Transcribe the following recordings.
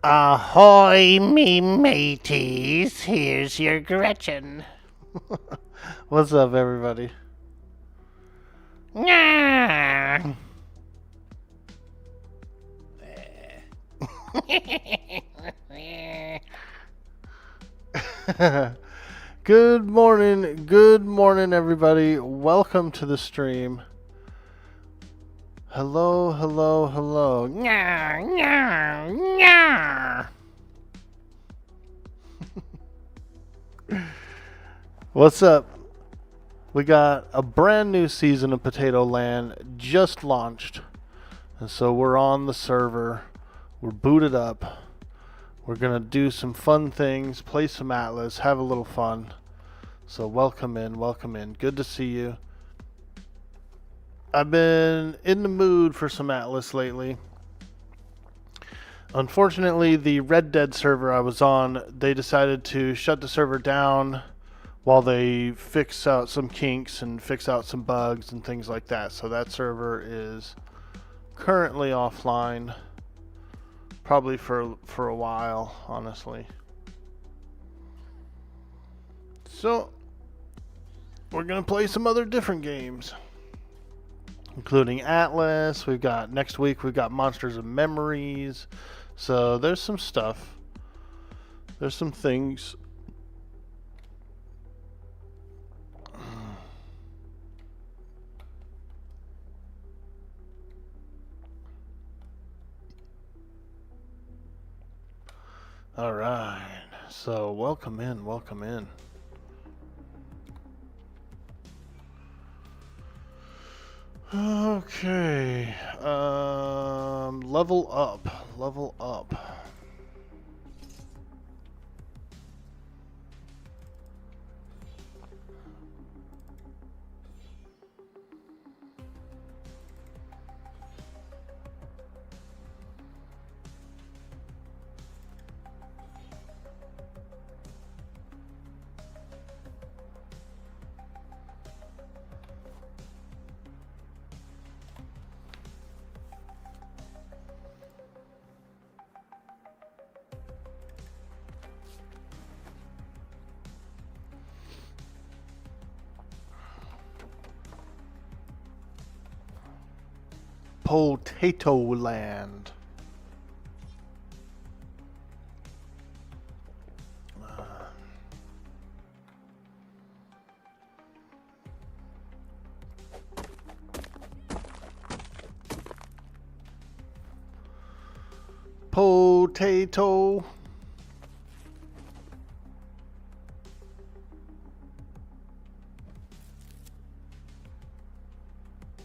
Ahoy, me mateys! Here's your Gretchen. What's up, everybody? Nyah. Good morning, everybody. Welcome to the stream. Hello. Nyah, nyah, nyah. What's up? We got a brand new season of Potato Land just launched. And so we're on the server. We're booted up. We're going to do some fun things, play some Atlas, have a little fun. So welcome in. Good to see you. I've been in the mood for some Atlas lately. Unfortunately, the Red Dead server I was on, they decided to shut the server down while they fix out some kinks and fix out some bugs and things like that. So that server is currently offline, probably for a while, honestly. So we're gonna play some other different games, including Atlas. Next week we've got Monsters of Memories. So there's some stuff. There's some things. All right. So welcome in. Okay. Level up. Potato Land. Potato.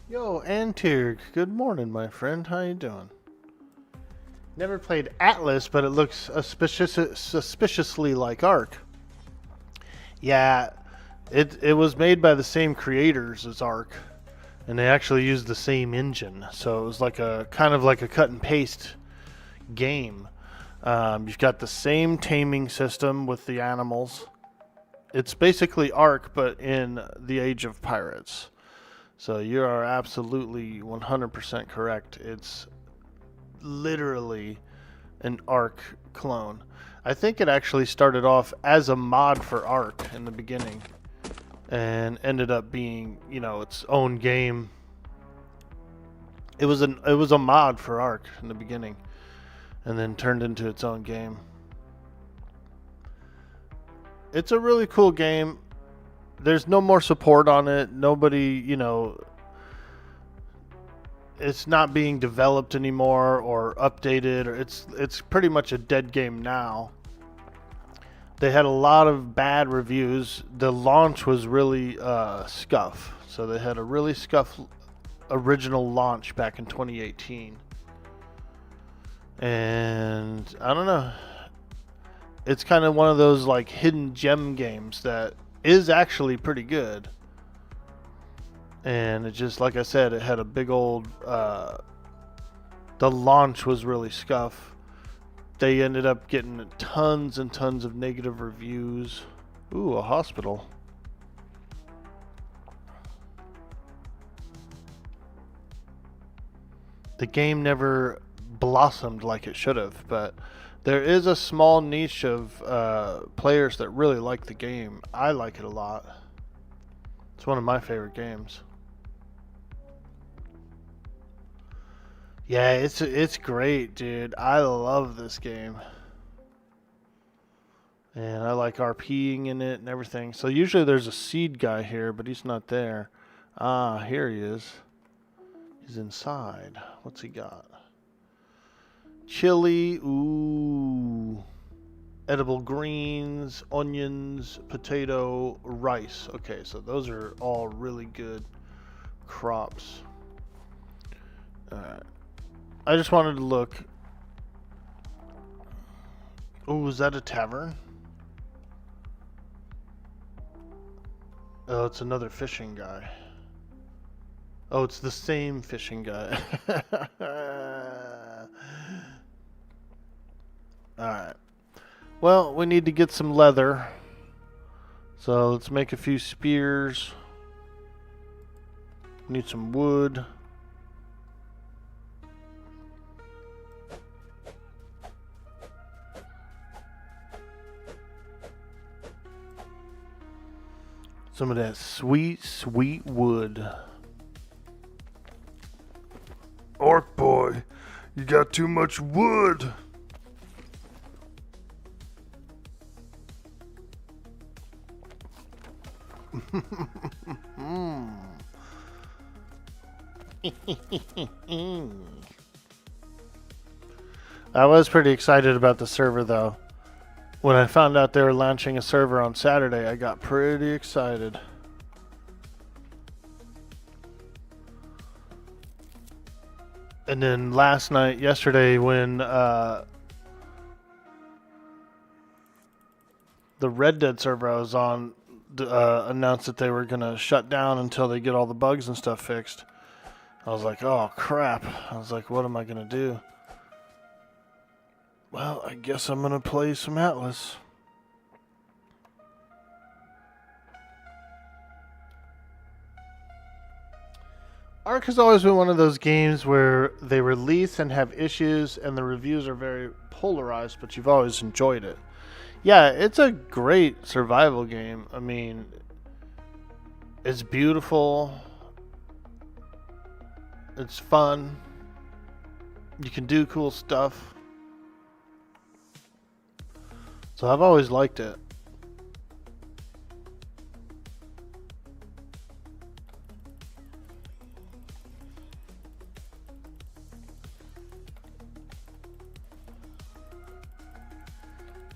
Yo, Antirg, good morning, my friend. How you doing? Never played Atlas, but it looks suspiciously like Ark. Yeah, it was made by the same creators as Ark, and they actually used the same engine. So it was like a kind of like a cut and paste game. You've got the same taming system with the animals. It's basically Ark, but in the age of pirates. So you are absolutely 100% correct. It's literally an Ark clone. I think it actually started off as a mod for Ark in the beginning and ended up being, its own game. It was a mod for Ark in the beginning and then turned into its own game. It's a really cool game. There's no more support on it. Nobody, it's not being developed anymore or updated. It's pretty much a dead game now. They had a lot of bad reviews. The launch was really scuff. So they had a really scuff original launch back in 2018. And I don't know. It's kind of one of those like hidden gem games that is actually pretty good. And it just, like I said, it had a big old the launch was really scuff. They ended up getting tons and tons of negative reviews. Ooh, a hospital. The game never blossomed like it should have, but There is a small niche of players that really like the game. I like it a lot. It's one of my favorite games. Yeah, it's great, dude. I love this game. And I like RPing in it and everything. So usually there's a seed guy here, but he's not there. Ah, here he is. He's inside. What's he got? Chili, ooh. Edible greens, onions, potato, rice. Okay, so those are all really good crops. Alright. I just wanted to look. Oh, is that a tavern? Oh, it's another fishing guy. Oh, it's the same fishing guy. Alright. Well, we need to get some leather. So let's make a few spears. Need some wood. Some of that sweet, sweet wood. Orc boy, you got too much wood. I was pretty excited about the server though. When I found out they were launching a server on Saturday, I got pretty excited. And then yesterday, when the Red Dead server I was on announced that they were going to shut down until they get all the bugs and stuff fixed, I was like, oh crap. I was like, what am I going to do? Well, I guess I'm going to play some Atlas. Ark has always been one of those games where they release and have issues and the reviews are very polarized, but you've always enjoyed it. Yeah, it's a great survival game. I mean, it's beautiful. It's fun. You can do cool stuff. So I've always liked it.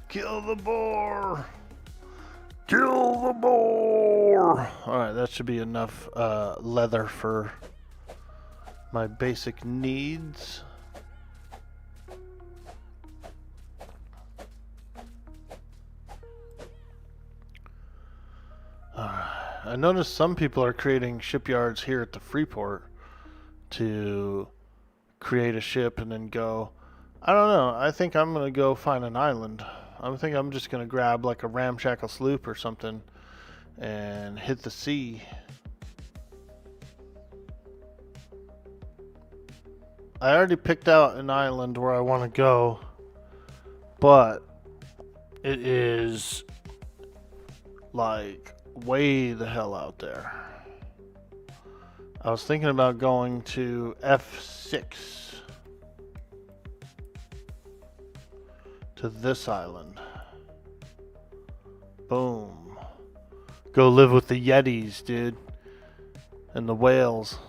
Kill the boar! Kill the boar! Alright, that should be enough leather for my basic needs. I noticed some people are creating shipyards here at the Freeport to create a ship and then go. I don't know. I think I'm going to go find an island. I think I'm just going to grab like a ramshackle sloop or something and hit the sea. I already picked out an island where I want to go, but it is like way the hell out there. I was thinking about going to F6. To this island. Boom. Go live with the Yetis, dude. And the whales.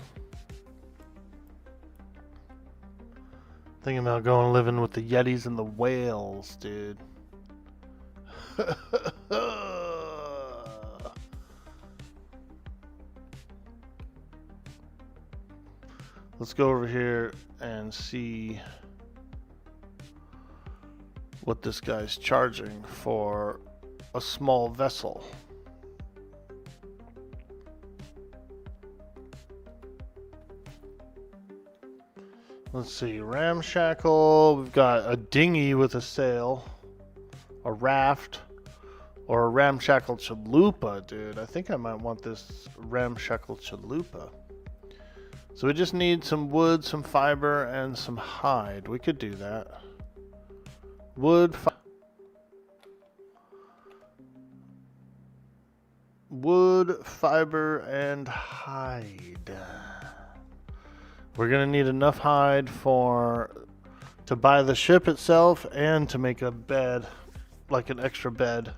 Thinking about going living with the Yetis and the whales, dude. Let's go over here and see what this guy's charging for a small vessel. Let's see, ramshackle, we've got a dinghy with a sail, a raft, or a ramshackle chalupa, dude. I think I might want this ramshackle chalupa. So we just need some wood, some fiber, and some hide. We could do that. Wood, fiber, and hide. We're gonna need enough hide to buy the ship itself and to make a bed, like an extra bed.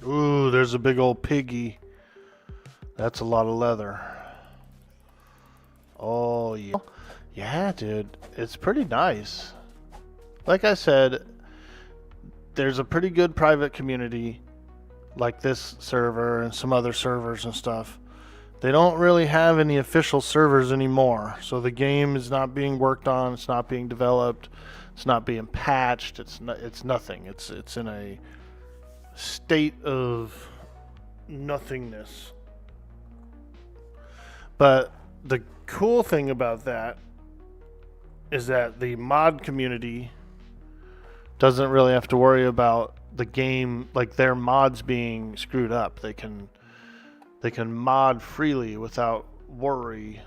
Ooh, there's a big old piggy. That's a lot of leather. Oh, yeah. Yeah, dude. It's pretty nice. Like I said, there's a pretty good private community, like this server and some other servers and stuff. They don't really have any official servers anymore. So the game is not being worked on. It's not being developed. It's not being patched. It's nothing. It's in a state of nothingness. But the cool thing about that is that the mod community doesn't really have to worry about the game, like their mods being screwed up. They can mod freely without worry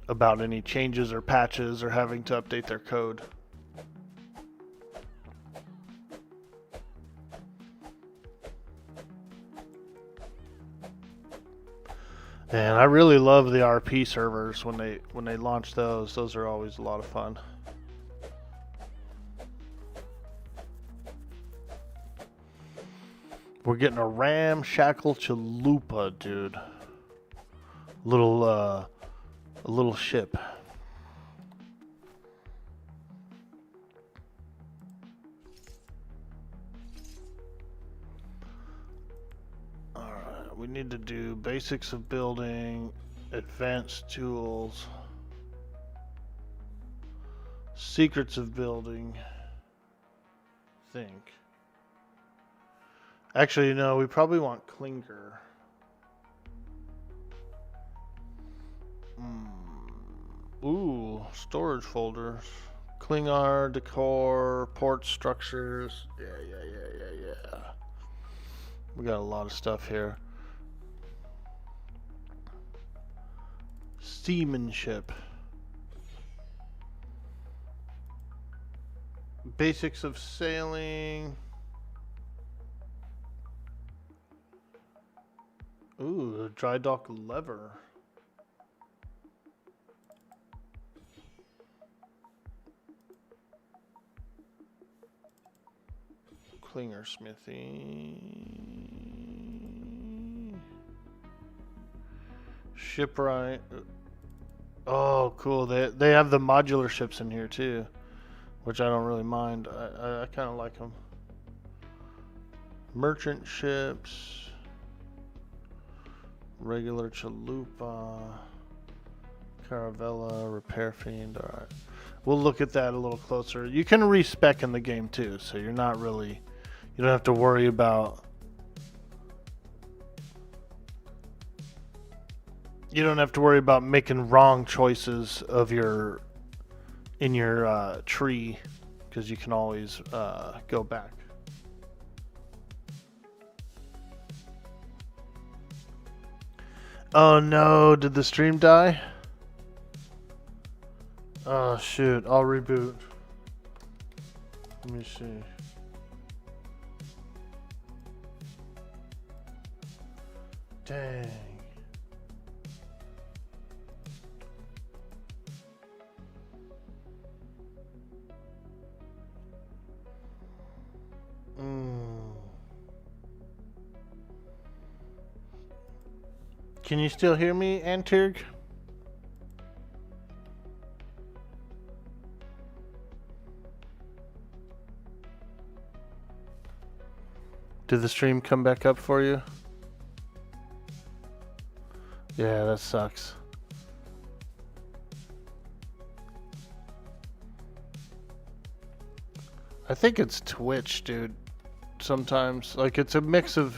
about any changes or patches or having to update their code. And I really love the RP servers when they launch those. Those are always a lot of fun. We're getting a ramshackle chalupa, dude. A little ship. Alright, we need to do basics of building, advanced tools, secrets of building, I think. Actually, no, we probably want clinker. Ooh, storage folders. Klingar, decor, port structures. Yeah. We got a lot of stuff here. Seamanship. Basics of sailing. Ooh, the dry dock lever. Klinger smithy. Shipwright. Oh, cool. They have the modular ships in here too, which I don't really mind. I kind of like them. Merchant ships. Regular chalupa, caravella, repair fiend. All right, we'll look at that a little closer. You can respec in the game too, so you're not really, you don't have to worry about. You don't have to worry about making wrong choices of in your tree, because you can always go back. Oh no, did the stream die? Oh shoot, I'll reboot. Let me see. Dang. Can you still hear me, Antirg? Did the stream come back up for you? Yeah, that sucks. I think it's Twitch, dude. Sometimes, like, there's a mix of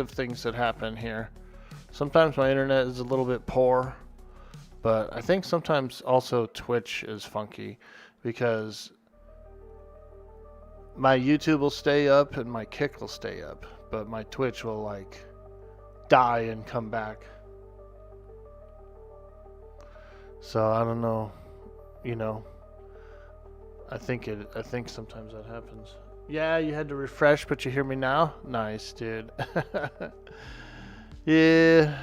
things that happen here. Sometimes my internet is a little bit poor, But I think sometimes also Twitch is funky because my YouTube will stay up and my Kick will stay up, but my Twitch will like die and come back. So I don't know, you know. I think sometimes that happens. Yeah, you had to refresh, but you hear me now? Nice, dude. Yeah.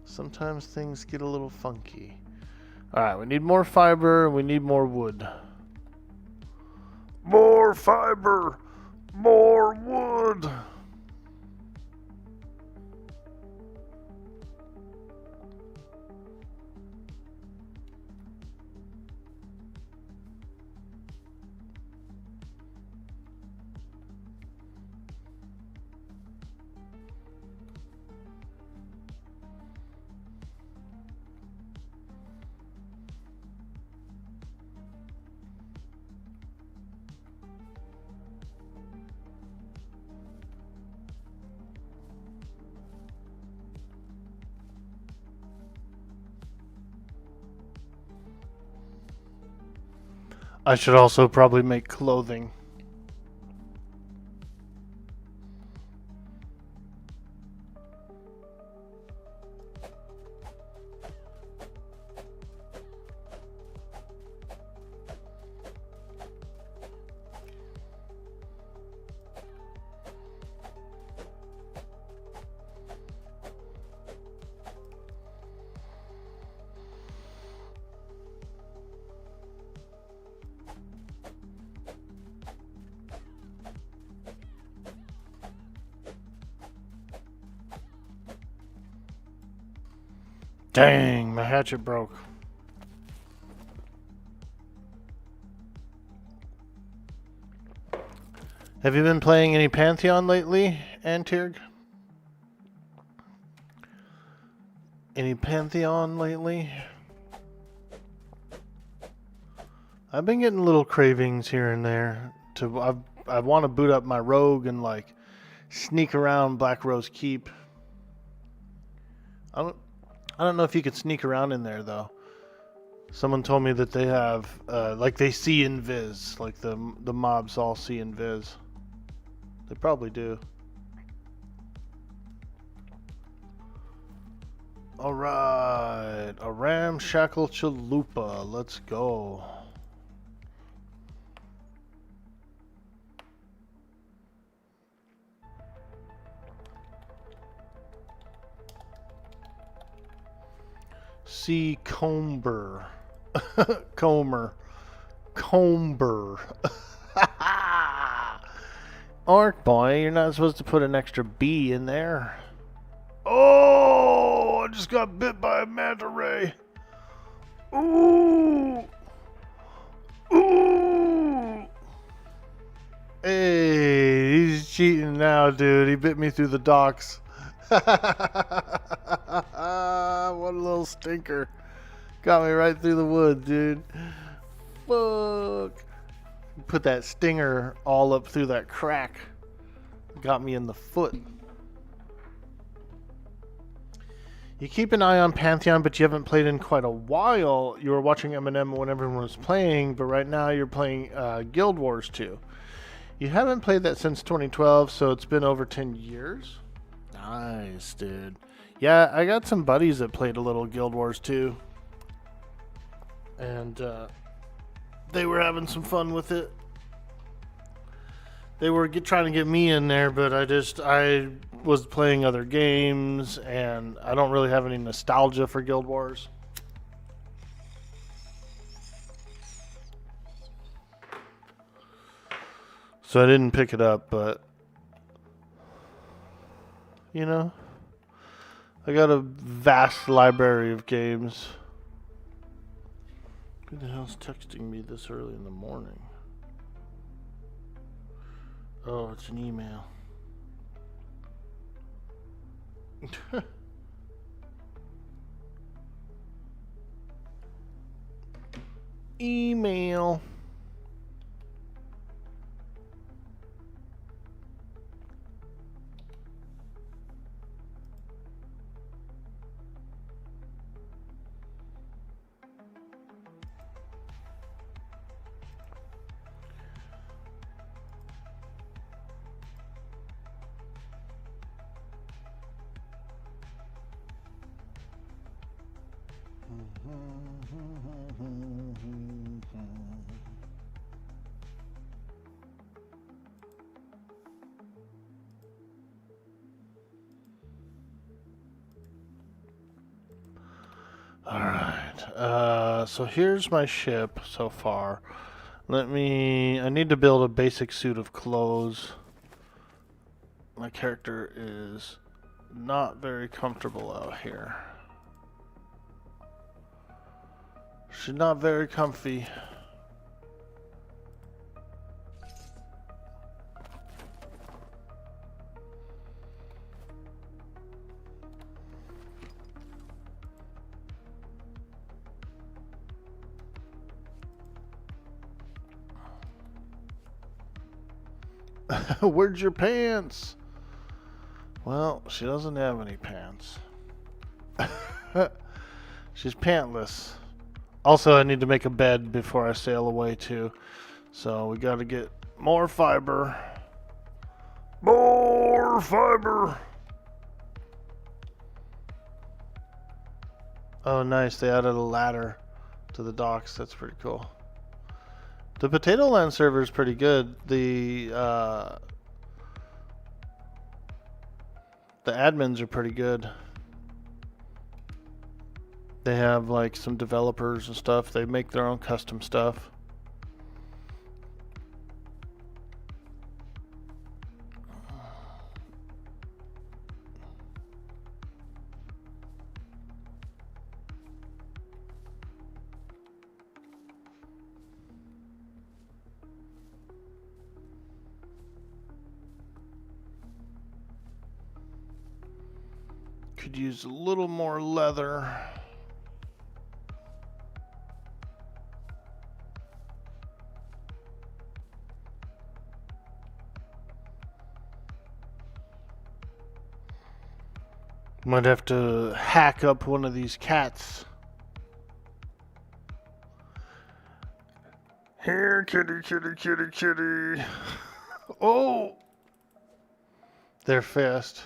Sometimes things get a little funky. Alright, we need more fiber and we need more wood. More fiber! More wood! I should also probably make clothing. Dang, my hatchet broke. Have you been playing any Pantheon lately, Antirg? Any Pantheon lately? I've been getting little cravings here and there. I want to boot up my rogue and like sneak around Black Rose Keep. I don't know if you could sneak around in there though. Someone told me that they have like they see in Viz, like the mobs all see in Viz. They probably do. All right, a ramshackle chalupa. Let's go. C. Comber. Comber. Orc boy, you're not supposed to put an extra B in there. Oh, I just got bit by a manta ray. Ooh. Ooh. Hey, he's cheating now, dude. He bit me through the docks. What a little stinker. Got me right through the wood, dude. Fuck. Put that stinger all up through that crack. Got me in the foot. You keep an eye on Pantheon, but you haven't played in quite a while. You were watching Eminem when everyone was playing, but right now you're playing Guild Wars 2. You haven't played that since 2012, so it's been over 10 years. Nice, dude. Yeah, I got some buddies that played a little Guild Wars 2. And they were having some fun with it. They were trying to get me in there, but I was playing other games, and I don't really have any nostalgia for Guild Wars. So I didn't pick it up, but you know, I got a vast library of games. Who the hell's texting me this early in the morning? Oh, it's an email. Email. Alright, so here's my ship so far. I need to build a basic suit of clothes. My character is not very comfortable out here. She's not very comfy. Where's your pants? Well, she doesn't have any pants. She's pantless. Also, I need to make a bed before I sail away too. So we gotta get more fiber. More fiber! Oh, nice. They added a ladder to the docks. That's pretty cool. The Potato Land server is pretty good. The admins are pretty good. They have like some developers and stuff. They make their own custom stuff. Could use a little more leather. Might have to hack up one of these cats. Here, kitty, kitty, kitty, kitty. Oh! They're fast.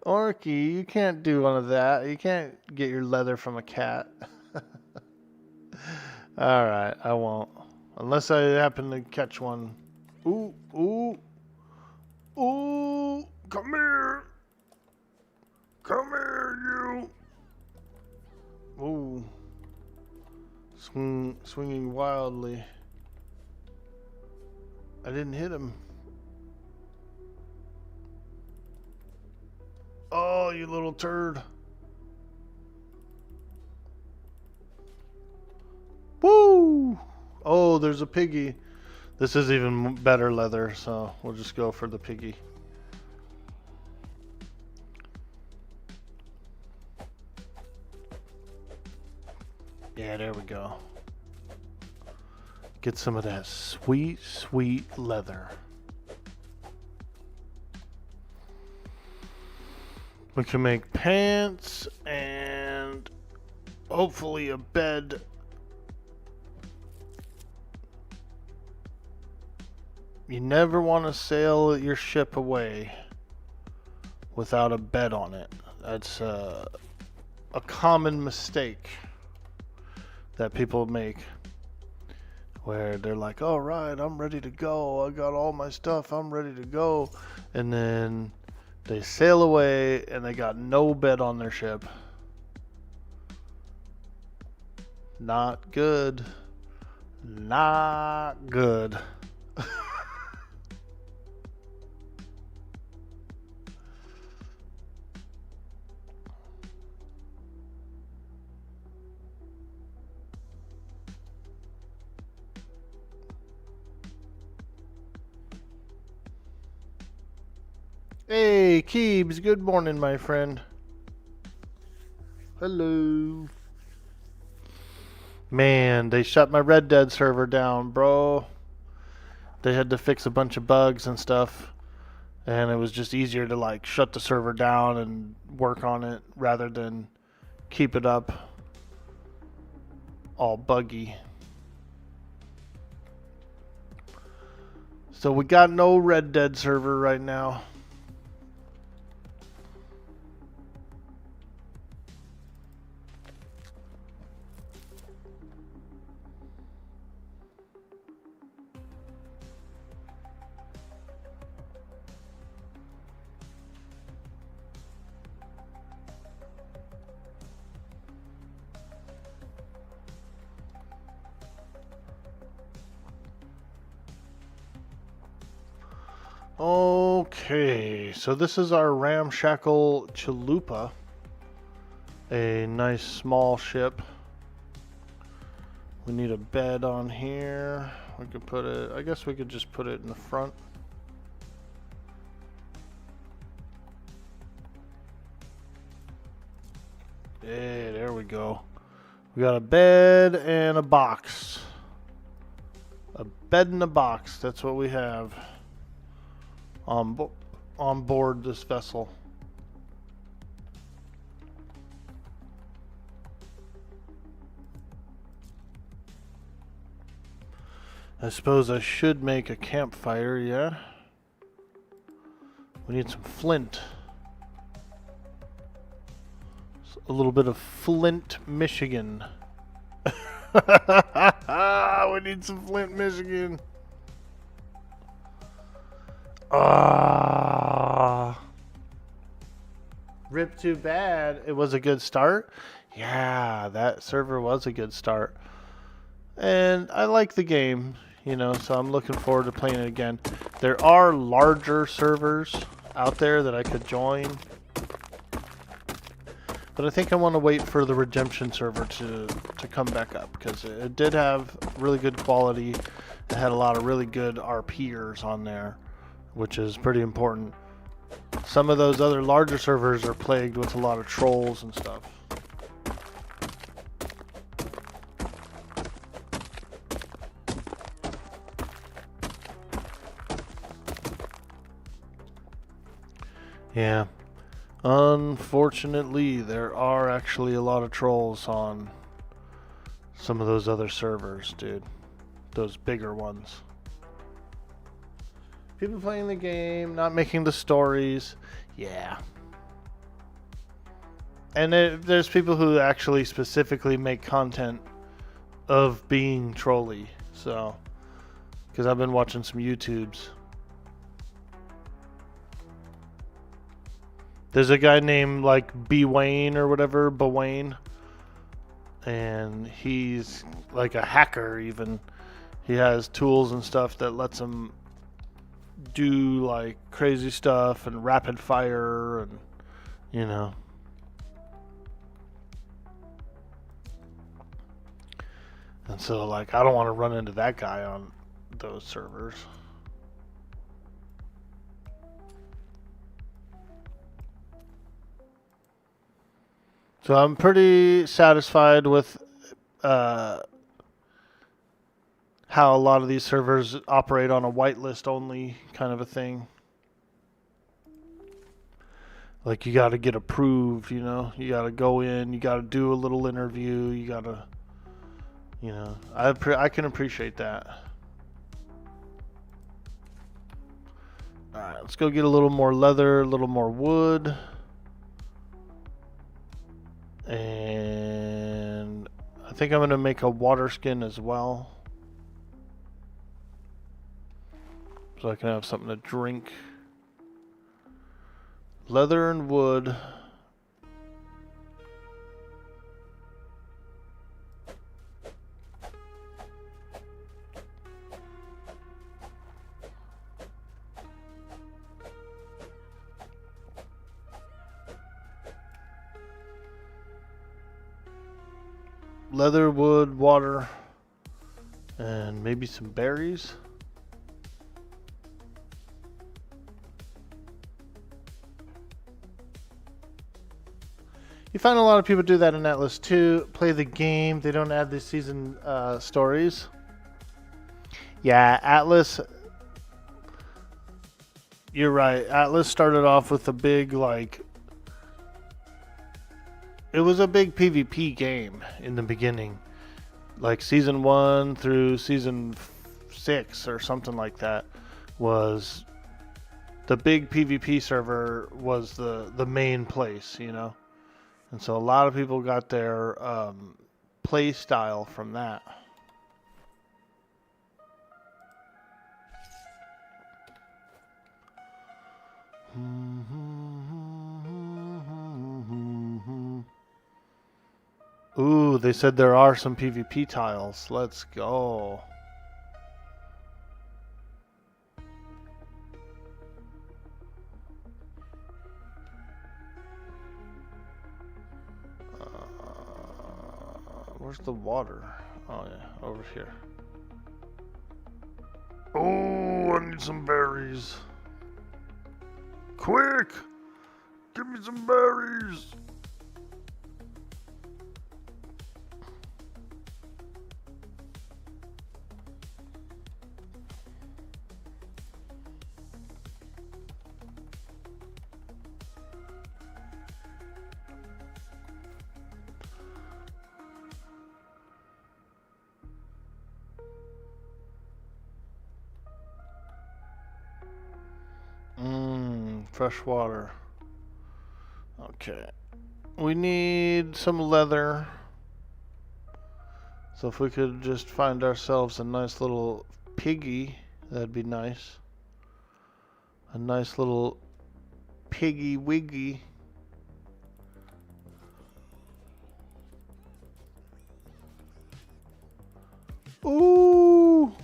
Orky, you can't do one of that. You can't get your leather from a cat. Alright, I won't. Unless I happen to catch one. Ooh, ooh. Ooh, come here. Come here, you. Ooh. Swinging wildly. I didn't hit him. Oh, you little turd. Woo! Oh, there's a piggy. This is even better leather, so we'll just go for the piggy. Yeah, there we go. Get some of that sweet, sweet leather. We can make pants and hopefully a bed. You never want to sail your ship away without a bed on it. That's a common mistake that people make, where they're like, all right, I'm ready to go. I got all my stuff. I'm ready to go. And then they sail away and they got no bed on their ship. Not good. Not good. Hey, Keebs, good morning, my friend. Hello. Man, they shut my Red Dead server down, bro. They had to fix a bunch of bugs and stuff, and it was just easier to like shut the server down and work on it rather than keep it up all buggy. So we got no Red Dead server right now. Okay, so this is our ramshackle chalupa. A nice small ship. We need a bed on here. We could put it, I guess we could just put it in the front. Yeah, there we go. We got a bed and a box. A bed and a box, that's what we have on board this vessel. I suppose I should make a campfire, yeah? We need some flint. A little bit of Flint, Michigan. We need some Flint, Michigan. Rip too bad. It was a good start. Yeah, that server was a good start. And I like the game, you know, so I'm looking forward to playing it again. There are larger servers out there that I could join. But I think I want to wait for the Redemption server to come back up, because it did have really good quality. It had a lot of really good RPers on there, which is pretty important. Some of those other larger servers are plagued with a lot of trolls and stuff. Yeah. Unfortunately, there are actually a lot of trolls on some of those other servers, dude. Those bigger ones. People playing the game, not making the stories. Yeah. And there's people who actually specifically make content of being trolly. So, because I've been watching some YouTubes. There's a guy named like B Wayne or whatever, Bwayne, and he's like a hacker even. He has tools and stuff that lets him do like crazy stuff and rapid fire and, you know. And so like I don't want to run into that guy on those servers. So I'm pretty satisfied with how a lot of these servers operate on a whitelist only kind of a thing. Like you got to get approved, you know. You got to go in, you got to do a little interview, you got to, you know. I can appreciate that. All right, let's go get a little more leather, a little more wood. And I think I'm going to make a water skin as well, so I can have something to drink. Leather and wood. Leather, wood, water, and maybe some berries. You find a lot of people do that in Atlas too. Play the game. They don't add the season stories. Yeah, Atlas. You're right. Atlas started off with a big like. It was a big PvP game in the beginning, like season 1 through season 6 or something like that. Was the big PvP server was the main place, you know, and so a lot of people got their play style from that. Ooh, they said there are some PvP tiles. Let's go. Where's the water? Oh yeah, over here. Oh, I need some berries. Quick! Give me some berries! Fresh water. Okay. We need some leather. So if we could just find ourselves a nice little piggy, that'd be nice. A nice little piggy wiggy. Ooh!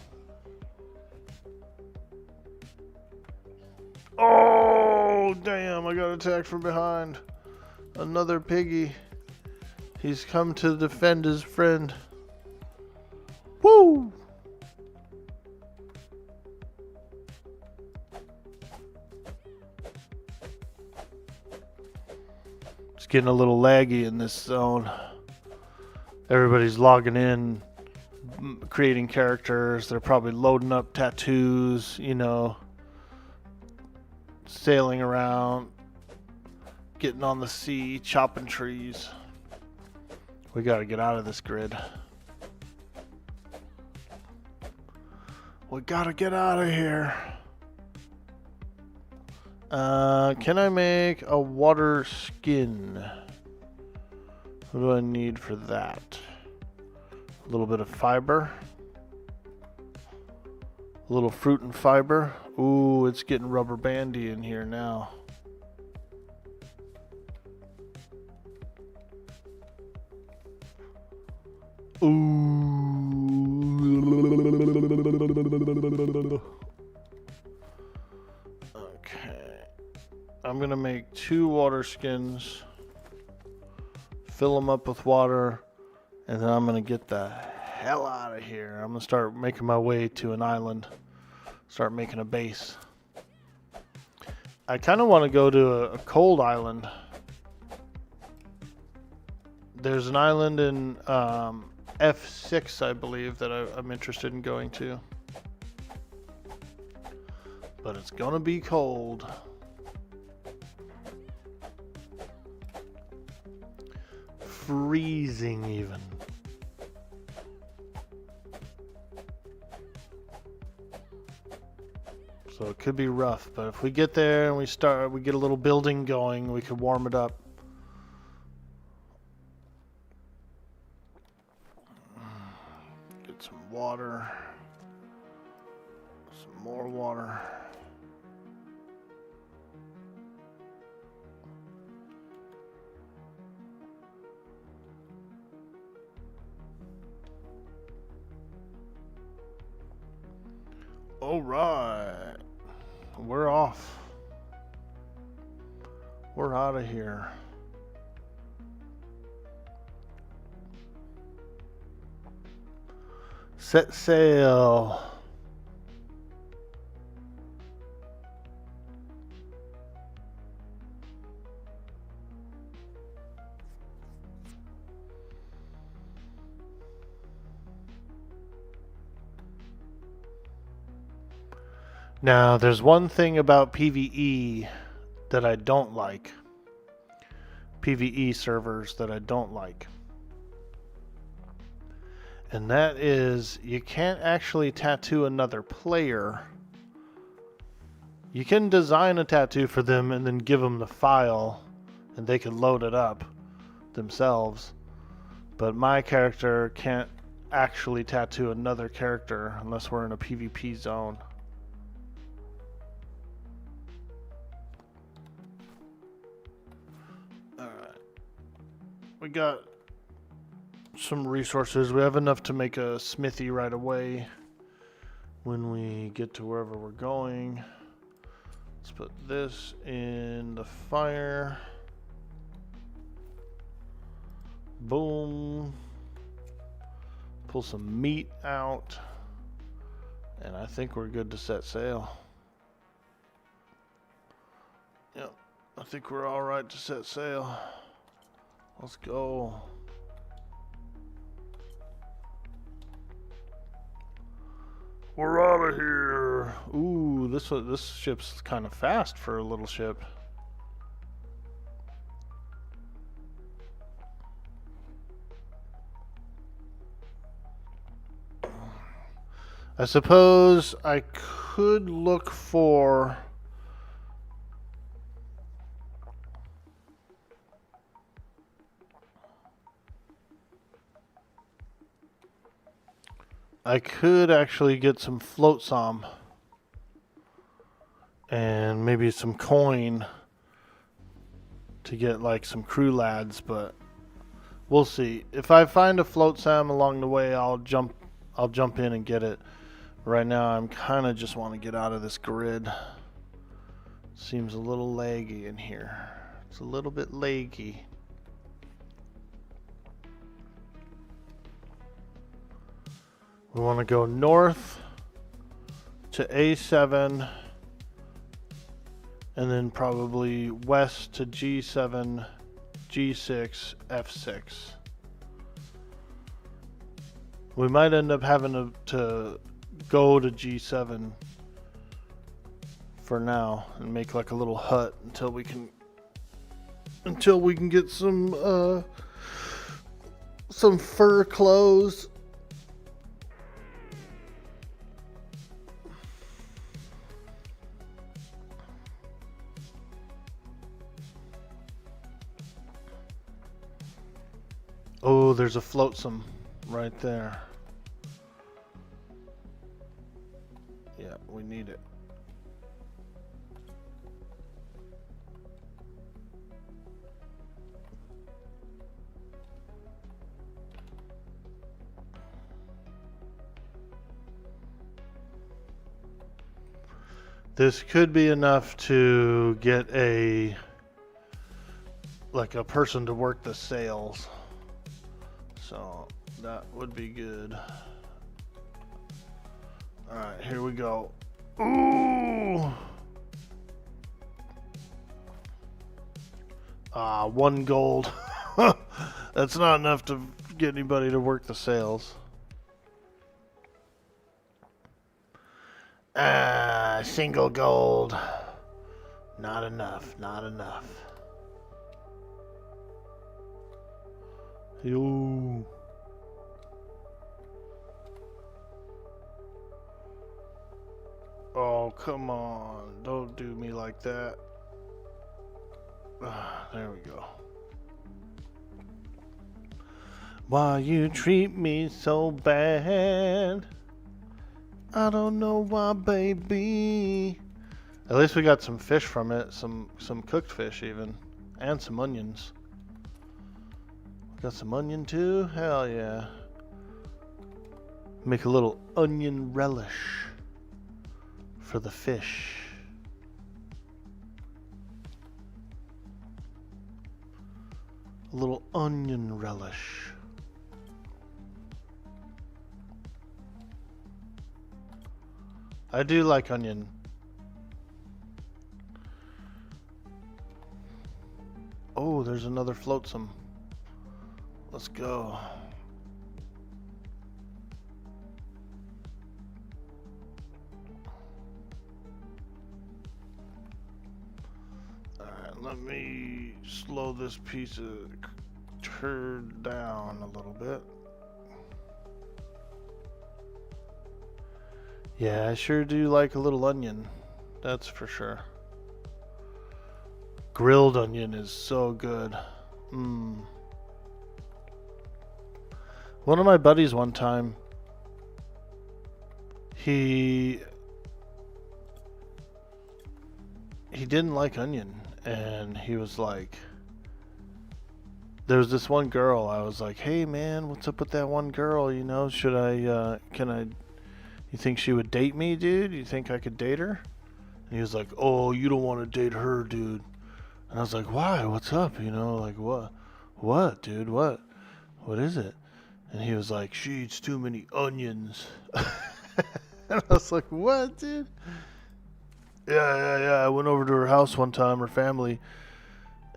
Oh, damn, I got attacked from behind. Another piggy. He's come to defend his friend. Woo! It's getting a little laggy in this zone. Everybody's logging in, creating characters. They're probably loading up tattoos, you know, sailing around, getting on the sea, chopping trees. We gotta get out of this grid. We gotta get out of here. Can I make a water skin? What do I need for that? A little bit of fiber. A little fruit and fiber. Ooh, it's getting rubber bandy in here now. Ooh. Okay. I'm gonna make 2 water skins. Fill them up with water. And then I'm gonna get the hell out of here. I'm gonna start making my way to an island. Start making a base. I kind of want to go to a cold island. There's an island in F6, I believe, that I'm interested in going to. But it's gonna be cold. Freezing even. So it could be rough, but if we get there and we get a little building going, we could warm it up. Get some water. Some more water. All right. We're off. We're out of here. Set sail. Now, there's one thing about PvE that I don't like. PvE servers that I don't like. And that is, you can't actually tattoo another player. You can design a tattoo for them and then give them the file, and they can load it up themselves. But my character can't actually tattoo another character unless we're in a PvP zone. We got some resources. We have enough to make a smithy right away when we get to wherever we're going. Let's put this in the fire. Boom. pull some meat out, and I think we're good to set sail. Yep, I think we're all right to set sail. Let's go. We're out of here. Ooh, this ship's kind of fast for a little ship. I suppose I could look for... I could actually get some flotsam and maybe some coin to get like some crew lads, but we'll see. If I find a flotsam along the way, I'll jump in and get it. Right now I'm kind of just want to get out of this grid. Seems a little laggy in here. It's a little bit laggy. We want to go north to A7 and then probably west to G7, G6, F6. We might end up having to go to G7 for now and make like a little hut until we can get some fur clothes. Oh, there's a flotsam right there. Yeah, we need it. This could be enough to get a person to work the sails. So that would be good. Alright, here we go. Ooh! Ah, 1 gold. That's not enough to get anybody to work the sails. Single gold. Not enough, not enough. Yo. Oh, come on. Don't do me like that. There we go. Why you treat me so bad? I don't know why, baby. At least we got some fish from it. Some cooked fish even. And some onions. Got some onion too? Hell yeah. Make a little onion relish for the fish. A little onion relish. I do like onion. Oh, there's another flotsam. Let's go. Alright, let me slow this piece of turd down a little bit. Yeah, I sure do like a little onion. That's for sure. Grilled onion is so good. One of my buddies one time, he didn't like onion, and he was like, there was this one girl, I was like, hey man, what's up with that one girl, you know, you think she would date me, dude? You think I could date her? And he was like, oh, you don't want to date her, dude. And I was like, why? What's up? You know, like, what, dude, what is it? And he was like, she eats too many onions. And I was like, what, dude? Yeah. I went over to her house one time, her family,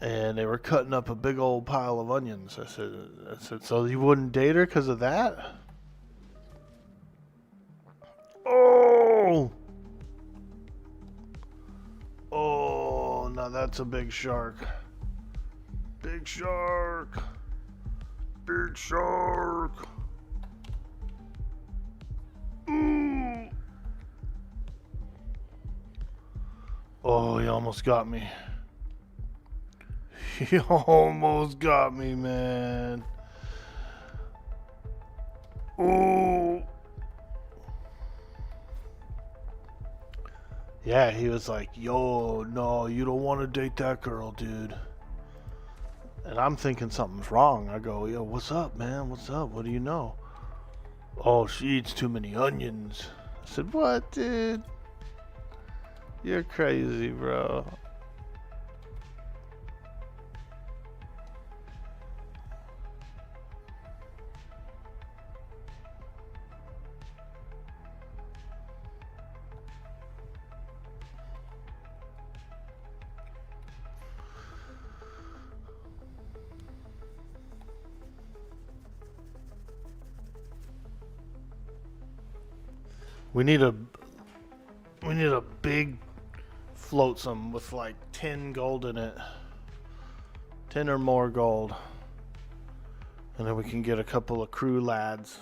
and they were cutting up a big old pile of onions. I said, so you wouldn't date her because of that? Oh! Oh, now that's a big shark. Big shark. Big shark. Ooh. Oh, he almost got me. He almost got me, man. Ooh. Yeah, he was like, yo, no, you don't want to date that girl, dude. And I'm thinking something's wrong. I go, yo, what's up, man? What's up? What do you know? Oh, she eats too many onions. I said, what, dude? You're crazy, bro. We need a big floatsome with like 10 gold in it. 10 or more gold. And then we can get a couple of crew lads.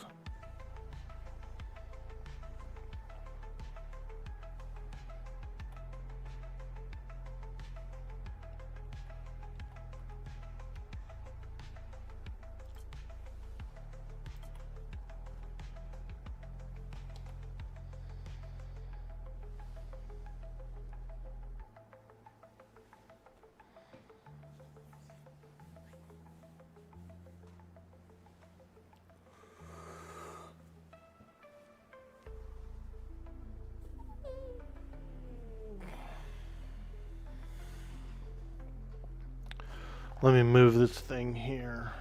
Let me move this thing here.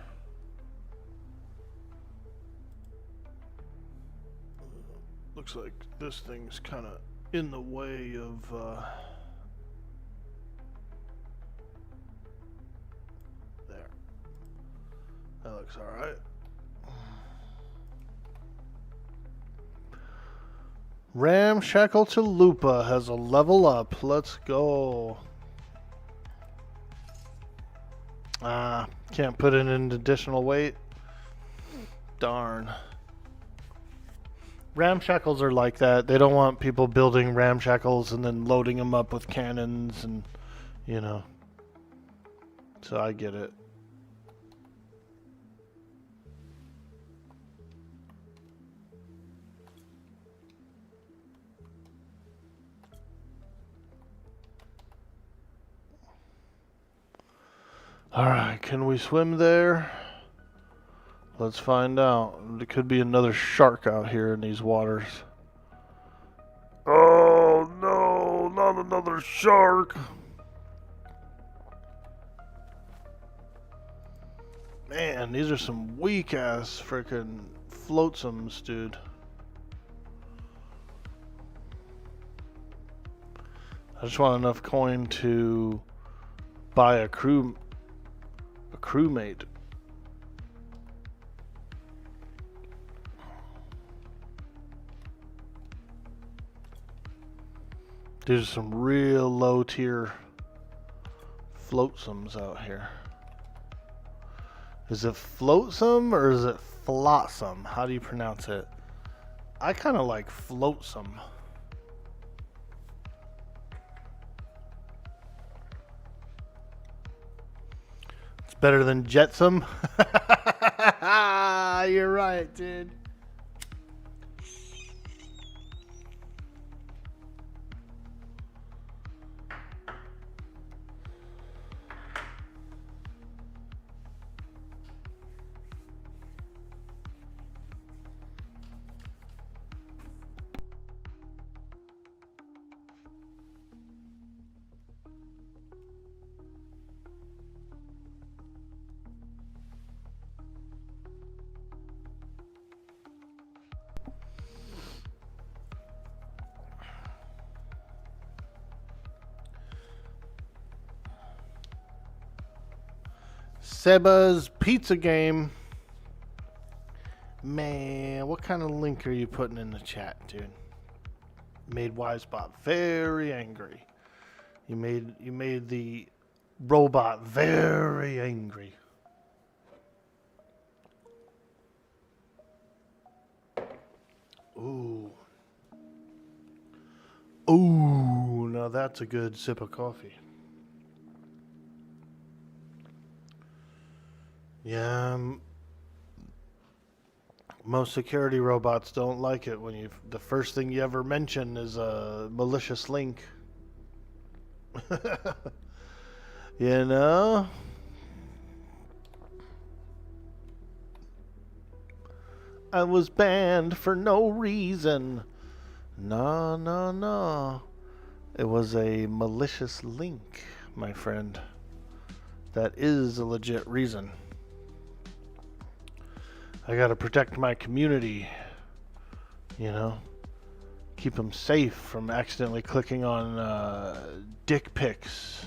Looks like this thing's kind of in the way of there. That looks alright. Ramshackle Chalupa has a level up. Let's go. Can't put in an additional weight. Darn. Ramshackles are like that. They don't want people building ramshackles and then loading them up with cannons and, you know. So I get it. Alright, can we swim there? Let's find out. There could be another shark out here in these waters. Oh no, not another shark! Man, these are some weak ass freaking floatsomes, dude. I just want enough coin to buy a crewmate. There's some real low tier floatsomes out here. Is it floatsome or is it flotsam? How do you pronounce it? I kind of like floatsam. It's better than jetsam. You're right, dude. Seba's Pizza Game. Man, what kind of link are you putting in the chat, dude? Made Wisebot very angry. You made the robot very angry. Ooh. Ooh, now that's a good sip of coffee. Yeah, most security robots don't like it when the first thing you ever mention is a malicious link. You know? I was banned for no reason. No, no, no. It was a malicious link, my friend. That is a legit reason. I gotta protect my community. You know? Keep them safe from accidentally clicking on dick pics.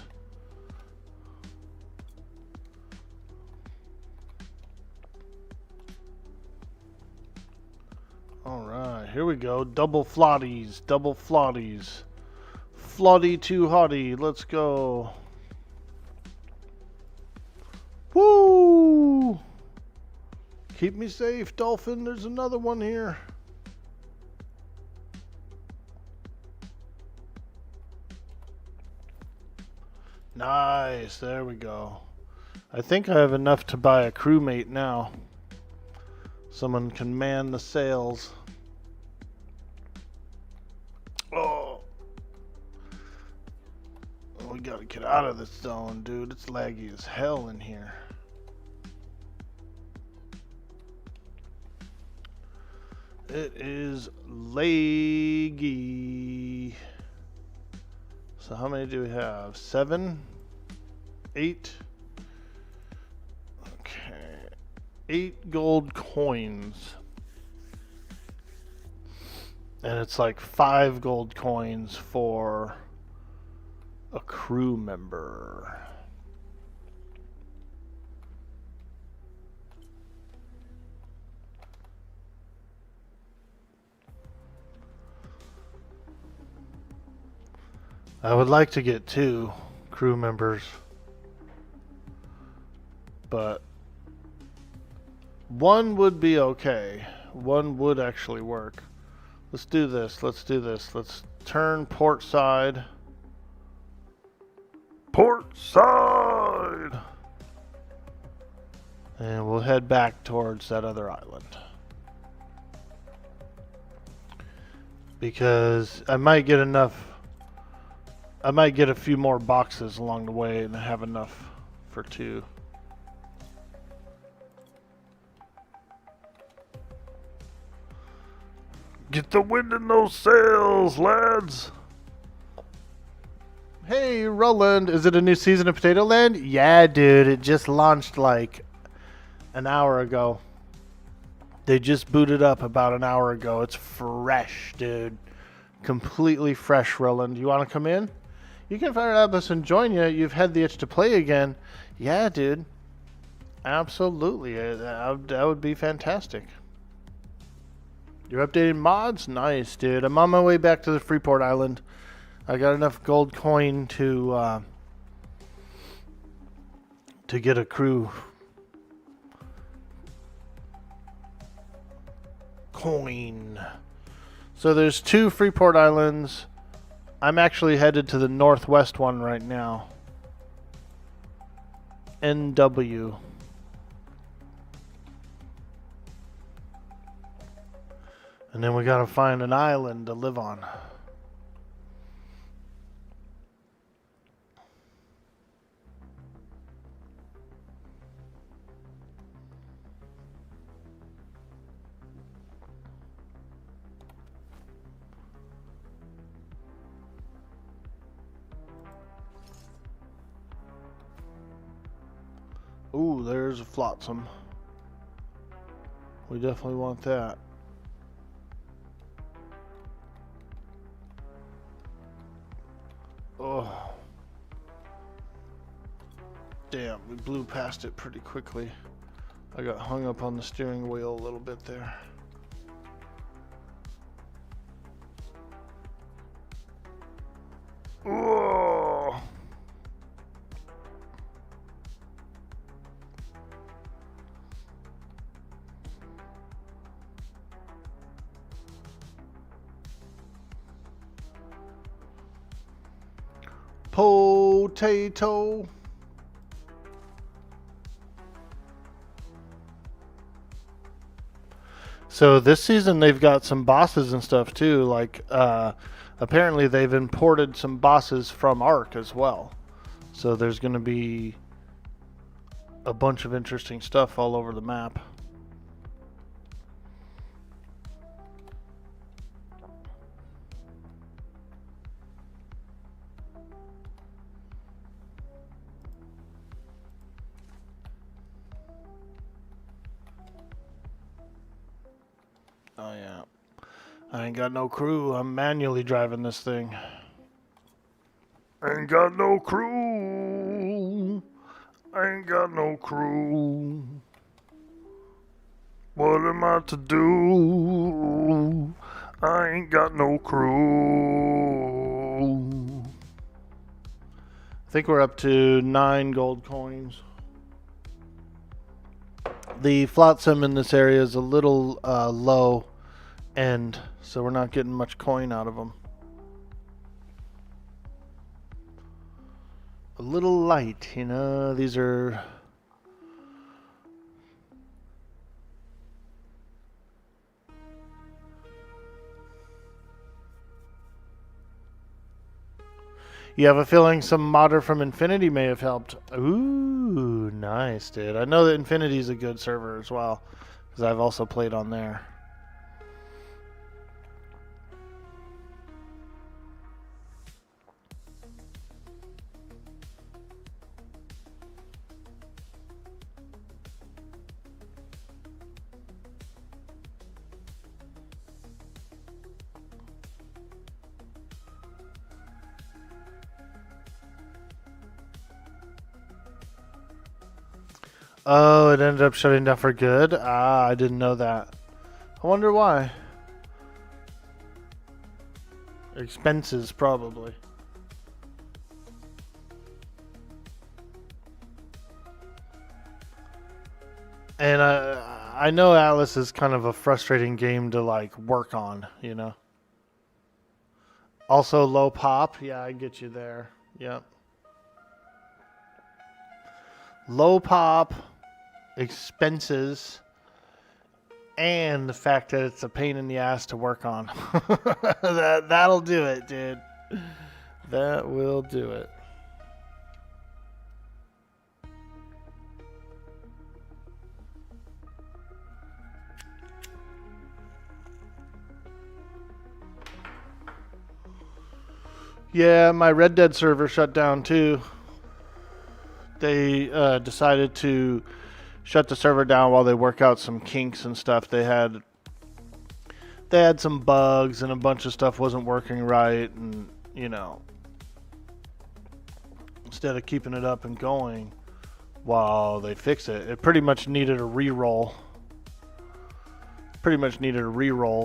Alright, here we go. Double flotties. Double flotties. Flotty too hotty. Let's go. Woo! Keep me safe, Dolphin. There's another one here. Nice. There we go. I think I have enough to buy a crewmate now. Someone can man the sails. Oh. We gotta get out of this zone, dude. It's laggy as hell in here. It is laggy. So how many do we have? 7? 8? Okay. 8 gold coins. And it's like 5 gold coins for a crew member. I would like to get 2 crew members, but 1 would be okay. 1 would actually work. Let's do this. Let's do this. Let's turn port side. Port side! And we'll head back towards that other island. Because I might get enough. I might get a few more boxes along the way and have enough for 2. Get the wind in those sails, lads! Hey, Roland, is it a new season of Potato Land? Yeah, dude, it just launched like an hour ago. They just booted up about an hour ago. It's fresh, dude. Completely fresh, Roland. You want to come in? You can fire up us and join you. You've had the itch to play again. Yeah, dude. Absolutely. That would be fantastic. You're updating mods? Nice, dude. I'm on my way back to the Freeport Island. I got enough gold coin to get a crew. Coin. So there's 2 Freeport Islands. I'm actually headed to the northwest one right now. NW. And then we gotta find an island to live on. Ooh, there's a flotsam. We definitely want that. Oh. Damn, we blew past it pretty quickly. I got hung up on the steering wheel a little bit there. Whoa. Potato. So this season they've got some bosses and stuff too. Like apparently they've imported some bosses from Ark as well. So there's going to be a bunch of interesting stuff all over the map. Oh yeah. I ain't got no crew. I'm manually driving this thing. Ain't got no crew. Ain't got no crew. What am I to do? I ain't got no crew. I think we're up to 9 gold coins. The flotsam in this area is a little low end, so we're not getting much coin out of them. A little light, you know. These are... You have a feeling some modder from Infinity may have helped. Ooh, nice, dude. I know that Infinity's a good server as well, because I've also played on there. Oh, it ended up shutting down for good? Ah, I didn't know that. I wonder why. Expenses, probably. And I know Atlas is kind of a frustrating game to like work on, you know. Also low pop. Yeah, I get you there. Yep. Low pop, expenses, and the fact that it's a pain in the ass to work on. That'll do it, dude. That will do it. Yeah, my Red Dead server shut down too. They decided to shut the server down while they work out some kinks and stuff. They had some bugs and a bunch of stuff wasn't working right, and you know, instead of keeping it up and going while they fix it, it pretty much needed a re-roll.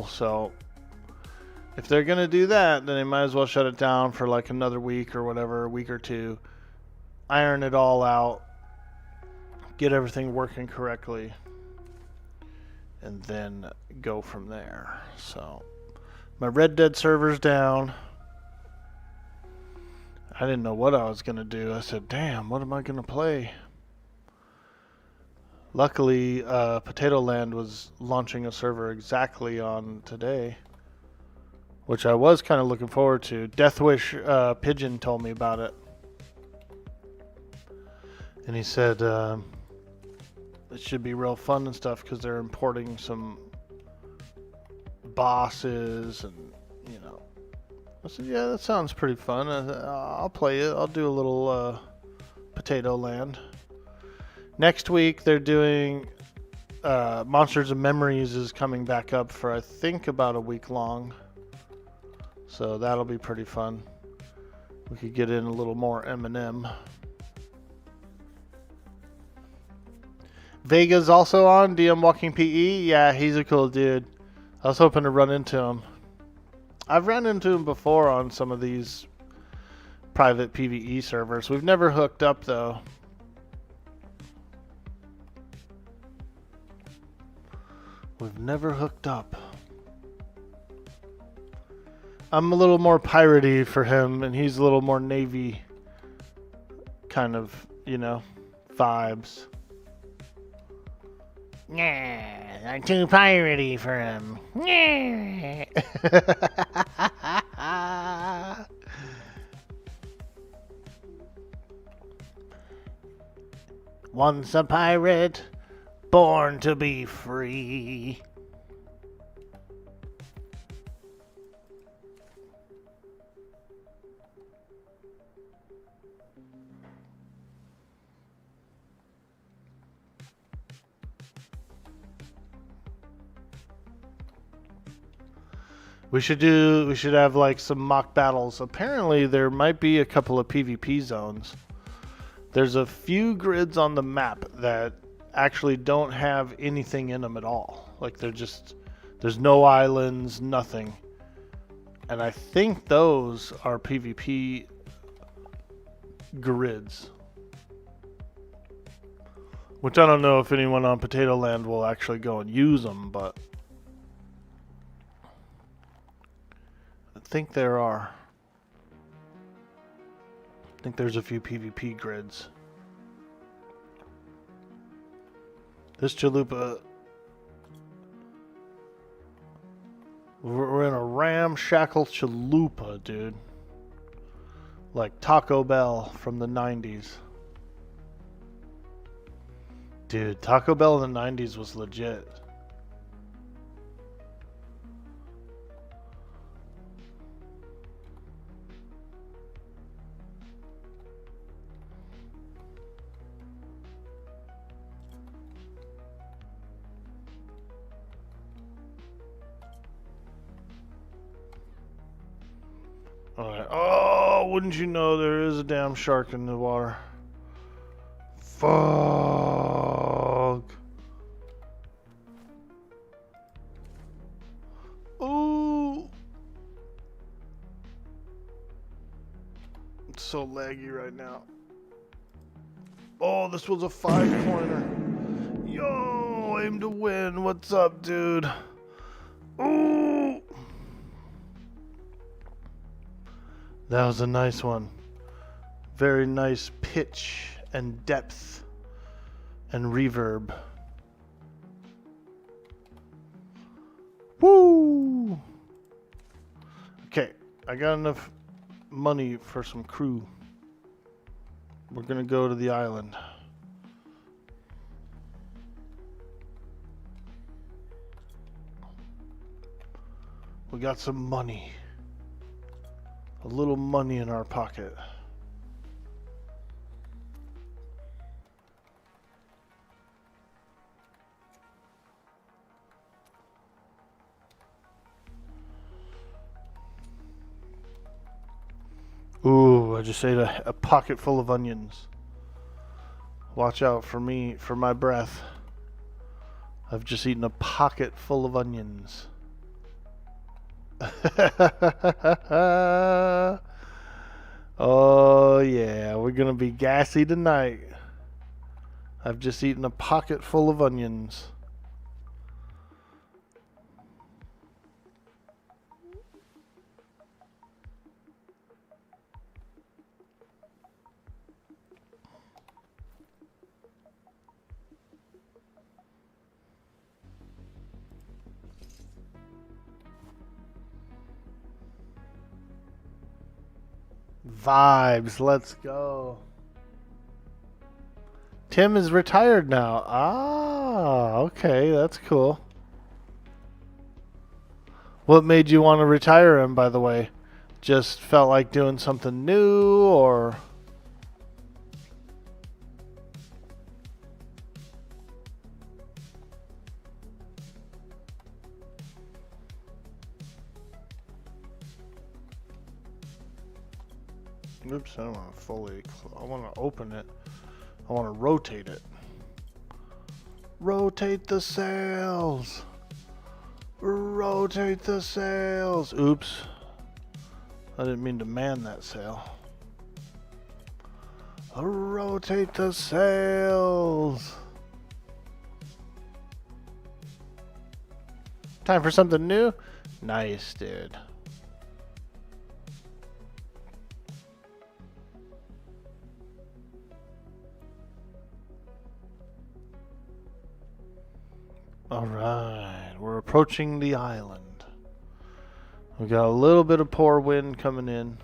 So if they're gonna do that, then they might as well shut it down for like another week or whatever, a week or two, iron it all out, get everything working correctly, and then go from there. So my Red Dead server's down. I didn't know what I was gonna do. I said, damn, what am I gonna play? Luckily, Potato Land was launching a server exactly on today, which I was kind of looking forward to. Deathwish Pigeon told me about it. And he said it should be real fun and stuff because they're importing some bosses and, you know. I said, yeah, that sounds pretty fun. I'll play it. I'll do a little Potato Land. Next week, they're doing Monsters and Memories is coming back up for, I think, about a week long. So that'll be pretty fun. We could get in a little more M&M. Vega's also on DM Walking PE. Yeah, he's a cool dude. I was hoping to run into him. I've run into him before on some of these private PvE servers. We've never hooked up though. We've never hooked up. I'm a little more piratey for him, and he's a little more Navy kind of, you know, vibes. Yeah, I'm too piratey for him. Yeah. Once a pirate, born to be free. We should have like some mock battles. Apparently there might be a couple of PvP zones. There's a few grids on the map that actually don't have anything in them at all. Like there's no islands, nothing. And I think those are PvP grids. Which I don't know if anyone on Potato Land will actually go and use them, but I think there are. I think there's a few PvP grids. This chalupa... We're in a ramshackle chalupa, dude. Like Taco Bell from the 90s. Dude, Taco Bell in the 90s was legit. Alright. Oh, wouldn't you know there is a damn shark in the water. Fuck. Ooh. It's so laggy right now. Oh, this was a 5-pointer. Yo, aim to win. What's up, dude? Ooh. That was a nice one. Very nice pitch and depth and reverb. Woo! Okay, I got enough money for some crew. We're gonna go to the island. We got some money. A little money in our pocket. Ooh, I just ate a pocket full of onions. Watch out for me, for my breath. I've just eaten a pocket full of onions. Oh yeah, we're gonna be gassy tonight. I've just eaten a pocket full of onions. Vibes, let's go. Tim is retired now. Ah, okay, that's cool. What made you want to retire him, by the way? Just felt like doing something new, or... Oops, I don't want to fully... I want to open it. I want to rotate it. Rotate the sails. Rotate the sails. Oops. I didn't mean to man that sail. Rotate the sails. Time for something new? Nice, dude. Alright, we're approaching the island. We got a little bit of poor wind coming in.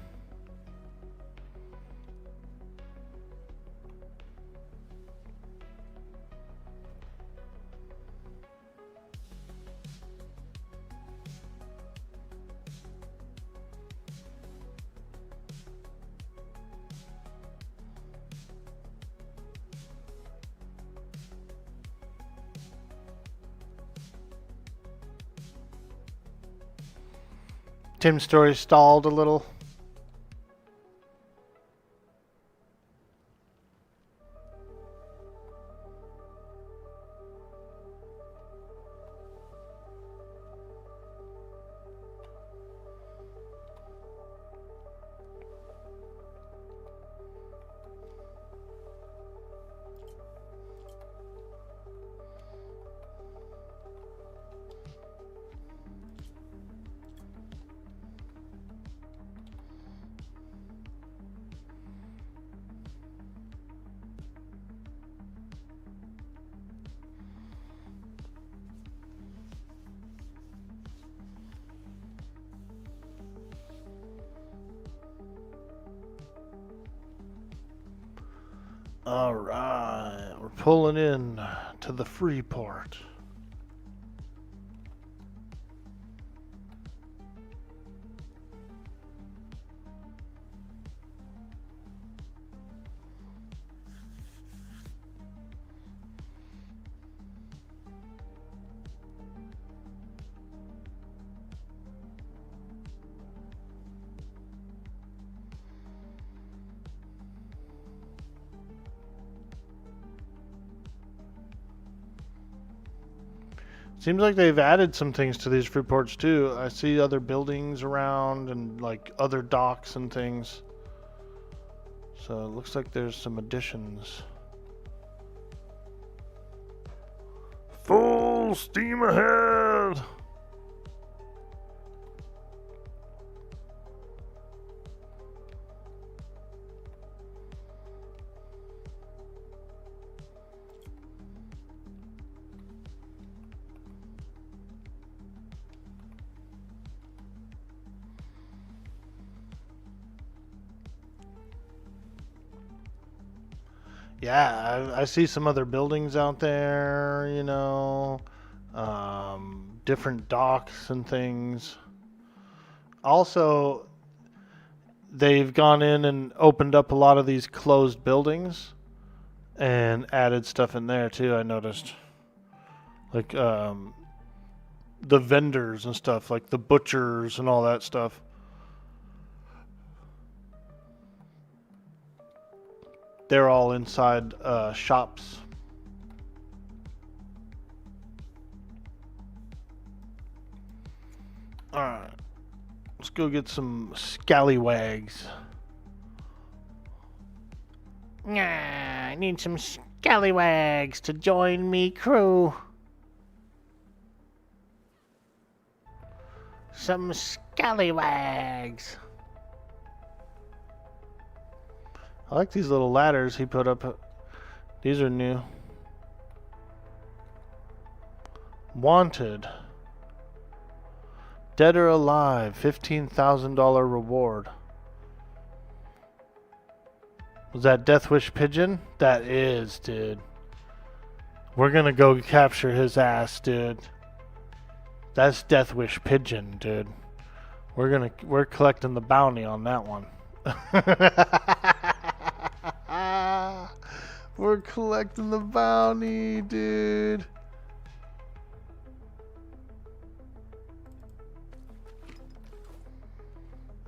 Tim's story stalled a little. Alright, we're pulling in to the Freeport. Seems like they've added some things to these fruit ports too. I see other buildings around and like other docks and things. So it looks like there's some additions. Full steam ahead! Yeah, I see some other buildings out there, you know, different docks and things. Also, they've gone in and opened up a lot of these closed buildings and added stuff in there too, I noticed. Like the vendors and stuff, like the butchers and all that stuff. They're all inside shops. Alright. Let's go get some scallywags. I need some scallywags to join me crew. Some scallywags. I like these little ladders he put up. These are new. Wanted. Dead or alive. $15,000 reward. Was that Death Wish Pigeon? That is, dude. We're gonna go capture his ass, dude. That's Death Wish Pigeon, dude. We're collecting the bounty on that one. We're collecting the bounty, dude.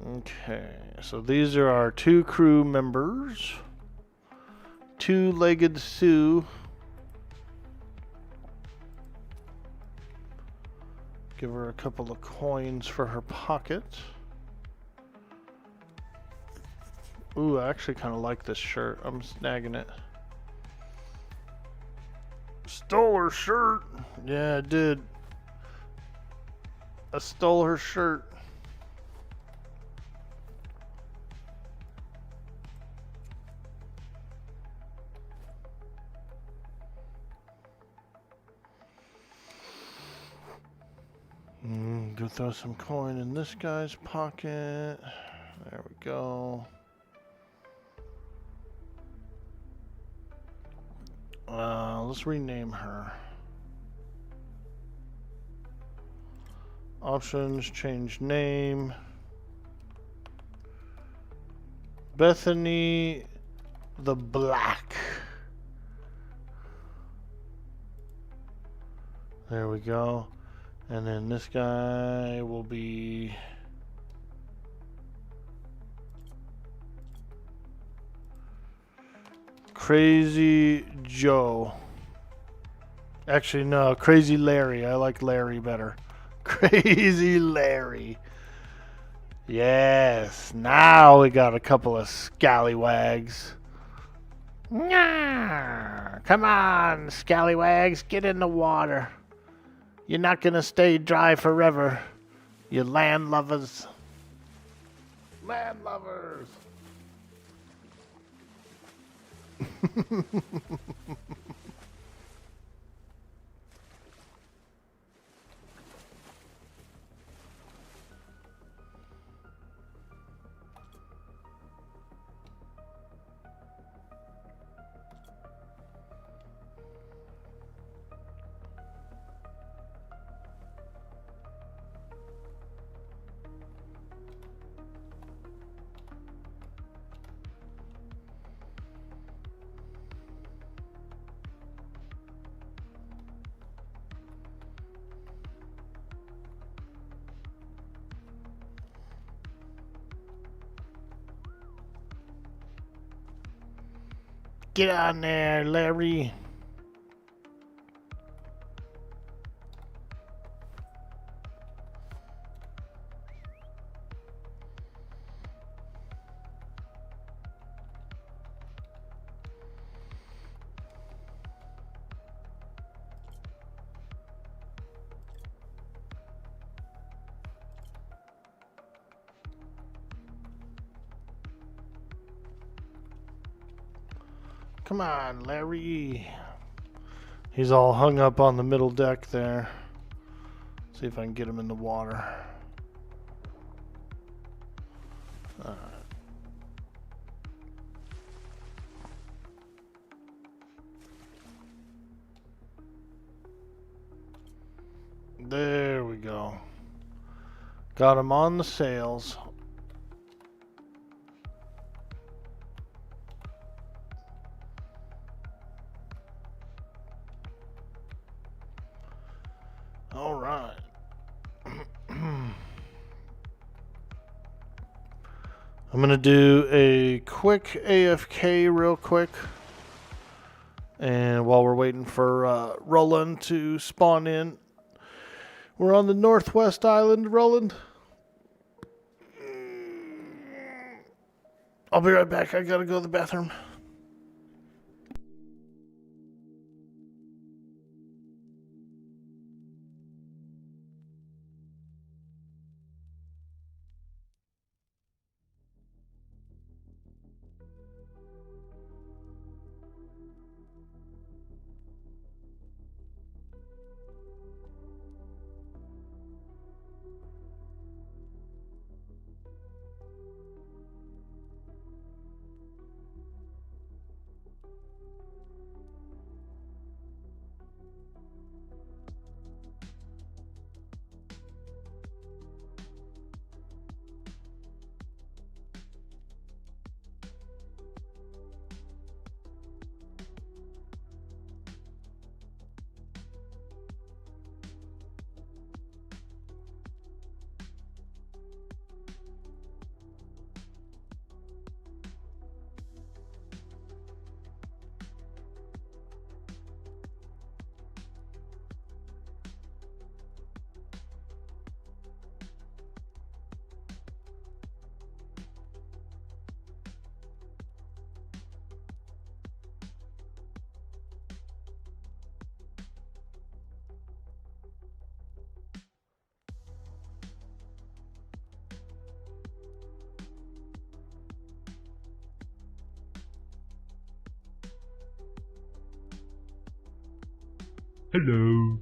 Okay, so these are our 2 crew members. Two-legged Sue. Give her a couple of coins for her pocket. Ooh, I actually kind of like this shirt. I'm snagging it. Stole her shirt. Yeah, I did. I stole her shirt. Go throw some coin in this guy's pocket. There we go. Let's rename her. Options, change name. Bethany the Black. There we go. And then this guy will be Crazy Joe. Actually, no, Crazy Larry. I like Larry better. Crazy Larry. Yes, now we got a couple of scallywags. Nyah! Come on, scallywags, get in the water. You're not gonna stay dry forever, you land lovers. Land lovers. Get on there, Larry. Come on, Larry. He's all hung up on the middle deck there. See if I can get him in the water. Alright. There we go. Got him on the sails. All right. I'm going to do a quick AFK real quick. And while we're waiting for Roland to spawn in, we're on the northwest island, Roland. I'll be right back. I got to go to the bathroom. Hello.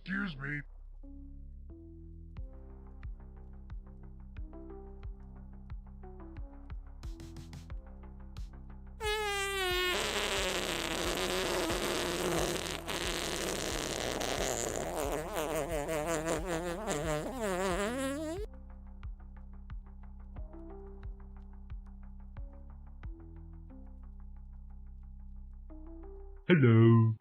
Excuse me. Hello.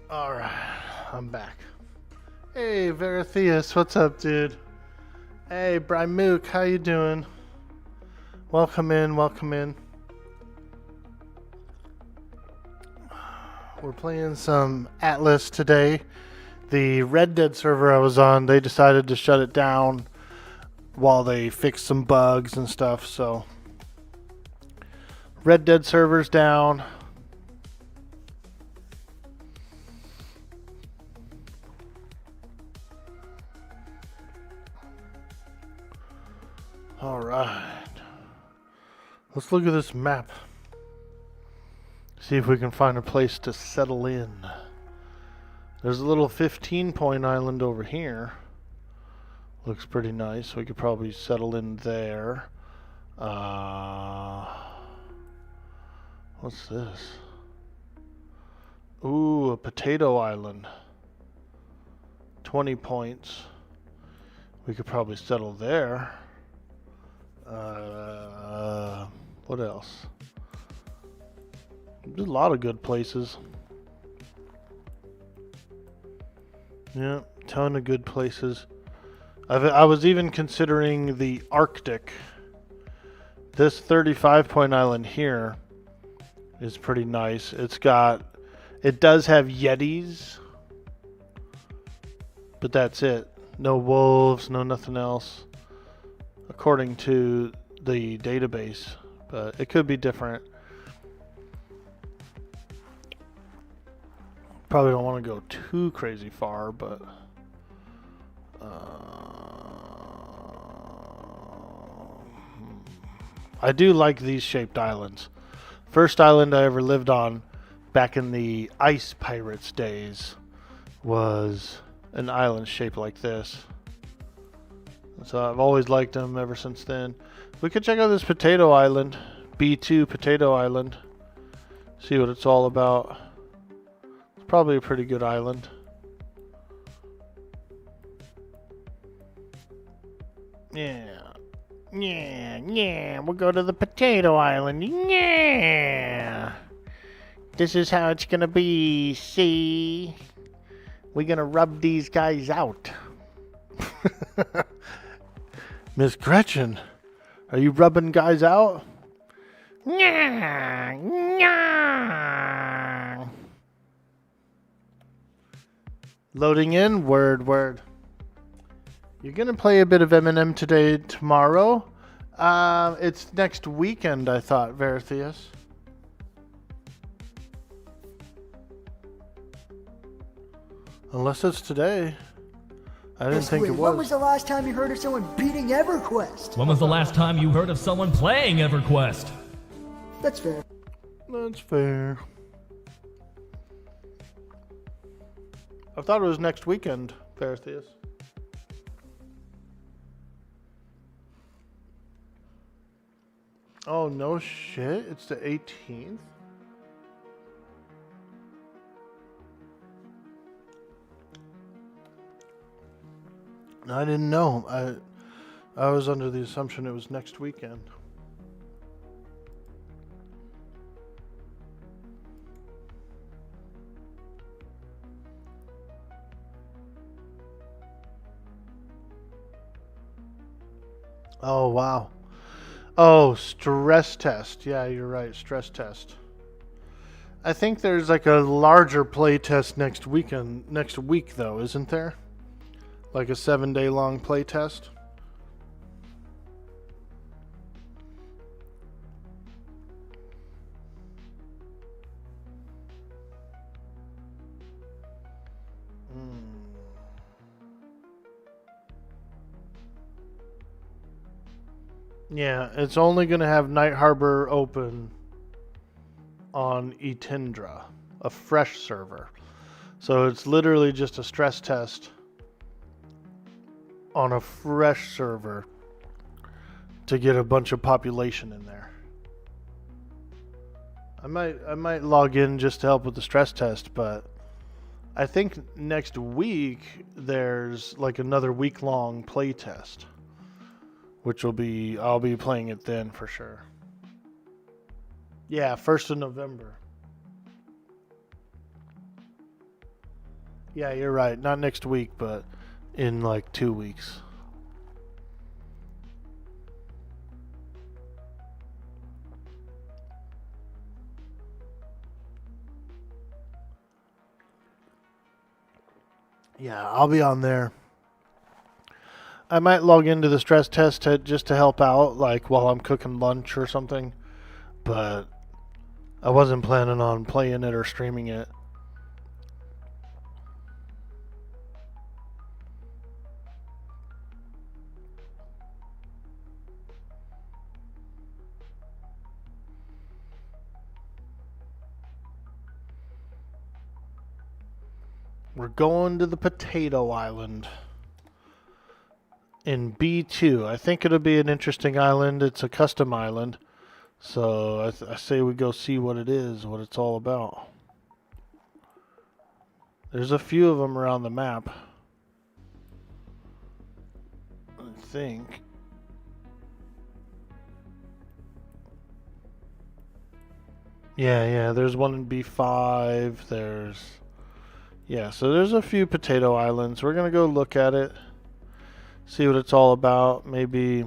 Alright, I'm back. Hey, Verdello, what's up, dude? Hey, Brymook, how you doing? Welcome in, welcome in. We're playing some Atlas today. The Red Dead server I was on, they decided to shut it down while they fixed some bugs and stuff, so Red Dead server's down. Alright. Let's look at this map. See if we can find a place to settle in. There's a little 15-point island over here. Looks pretty nice. We could probably settle in there. What's this? Ooh, a potato island. 20 points. We could probably settle there. What else? There's a lot of good places. Yeah, ton of good places. I was even considering the Arctic. This 35-point island here is pretty nice. It does have Yetis, but that's it. No wolves, no nothing else, according to the database. But it could be different. Probably don't want to go too crazy far, but I do like these shaped islands. First island I ever lived on back in the Ice Pirates days was an island shaped like this. So I've always liked them ever since then. We could check out this potato island, B2 Potato Island. See what it's all about. It's probably a pretty good island. Yeah, we'll go to the potato island. Yeah. This is how it's gonna be, see? We're gonna rub these guys out. Miss Gretchen, are you rubbing guys out? Yeah. Loading in, word. You're gonna play a bit of Eminem today, tomorrow. It's next weekend, I thought, Verdello. Unless it's today. I didn't think it was. When was the last time you heard of someone beating EverQuest? When was the last time you heard of someone playing EverQuest? That's fair. That's fair. I thought it was next weekend, Verdello. Oh, no shit. It's the 18th? I didn't know. I was under the assumption it was next weekend. Oh, wow. Oh, stress test. Yeah, you're right. Stress test. I think there's like a larger play test next week, though, isn't there? Like a 7-day long play test. Yeah, it's only going to have Night Harbor open on Etindra, a fresh server. So it's literally just a stress test on a fresh server to get a bunch of population in there. I might log in just to help with the stress test, but I think next week there's like another week-long play test, which I'll be playing it then for sure. Yeah, 1st of November. Yeah, you're right. Not next week, but in like 2 weeks. Yeah, I'll be on there. I might log into the stress test just to help out, like while I'm cooking lunch or something. But I wasn't planning on playing it or streaming it. We're going to the Potato Island in B2. I think it'll be an interesting island. It's a custom island. So I say we go see what it is, what it's all about. There's a few of them around the map, I think. Yeah, there's one in B5. So there's a few potato islands. We're going to go look at it, see what it's all about. Maybe...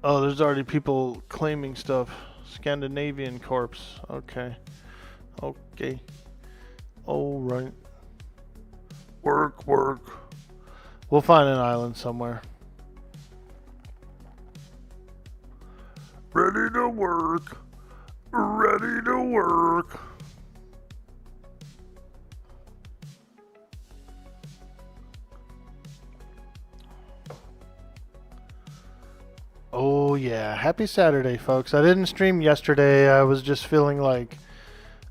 Oh, there's already people claiming stuff. Scandinavian corpse. Okay. All right. Work. We'll find an island somewhere. Ready to work. Oh yeah, happy Saturday, folks. I didn't stream yesterday. I was just feeling like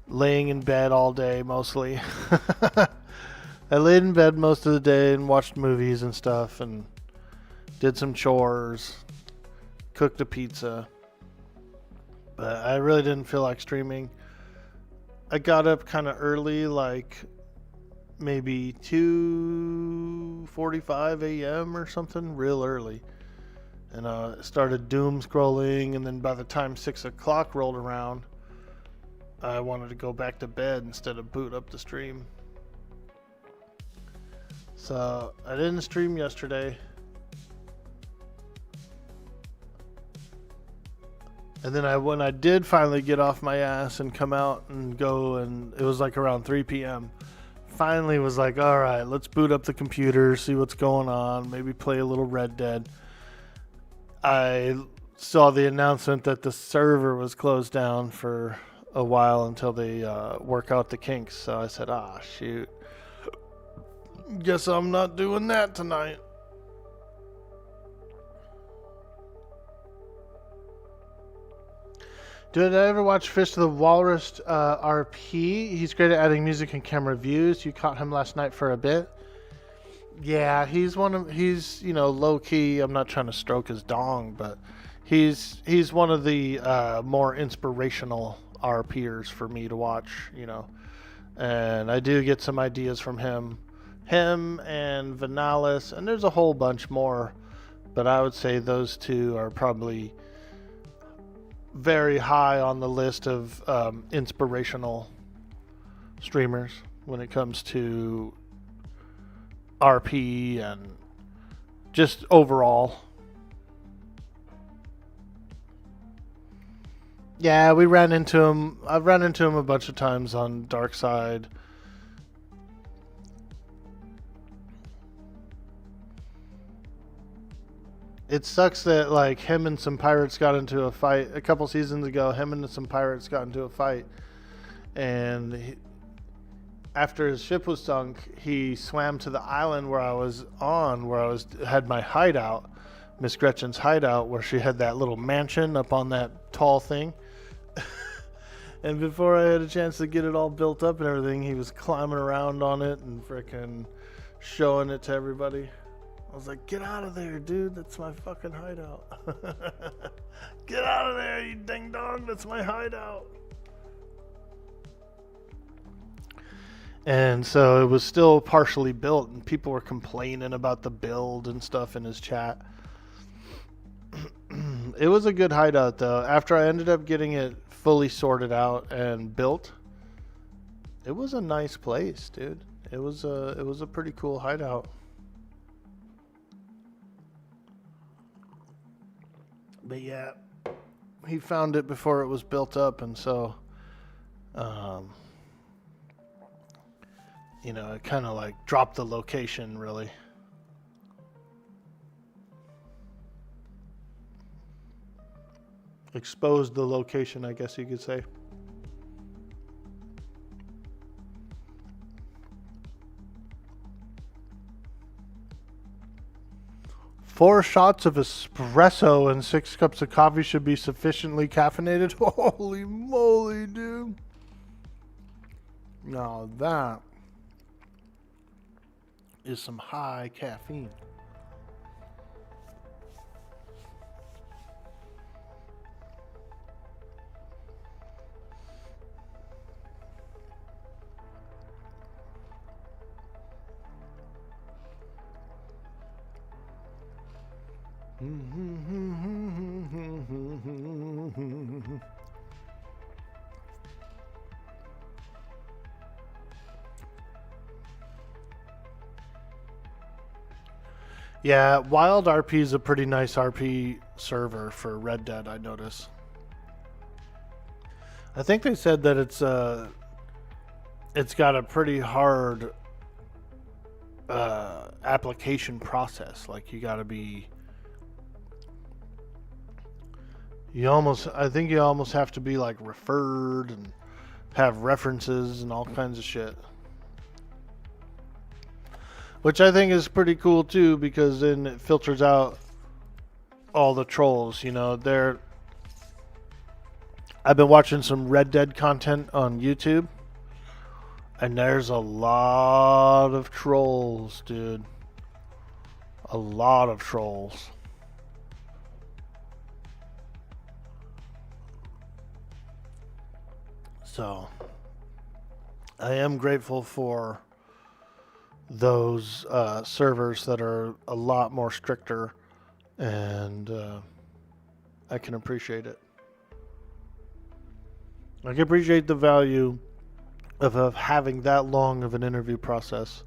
laying in bed all day, mostly. I laid in bed most of the day and watched movies and stuff and did some chores, cooked a pizza. But I really didn't feel like streaming. I got up kind of early, like maybe 2:45 a.m. or something, real early. And started doom scrolling, and then by the time 6 o'clock rolled around, I wanted to go back to bed instead of boot up the stream. So I didn't stream yesterday. And then when I did finally get off my ass and come out and go, and it was like around 3 p.m. Finally was like, all right, let's boot up the computer, see what's going on, maybe play a little Red Dead. I saw the announcement that the server was closed down for a while until they work out the kinks. So I said, shoot. Guess I'm not doing that tonight. Did I ever watch Fish to the Walrus RP? He's great at adding music and camera views. You caught him last night for a bit. Yeah, he's low key. I'm not trying to stroke his dong, but he's one of the more inspirational RPers for me to watch, and I do get some ideas from him and Vanalis, and there's a whole bunch more, but I would say those two are probably very high on the list of inspirational streamers when it comes to RP and just overall. Yeah, we ran into him. I've ran into him a bunch of times on Dark Side. It sucks that like him and some pirates got into a fight a couple seasons ago. Him and some pirates got into a fight, and after his ship was sunk, he swam to the island where I had my hideout, Miss Gretchen's hideout, where she had that little mansion up on that tall thing. And before I had a chance to get it all built up and everything, he was climbing around on it and frickin' showing it to everybody. I was like, get out of there, dude. That's my fucking hideout. Get out of there, you ding dong. That's my hideout. And so it was still partially built, and people were complaining about the build and stuff in his chat. It was a good hideout, though. After I ended up getting it fully sorted out and built, It was a nice place, dude. It was a pretty cool hideout. But yeah, he found it before it was built up, and so, you know, it kind of like dropped the location, really. Exposed the location, I guess you could say. Four shots of espresso and 6 cups of coffee should be sufficiently caffeinated. Holy moly, dude. Now that is some high caffeine. Yeah, Wild RP is a pretty nice RP server for Red Dead, I notice. I think they said that it's got a pretty hard application process. Like you got to be I think you almost have to be like referred and have references and all kinds of shit. Which I think is pretty cool too, because then it filters out all the trolls, you know. I've been watching some Red Dead content on YouTube, and there's a lot of trolls, dude. A lot of trolls. So, I am grateful for those servers that are a lot more stricter, and I can appreciate it. I can appreciate the value of having that long of an interview process.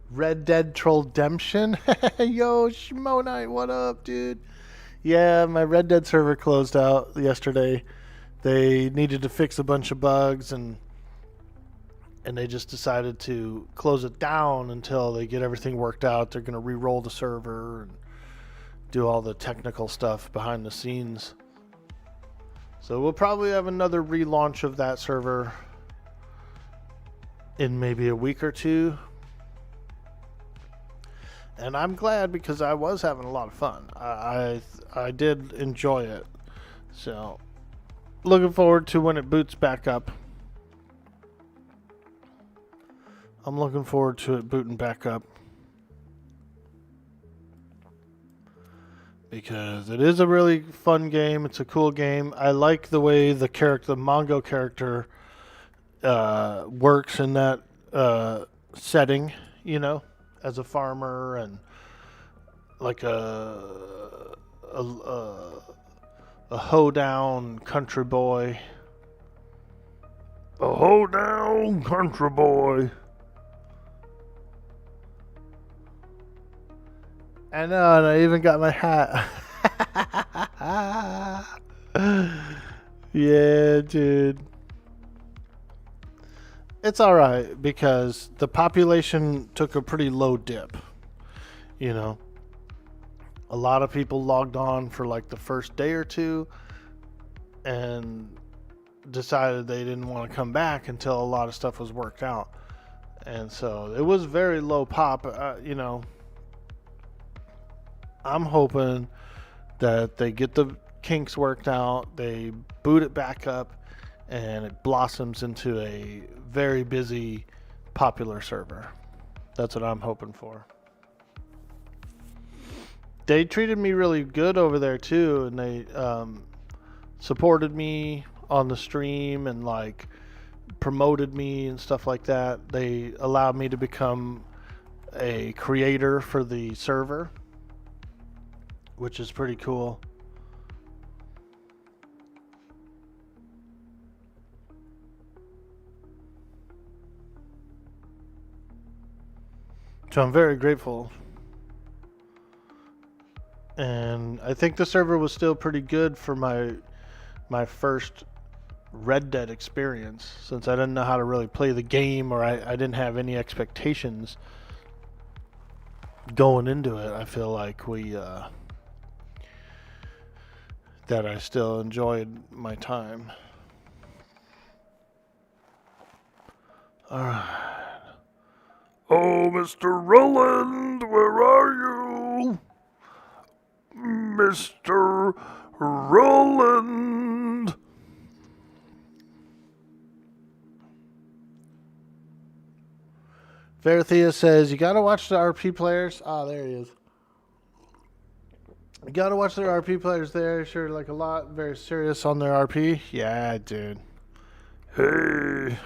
Red Dead Trolldemption? Yo, Shmonite, what up, dude? Yeah, my Red Dead server closed out yesterday. They needed to fix a bunch of bugs, and they just decided to close it down until they get everything worked out. They're going to re-roll the server and do all the technical stuff behind the scenes. So we'll probably have another relaunch of that server in maybe a week or two. And I'm glad, because I was having a lot of fun. I did enjoy it. So looking forward to when it boots back up. I'm looking forward to it booting back up, because it is a really fun game. It's a cool game. I like the way the Mongo character works in that setting, you know, as a farmer and like a hoedown country boy. A hoedown country boy. I know, and I even got my hat. Yeah, dude. It's alright, because the population took a pretty low dip. You know, a lot of people logged on for like the first day or two and decided they didn't want to come back until a lot of stuff was worked out. And so it was very low pop, you know. I'm hoping that they get the kinks worked out, they boot it back up, and it blossoms into a very busy, popular server. That's what I'm hoping for. They treated me really good over there too, and they supported me on the stream and like promoted me and stuff like that. They allowed me to become a creator for the server, which is pretty cool. So I'm very grateful. And I think the server was still pretty good for my first Red Dead experience, since I didn't know how to really play the game, or I didn't have any expectations going into it. I feel like that I still enjoyed my time. Alright. Oh, Mr. Roland, where are you? Mr. Roland! Verthea says, you gotta watch the RP players. Ah, there he is. You gotta watch their RP players there. Sure, like a lot, very serious on their RP. Yeah, dude. Hey.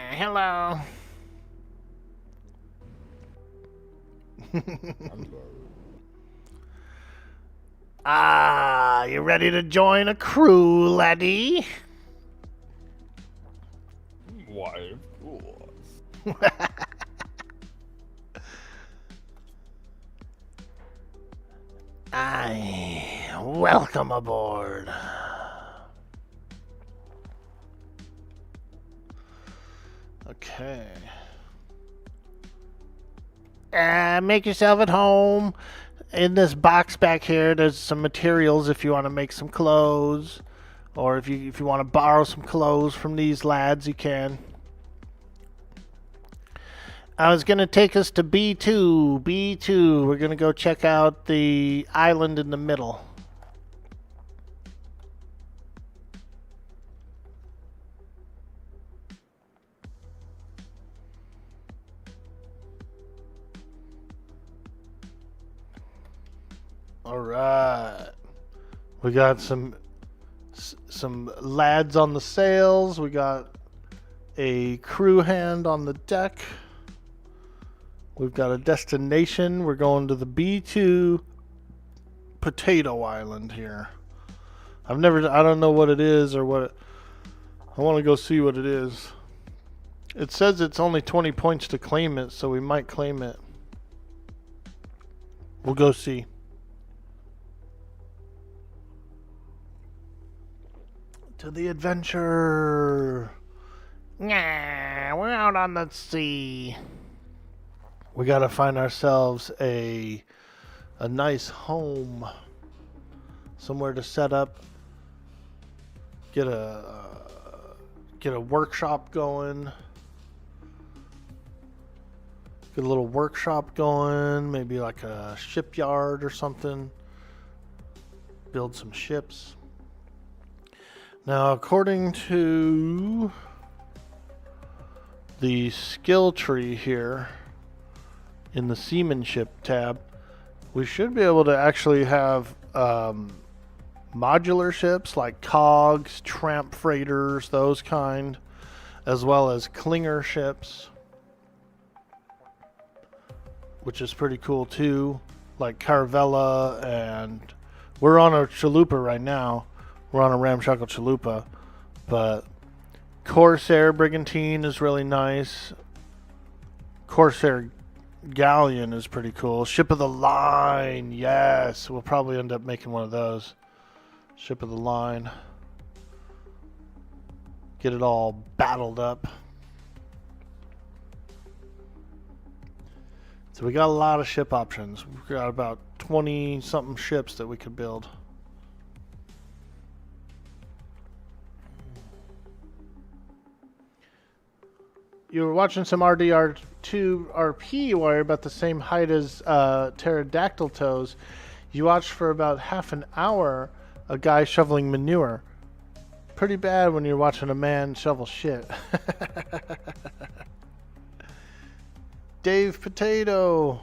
Hello. Ah, you ready to join a crew, laddie? Why, of course. Welcome aboard. Okay. Make yourself at home. In this box back here, there's some materials if you want to make some clothes, or if you want to borrow some clothes from these lads, you can. I was gonna take us to B2. B2. We're gonna go check out the island in the middle. All right. We got some lads on the sails. We got a crew hand on the deck. We've got a destination. We're going to the B2 Potato Island here. I don't know what it is or what. I want to go see what it is. It says it's only 20 points to claim it, so we might claim it. We'll go see. To the adventure. Yeah, we're out on the sea. We gotta find ourselves a nice home, somewhere to set up. Get a workshop going. Get a little workshop going, maybe like a shipyard or something. Build some ships. Now, according to the skill tree here in the seamanship tab, we should be able to actually have modular ships like cogs, tramp freighters, those kind, as well as clinger ships, which is pretty cool too, like Caravella, and we're on a chalupa right now. We're on a ramshackle chalupa, but Corsair Brigantine is really nice. Corsair Galleon is pretty cool. Ship of the Line, yes. We'll probably end up making one of those. Ship of the Line. Get it all battled up. So we got a lot of ship options. We've got about 20 something ships that we could build. You were watching some RDR2 RP while you're about the same height as pterodactyl toes. You watched for about half an hour a guy shoveling manure. Pretty bad when you're watching a man shovel shit. Dave Potato.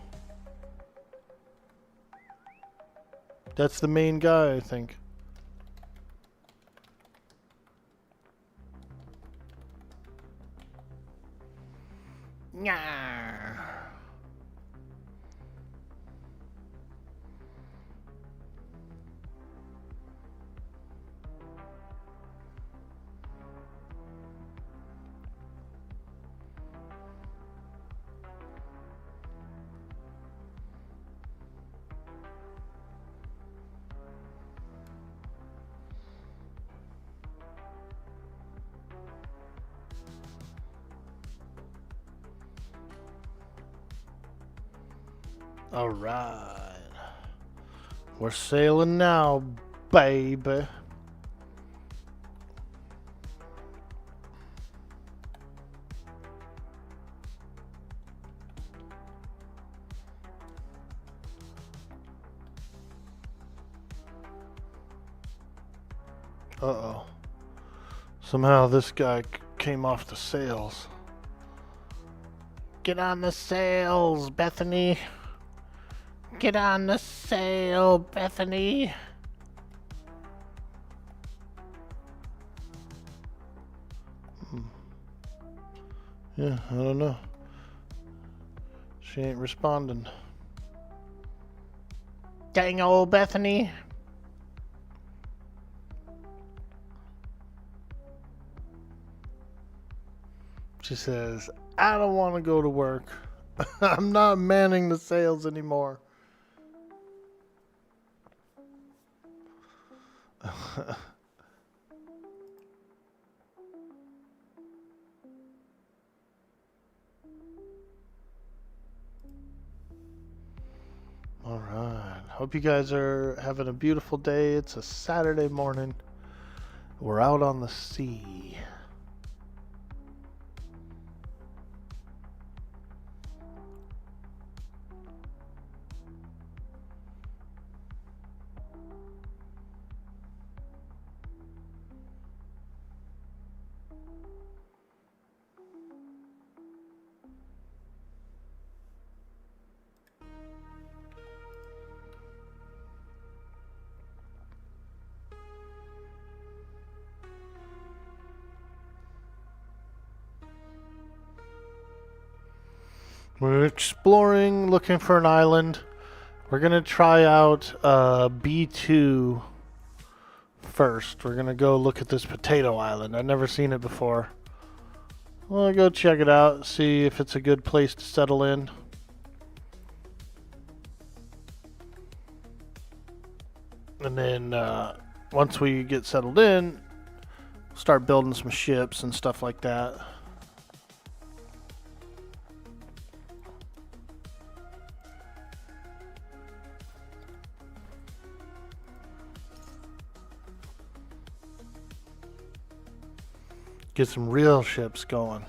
That's the main guy, I think. Yeah. All right. We're sailing now, baby. Uh-oh. Somehow this guy came off the sails. Get on the sails, Bethany. Get on the sail, Bethany. Yeah, I don't know. She ain't responding. Dang old Bethany. She says, I don't want to go to work. I'm not manning the sails anymore. All right. Hope you guys are having a beautiful day. It's a Saturday morning. We're out on the sea. We're exploring, looking for an island. We're going to try out B2 first. We're going to go look at this potato island. I've never seen it before. We'll go check it out, see if it's a good place to settle in. And then once we get settled in, start building some ships and stuff like that. Get some real ships going.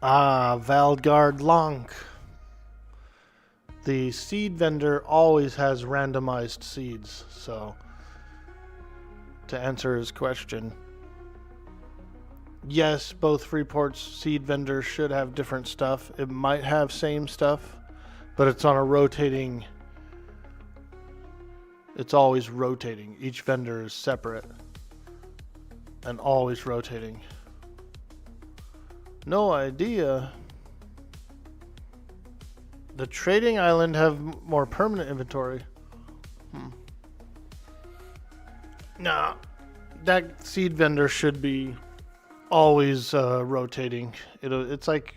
Ah, Valgard Lonk. The seed vendor always has randomized seeds, so to answer his question, yes, both Freeport's seed vendors should have different stuff. It might have same stuff, but it's on a rotating, it's always rotating. Each vendor is separate and always rotating. No idea. The trading island have more permanent inventory. Nah, that seed vendor should be always rotating. It's like,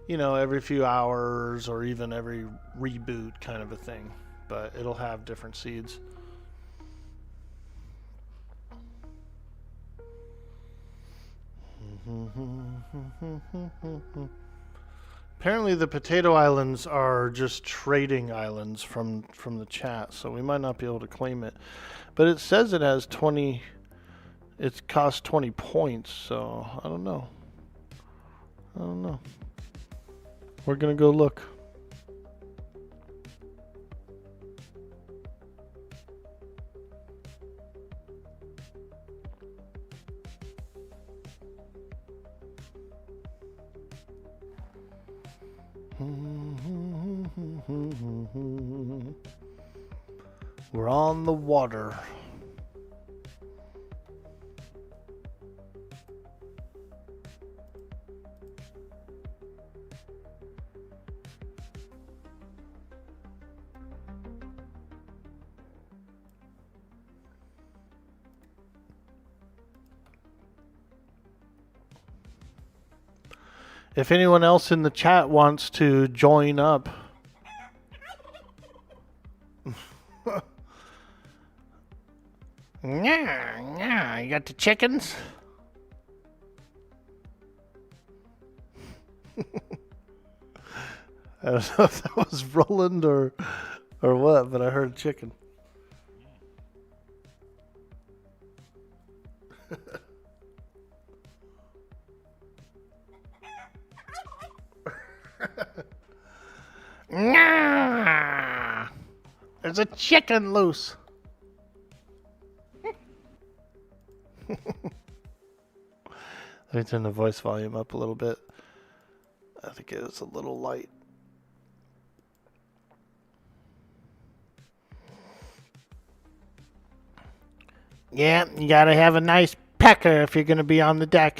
you know, every few hours or even every reboot kind of a thing. But it'll have different seeds. Apparently the potato islands are just trading islands from the chat, so we might not be able to claim it. But it says it has 20, it costs 20 points, so I don't know. We're gonna go look. We're on the water. If anyone else in the chat wants to join up. Yeah, you got the chickens? I don't know if that was Roland or what, but I heard chicken. Yeah, there's a chicken loose. Let me turn the voice volume up a little bit. I think it was a little light. Yeah, you gotta have a nice pecker if you're gonna be on the deck.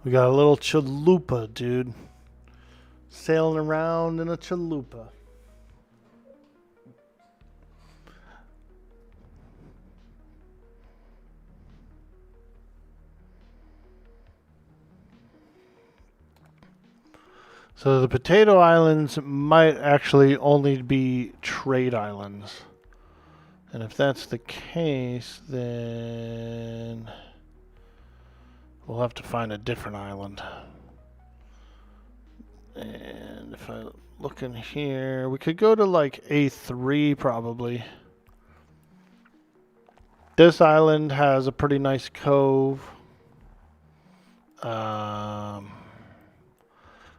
We got a little chalupa, dude. Sailing around in a chalupa. So the potato islands might actually only be trade islands. And if that's the case, then we'll have to find a different island. And if I look in here, we could go to like A3 probably. This island has a pretty nice cove.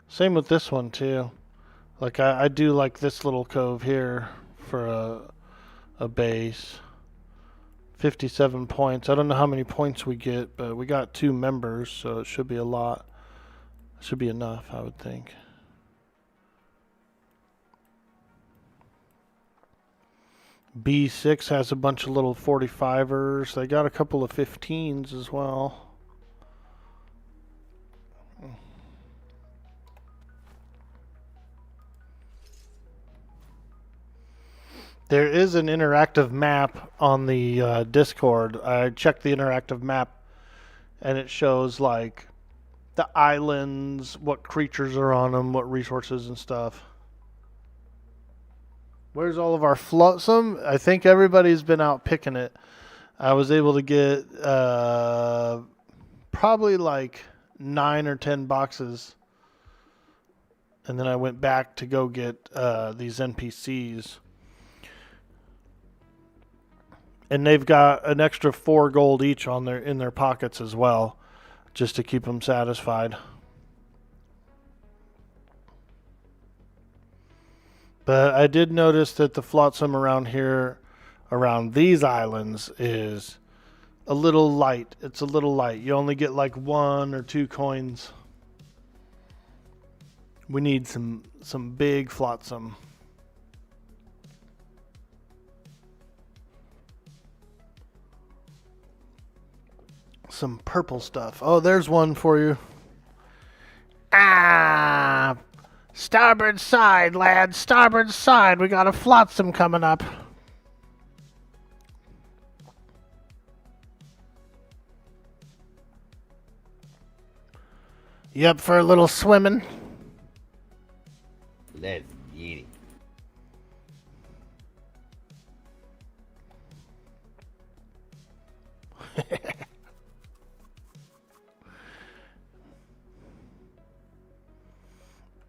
Same with this one too. Like I do like this little cove here for a base. 57 points. I don't know how many points we get, but we got 2 members, so it should be a lot. It should be enough, I would think. B6 has a bunch of little 45ers. They got a couple of 15s as well. There is an interactive map on the Discord. I checked the interactive map, and it shows like the islands, what creatures are on them, what resources and stuff. Where's all of our flotsam? I think everybody's been out picking it. I was able to get probably like 9 or 10 boxes. And then I went back to go get these NPCs. And they've got an extra 4 gold each on in their pockets as well, just to keep them satisfied. But I did notice that the flotsam around here, around these islands, is a little light. It's a little light. You only get like 1 or 2 coins. We need some big flotsam. Some purple stuff. Oh, there's one for you. Ah, starboard side, lads, starboard side. We got a flotsam coming up. You up for a little swimming? Let's get it.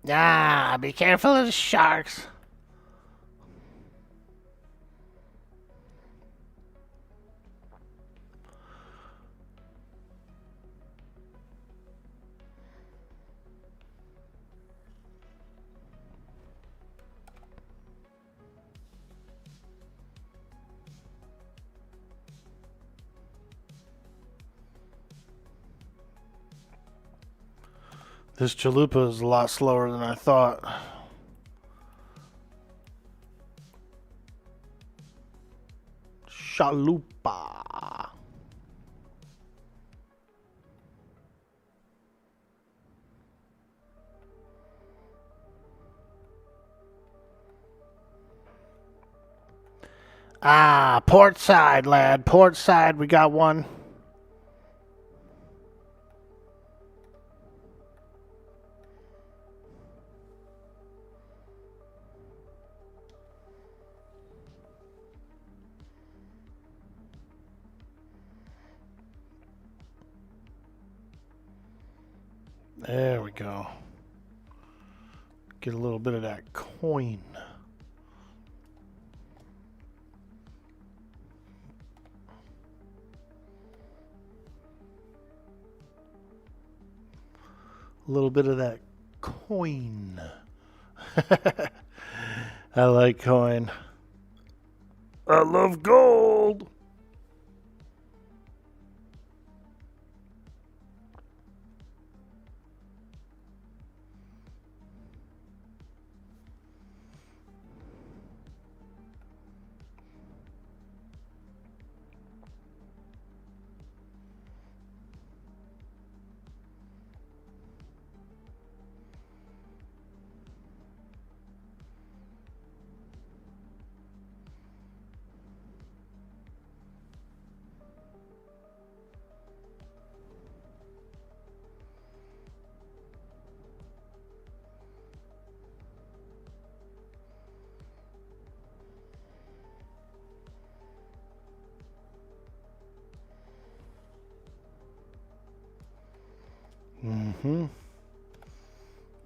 Ah, be careful of the sharks. This chalupa is a lot slower than I thought. Chalupa. Ah, port side, lad. Port side, we got one. There we go. Get a little bit of that coin. A little bit of that coin. I like coin. I love gold.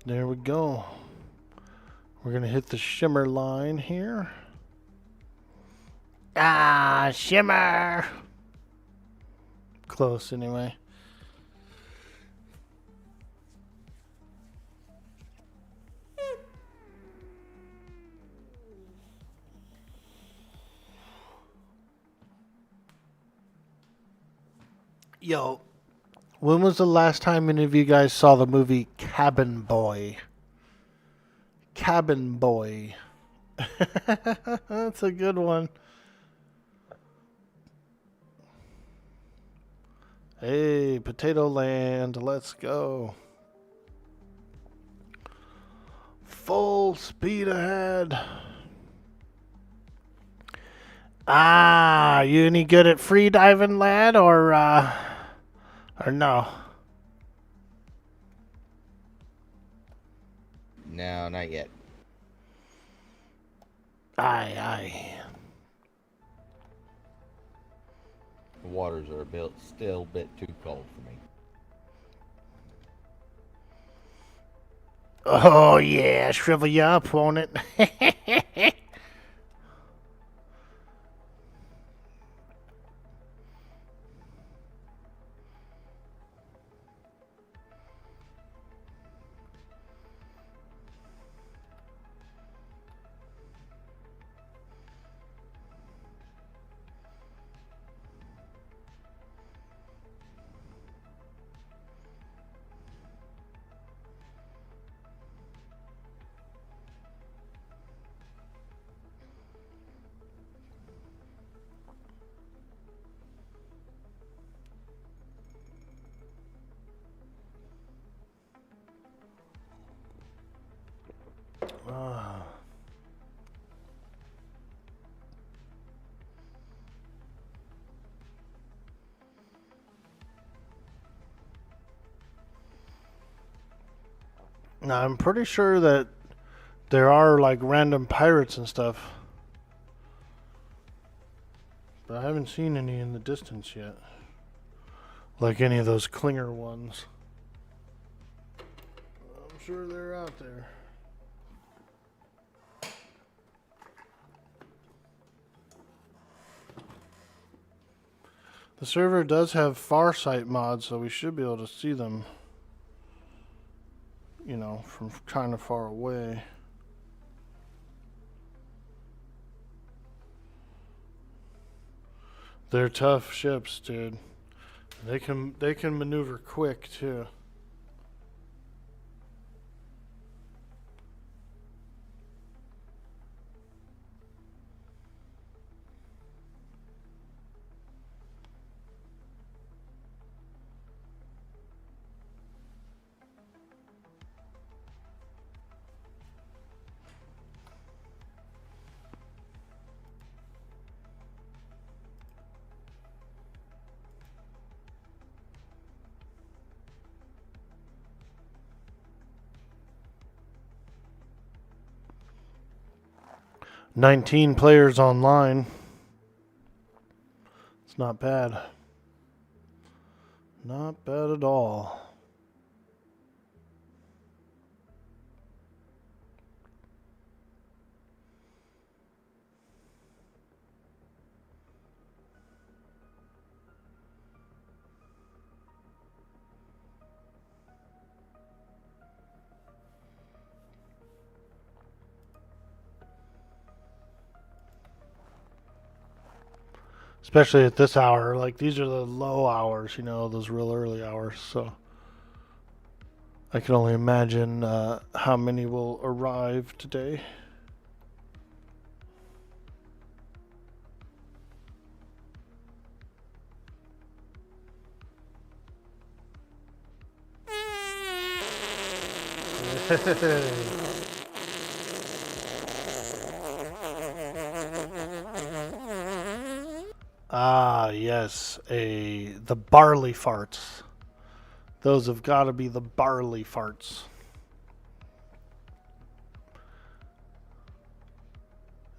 There we go. We're going to hit the shimmer line here. Ah, shimmer. Close anyway. Yo, when was the last time any of you guys saw the movie Cabin Boy? Cabin Boy. That's a good one. Hey, Potato Land, let's go. Full speed ahead. Ah, you any good at free diving, lad, or no? No, not yet. Aye, aye. The waters are still a bit too cold for me. Oh yeah, shrivel you up, won't it? Now, I'm pretty sure that there are like random pirates and stuff. But I haven't seen any in the distance yet. Like any of those clinger ones. I'm sure they're out there. The server does have Farsight mods, so we should be able to see them, you know, from kind of far away. They're tough ships, dude. They can maneuver quick too. "19 players online. It's not bad. Not bad at all. Especially at this hour. Like, these are the low hours, you know, those real early hours. So I can only imagine how many will arrive today. Ah, yes, the barley farts. Those have got to be the barley farts.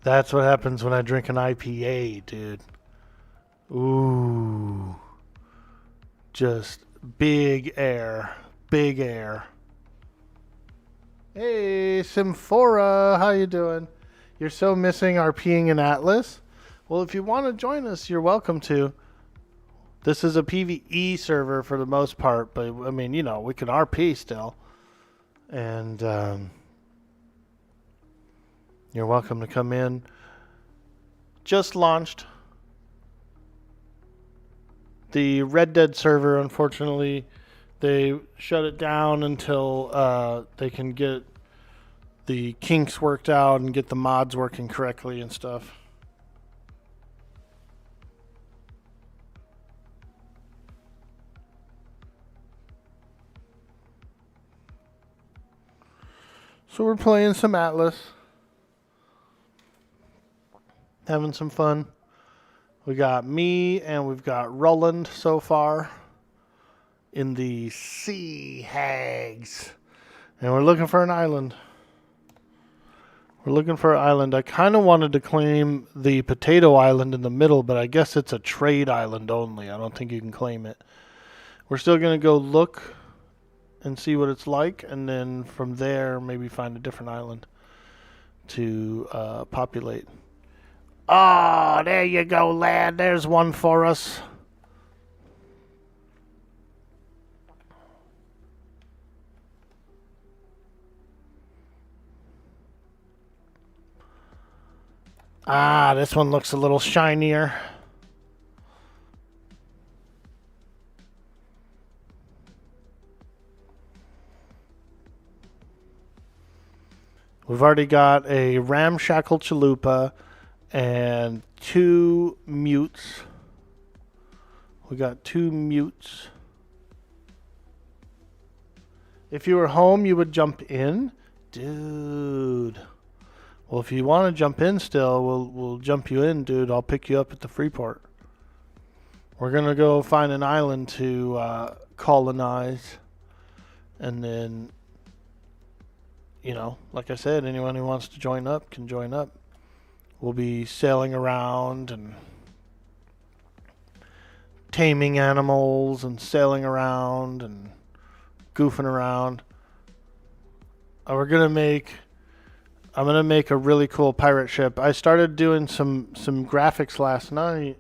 That's what happens when I drink an IPA, dude. Ooh. Just big air. Big air. Hey, Symphora, how you doing? You're so missing our peeing in Atlas? Well, if you want to join us, you're welcome to. This is a PvE server for the most part, but I mean, you know, we can RP still. And you're welcome to come in. Just launched. The Red Dead server, unfortunately, they shut it down until they can get the kinks worked out and get the mods working correctly and stuff. So we're playing some Atlas. Having some fun. We got me and we've got Roland so far in the Sea Hags. And we're looking for an island. We're looking for an island. I kind of wanted to claim the potato island in the middle, but I guess it's a trade island only. I don't think you can claim it. We're still going to go look and see what it's like, and then from there maybe find a different island to populate. Oh, there you go, lad. There's one for us. Ah, this one looks a little shinier. We've already got a ramshackle chalupa and 2 mutes. We got 2 mutes. If you were home, you would jump in? Dude. Well, if you want to jump in still, we'll jump you in, dude. I'll pick you up at the Freeport. We're going to go find an island to colonize. And then like I said, anyone who wants to join up can join up. We'll be sailing around and taming animals and sailing around and goofing around. I'm gonna make a really cool pirate ship. I started doing some graphics last night,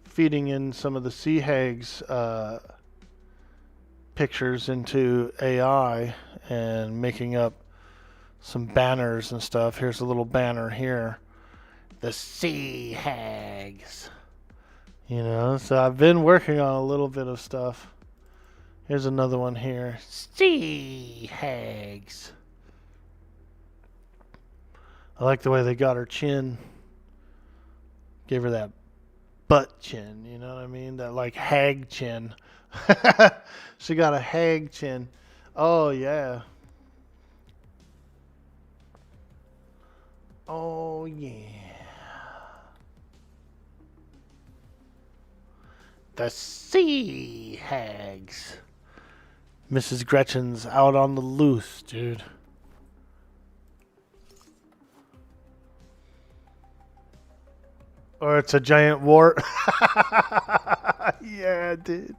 feeding in some of the sea hags pictures into AI and making up some banners and stuff. Here's a little banner here. The sea hags. So I've been working on a little bit of stuff. Here's another one here. Sea hags. I like the way they got her chin. Gave her that butt chin, you know what I mean? That like hag chin. She got a hag chin. Oh yeah. Oh yeah. The sea hags. Mrs. Gretchen's out on the loose, dude. Or it's a giant wart. Yeah, dude.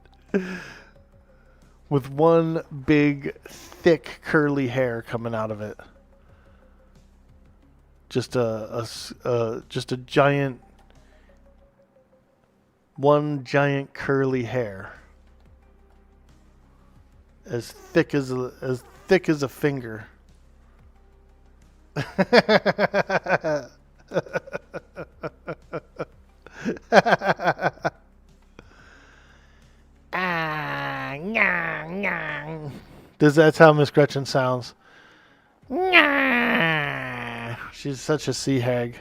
With one big, thick, curly hair coming out of it. Just a giant, one giant curly hair, as thick as a finger. That's how Miss Gretchen sounds. She's such a sea hag.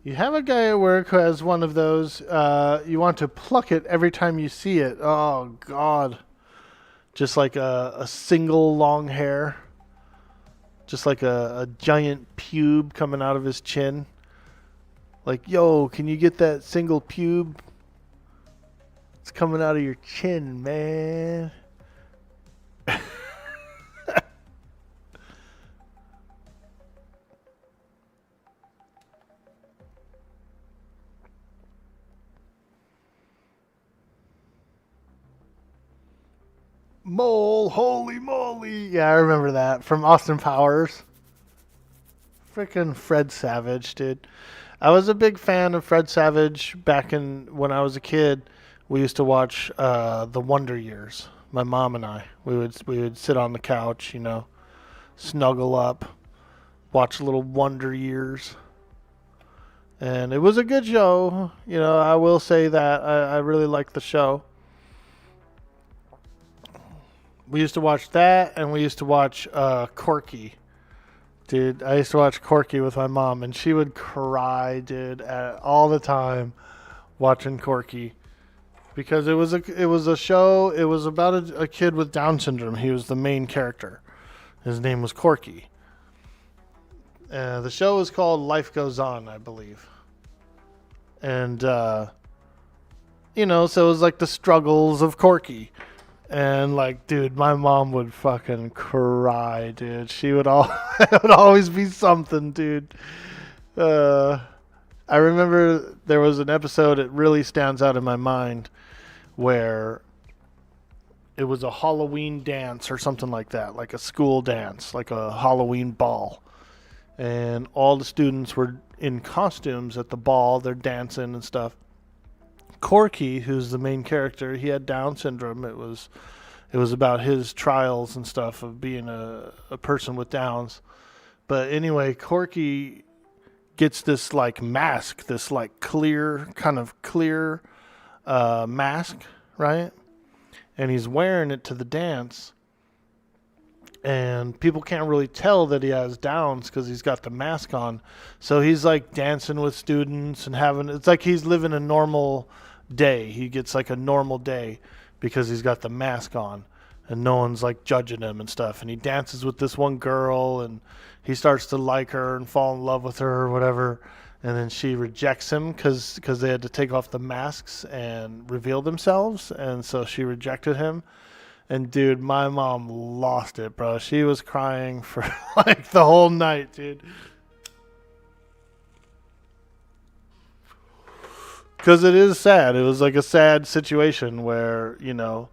You have a guy at work who has one of those. You want to pluck it every time you see it. Oh, God. Just like a single long hair. Just like a giant pube coming out of his chin. Like, yo, can you get that single pube? It's coming out of your chin, man. Mole, holy moly. Yeah, I remember that from Austin Powers. Freaking Fred Savage, dude. I was a big fan of Fred Savage back when I was a kid. We used to watch The Wonder Years. My mom and I. We would sit on the couch, snuggle up, watch little Wonder Years. And it was a good show. I will say that. I really liked the show. We used to watch that, and we used to watch Corky. Dude, I used to watch Corky with my mom, and she would cry, dude, all the time watching Corky. Because it was a show, it was about a kid with Down syndrome. He was the main character. His name was Corky. The show was called Life Goes On, I believe. And, so it was like the struggles of Corky. And like, dude, my mom would fucking cry, dude. She would it would always be something, dude. I remember there was an episode, it really stands out in my mind, where it was a Halloween dance or something like that, like a school dance, like a Halloween ball. And all the students were in costumes at the ball, they're dancing and stuff. Corky, who's the main character, he had Down syndrome. It was about his trials and stuff of being a person with Downs. But anyway, Corky gets this like mask, this like clear mask, right? And he's wearing it to the dance. And people can't really tell that he has Downs because he's got the mask on. So he's like dancing with students and it's like he's living a normal day. He gets like a normal day because he's got the mask on and no one's like judging him and stuff. And he dances with this one girl and he starts to like her and fall in love with her or whatever. and then she rejects him because they had to take off the masks and reveal themselves, and so she rejected him. And dude, my mom lost it, bro. She was crying for like the whole night, dude. Because it is sad. It was like a sad situation where, you know,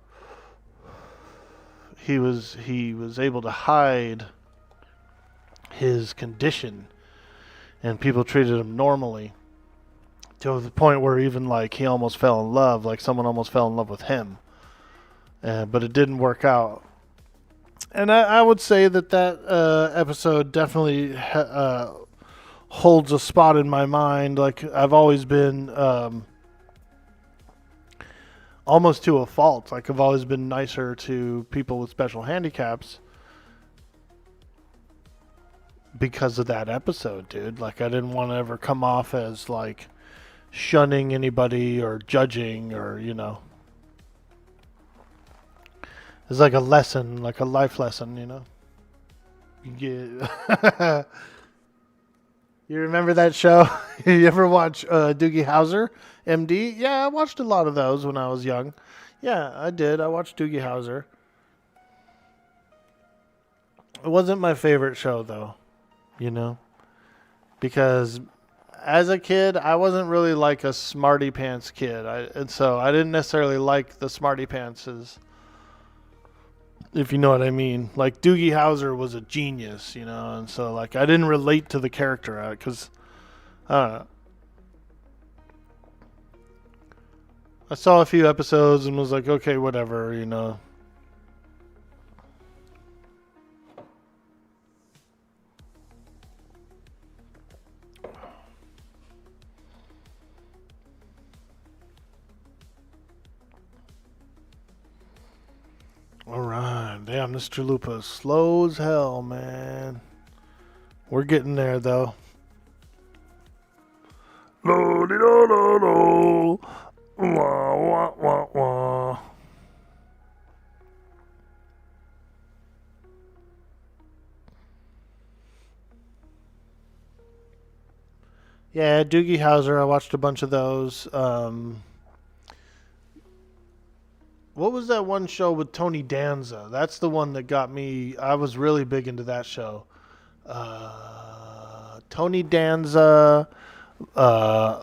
he was able to hide his condition, and people treated him normally to the point where even like he almost fell in love, like someone almost fell in love with him, but it didn't work out. And I would say that episode definitely holds a spot in my mind. Like I've always been almost to a fault. Like I've always been nicer to people with special handicaps because of that episode, dude. Like I didn't want to ever come off as like shunning anybody or judging, or, you know. It's like a lesson, like a life lesson, you know. You remember that show? You ever watch Doogie Howser, MD? Yeah, I watched a lot of those when I was young. Yeah, I did. I watched Doogie Howser. It wasn't my favorite show, though, you know, because as a kid, I wasn't really like a smarty pants kid, and so I didn't necessarily like the smarty pantses, if you know what I mean. Like Doogie Howser was a genius, you know, and so like I didn't relate to the character because I don't know. I saw a few episodes and was like, okay, whatever, you know. Alright, damn, this chalupa is slow as hell, man. We're getting there, though. Lo-di-do-do-do. Wah, wah, wah, wah. Yeah, Doogie Howser, I watched a bunch of those. What was that one show with Tony Danza? That's the one that got me. I was really big into that show. Tony Danza,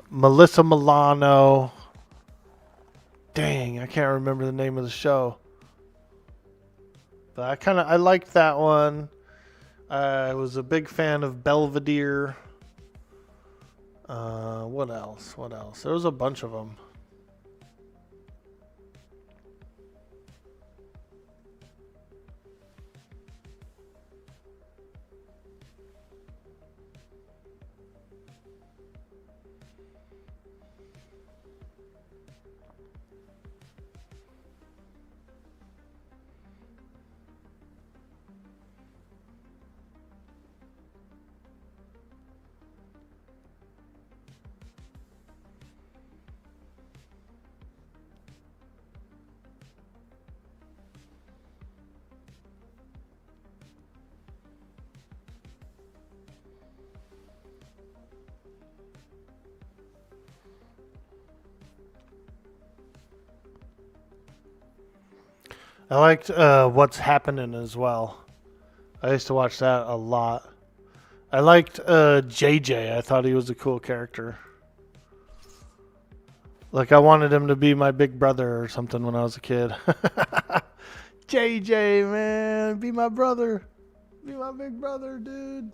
Melissa Milano. Dang, I can't remember the name of the show. But I liked that one. I was a big fan of Belvedere. What else? What else? There was a bunch of them. I liked What's Happening as well. I used to watch that a lot. I liked JJ. I thought he was a cool character. Like I wanted him to be my big brother or something when I was a kid. JJ, man, be my brother. Be my big brother, dude.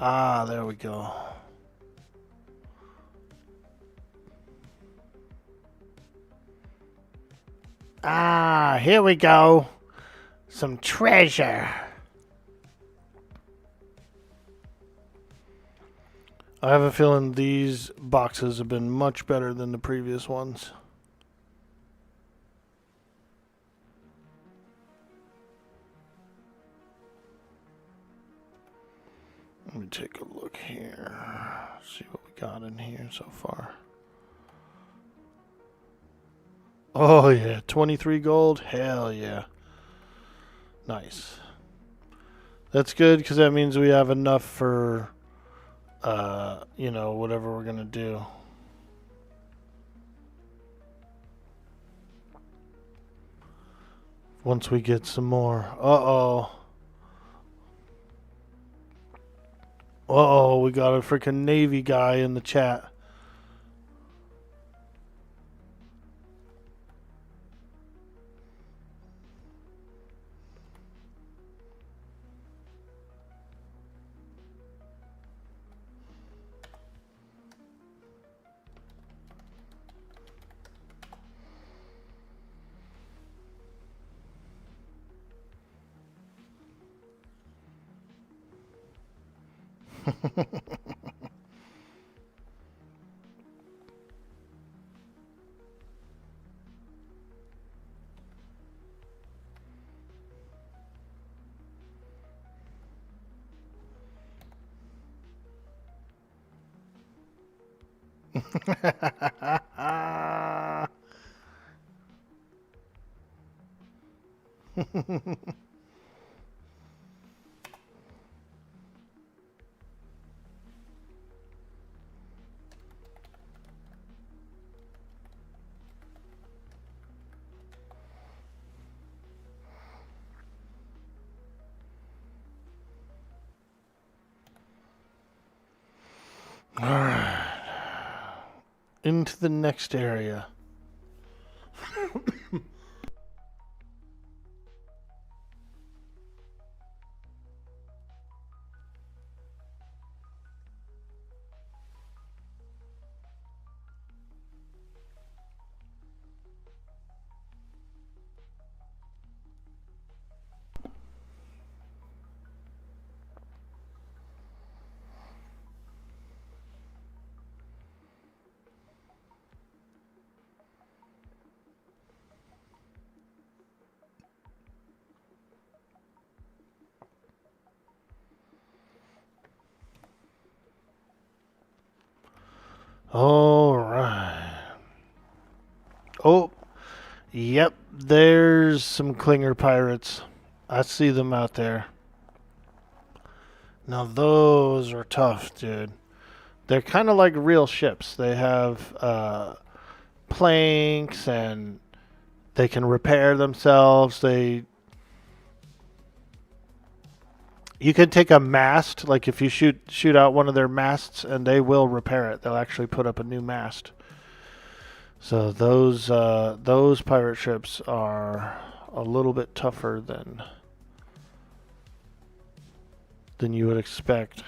Ah, there we go. Ah, here we go. Some treasure. I have a feeling these boxes have been much better than the previous ones. Let me take a look here. See what we got in here so far. Oh yeah, 23 gold. Hell yeah. Nice. That's good because that means we have enough for, you know, whatever we're gonna do. Once we get some more. Uh-oh. Uh-oh, we got a freaking Navy guy in the chat. Alright. Into the next area. Alright. Oh, yep, there's some Clinger pirates. I see them out there. Now those are tough, dude. They're kind of like real ships. They have planks and they can repair themselves. You can take a mast, like if you shoot out one of their masts, and they will repair it. They'll actually put up a new mast. So those pirate ships are a little bit tougher than you would expect.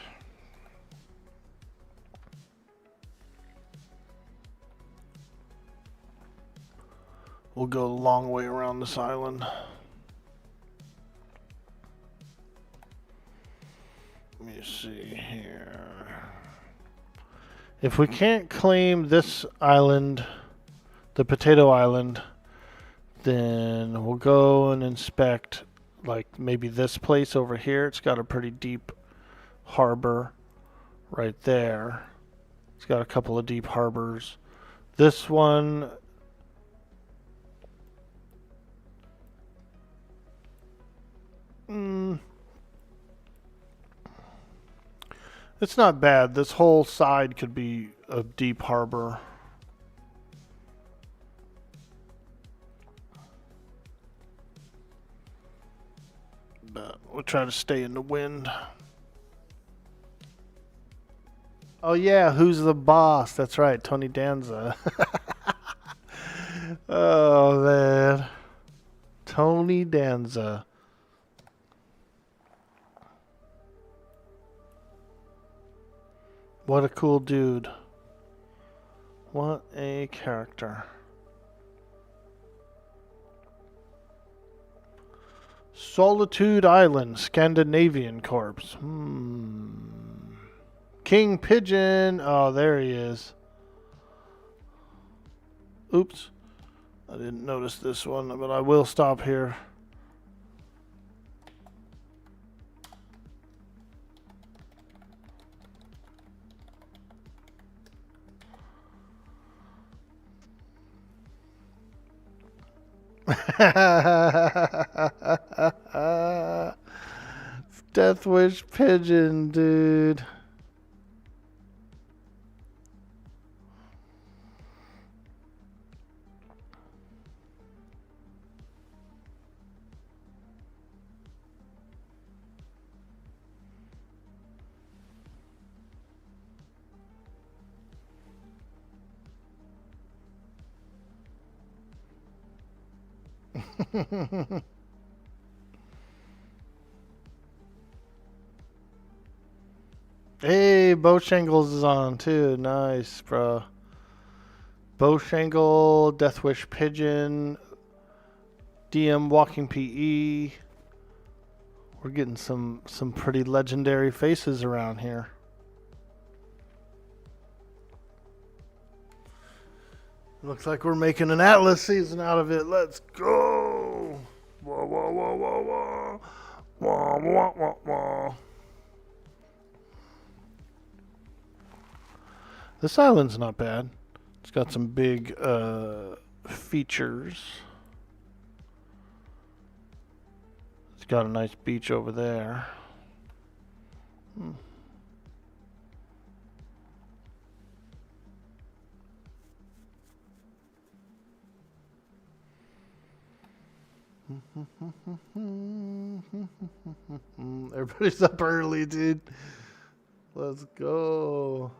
We'll go a long way around this island. Let me see here. If we can't claim this island, the Potato Island, then we'll go and inspect like maybe this place over here. It's got a pretty deep harbor right there. It's got a couple of deep harbors. This one, it's not bad. This whole side could be a deep harbor. But we'll try to stay in the wind. Oh yeah, who's the boss? That's right, Tony Danza. Oh man. Tony Danza. What a cool dude. What a character. Solitude Island, Scandinavian Corpse. King Pigeon. Oh, there he is. Oops. I didn't notice this one, but I will stop here. Death Wish Pigeon, dude. Hey, Bowshangles is on too. Nice, bro. Bowshangle, Deathwish Pigeon, DM Walking PE. We're getting some pretty legendary faces around here. Looks like we're making an Atlas season out of it. Let's go! Wah, wah, wah, wah, wah. Wah, wah, wah, wah. This island's not bad. It's got some big features. It's got a nice beach over there. Everybody's up early, dude. Let's go.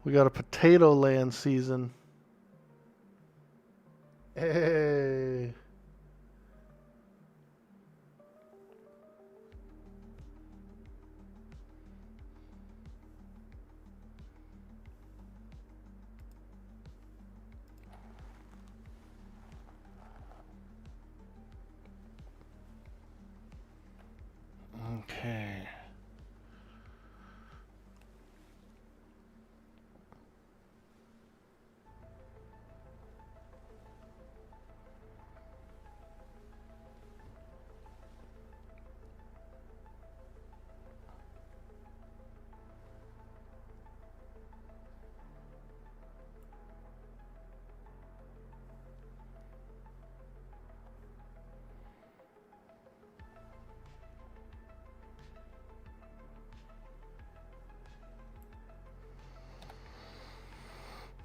We got a potato land season. Hey. Okay.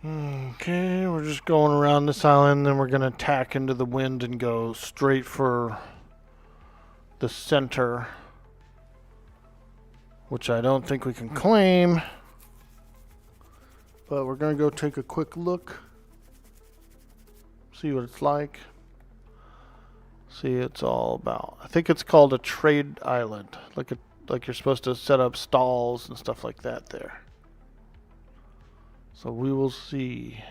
Okay, we're just going around this island, then we're going to tack into the wind and go straight for the center, which I don't think we can claim, but we're going to go take a quick look, see what it's like, see what it's all about. I think it's called a trade island, like you're supposed to set up stalls and stuff like that there. So we will see.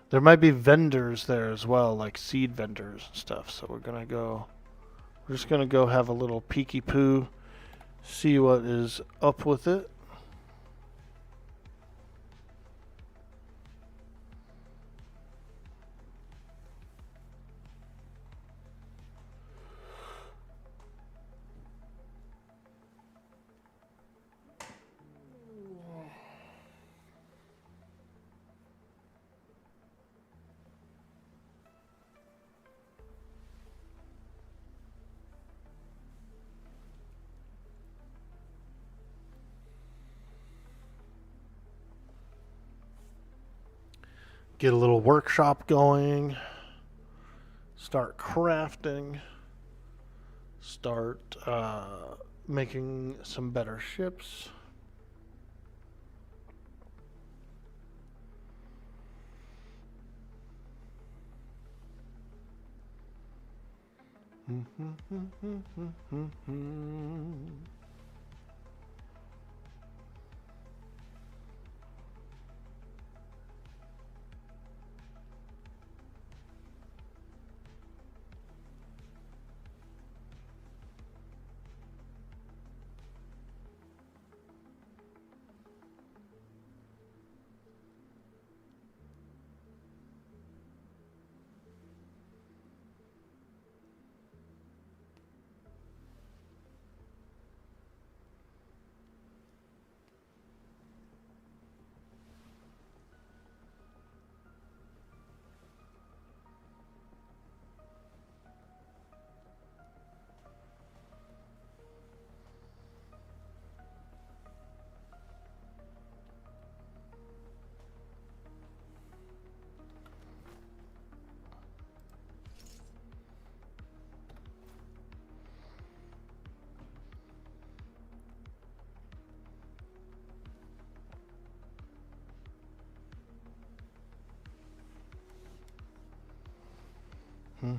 There might be vendors there as well, like seed vendors and stuff. So we're just gonna go have a little peeky poo, see what is up with it. Get a little workshop going, start crafting, start making some better ships. All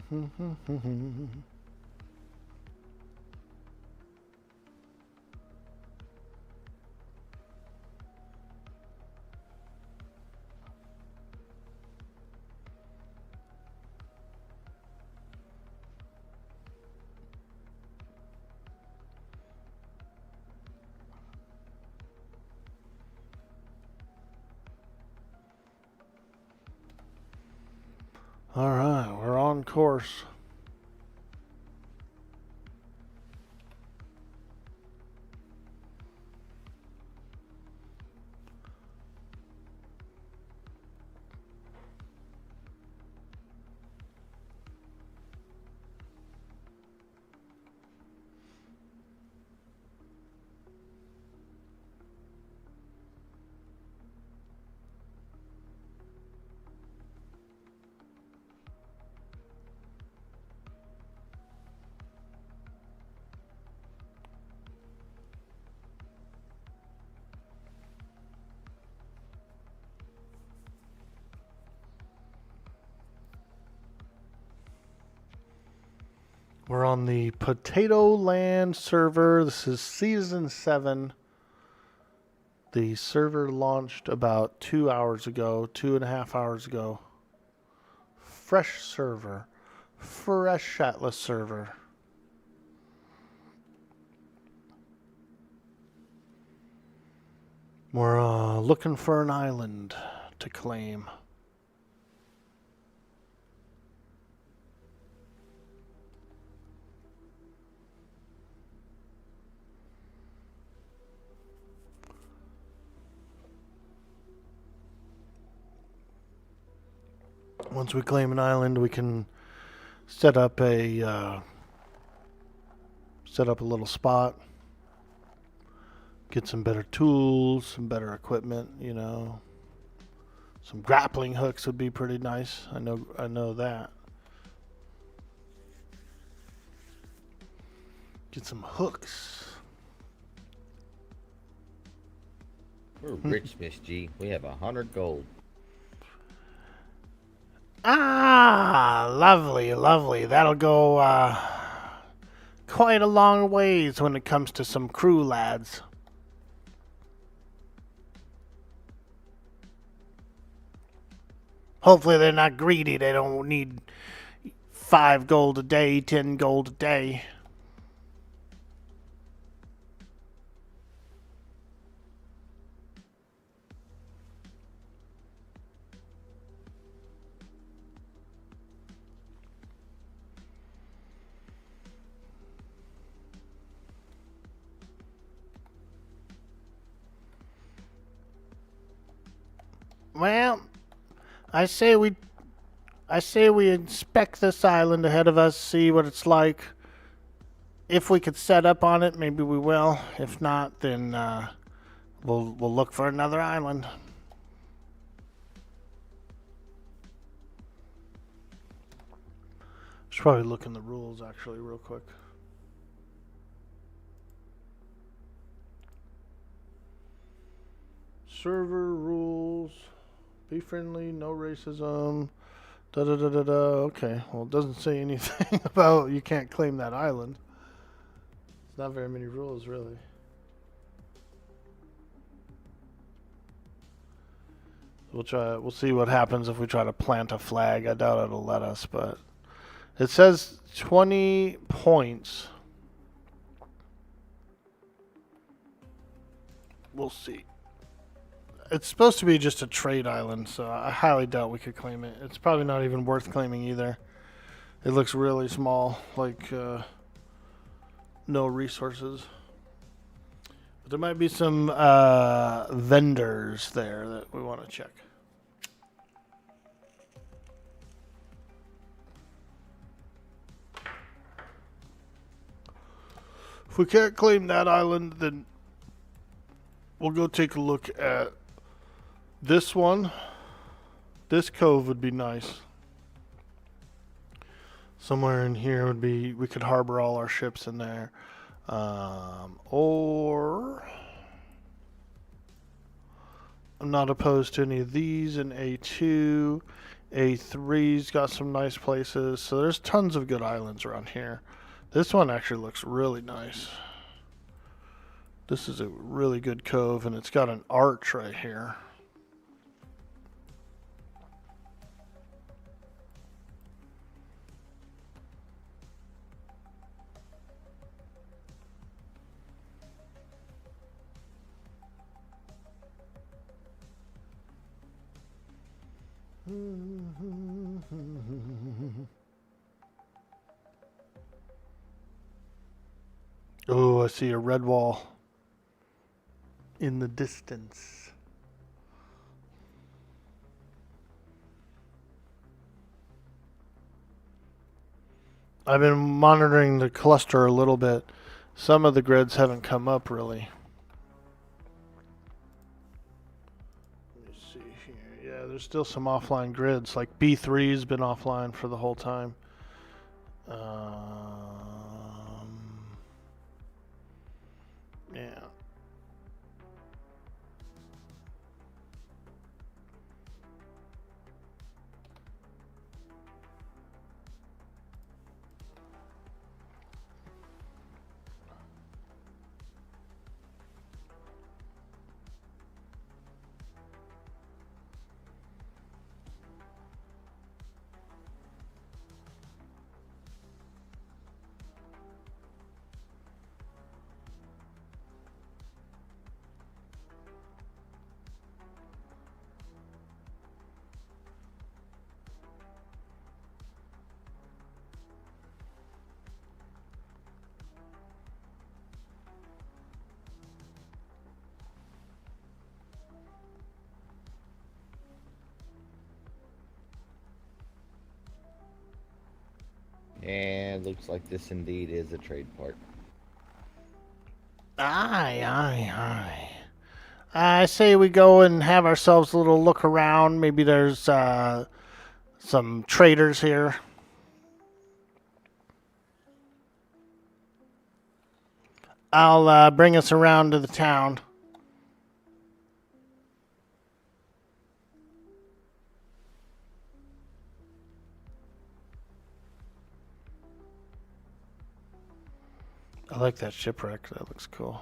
right, we're on course. We're on the Potato Land server. This is Season 7. The server launched about 2 hours ago, 2.5 hours ago. Fresh server. Fresh Atlas server. We're looking for an island to claim. Once we claim an island, we can set up a little spot, get some better tools, some better equipment. You know, some grappling hooks would be pretty nice. I know that. Get some hooks. We're rich, Miss G. We have 100 gold. Ah, lovely, lovely. That'll go quite a long ways when it comes to some crew lads. Hopefully they're not greedy. They don't need 5 gold a day, 10 gold a day. Well, I say we inspect this island ahead of us, see what it's like. If we could set up on it, maybe we will. If not, then we'll look for another island. Should probably look in the rules actually real quick. Server rules. Be friendly, no racism. Da da da da da. Okay, well, it doesn't say anything about you can't claim that island. It's not very many rules, really. We'll see what happens if we try to plant a flag. I doubt it'll let us, but it says 20 points. We'll see. It's supposed to be just a trade island, so I highly doubt we could claim it. It's probably not even worth claiming either. It looks really small, like no resources. But there might be some vendors there that we want to check. If we can't claim that island, then we'll go take a look at this one. This cove would be nice. Somewhere in here would be, we could harbor all our ships in there. Or I'm not opposed to any of these in A2. A3's got some nice places. So there's tons of good islands around here. This one actually looks really nice. This is a really good cove, and it's got an arch right here. Oh, I see a red wall in the distance. I've been monitoring the cluster a little bit. Some of the grids haven't come up really. Let me see here. Yeah, there's still some offline grids. Like B3's been offline for the whole time. Yeah. And looks like this indeed is a trade part. Aye, aye, aye. I say we go and have ourselves a little look around. Maybe there's some traders here. I'll bring us around to the town. I like that shipwreck. That looks cool.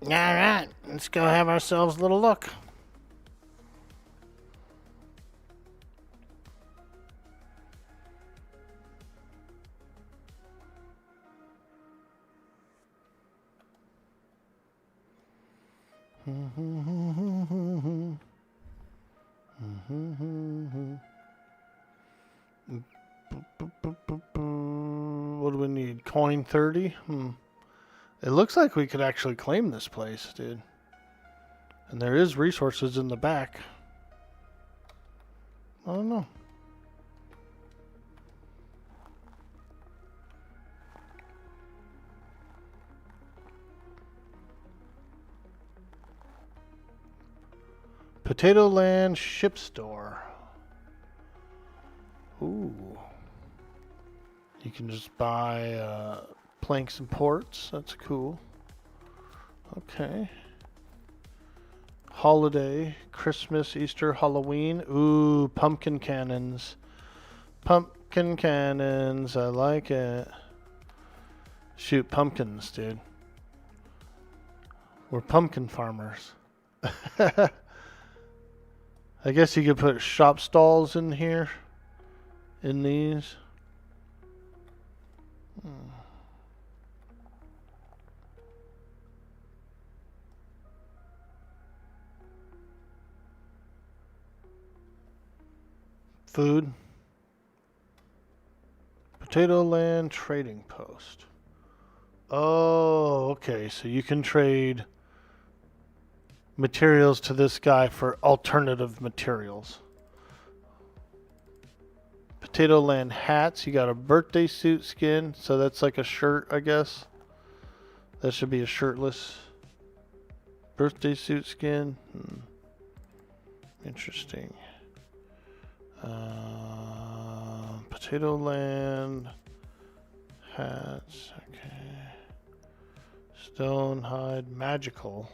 All right, let's go have ourselves a little look. What do we need? Coin 30? It looks like we could actually claim this place, dude. And there is resources in the back. I don't know. Potato Land Ship Store. Ooh. You can just buy planks and ports. That's cool. Okay. Holiday, Christmas, Easter, Halloween. Ooh, pumpkin cannons. Pumpkin cannons. I like it. Shoot pumpkins, dude. We're pumpkin farmers. I guess you could put shop stalls in here. In these. Food. Potato Land Trading Post. Oh, okay. So you can trade materials to this guy for alternative materials. Potato Land hats. You got a birthday suit skin. So that's like a shirt, I guess. That should be a shirtless birthday suit skin. Interesting. Potato Land hats. Okay. Stone hide magical.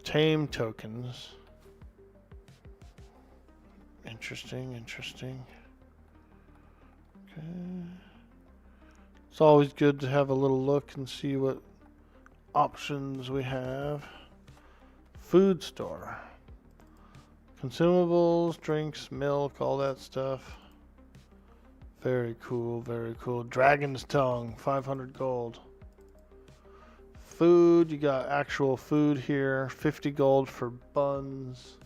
Tame tokens. Interesting. Okay. It's always good to have a little look and see what options we have. Food store. Consumables, drinks, milk, all that stuff. Very cool. Dragon's tongue, 500 gold. Food, you got actual food here. 50 gold for buns.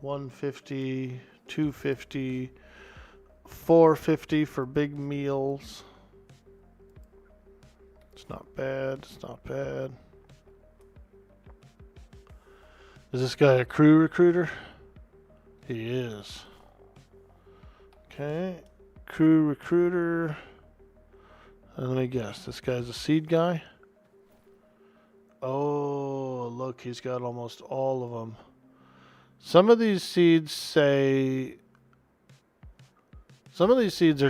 150, 250, 450 for big meals. It's not bad. Is this guy a crew recruiter? He is. Okay. Crew recruiter. Let me guess. This guy's a seed guy? Oh, look. He's got almost all of them. Some of these seeds are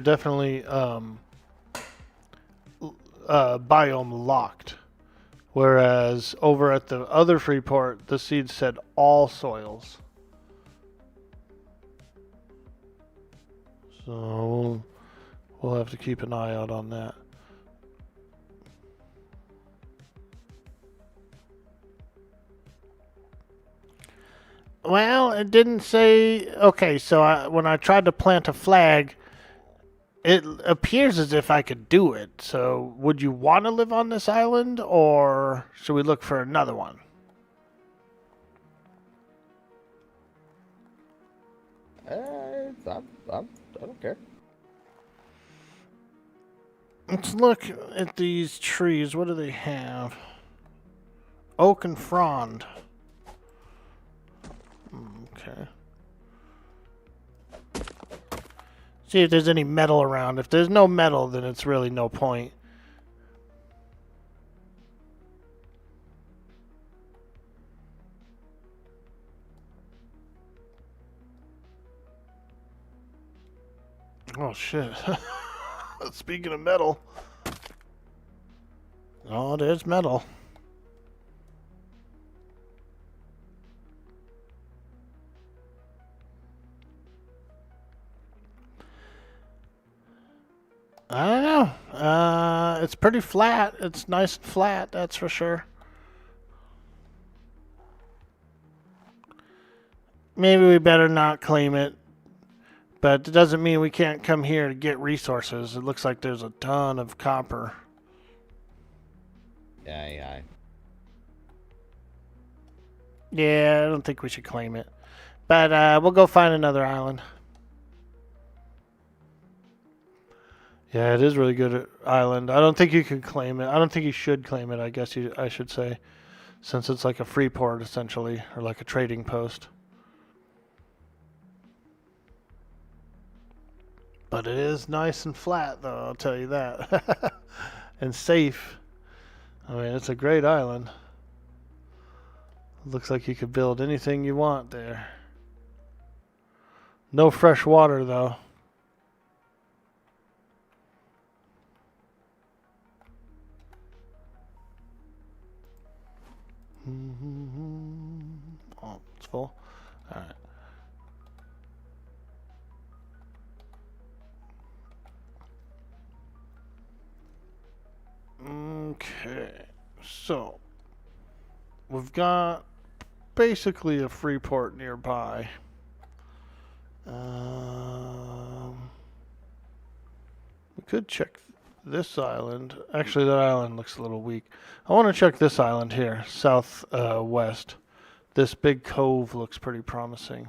definitely biome locked. Whereas over at the other free port, the seed said all soils. So we'll have to keep an eye out on that. Well, it didn't say... Okay, so when I tried to plant a flag, it appears as if I could do it. So would you want to live on this island, or should we look for another one? I don't care. Let's look at these trees. What do they have? Oak and frond. Okay. See if there's any metal around. If there's no metal, then it's really no point. Oh, shit. Speaking of metal. Oh, there's metal. I don't know. It's pretty flat. It's nice and flat, that's for sure. Maybe we better not claim it. But it doesn't mean we can't come here to get resources. It looks like there's a ton of copper. Yeah. Yeah, I don't think we should claim it. But we'll go find another island. Yeah, it is really good island. I don't think you can claim it. I don't think you should claim it, I guess I should say. Since it's like a free port, essentially. Or like a trading post. But it is nice and flat, though, I'll tell you that. And safe. I mean, it's a great island. Looks like you could build anything you want there. No fresh water, though. Oh, it's full. All right. Okay, so we've got basically a free port nearby. We could check this island. Actually, that island looks a little weak. I want to check this island here, south west. This big cove looks pretty promising.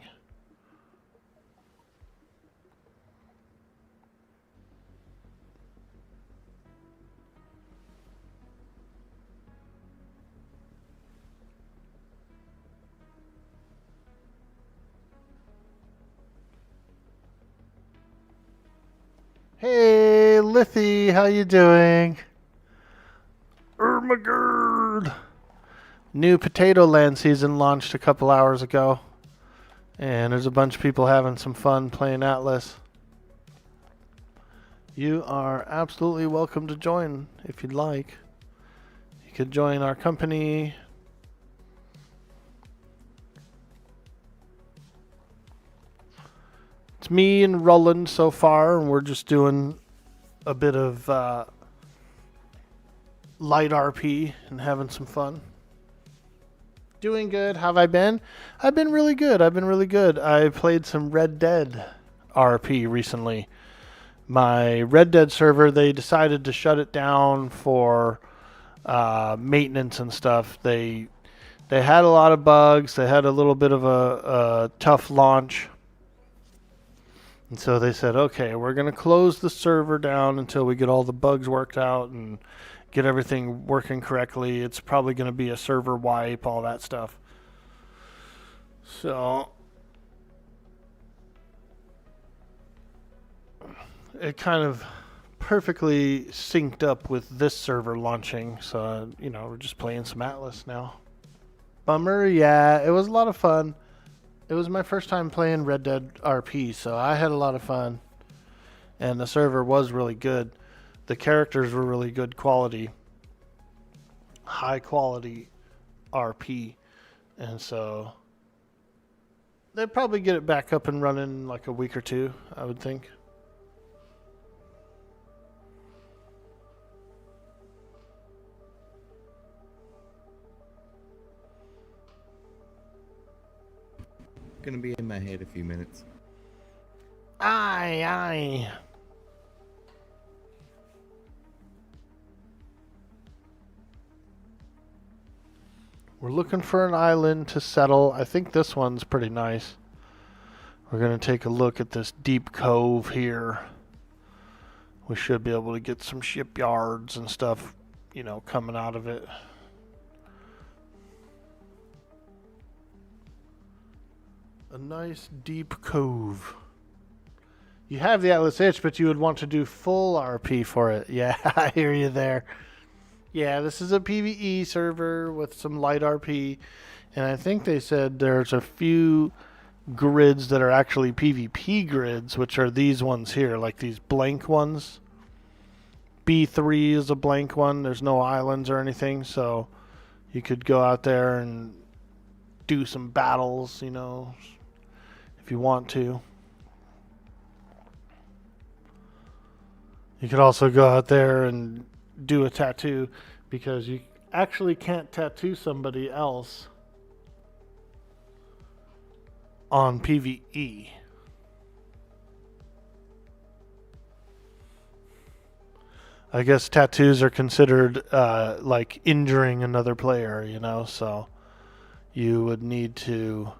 Hey, Lithy, how you doing? Ermagerd! New Potato Land season launched a couple hours ago. And there's a bunch of people having some fun playing Atlas. You are absolutely welcome to join if you'd like. You could join our company. It's me and Roland so far, and we're just doing a bit of light RP and having some fun. Doing good. How have I been? I've been really good. I played some Red Dead RP recently. My Red Dead server, they decided to shut it down for maintenance and stuff. They had a lot of bugs. They had a little bit of a tough launch. And so they said, okay, we're going to close the server down until we get all the bugs worked out and get everything working correctly. It's probably going to be a server wipe, all that stuff. So it kind of perfectly synced up with this server launching. So, we're just playing some Atlas now. Bummer, yeah, it was a lot of fun. It was my first time playing Red Dead RP, so I had a lot of fun. And the server was really good. The characters were really good quality. High quality RP. And so they'd probably get it back up and running in like a week or two, I would think. Gonna be in my head a few minutes. Aye. We're looking for an island to settle. I think this one's pretty nice. We're going to take a look at this deep cove here. We should be able to get some shipyards and stuff, coming out of it. A nice deep cove. You have the Atlas itch, but you would want to do full RP for it. Yeah, I hear you there. Yeah, this is a PvE server with some light RP. And I think they said there's a few grids that are actually PvP grids, which are these ones here, like these blank ones. B3 is a blank one. There's no islands or anything, so you could go out there and do some battles, if you want to. You could also go out there and do a tattoo, because you actually can't tattoo somebody else on PvE. I guess tattoos are considered like injuring another player, so you would need to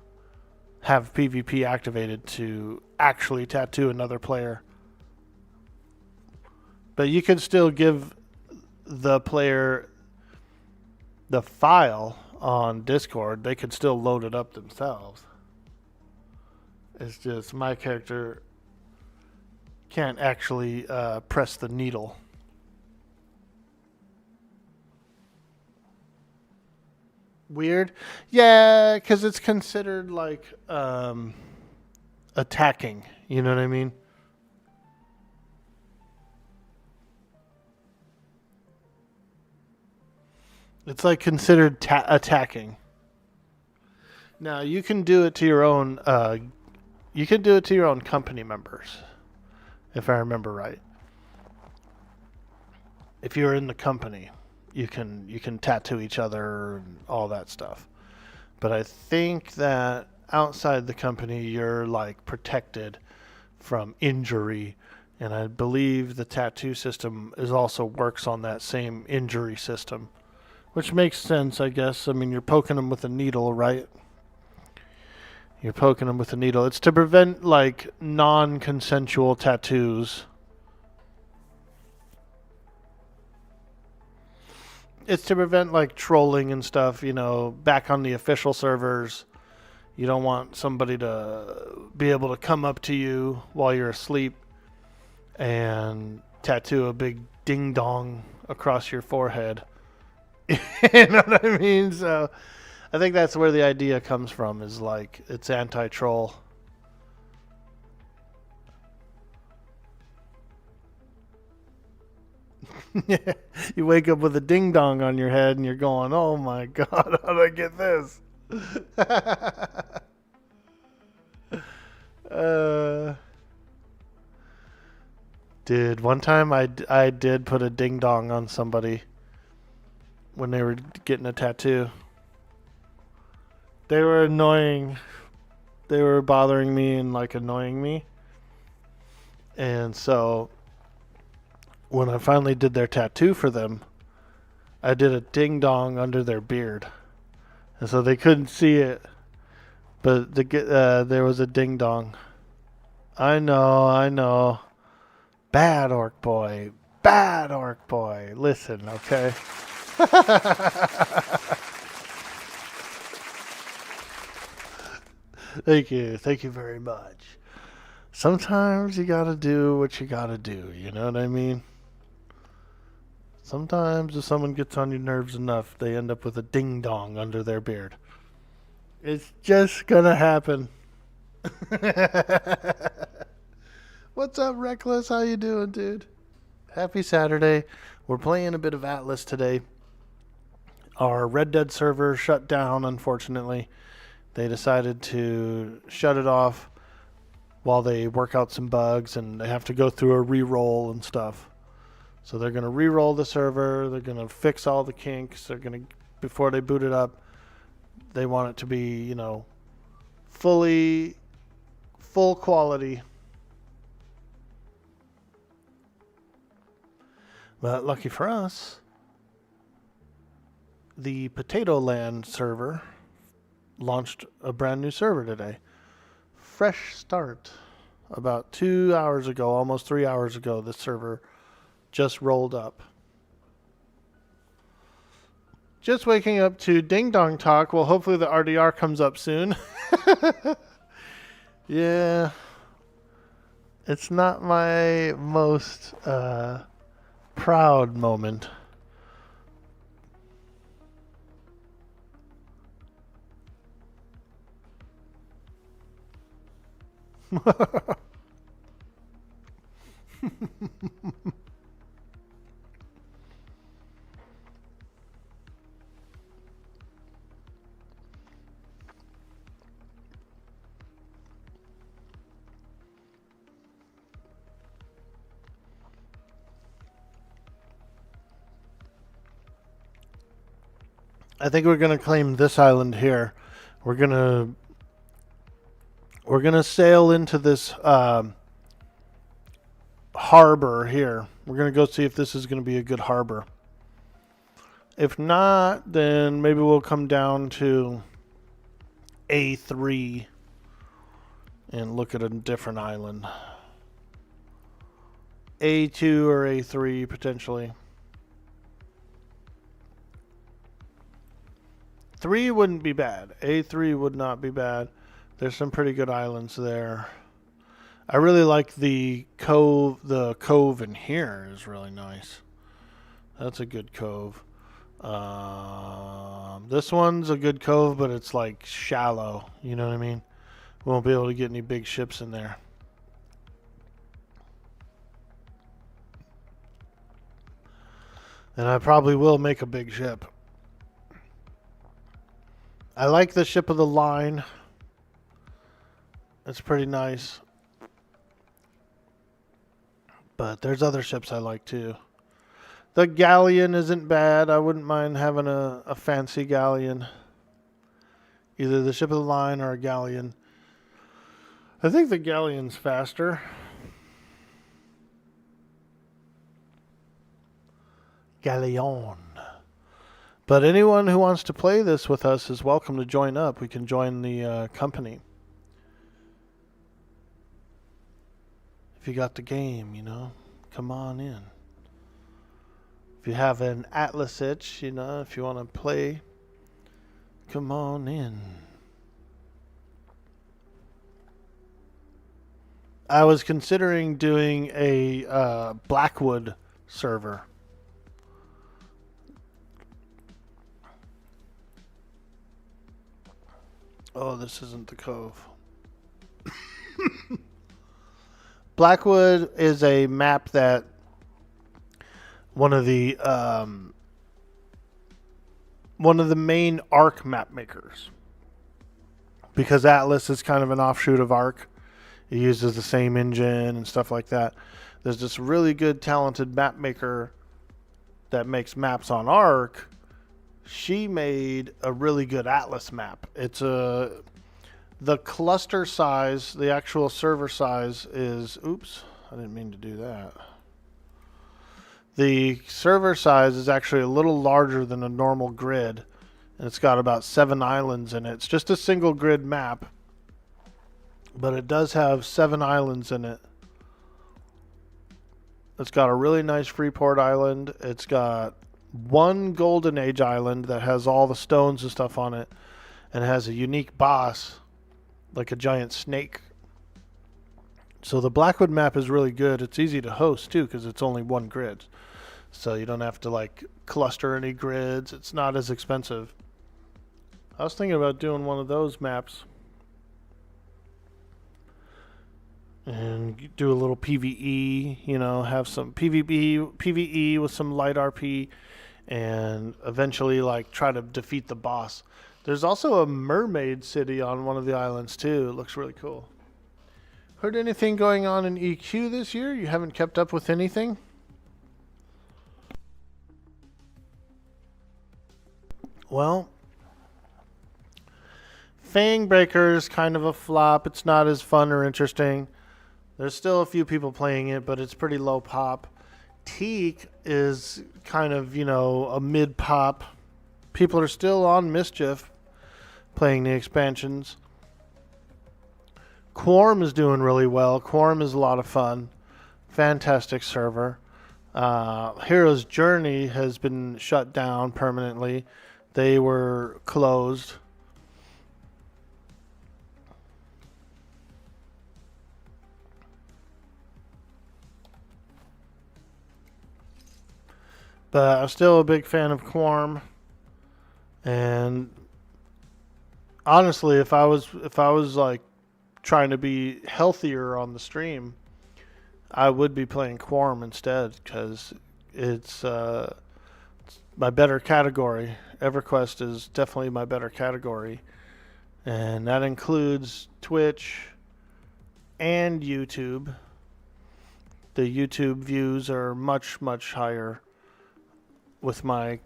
have PvP activated to actually tattoo another player. But you can still give the player the file on Discord. They could still load it up themselves. It's just my character can't actually press the needle. Weird? Yeah, because it's considered like attacking. You know what I mean? It's like considered attacking. Now you can do it to your own. You can do it to your own company members, if I remember right. If you're in the company, you can tattoo each other and all that stuff. But I think that outside the company, you're like protected from injury, and I believe the tattoo system is also works on that same injury system, which makes sense, I guess. I mean, you're poking them with a needle, right? You're poking them with a needle. It's to prevent like non-consensual tattoos. It's to prevent like trolling and stuff, you know, back on the official servers. You don't want somebody to be able to come up to you while you're asleep and tattoo a big ding dong across your forehead. You know what I mean? So I think that's where the idea comes from, is like it's anti-troll. You wake up with a ding dong on your head and you're going, oh my God, how did I get this? Dude, one time I did put a ding dong on somebody when they were getting a tattoo. They were annoying. They were bothering me and like annoying me. And so when I finally did their tattoo for them, I did a ding dong under their beard. And so they couldn't see it, but there was a ding dong. I know. Bad orc boy. Bad orc boy. Listen, okay? Thank you. Thank you very much. Sometimes you gotta do what you gotta do. You know what I mean? Sometimes if someone gets on your nerves enough, they end up with a ding dong under their beard. It's just gonna happen. What's up, Reckless? How you doing, dude? Happy Saturday. We're playing a bit of Atlas today. Our Red Dead server shut down, unfortunately. They decided to shut it off while they work out some bugs, and they have to go through a re-roll and stuff. So they're going to re-roll the server. They're going to fix all the kinks. They're going to, before they boot it up, they want it to be, you know, full quality. But lucky for us, the Potato Land server launched a brand new server today. Fresh start. About 2 hours ago, almost 3 hours ago, the server just rolled up. Just waking up to Ding Dong Talk. Well, hopefully the RDR comes up soon. Yeah. It's not my most proud moment. I think we're gonna claim this island here. We're gonna sail into this harbor here. We're gonna go see if this is gonna be a good harbor. If not, then maybe we'll come down to A3 and look at a different island. A2 or A3 potentially. 3 wouldn't be bad. A3 would not be bad. There's some pretty good islands there. I really like the cove. The cove in here is really nice. That's a good cove. This one's a good cove, but it's like shallow. You know what I mean? We won't be able to get any big ships in there. And I probably will make a big ship. I like the ship of the line. It's pretty nice. But there's other ships I like too. The galleon isn't bad. I wouldn't mind having a fancy galleon. Either the ship of the line or a galleon. I think the galleon's faster. Galleon. But anyone who wants to play this with us is welcome to join up. We can join the company. If you got the game, come on in. If you have an Atlas itch, if you want to play, come on in. I was considering doing a Blackwood server. Oh, this isn't the cove. Blackwood is a map that one of the main Ark map makers, because Atlas is kind of an offshoot of Ark. It uses the same engine and stuff like that. There's this really good, talented map maker that makes maps on Ark. She made a really good Atlas map. It's the cluster size, the actual server size is, oops, I didn't mean to do that. The server size is actually a little larger than a normal grid, and it's got about 7 islands in it. It's just a single grid map, but it does have 7 islands in it. It's got a really nice Freeport island. It's got one Golden Age island that has all the stones and stuff on it, and it has a unique boss, like a giant snake. So the Blackwood map is really good. It's easy to host too, because it's only one grid. So you don't have to cluster any grids. It's not as expensive. I was thinking about doing one of those maps and do a little PvE, have some PvE with some light RP, and eventually try to defeat the boss. There's also a mermaid city on one of the islands too. It looks really cool. Heard anything going on in EQ this year? You haven't kept up with anything? Well, Fangbreaker is kind of a flop. It's not as fun or interesting. There's still a few people playing it, but it's pretty low pop. Teak is kind of, a mid pop. People are still on Mischief playing the expansions. Quorum is doing really well. Quorum is a lot of fun. Fantastic server. Hero's Journey has been shut down permanently. They were closed. But I'm still a big fan of Quorum. And honestly, if I was trying to be healthier on the stream, I would be playing Quorum instead, because it's my better category. EverQuest is definitely my better category, and that includes Twitch and YouTube. The YouTube views are much, much higher with my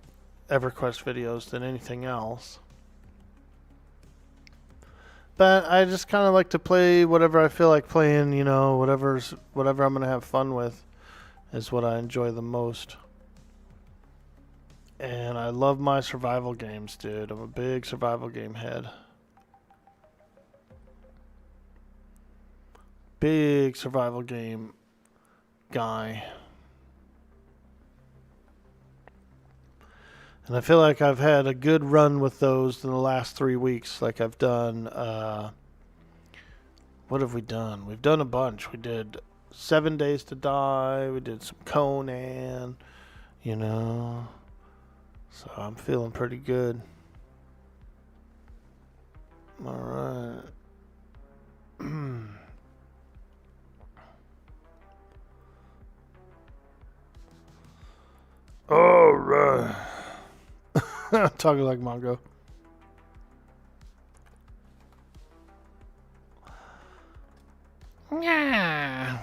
EverQuest videos than anything else. But I just kind of like to play whatever I feel like playing, whatever I'm going to have fun with is what I enjoy the most. And I love my survival games, dude. I'm a big survival game head. Big survival game guy. And I feel like I've had a good run with those in the last 3 weeks. I've done, what have we done? We've done a bunch. We did 7 Days to Die. We did some Conan, So I'm feeling pretty good. All right. All right. Talking like Mongo. Yeah.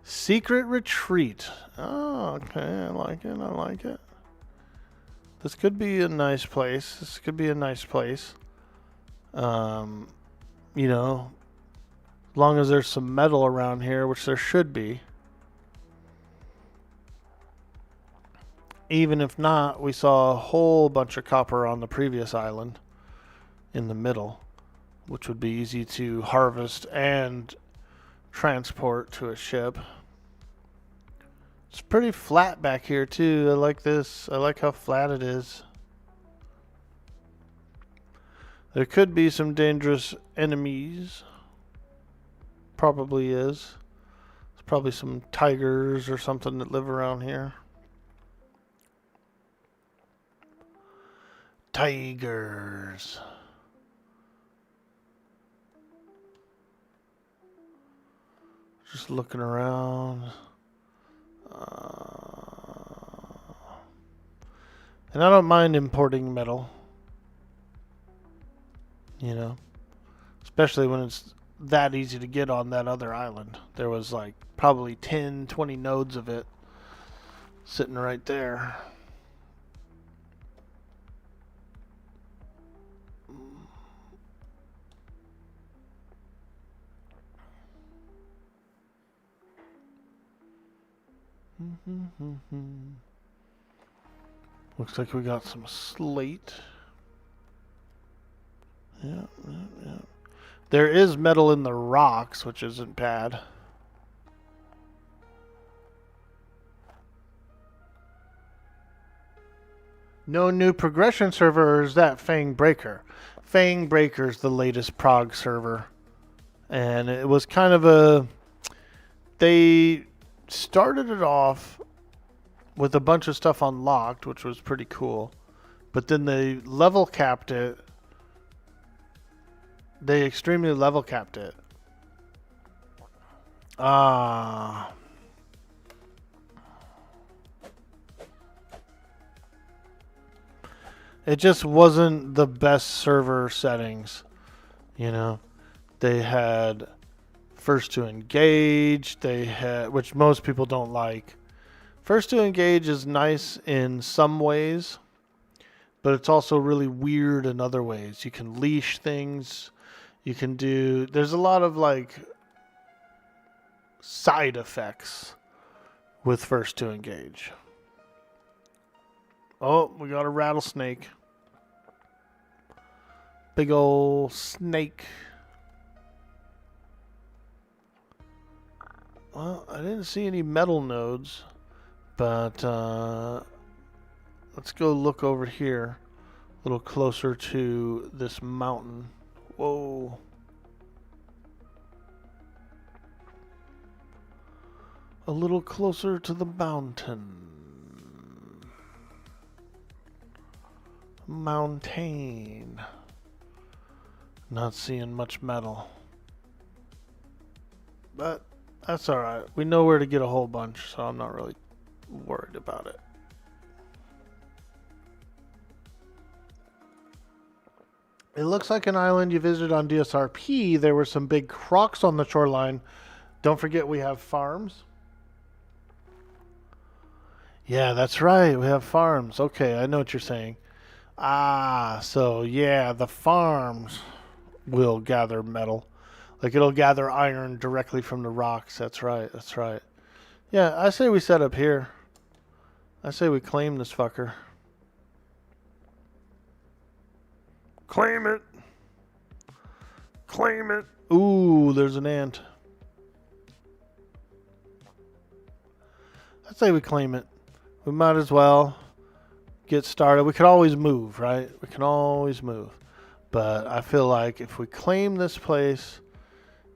Secret retreat. Oh, okay. I like it. I like it. This could be a nice place. This could be a nice place. You know, as long as there's some metal around here, which there should be. Even if not, we saw a whole bunch of copper on the previous island in the middle, which would be easy to harvest and transport to a ship. It's pretty flat back here too. I like this. I like how flat it is. There could be some dangerous enemies. Probably is. There's probably some tigers or something that live around here. Tigers. Just looking around. And I don't mind importing metal. You know, especially when it's that easy to get on that other island. There was like probably 10, 20 nodes of it sitting right there. Looks like we got some slate. Yeah. There is metal in the rocks, which isn't bad. No new progression server, or is that Fang Breaker? Fang Breaker's the latest prog server. And it was kind of a... They started it off with a bunch of stuff unlocked, which was pretty cool. But then they level capped it. They extremely level capped it. It just wasn't the best server settings. You know, they had first to engage, they had, which most people don't like. First to engage is nice in some ways, but it's also really weird in other ways. You can leash things. You can do... There's a lot of, like, side effects with first to engage. Oh, we got a rattlesnake. Big ol' snake. Well, I didn't see any metal nodes, but let's go look over here a little closer to this mountain. Whoa. A little closer to the mountain. Mountain. Not seeing much metal. But that's alright. We know where to get a whole bunch, so I'm not really worried about it. It looks like an island you visited on DSRP. There were some big crocs on the shoreline. Don't forget we have farms. Yeah, that's right. We have farms. Okay, I know what you're saying. So yeah, the farms will gather metal. Like it'll gather iron directly from the rocks. That's right. That's right. Yeah, I say we set up here. I say we claim this fucker. Claim it. Claim it. Ooh, there's an ant. I'd say we claim it. We might as well get started. We could always move, right? We can always move. But I feel like if we claim this place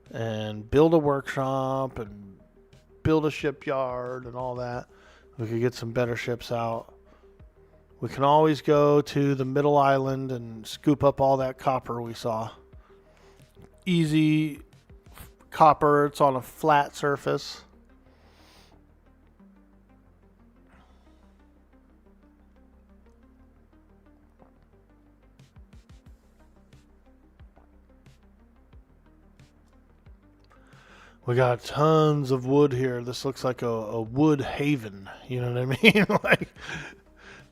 and build a workshop and build a shipyard and all that, we could get some better ships out. We can always go to the middle island and scoop up all that copper we saw. Easy copper. It's on a flat surface. We got tons of wood here. This looks like a wood haven. You know what I mean? Like,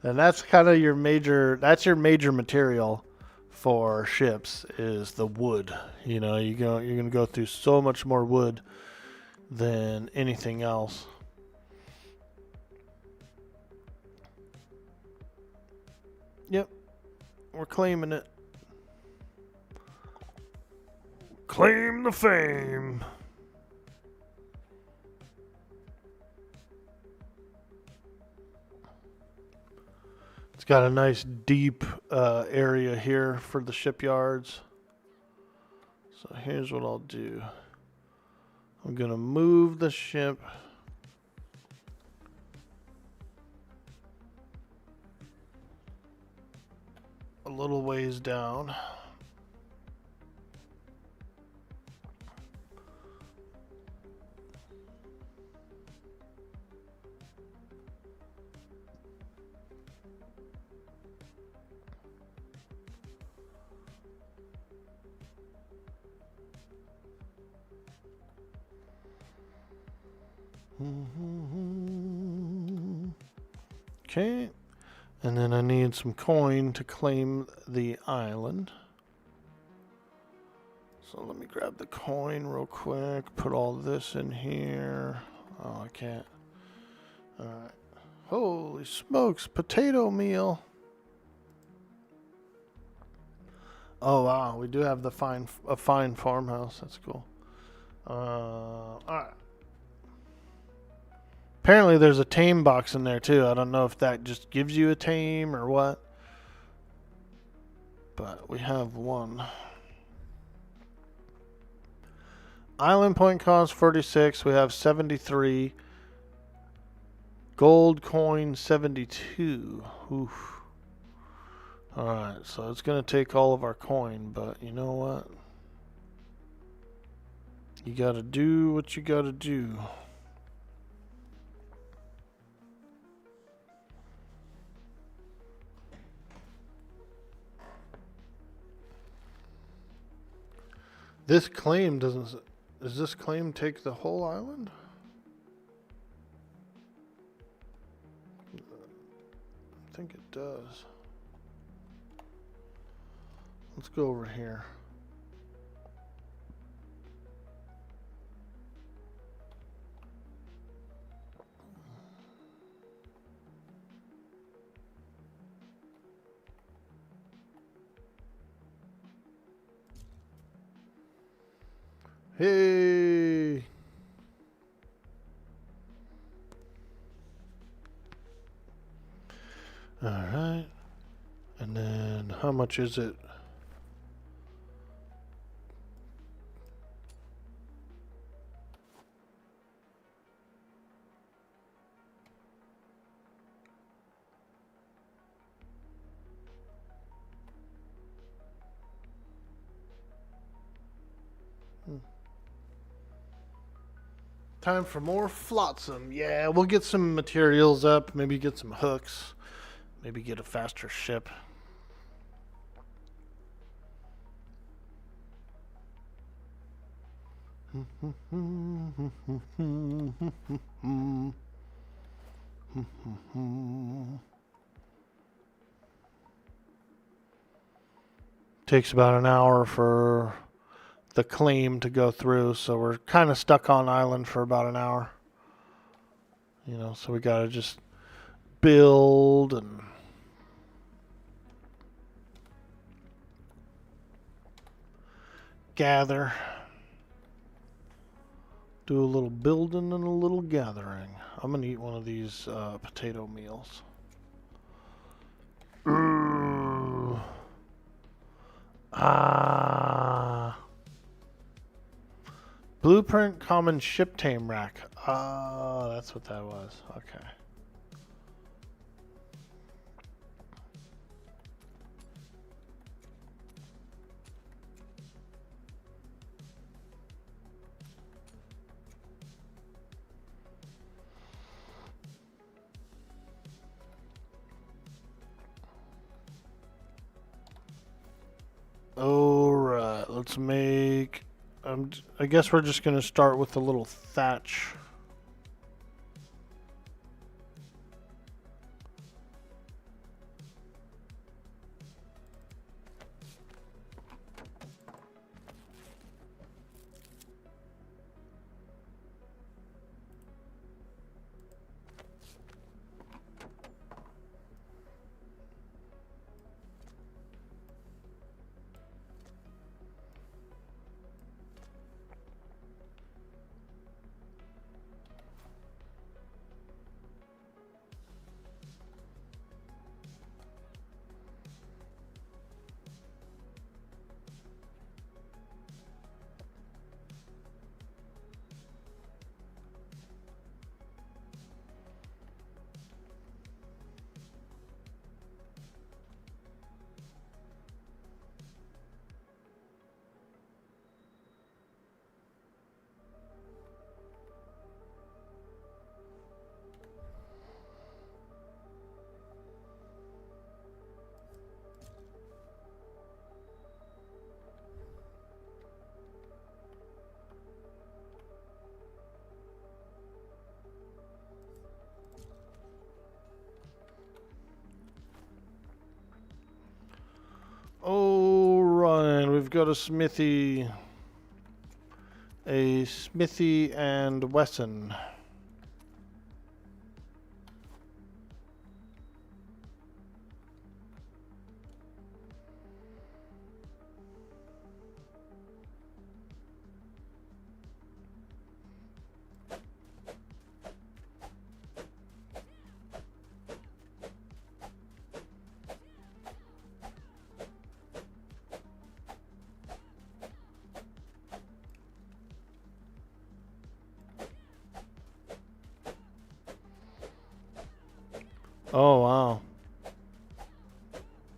and that's kind of your major. That's your major material for ships is the wood. You know, you're gonna go through so much more wood than anything else. Yep, we're claiming it. Claim the fame. It's got a nice deep area here for the shipyards. So here's what I'll do. I'm gonna move the ship a little ways down. Okay, and then I need some coin to claim the island. So let me grab the coin real quick, put all this in here. Oh, I can't. Alright. Holy smokes, potato meal. Oh wow, we do have a fine farmhouse. That's cool. Alright. Apparently there's a tame box in there too. I don't know if that just gives you a tame or what. But we have one. Island point cost 46. We have 73. Gold coin 72. Oof. Alright, so it's going to take all of our coin, but you know what? You got to do what you got to do. This claim doesn't... Does this claim take the whole island? I think it does. Let's go over here. Hey! Alright. And then how much is it? Time for more flotsam. Yeah, we'll get some materials up. Maybe get some hooks. Maybe get a faster ship. Takes about an hour for the claim to go through, so we're kind of stuck on island for about an hour. You know, so we gotta just build and gather. Do a little building and a little gathering. I'm gonna eat one of these potato meals. Ooh. Ah. Blueprint common ship tame rack. Ah, that's what that was. Okay. Alright, let's make I guess we're just going to start with a little thatch. Oh, Ryan, we've got a smithy. A Smithy and Wesson. Oh, wow.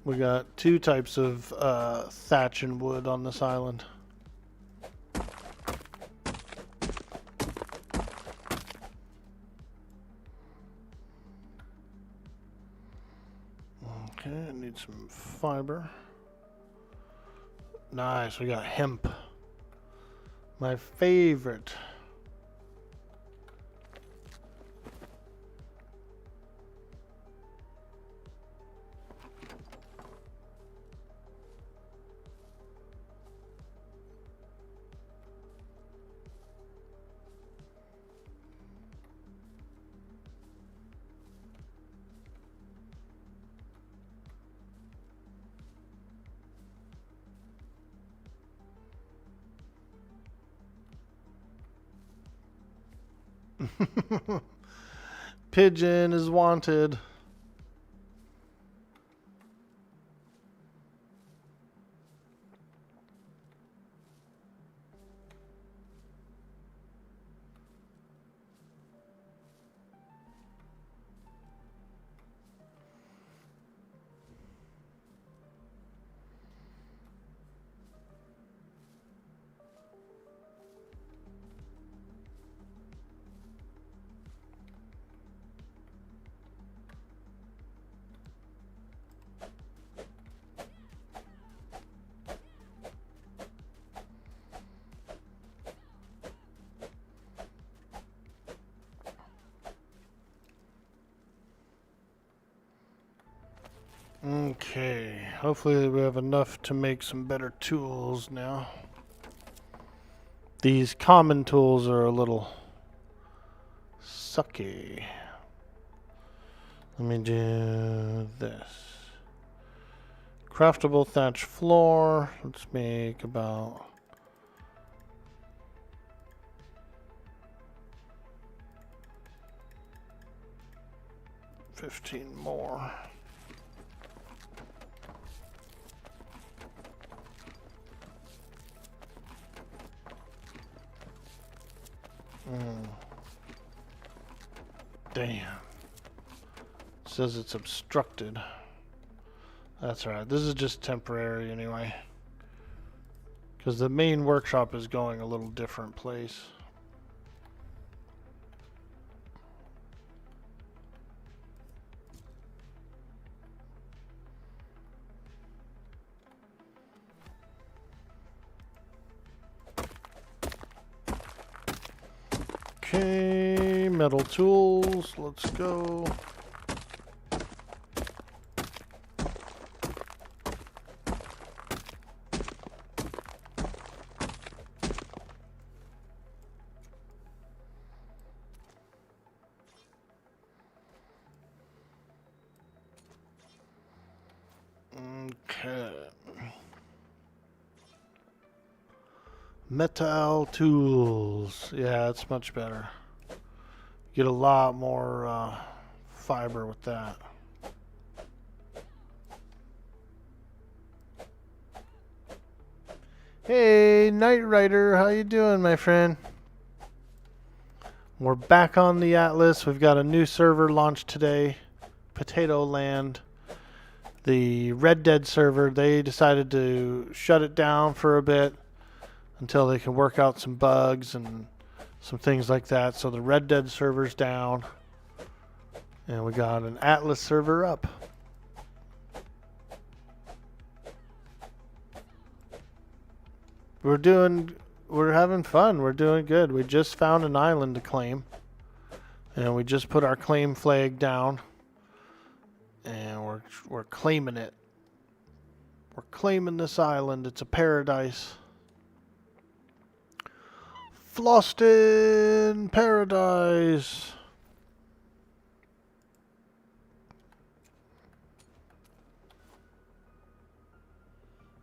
We got two types of thatch and wood on this island. Okay, I need some fiber. Nice, we got hemp. My favorite. Pigeon is wanted. Okay, hopefully we have enough to make some better tools now. These common tools are a little sucky. Let me do this. Craftable thatch floor. Let's make about 15 more. Damn. Says it's obstructed. That's alright. This is just temporary anyway. Because the main workshop is going a little different place. Okay, metal tools. Let's go. Okay. Metal tools. Yeah, it's much better. Get a lot more fiber with that. Hey, Knight Rider, how you doing, my friend? We're back on the Atlas. We've got a new server launched today, Potato Land. The Red Dead server, they decided to shut it down for a bit until they can work out some bugs and some things like that. So the Red Dead server's down, and we got an Atlas server up. We're having fun. We're doing good. We just found an island to claim, and we just put our claim flag down, and we're claiming it. We're claiming this island. It's a paradise. Floston Paradise.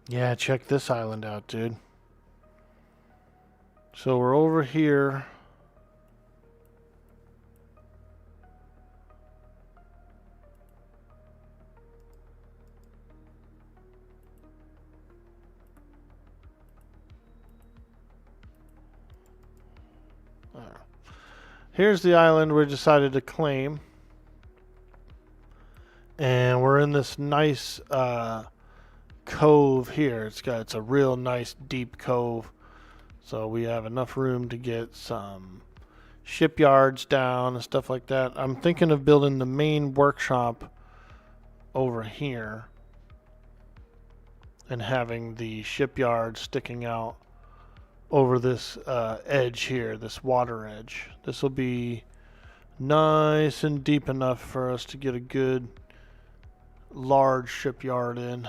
Yeah, check this island out, dude. So we're over here. Here's the island we decided to claim. And we're in this nice cove here. It's a real nice deep cove. So we have enough room to get some shipyards down and stuff like that. I'm thinking of building the main workshop over here and having the shipyard sticking out over this edge here, this water edge. This will be nice and deep enough for us to get a good large shipyard in.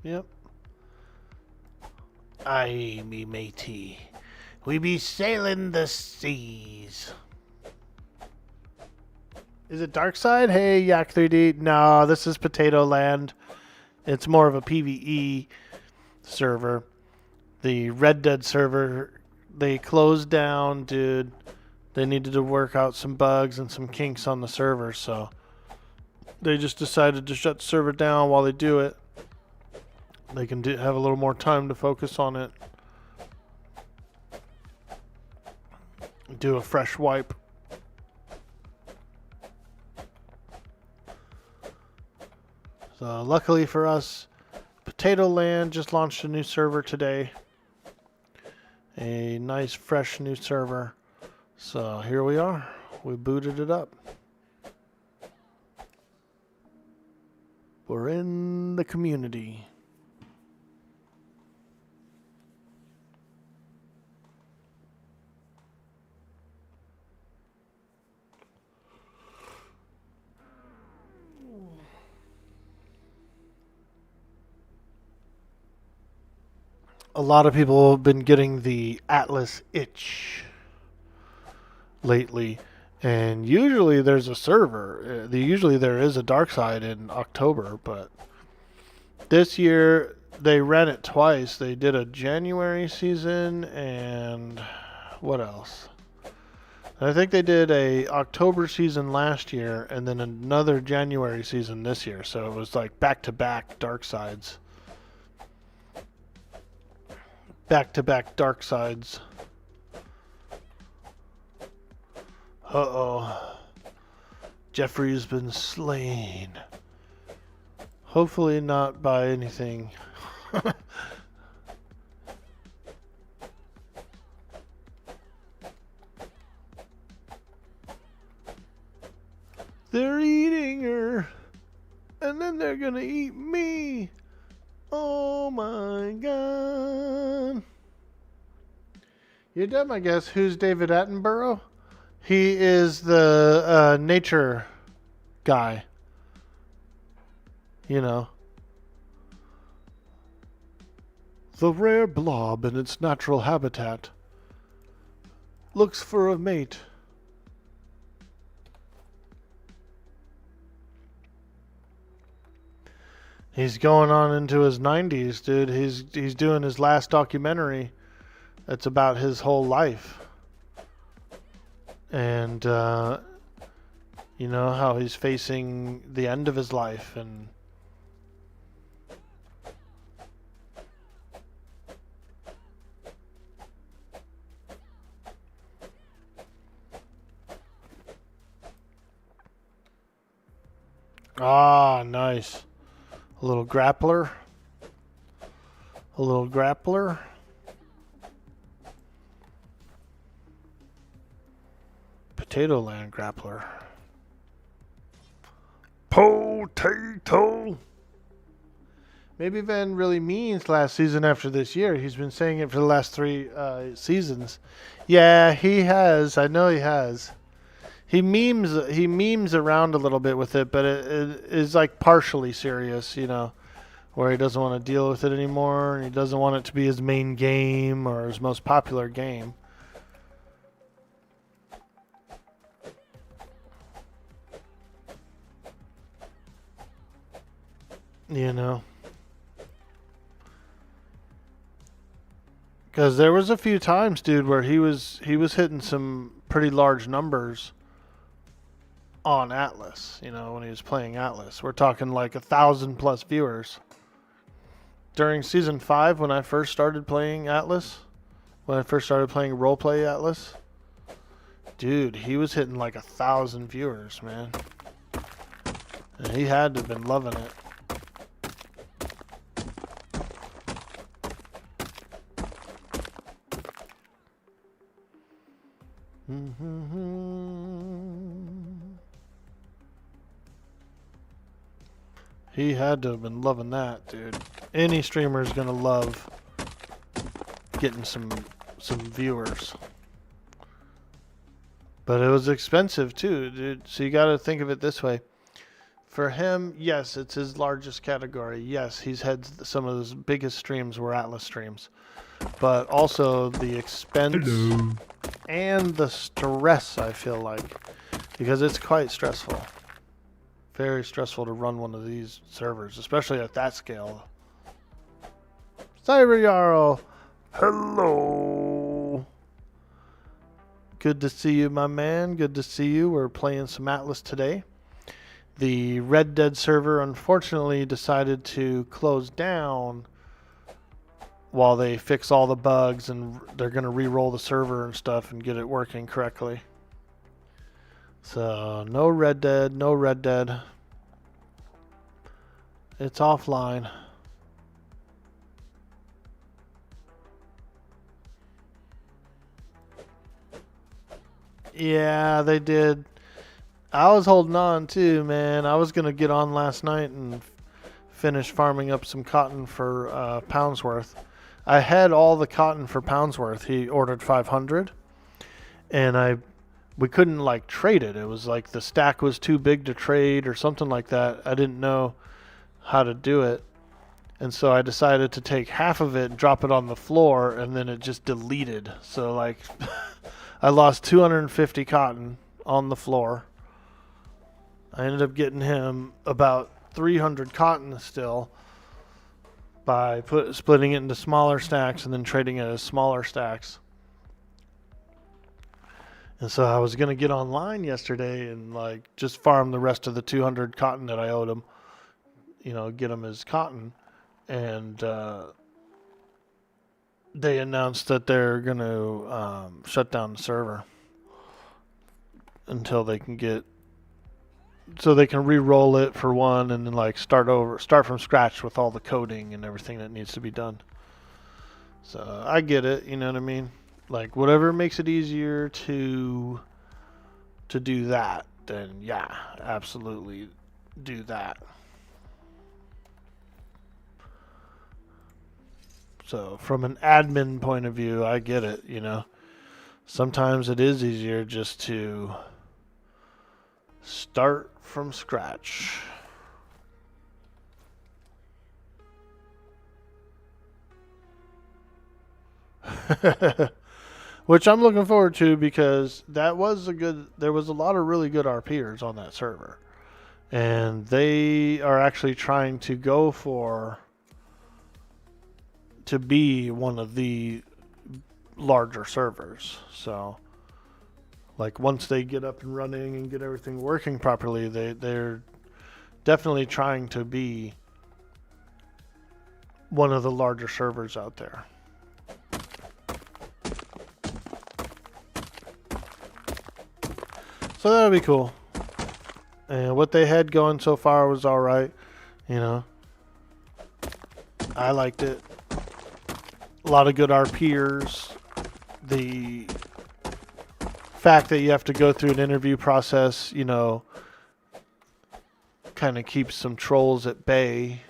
Yep. Aye, me matey. We be sailing the seas. Is it Dark Side? Hey, Yak 3D. No, this is Potato Land. It's more of a PvE server. The Red Dead server, they closed down, dude. They needed to work out some bugs and some kinks on the server, so they just decided to shut the server down while they do it. They can have a little more time to focus on it. Do a fresh wipe. So luckily for us, Potato Land just launched a new server today. A nice fresh new server. So here we are. We booted it up. We're in the community. A lot of people have been getting the Atlas itch lately, and usually there's a server. Usually there is a dark side in October, but this year they ran it twice. They did a January season and what else? I think they did a October season last year and then another January season this year. So it was like back-to-back dark sides. Back-to-back dark sides. Uh-oh. Jeffrey's been slain. Hopefully not by anything. They're eating her. And then they're gonna eat me. Oh my god. You're dumb, I guess. Who's David Attenborough? He is the nature guy. You know. The rare blob in its natural habitat looks for a mate. He's going on into his 90s, dude. He's doing his last documentary. That's about his whole life. And you know how he's facing the end of his life and ah, nice. A little grappler. A little grappler. Potato Land grappler. Potato. Maybe Van really means last season after this year. He's been saying it for the last 3 seasons. Yeah, he has. I know he has. He memes around a little bit with it, but it is like partially serious, you know, where he doesn't want to deal with it anymore, and he doesn't want it to be his main game or his most popular game. You know. Because there was a few times, dude, where he was hitting some pretty large numbers on Atlas, you know, when he was playing Atlas. We're talking like 1,000+ viewers. During season 5, when I first started playing Atlas, when I first started playing roleplay Atlas, dude, he was hitting like 1,000 viewers, man. And he had to have been loving it. He had to have been loving that, dude. Any streamer is gonna love getting some viewers. But it was expensive too, dude. So you gotta think of it this way. For him, yes, it's his largest category. Yes, he's had some of his biggest streams were Atlas streams. But also the expense and the stress, I feel like. Because it's quite stressful. Very stressful to run one of these servers, especially at that scale. Cyber Jarl, hello. Good to see you, my man. Good to see you. We're playing some Atlas today. The Red Dead server unfortunately decided to close down while they fix all the bugs, and they're going to re-roll the server and stuff and get it working correctly. So, no Red Dead, no Red Dead. It's offline. Yeah, they did. I was holding on too, man. I was going to get on last night and finish farming up some cotton for Poundsworth. I had all the cotton for Poundsworth. He ordered 500, and we couldn't like trade it. It was like the stack was too big to trade or something like that. I didn't know how to do it, and so I decided to take half of it and drop it on the floor, and then it just deleted. So like I lost 250 cotton on the floor. I ended up getting him about 300 cotton still by splitting it into smaller stacks and then trading it as smaller stacks. And so I was going to get online yesterday and like just farm the rest of the 200 cotton that I owed him, you know, get him his cotton. And they announced that they're going to shut down the server until they can so they can re-roll it for one, and then like start from scratch with all the coding and everything that needs to be done. So I get it, you know what I mean? Like whatever makes it easier to do that, then yeah, absolutely do that. So from an admin point of view, I get it, you know. Sometimes it is easier just to start from scratch. Which I'm looking forward to because there was a lot of really good RPers on that server. And they are actually trying to go to be one of the larger servers. So, like, once they get up and running and get everything working properly, they're definitely trying to be one of the larger servers out there. So that'll be cool. And what they had going so far was alright. You know, I liked it. A lot of good RPers. The fact that you have to go through an interview process, you know, kind of keeps some trolls at bay.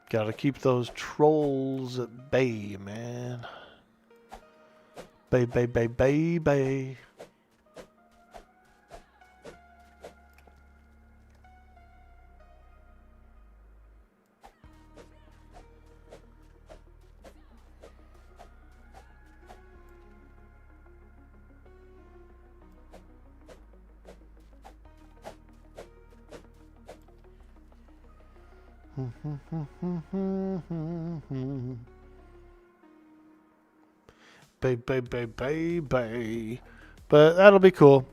Gotta keep those trolls at bay, man. Bay, bay, bay, bay, bay. Bay, bay, bay, bay, bay. But that'll be cool.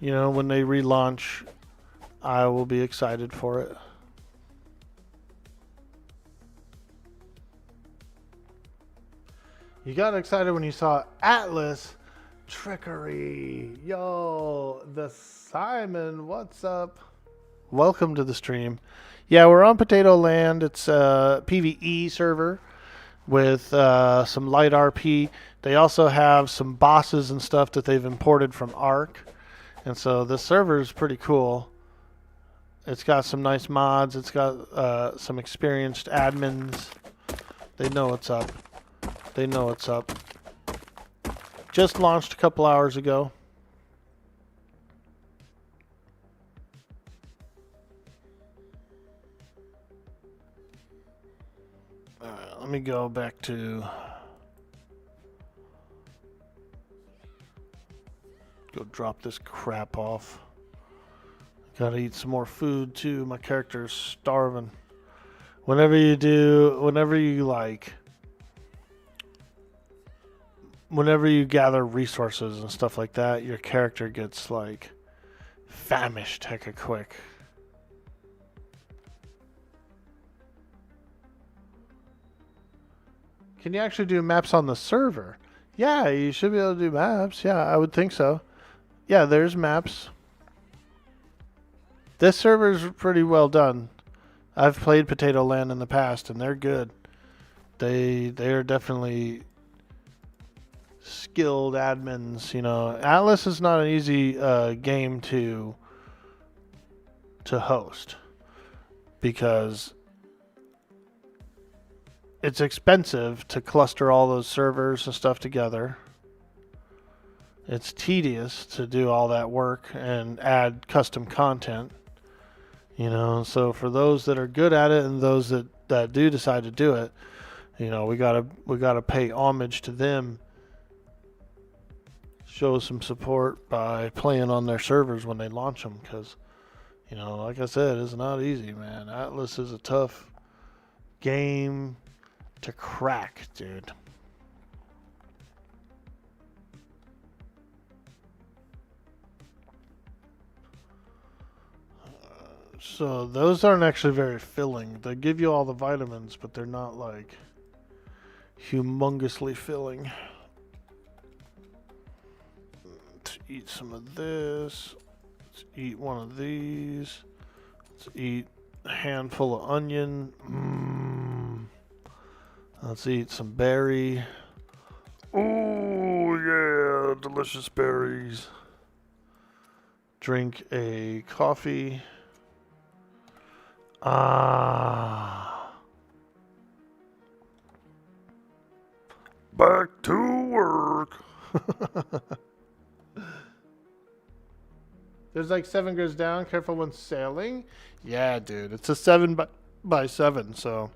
You know, when they relaunch, I will be excited for it. You got excited when you saw Atlas Trickery. Yo, the Simon, what's up? Welcome to the stream. Yeah, we're on Potato Land. It's a PvE server with some light RP. They also have some bosses and stuff that they've imported from Ark. And so this server is pretty cool. It's got some nice mods. It's got some experienced admins. They know what's up. They know what's up. Just launched a couple hours ago. Let me go back to... Go drop this crap off. Gotta eat some more food too. My character's starving. Whenever you gather resources and stuff like that, your character gets like famished hecka quick. Can you actually do maps on the server? Yeah, you should be able to do maps. Yeah, I would think so. Yeah, there's maps. This server is pretty well done. I've played Potato Land in the past, and they're good. They are definitely skilled admins. You know, Atlas is not an easy game to host because it's expensive to cluster all those servers and stuff together. It's tedious to do all that work and add custom content. You know, so for those that are good at it and those that do decide to do it, you know, we gotta pay homage to them. Show some support by playing on their servers when they launch them, because, you know, like I said, it's not easy, man. Atlas is a tough game to crack, dude. So those aren't actually very filling. They give you all the vitamins, but they're not like humongously filling. Let's eat some of this. Let's eat one of these. Let's eat a handful of onion. Let's eat some berry. Oh yeah, delicious berries. Drink a coffee. Back to work. There's like 7 grids down. Careful when sailing. Yeah, dude. It's a 7x7, so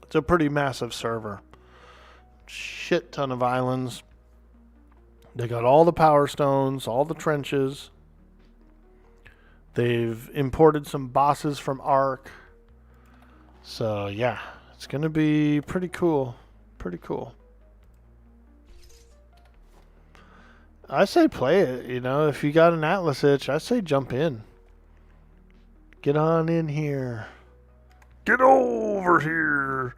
it's a pretty massive server. Shit ton of islands. They got all the power stones, all the trenches. They've imported some bosses from Ark. So, yeah. It's going to be pretty cool. Pretty cool. I say play it, you know. If you got an Atlas itch, I say jump in. Get on in here. Get over here.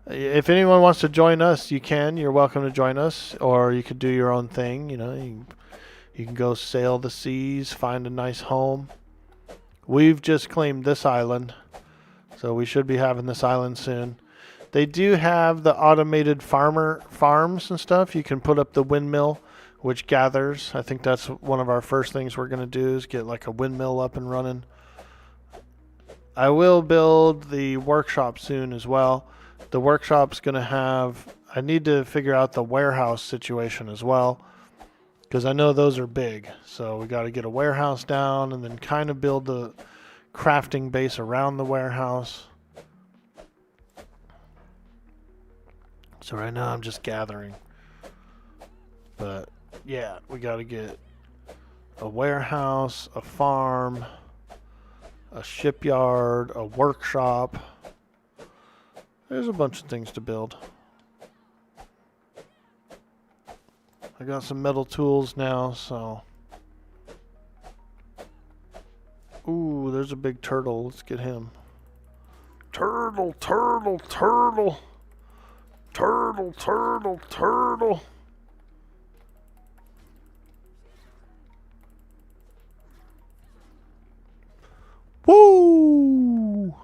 If anyone wants to join us, you can. You're welcome to join us. Or you could do your own thing, you know. You can go sail the seas, find a nice home. We've just claimed this island. So we should be having this island soon. They do have the automated farms and stuff. You can put up the windmill, which gathers. I think that's one of our first things we're going to do is get like a windmill up and running. I will build the workshop soon as well. The workshop's going to have... I need to figure out the warehouse situation as well, because I know those are big. So we got to get a warehouse down and then kind of build the crafting base around the warehouse. So right now I'm just gathering. But yeah, we got to get a warehouse, a farm, a shipyard, a workshop. There's a bunch of things to build. I got some metal tools now, so... Ooh, there's a big turtle. Let's get him. Turtle, turtle, turtle. Turtle, turtle, turtle. Woo!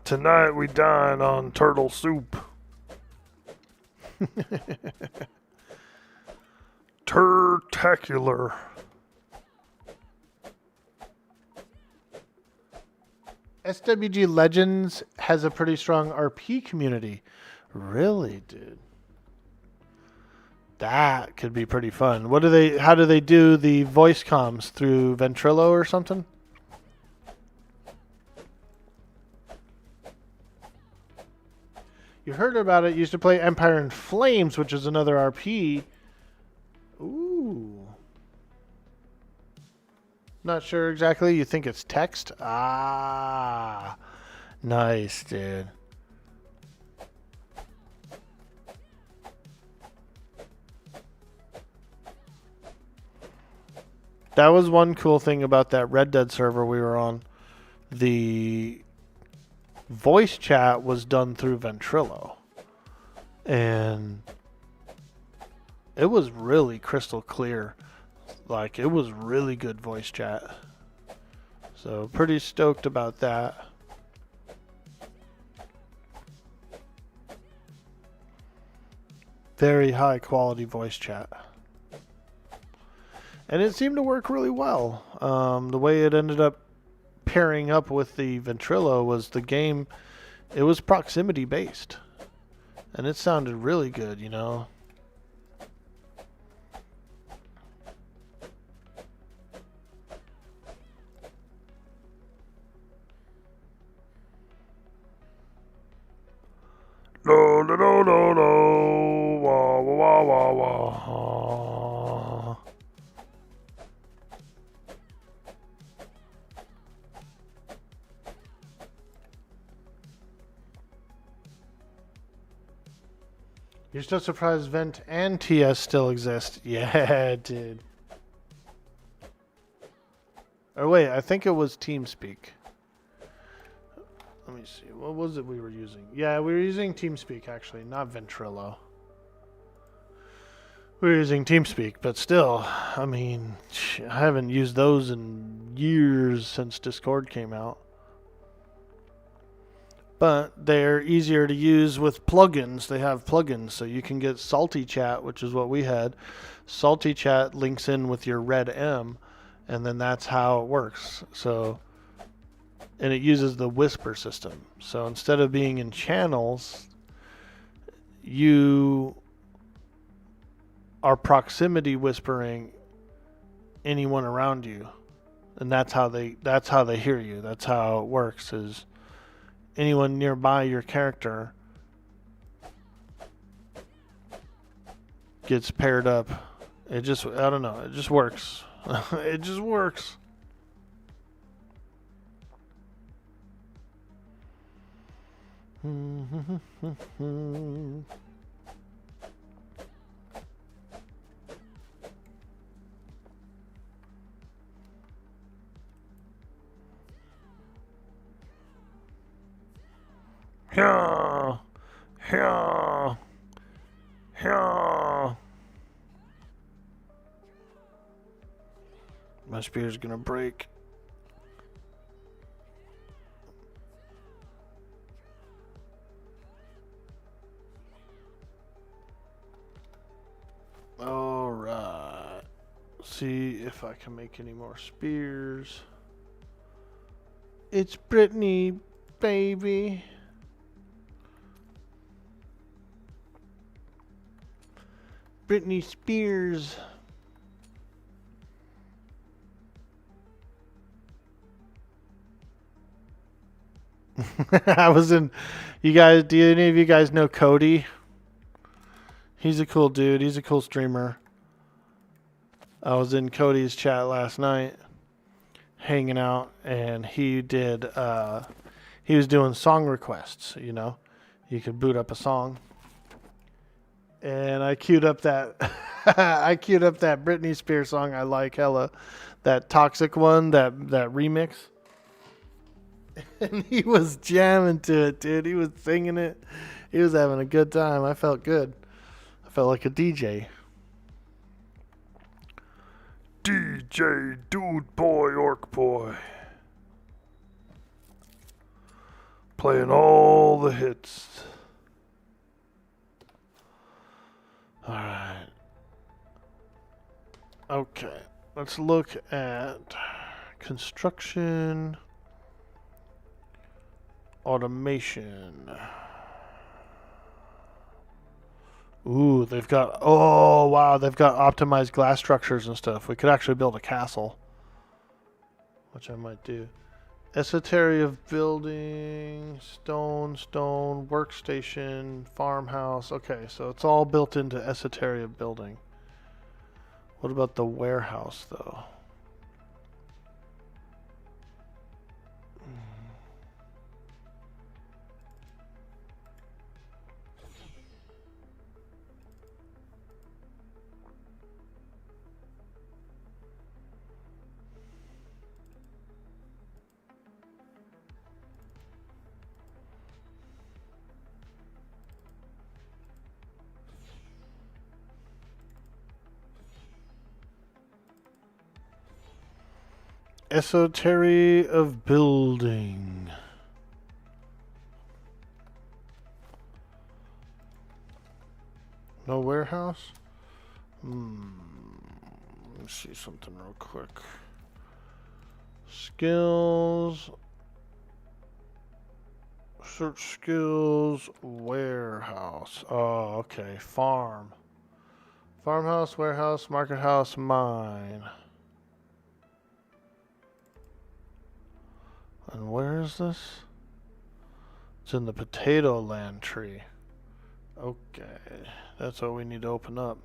Tonight we dine on turtle soup. Turtacular. SWG Legends has a pretty strong RP community. Really, dude? That could be pretty fun. How do they do the voice comms? Through Ventrilo or something? You heard about it. Used to play Empire in Flames, which is another RP. Ooh. Not sure exactly. You think it's text? Ah. Nice, dude. That was one cool thing about that Red Dead server we were on. The voice chat was done through Ventrilo. And it was really crystal clear. Like, it was really good voice chat. So, pretty stoked about that. Very high quality voice chat. And it seemed to work really well. The way it ended up pairing up with the Ventrilo was the game, it was proximity based. And it sounded really good, you know. No, no, no, no, no. Wah, wah, wah, wah, wah. You're still surprised Vent and TS still exist? Yeah, dude. Or wait, I think it was TeamSpeak. Let me see. What was it we were using? Yeah, we were using TeamSpeak, actually, not Ventrilo. We were using TeamSpeak, but still, I mean, I haven't used those in years since Discord came out. But they're easier to use with plugins. They have plugins, so you can get Salty Chat, which is what we had. Salty Chat links in with your Red M, and then that's how it works. So and it uses the whisper system. So instead of being in channels, you are proximity whispering anyone around you, and that's how they hear you. That's how it works. Is anyone nearby your character gets paired up. It just, I don't know, it just works. It just works. Yeah, yeah, yeah. My spear's gonna break. All right. See if I can make any more spears. It's Brittany, baby. Britney Spears. I was in. You guys, do any of you guys know Cody? He's a cool dude. He's a cool streamer. I was in Cody's chat last night, hanging out, and he did. He was doing song requests. You know, you could boot up a song, and I queued up that. I queued up that Britney Spears song I like hella, that Toxic one, that remix. And he was jamming to it, dude. He was singing it. He was having a good time. I felt good. I felt like a DJ. DJ Dude Boy Orc Boy. Playing all the hits. Alright. Okay. Let's look at construction. Automation. Ooh, they've got, oh wow, they've got optimized glass structures and stuff. We could actually build a castle, which I might do. Esoteria of building, stone, workstation, farmhouse. Okay, so it's all built into Esoteria building. What about the warehouse though? Esoteria of building. No warehouse? Let me see something real quick. Skills. Search skills. Warehouse. Oh, okay. Farm. Farmhouse, warehouse, market house, mine. And where is this? It's in the potato land tree. Okay. That's what we need to open up.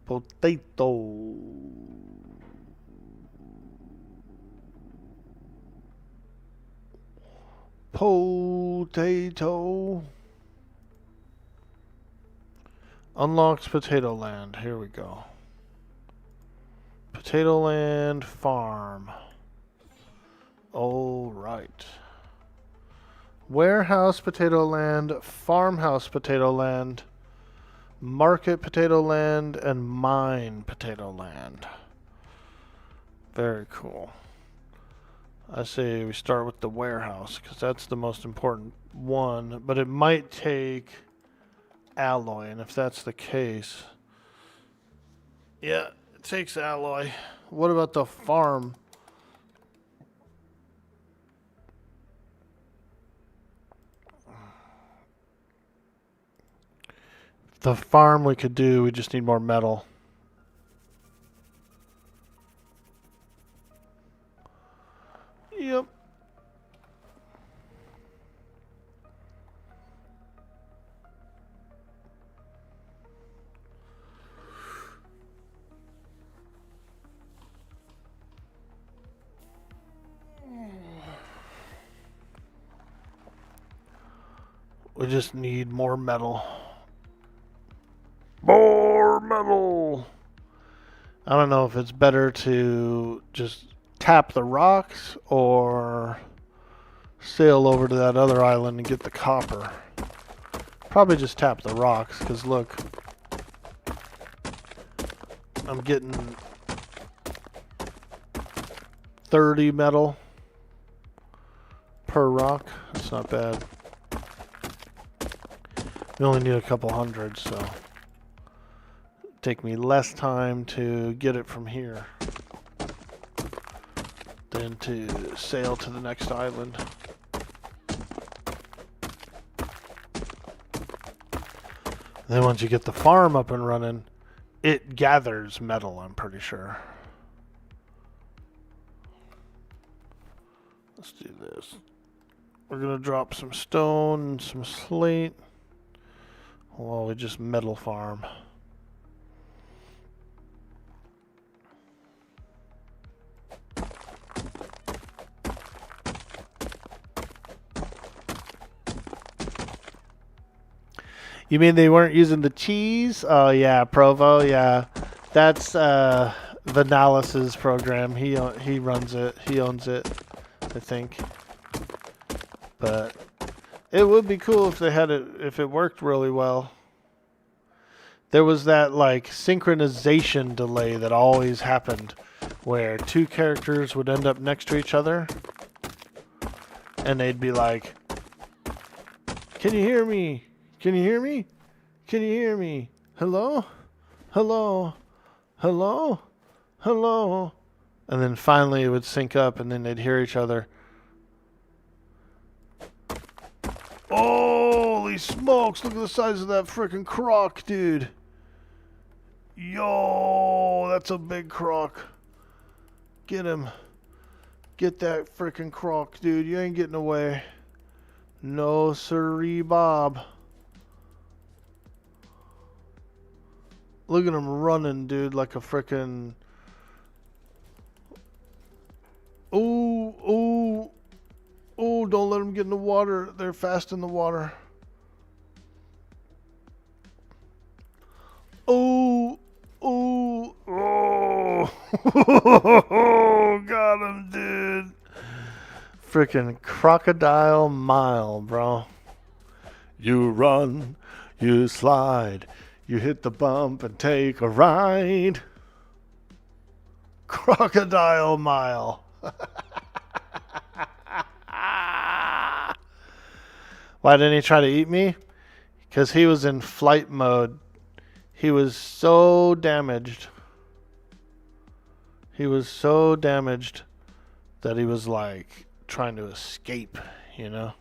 Potato. Potato. Unlocks potato land. Here we go. Potato land farm. All right. Warehouse potato land, farmhouse potato land, market potato land, and mine potato land. Very cool. I say we start with the warehouse because that's the most important one, but it might take alloy, and if that's the case, yeah, it takes alloy. What about the farm? The farm we could do, we just need more metal. Yep. We just need more metal. More metal! I don't know if it's better to just tap the rocks or sail over to that other island and get the copper. Probably just tap the rocks, because look, I'm getting 30 metal per rock. That's not bad. We only need a couple hundred, so it'll take me less time to get it from here than to sail to the next island. Then once you get the farm up and running, it gathers metal, I'm pretty sure. Let's do this. We're going to drop some stone and some slate. Well, we just metal farm. You mean they weren't using the cheese? Oh yeah, Provo, yeah. That's Vanalis's program. He runs it. He owns it, I think. But it would be cool if they had it, if it worked really well. There was that like synchronization delay that always happened where two characters would end up next to each other and they'd be like, "Can you hear me? Can you hear me? Can you hear me? Hello? Hello? Hello? Hello?" And then finally it would sync up and then they'd hear each other. Holy smokes, look at the size of that freaking croc, dude. Yo, that's a big croc. Get him. Get that freaking croc, dude. You ain't getting away. No siree, Bob. Look at him running, dude, like a freaking... Ooh, ooh. Oh, don't let them get in the water. They're fast in the water. Oh, oh, oh. Got him, dude. Freaking crocodile mile, bro. You run, you slide, you hit the bump and take a ride. Crocodile mile. Why didn't he try to eat me? Because he was in flight mode. He was so damaged. He was so damaged that he was like trying to escape, you know?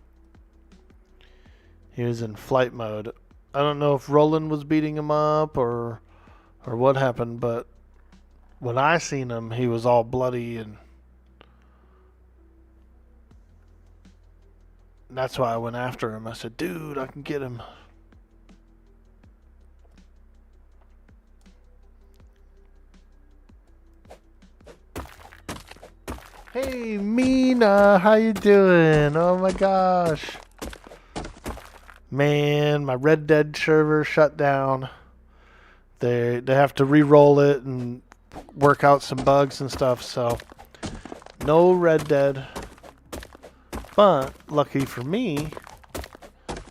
He was in flight mode. I don't know if Roland was beating him up or what happened, but when I seen him, he was all bloody and that's why I went after him. I said, dude, I can get him. Hey, Mina, how you doing? Oh my gosh. Man, my Red Dead server shut down. They have to re-roll it and work out some bugs and stuff, so no Red Dead. But lucky for me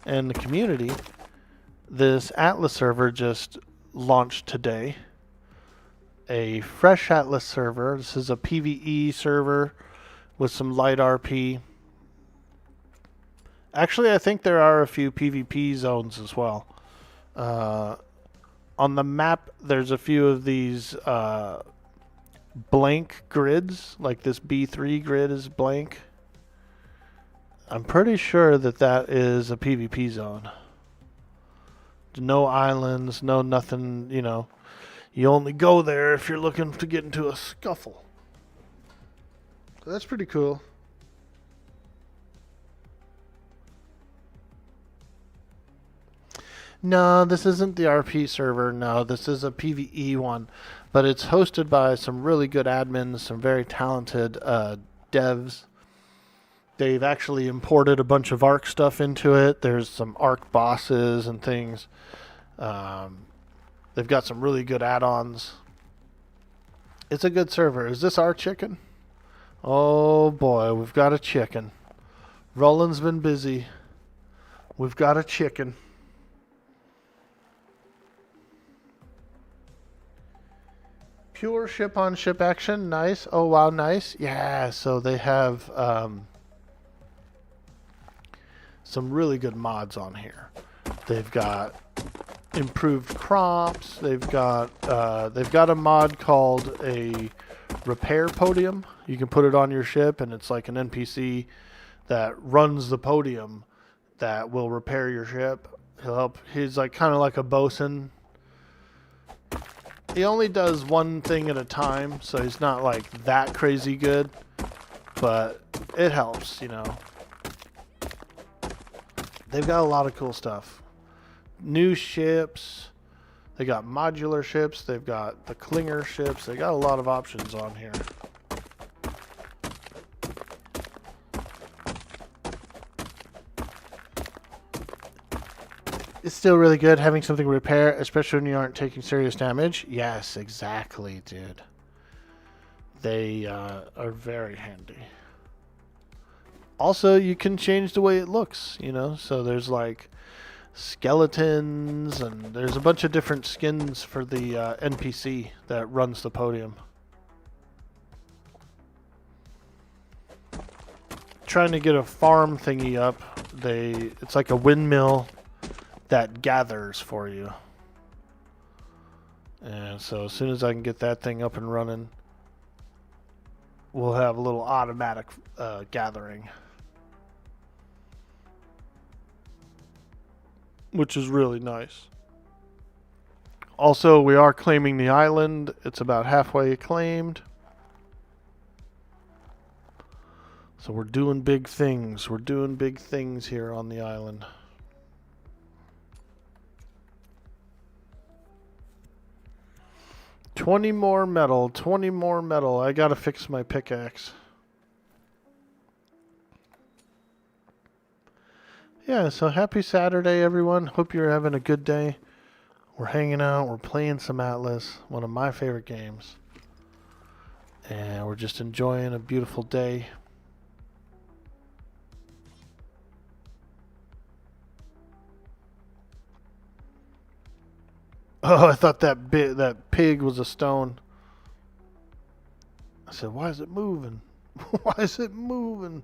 and the community, this Atlas server just launched today. A fresh Atlas server. This is a PvE server with some light RP. Actually, I think there are a few PvP zones as well. On the map, there's a few of these blank grids, like this B3 grid is blank. I'm pretty sure that that is a PvP zone. no islands, no nothing, you know. You only go there if you're looking to get into a scuffle. So that's pretty cool. No, this isn't the RP server. No, this is a PvE one. But it's hosted by some really good admins, some very talented devs. They've actually imported a bunch of Ark stuff into it. There's some Ark bosses and things. They've got some really good add-ons. It's a good server. Is this our chicken? Oh boy, we've got a chicken. Roland's been busy. We've got a chicken. Pure ship-on-ship action. Nice. Oh, wow, nice. Yeah, so they have some really good mods on here. They've got improved crops. They've got a mod called a repair podium. You can put it on your ship, and it's like an NPC that runs the podium that will repair your ship. He'll help. He's like kind of like a bosun. He only does one thing at a time, so he's not like that crazy good, but it helps, you know. They've got a lot of cool stuff. New ships. They got modular ships. They've got the clinger ships. They got a lot of options on here. It's still really good having something to repair, especially when you aren't taking serious damage. Yes, exactly, dude. They are very handy. Also, you can change the way it looks, you know? So there's like skeletons, and there's a bunch of different skins for the NPC that runs the podium. Trying to get a farm thingy up. It's like a windmill that gathers for you. And so as soon as I can get that thing up and running, we'll have a little automatic gathering, which is really nice. Also, we are claiming the island. It's about halfway claimed. So we're doing big things. We're doing big things here on the island. $20 more metal. 20 more metal. I gotta fix my pickaxe. Yeah, so happy Saturday, everyone. Hope you're having a good day. We're hanging out. We're playing some Atlas, one of my favorite games. And we're just enjoying a beautiful day. Oh, I thought that pig was a stone. I said, why is it moving? Why is it moving?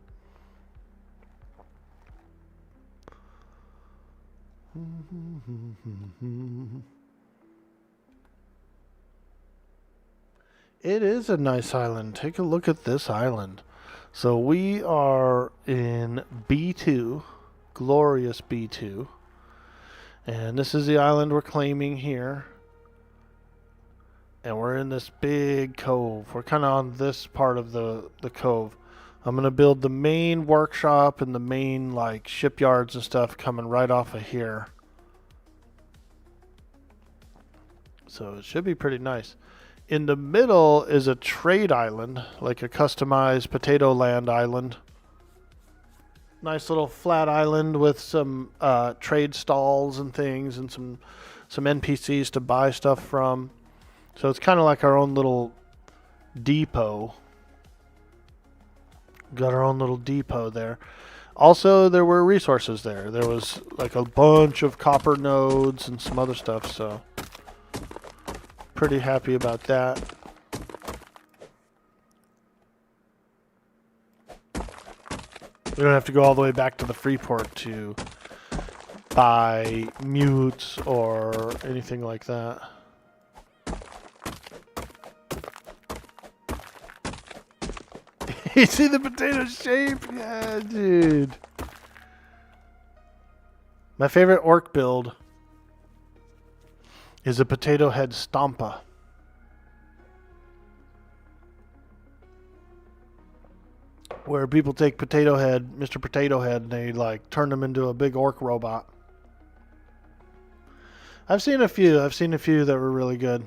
It is a nice island. Take a look at this island. So we are in B2, glorious B2. And this is the island we're claiming here. And we're in this big cove. We're kind of on this part of the cove. I'm going to build the main workshop and the main like shipyards and stuff coming right off of here. So it should be pretty nice. In the middle is a trade island, like a customized potato land island. Nice little flat island with some trade stalls and things, and some NPCs to buy stuff from. So it's kind of like our own little depot. Got our own little depot there. Also, there were resources there. There was like a bunch of copper nodes and some other stuff, so pretty happy about that. We don't have to go all the way back to the Freeport to buy mutes or anything like that. You see the potato shape? Yeah, dude. My favorite orc build is a Potato Head Stampa. Where people take Potato Head, Mr. Potato Head, and they like turn him into a big orc robot. I've seen a few that were really good.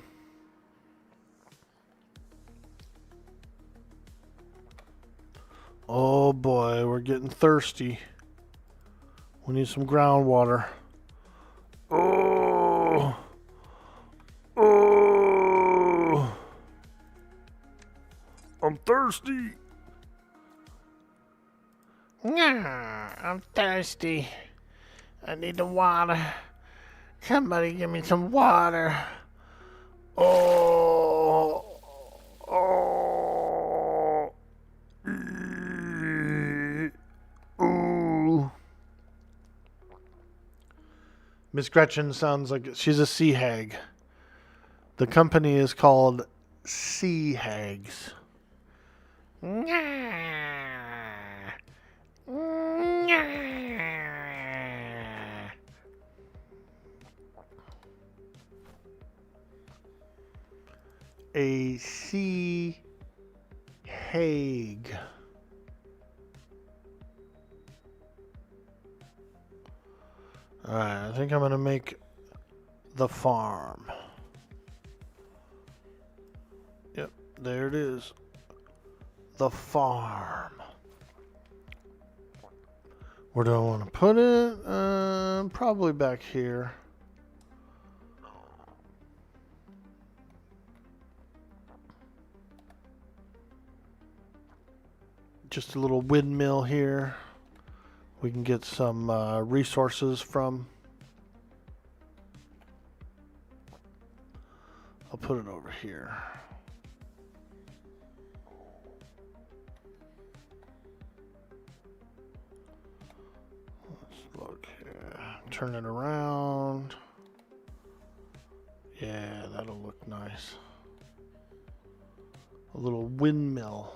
Oh boy, we're getting thirsty. We need some groundwater. Oh. Oh. I'm thirsty. Yeah, I'm thirsty. I need the water. Somebody give me some water. Oh. Oh. Ooh. Miss Gretchen sounds like she's a sea hag. The company is called Sea Hags. A sea hag. Alright, I think I'm going to make the farm. Yep, there it is. The farm. Where do I want to put it? Probably back here. Just a little windmill here. We can get some resources from. I'll put it over here. Let's look here. Turn it around. Yeah, that'll look nice. A little windmill.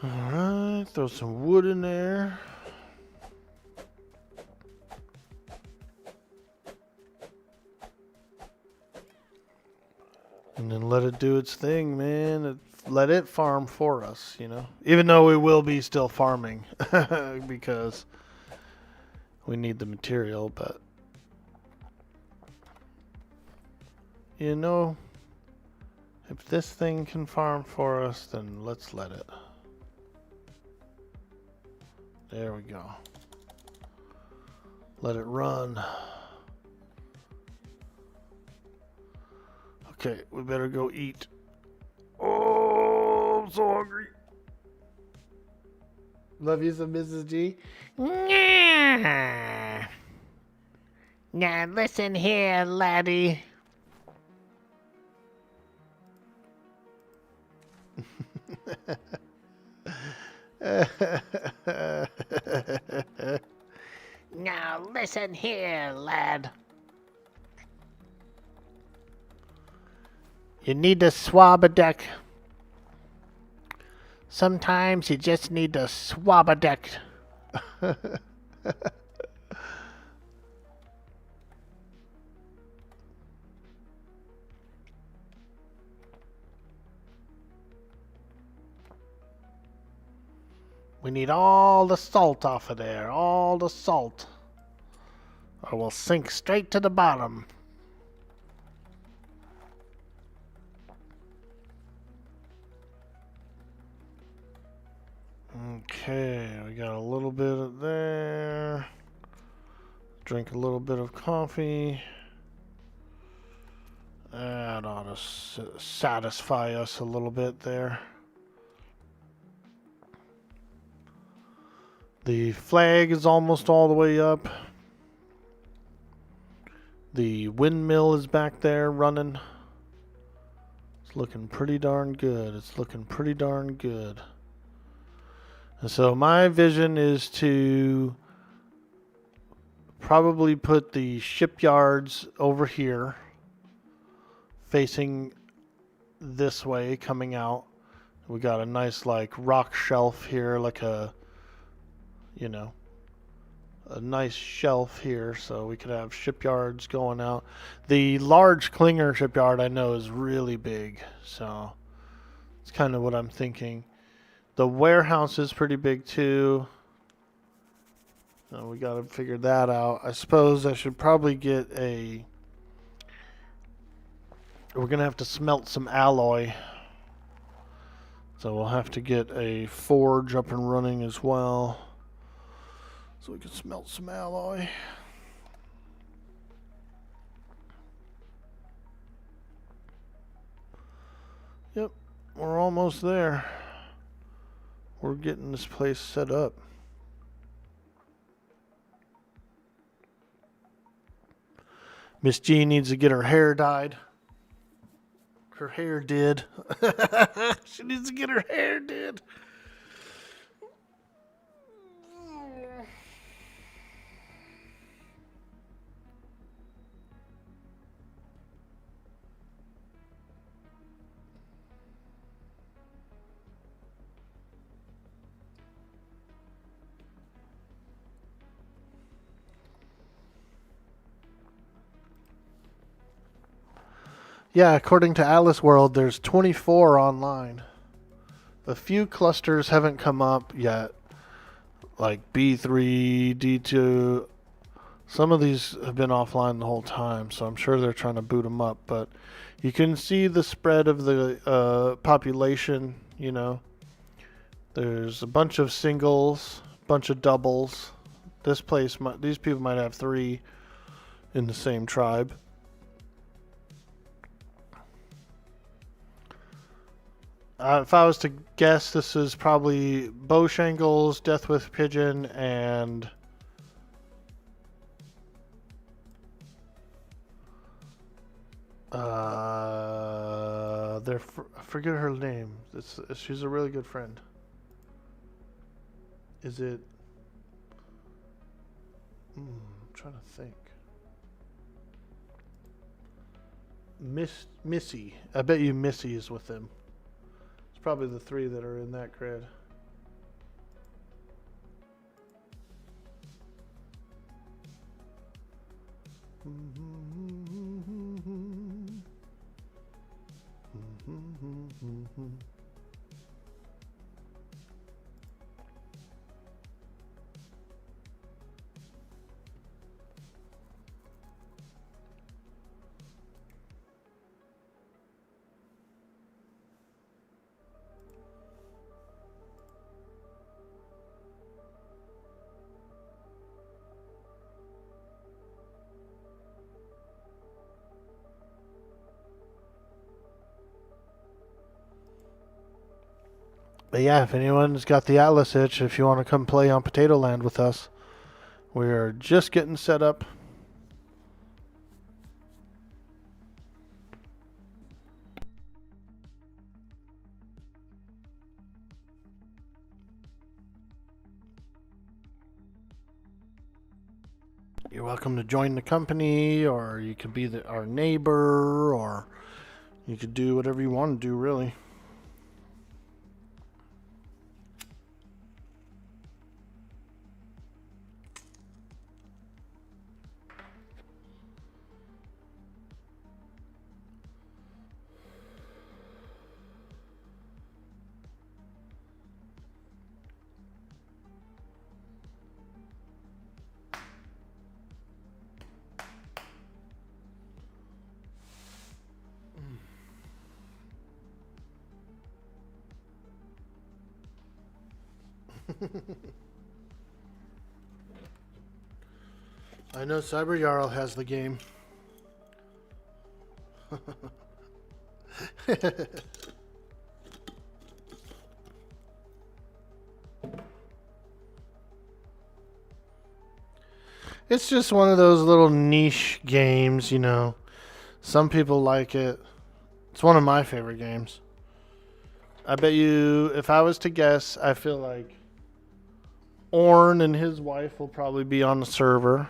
Alright, throw some wood in there. And then let it do its thing, man. Let it farm for us, you know. Even though we will be still farming because we need the material, but you know, if this thing can farm for us, then let's let it. There we go. Let it run. Okay, we better go eat. Oh, I'm so hungry. Love you some Mrs. G. Now listen here, laddie. Now listen here, lad. You need to swab a deck. Sometimes you just need to swab a deck. We need all the salt off of there. All the salt. Or we'll sink straight to the bottom. Okay, we got a little bit of there. Drink a little bit of coffee. That ought to satisfy us a little bit there. The flag is almost all the way up. The windmill is back there running. It's looking pretty darn good. It's looking pretty darn good. And so my vision is to probably put the shipyards over here, facing this way, coming out. We got a nice like rock shelf here, like a, you know, a nice shelf here, so we could have shipyards going out. The large Klinger shipyard I know is really big, so it's kind of what I'm thinking. The warehouse is pretty big too. We got to figure that out. I suppose I should probably get a... We're going to have to smelt some alloy. So we'll have to get a forge up and running as well, so we can smelt some alloy. Yep, we're almost there. We're getting this place set up. Miss G needs to get her hair dyed. Her hair did. She needs to get her hair did. Yeah, according to Atlas World, there's 24 online. A few clusters haven't come up yet, like B3, D2. Some of these have been offline the whole time, so I'm sure they're trying to boot them up. But you can see the spread of the population, you know. There's a bunch of singles, bunch of doubles. This place, these people might have 3 in the same tribe. If I was to guess, this is probably Bowshangles, Death with Pigeon, and I forget her name. She's a really good friend. Is it? I'm trying to think. Missy. I bet you Missy is with them. It's probably the 3 that are in that grid. But yeah, if anyone's got the Atlas itch, if you want to come play on Potato Land with us, we're just getting set up. You're welcome to join the company, or you could be our neighbor, or you could do whatever you want to do, really. I know Cyber Jarl has the game. It's just one of those little niche games, you know. Some people like it. It's one of my favorite games. I bet you, if I was to guess, I feel like Orn and his wife will probably be on the server.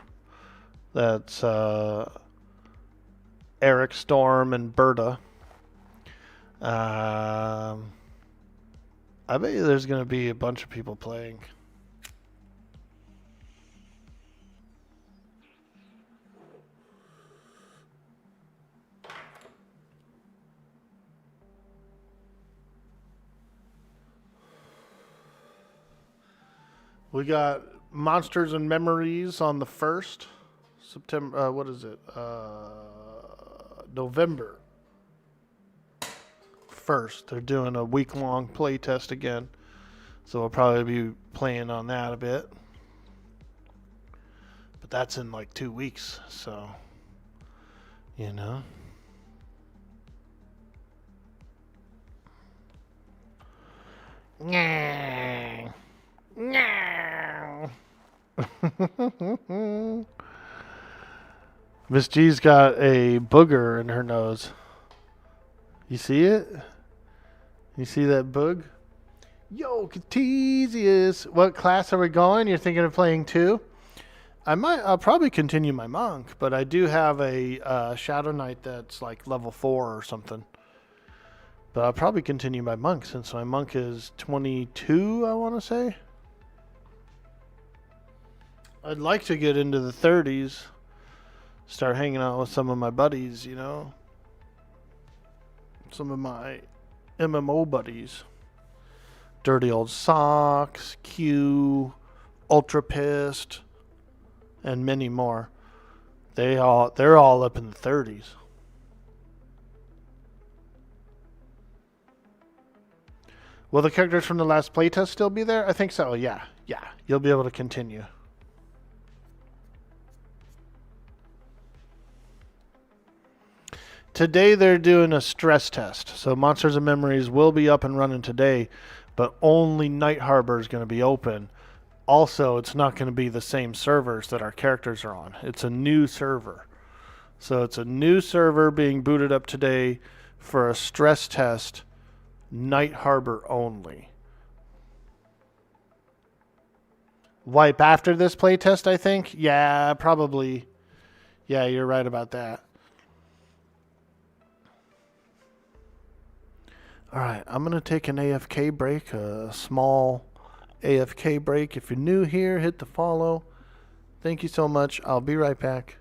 That's Eric, Storm, and Berta. I bet you there's going to be a bunch of people playing. We got Monsters and Memories on the 1st. September, what is it? November 1st. They're doing a week-long play test again. So we'll probably be playing on that a bit. But that's in like 2 weeks, so, you know. No. No. Miss G's got a booger in her nose. You see it? You see that boog? Yo, Catesius. What class are we going? You're thinking of playing 2? I'll probably continue my monk, but I do have a Shadow Knight that's like level 4 or something. But I'll probably continue my monk since my monk is 22, I want to say. I'd like to get into the 30s. Start hanging out with some of my buddies, you know. Some of my MMO buddies. Dirty Old Socks, Q, Ultra Pissed, and many more. They're all up in the 30s. Will the characters from the last playtest still be there? I think so, yeah. Yeah, you'll be able to continue. Today they're doing a stress test. So Monsters and Memories will be up and running today, but only Night Harbor is going to be open. Also, it's not going to be the same servers that our characters are on. It's a new server. So it's a new server being booted up today for a stress test, Night Harbor only. Wipe after this playtest, I think? Yeah, probably. Yeah, you're right about that. Alright, I'm going to take an AFK break, a small AFK break. If you're new here, hit the follow. Thank you so much. I'll be right back.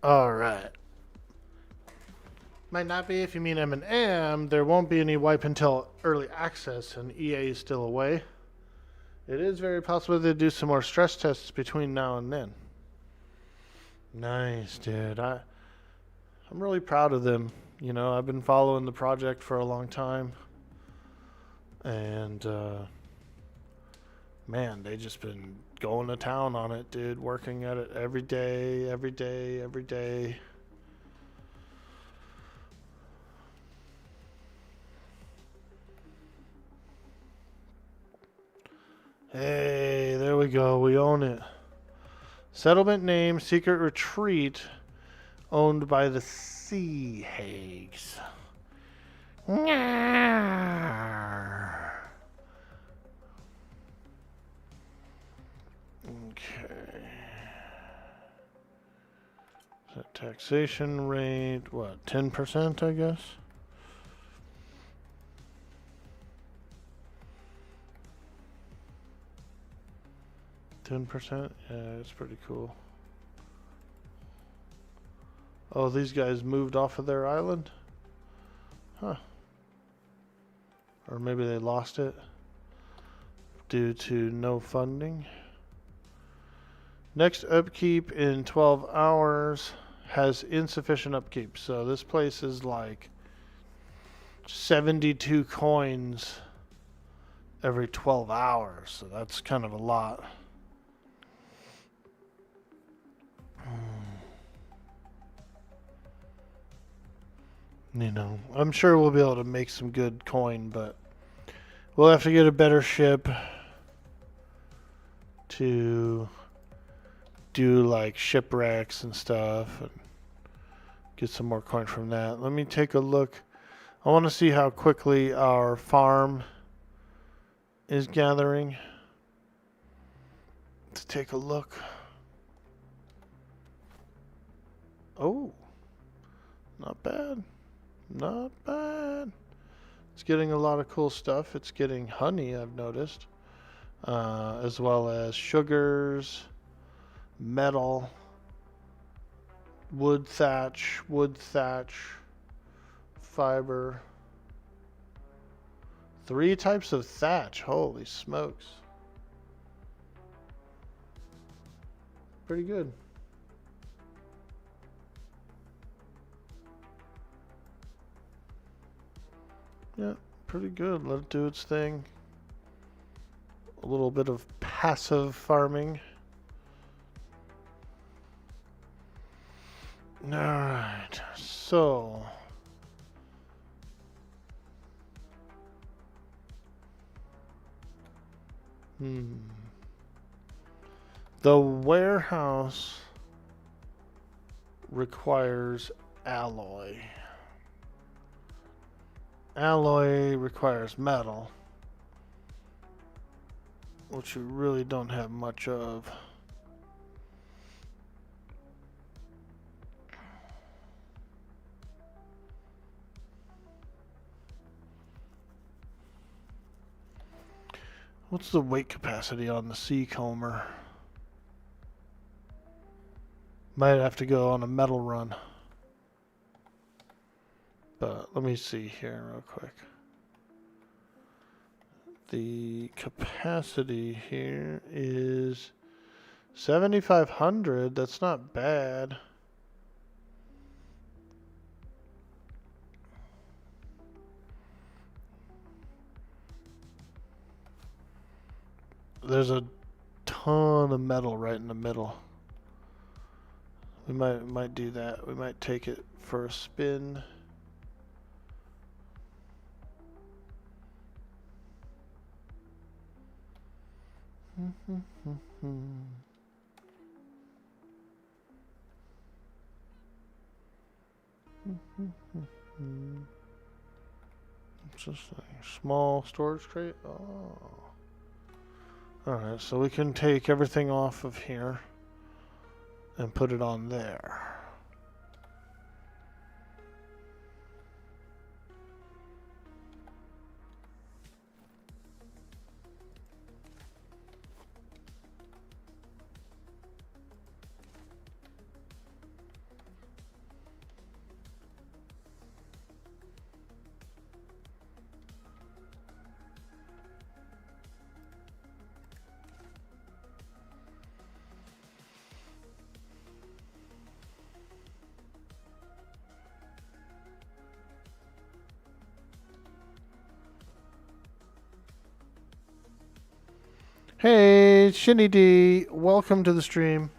All right. Might not be if you mean M&M. There won't be any wipe until early access, and EA is still away. It is very possible they do some more stress tests between now and then. Nice, dude. I'm really proud of them. You know, I've been following the project for a long time, and man, they just been going to town on it, dude. Working at it every day, every day, every day. Hey, there we go. We own it. Settlement name, Secret Retreat, owned by the Sea Hags. Okay. So taxation rate, what, 10%, I guess? %? Yeah, it's pretty cool. Oh, these guys moved off of their island? Huh. Or maybe they lost it due to no funding. Next upkeep in 12 hours has insufficient upkeep. So this place is like 72 coins every 12 hours. So that's kind of a lot. You know, I'm sure we'll be able to make some good coin, but we'll have to get a better ship to do like shipwrecks and stuff and get some more coin from that. Let me take a look. I want to see how quickly our farm is gathering. Let's take a look. Oh, not bad. Not bad. It's getting a lot of cool stuff. It's getting honey, I've noticed, as well as sugars, metal, wood thatch, fiber. 3 types of thatch. Holy smokes. Pretty good. Yeah, pretty good. Let it do its thing. A little bit of passive farming. Alright, so the warehouse requires alloy. Alloy requires metal, which we really don't have much of. What's the weight capacity on the sea comber? Might have to go on a metal run. But let me see here real quick. The capacity here is 7,500. That's not bad. There's a ton of metal right in the middle. We might do that. We might take it for a spin. It's just a small storage crate. Oh. Alright, so we can take everything off of here and put it on there. Hey, Shinny D, welcome to the stream.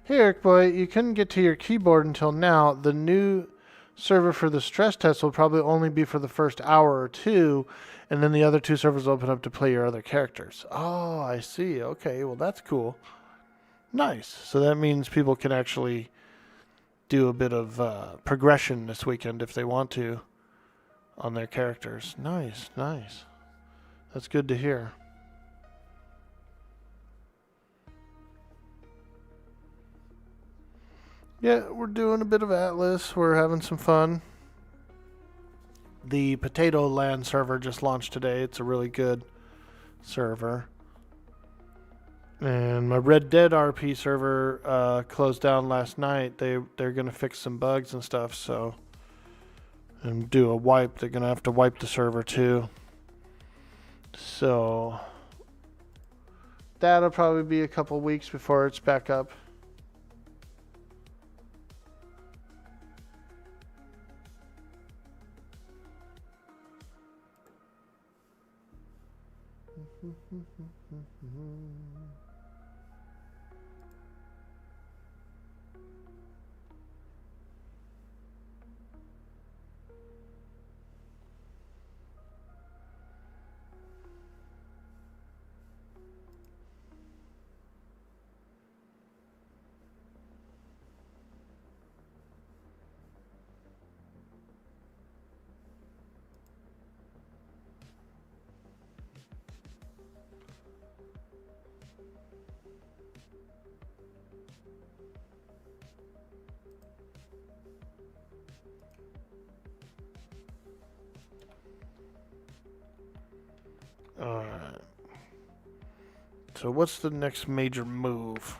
Hey, Eric Boy, you couldn't get to your keyboard until now. The new server for the stress test will probably only be for the first hour or two, and then the other two servers will open up to play your other characters. Oh, I see. Okay, well, that's cool. Nice. So that means people can actually do a bit of progression this weekend if they want to on their characters. Nice, nice. That's good to hear. Yeah, we're doing a bit of Atlas. We're having some fun. The Potato Land server just launched today. It's a really good server. And my Red Dead RP server closed down last night. They're going to fix some bugs and stuff, so... And do a wipe. They're going to have to wipe the server too. So... That'll probably be a couple weeks before it's back up. Alright. So what's the next major move?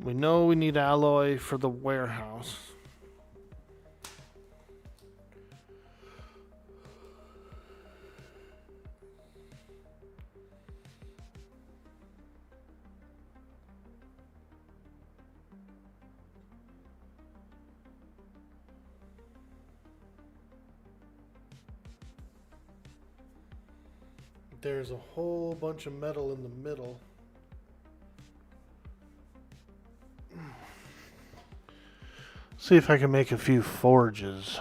We know we need alloy for the warehouse. There's a whole bunch of metal in the middle. See if I can make a few forges.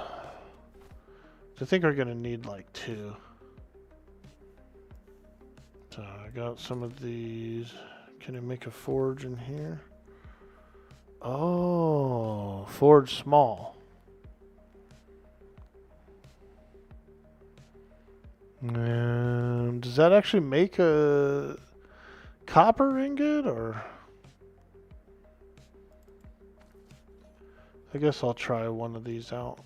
I think we're gonna need like 2. So I got some of these. Can I make a forge in here? Oh, forge small. Does that actually make a copper ingot, or? I guess I'll try one of these out.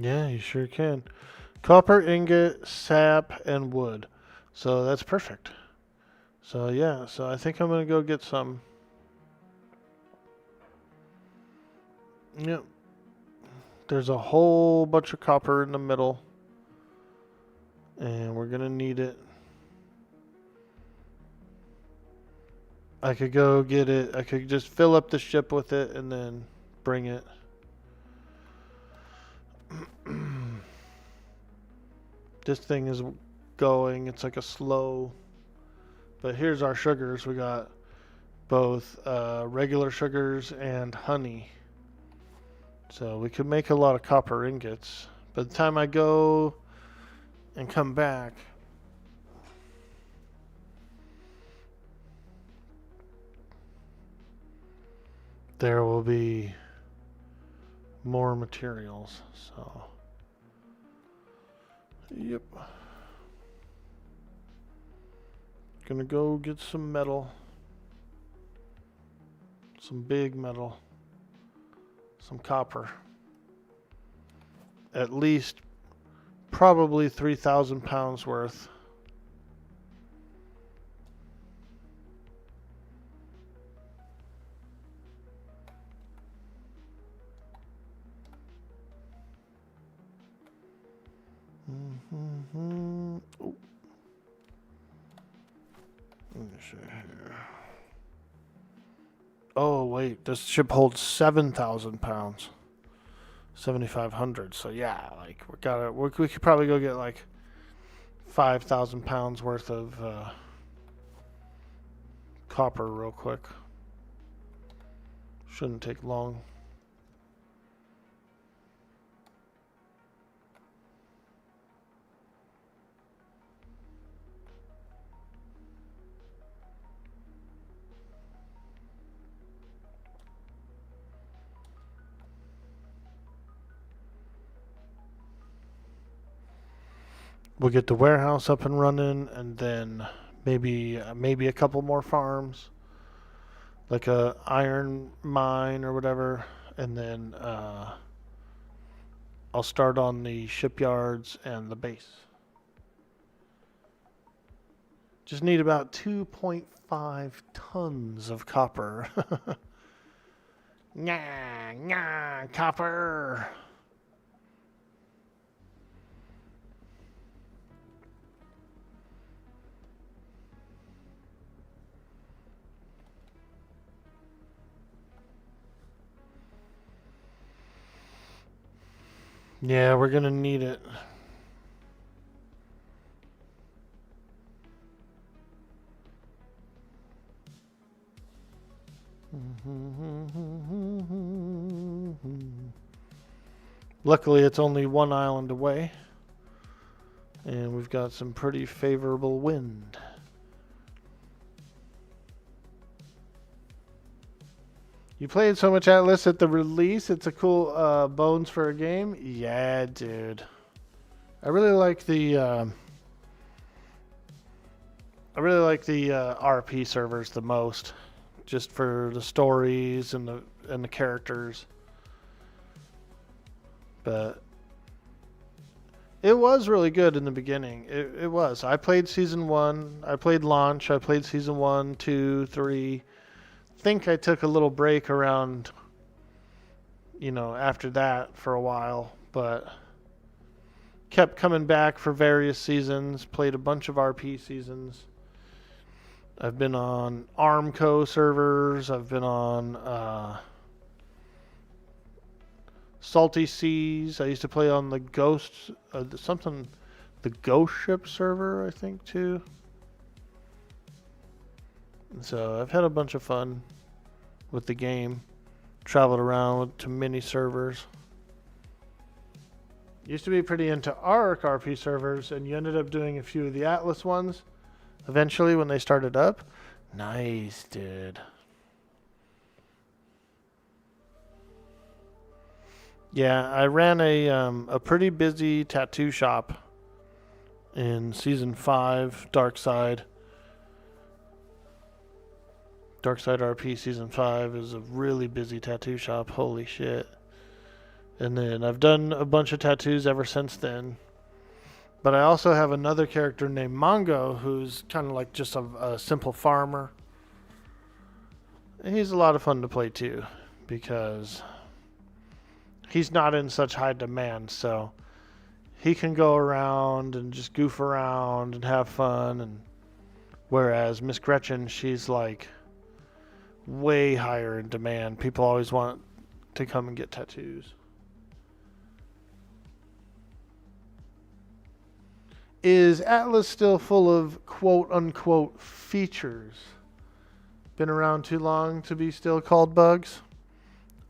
Yeah, you sure can. Copper ingot, sap, and wood. So that's perfect. So yeah, so I think I'm gonna go get some. Yep. There's a whole bunch of copper in the middle. And we're gonna need it. I could go get it. I could just fill up the ship with it and then bring it. This thing is going. It's like a slow. But here's our sugars. We got both regular sugars and honey. So we could make a lot of copper ingots. By the time I go and come back, there will be more materials. So, yep. Gonna go get some metal. Some big metal. Some copper. At least probably 3,000 pounds worth. Oh. Let me see here. Oh wait, this ship holds 7,000 pounds. 7,500. So yeah, like we could probably go get like 5,000 pounds worth of copper real quick. Shouldn't take long. We'll get the warehouse up and running, and then maybe a couple more farms, like a iron mine or whatever, and then I'll start on the shipyards and the base. Just need about 2.5 tons of copper. Nah, copper. Yeah, we're gonna need it. Luckily, it's only one island away, and we've got some pretty favorable wind. You played so much Atlas at the release. It's a cool bones for a game. Yeah, dude. I really like the RP servers the most, just for the stories and the characters. But it was really good in the beginning. It was. I played season 1. I played launch. I played season 1, 2, 3. Think I took a little break around, after that for a while, but kept coming back for various seasons. Played a bunch of RP seasons. I've been on Armco servers. I've been on Salty Seas. I used to play on the Ghost, the Ghost Ship server, I think, too. So I've had a bunch of fun with the game. Traveled around to many servers. Used to be pretty into Arc RP servers, and you ended up doing a few of the Atlas ones eventually when they started up. Nice, dude. Yeah, I ran a pretty busy tattoo shop in season 5, Dark Side RP season 5 is a really busy tattoo shop. Holy shit. And then I've done a bunch of tattoos ever since then. But I also have another character named Mongo who's kind of like just a simple farmer. And he's a lot of fun to play too because he's not in such high demand, so he can go around and just goof around and have fun. And whereas Miss Gretchen, she's like way higher in demand. People always want to come and get tattoos. Is Atlas still full of quote-unquote features? Been around too long to be still called bugs?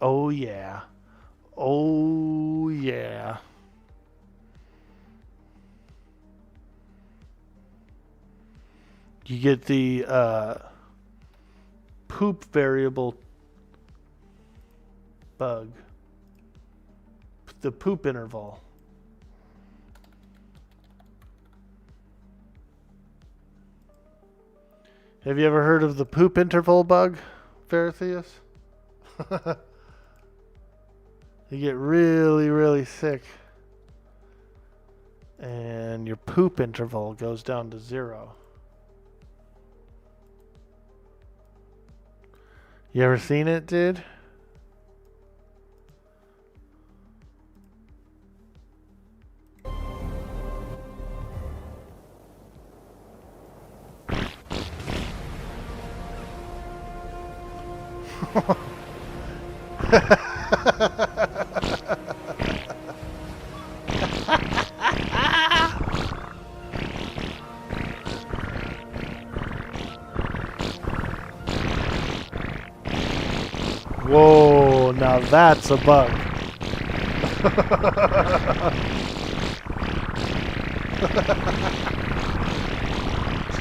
Oh yeah. Oh yeah. You get the poop variable bug. The poop interval. Have you ever heard of the poop interval bug, Veritheus? You get really, really sick. And your poop interval goes down to 0. You ever seen it, dude? Whoa, now that's a bug.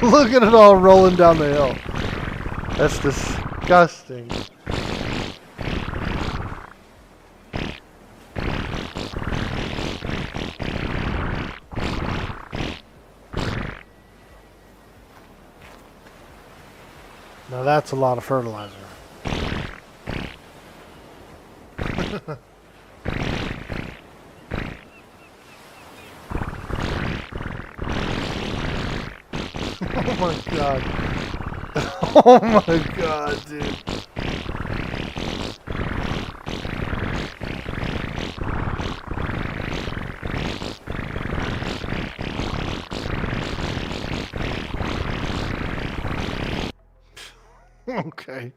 Look at it all rolling down the hill. That's disgusting. Now that's a lot of fertilizer. Oh my god. Oh my god, dude. Okay.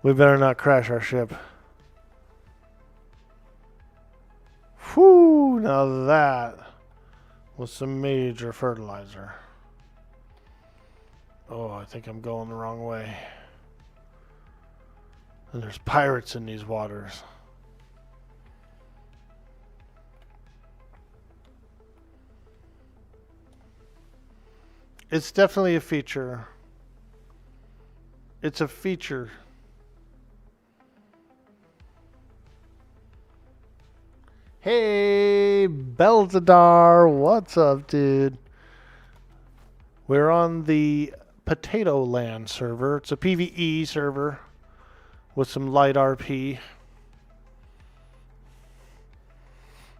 We better not crash our ship. Whew, now that was some major fertilizer. Oh, I think I'm going the wrong way. And there's pirates in these waters. It's definitely a feature. It's a feature. Hey, Belzadar, what's up, dude? We're on the Potato Land server. It's a PvE server with some light RP.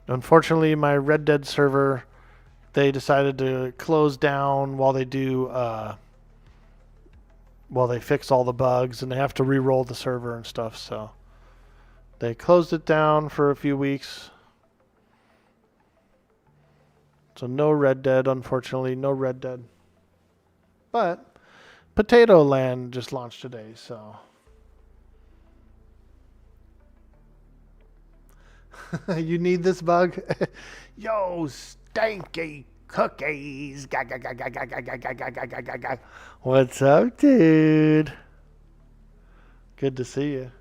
Unfortunately, my Red Dead server, they decided to close down while they fix all the bugs, and they have to re-roll the server and stuff, so they closed it down for a few weeks. So no Red Dead, unfortunately, no Red Dead. But Potato Land just launched today, so you need this bug? Yo, stanky cookies. Ga, ga, ga, ga, ga, ga, ga, ga, ga, ga, ga, ga. What's up, dude? Good to see you.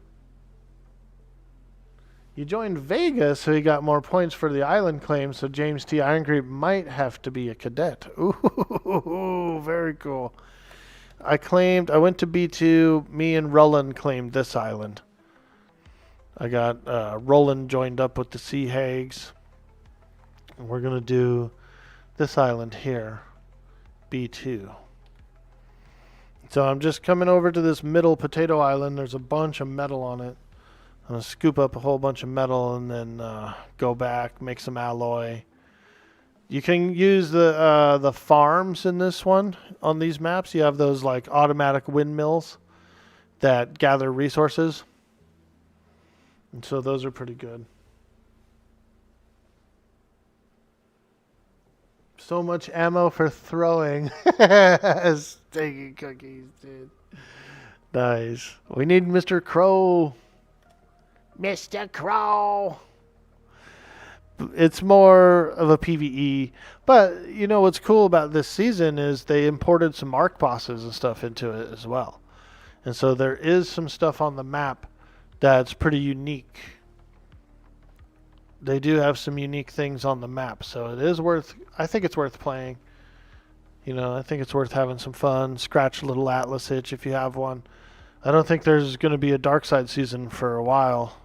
You joined Vegas, so you got more points for the island claim, so James T. Iron Creep might have to be a cadet. Ooh, very cool. I went to B2, me and Roland claimed this island. I got Roland joined up with the Sea Hags. And we're going to do this island here, B2. So I'm just coming over to this middle potato island. There's a bunch of metal on it. I'm going to scoop up a whole bunch of metal and then go back, make some alloy. You can use the farms in this one. On these maps, you have those like automatic windmills that gather resources. And so those are pretty good. So much ammo for throwing. Sticky cookies, dude. Nice. We need Mr. Crow. Mr. Crow. It's more of a PvE. But, you know, what's cool about this season is they imported some Arc bosses and stuff into it as well. And so there is some stuff on the map that's pretty unique. They do have some unique things on the map. So it is I think it's worth playing. You know, I think it's worth having some fun. Scratch a little Atlas itch if you have one. I don't think there's going to be a Dark Side season for a while.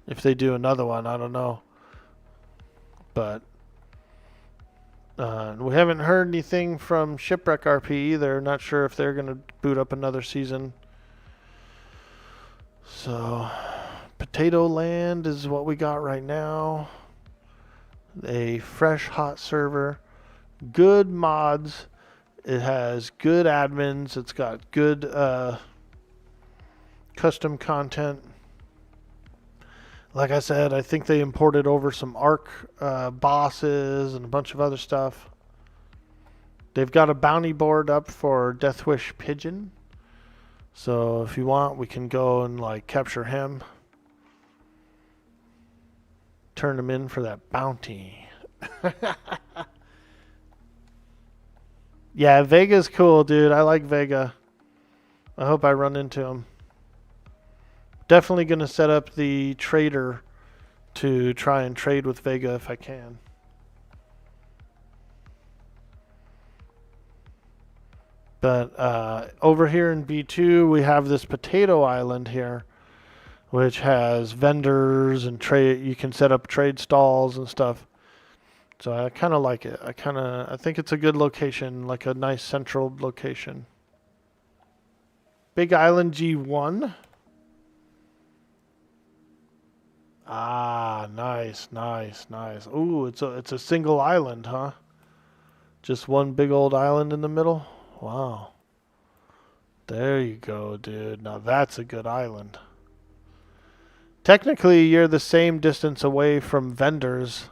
If they do another one, I don't know. But we haven't heard anything from Shipwreck RP either. Not sure if they're going to boot up another season. So, Potato Land is what we got right now. A fresh hot server, good mods. It has good admins. It's got good custom content. Like I said, I think they imported over some Ark bosses and a bunch of other stuff. They've got a bounty board up for Deathwish Pigeon. So if you want, we can go and like capture him. Turn him in for that bounty. Yeah, Vega's cool, dude. I like Vega. I hope I run into him. Definitely going to set up the trader to try and trade with Vega if I can. But over here in B2, we have this potato island here, which has vendors and trade. You can set up trade stalls and stuff. So I kind of like it. I think it's a good location, like a nice central location. Big Island G1. Ah, nice, nice, nice. Ooh, it's a single island, huh? Just one big old island in the middle? Wow. There you go, dude. Now that's a good island. Technically, you're the same distance away from vendors.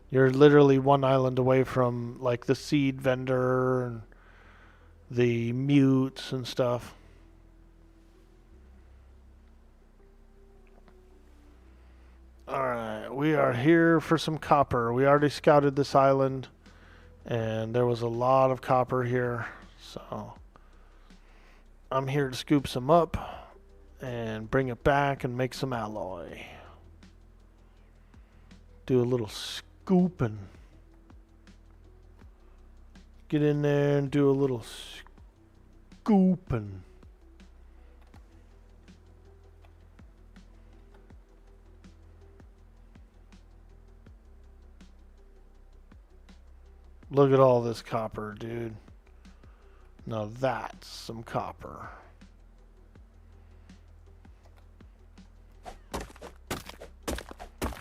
You're literally one island away from like the seed vendor and the mutes and stuff. Alright, we are here for some copper. We already scouted this island, and there was a lot of copper here, so I'm here to scoop some up and bring it back and make some alloy. Do a little scooping. Get in there and do a little scooping. Look at all this copper, dude. Now that's some copper.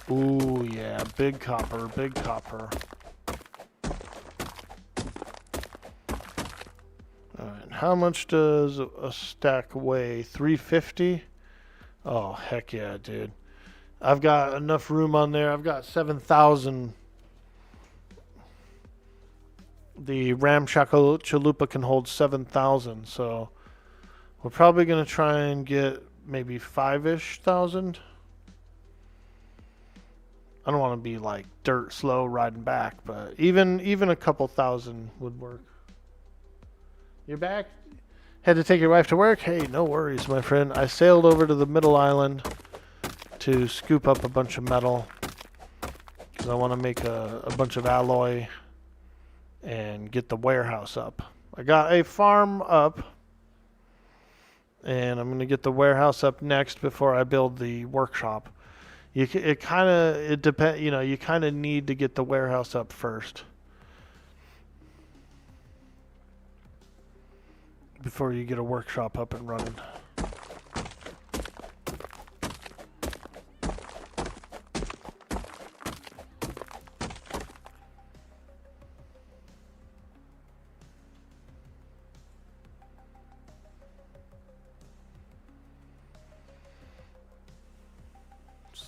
Ooh, yeah, big copper, big copper. Alright, how much does a stack weigh? 350? Oh, heck yeah, dude. I've got enough room on there. I've got 7,000. The ramshackle chalupa can hold 7,000, so we're probably going to try and get maybe 5-ish thousand. I don't want to be like dirt slow riding back, but even a couple thousand would work. You're back? Had to take your wife to work? Hey, no worries, my friend. I sailed over to the middle island to scoop up a bunch of metal because I want to make a bunch of alloy and get the warehouse up. I got a farm up, and I'm going to get the warehouse up next before I build the workshop. It depends, you know, you kind of need to get the warehouse up first before you get a workshop up and running.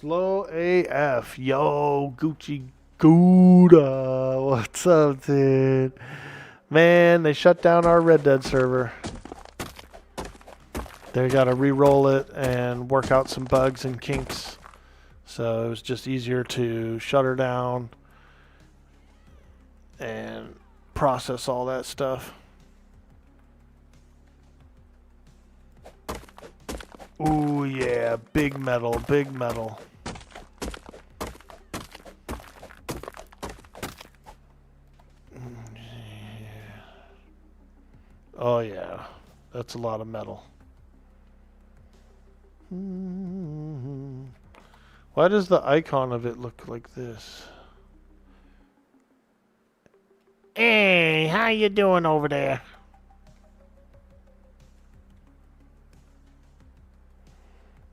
Slow AF. Yo, Gucci Gouda. What's up, dude? Man, they shut down our Red Dead server. They got to re-roll it and work out some bugs and kinks. So it was just easier to shut her down and process all that stuff. Ooh, yeah. Big metal, big metal. Oh, yeah. That's a lot of metal. Why does the icon of it look like this? Hey, how you doing over there?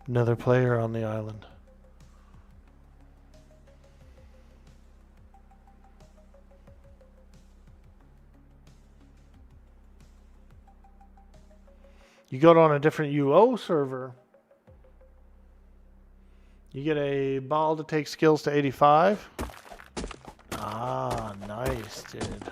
Another player on the island. You go on a different UO server. You get a ball to take skills to 85. Ah, nice, dude.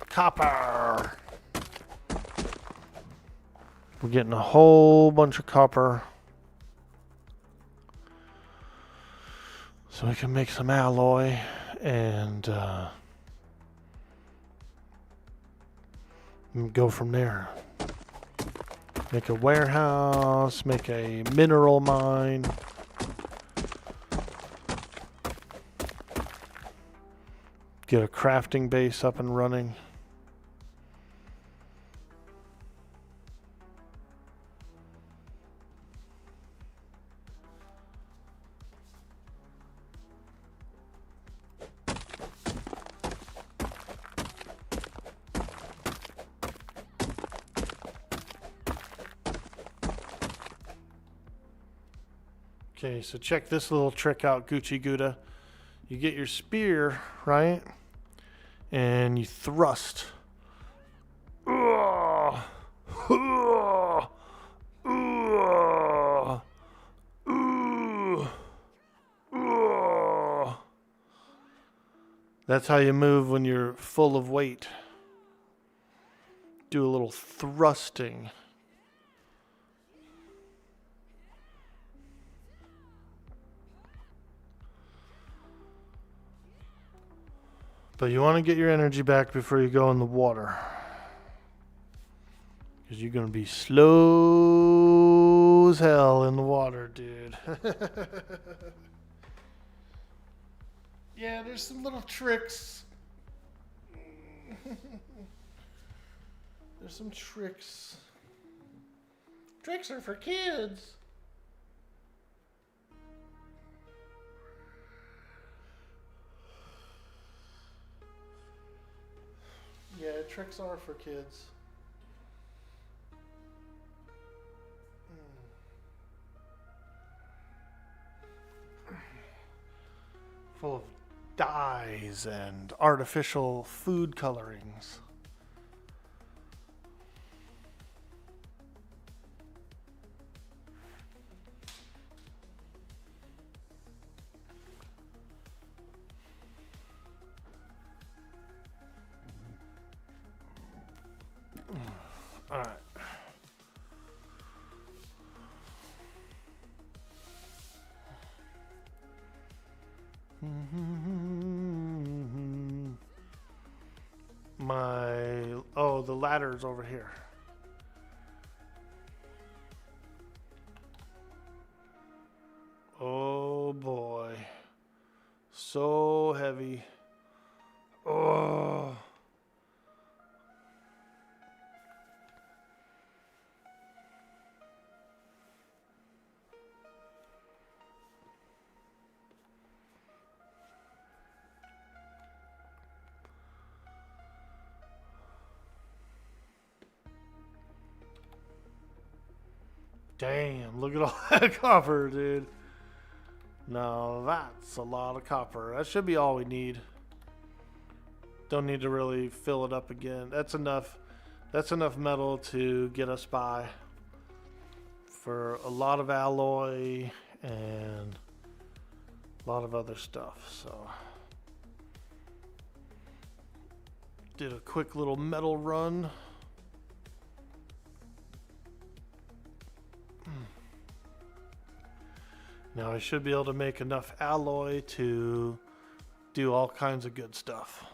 Copper. We're getting a whole bunch of copper. So we can make some alloy and go from there. Make a warehouse, make a mineral mine. Get a crafting base up and running. Okay, so check this little trick out, Gucci Gouda. You get your spear, right? And you thrust. Ugh. Ugh. Ugh. Ugh. Ugh. That's how you move when you're full of weight. Do a little thrusting. But you want to get your energy back before you go in the water. Because you're going to be slow as hell in the water, dude. Yeah, there's some little tricks. There's some tricks. Tricks are for kids. Yeah, tricks are for kids. Full of dyes and artificial food colorings. All right. The ladder's over here. Oh boy. So heavy. Oh. Damn, look at all that copper, dude. No, that's a lot of copper. That should be all we need. Don't need to really fill it up again. That's enough. That's enough metal to get us by for a lot of alloy and a lot of other stuff. So did a quick little metal run. Now I should be able to make enough alloy to do all kinds of good stuff.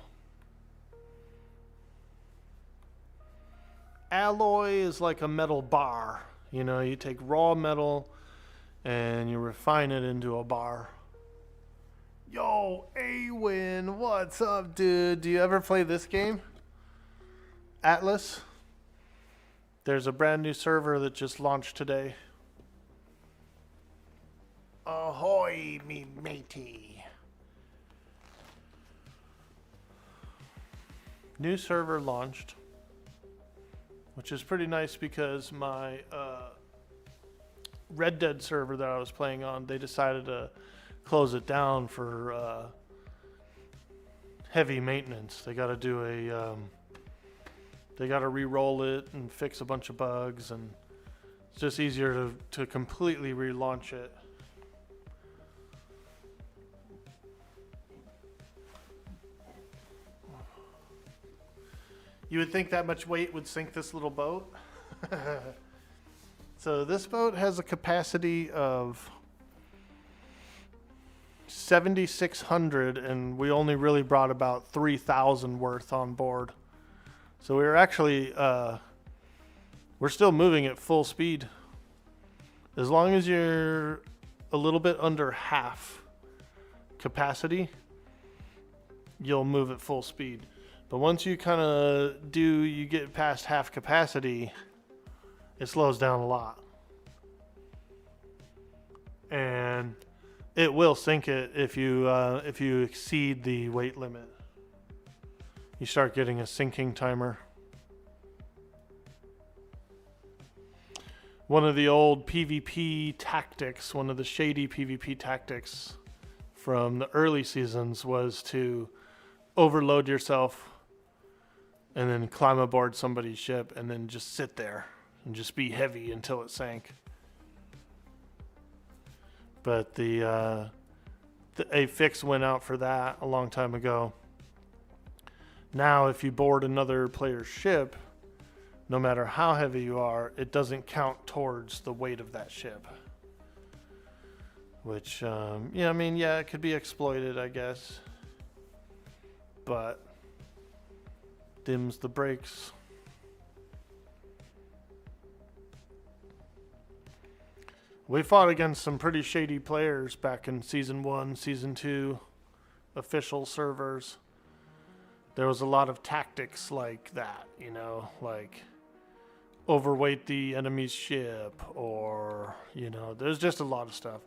Alloy is like a metal bar. You know, you take raw metal and you refine it into a bar. Yo, Awin, what's up, dude? Do you ever play this game? Atlas? There's a brand new server that just launched today. Ahoy, me matey. New server launched, which is pretty nice because my Red Dead server that I was playing on, they decided to close it down for heavy maintenance. They got to do they got to re-roll it and fix a bunch of bugs, and it's just easier to completely relaunch it. You would think that much weight would sink this little boat. So this boat has a capacity of 7,600, and we only really brought about 3,000 worth on board. So we're actually, we're still moving at full speed. As long as you're a little bit under half capacity, you'll move at full speed. But once you you get past half capacity, it slows down a lot. And it will sink it if you exceed the weight limit. You start getting a sinking timer. One of the old PvP tactics, one of the shady PvP tactics from the early seasons was to overload yourself and then climb aboard somebody's ship and then just sit there and just be heavy until it sank. But a fix went out for that a long time ago. Now, if you board another player's ship, no matter how heavy you are, it doesn't count towards the weight of that ship. Which, it could be exploited, I guess. But dims the brakes. We fought against some pretty shady players back in Season 1, Season 2, official servers. There was a lot of tactics like that, like overweight the enemy's ship, or, there's just a lot of stuff.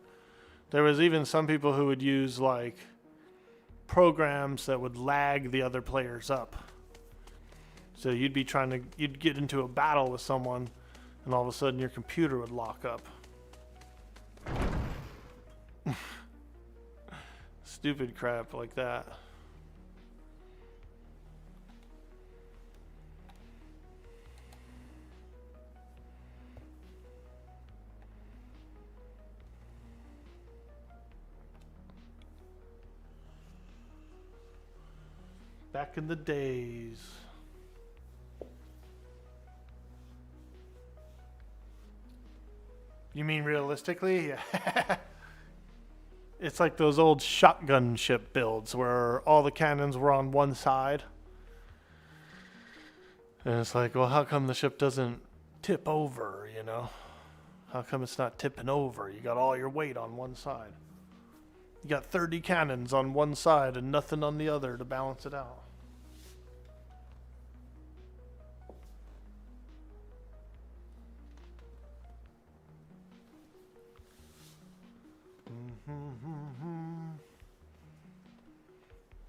There was even some people who would use, like, programs that would lag the other players up. So you'd get into a battle with someone, and all of a sudden your computer would lock up. Stupid crap like that. Back in the days. You mean realistically? Yeah. It's like those old shotgun ship builds where all the cannons were on one side. And it's like, well, how come the ship doesn't tip over, How come it's not tipping over? You got all your weight on one side. You got 30 cannons on one side and nothing on the other to balance it out.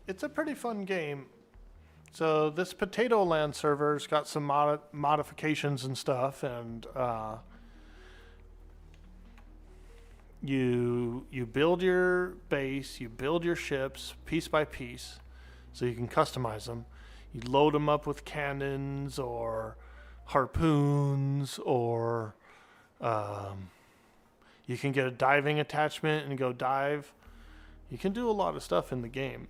It's a pretty fun game. So this Potato Land server's got some modifications and stuff, and you build your base, you build your ships piece by piece, so you can customize them. You load them up with cannons or harpoons, or you can get a diving attachment and go dive. You can do a lot of stuff in the game.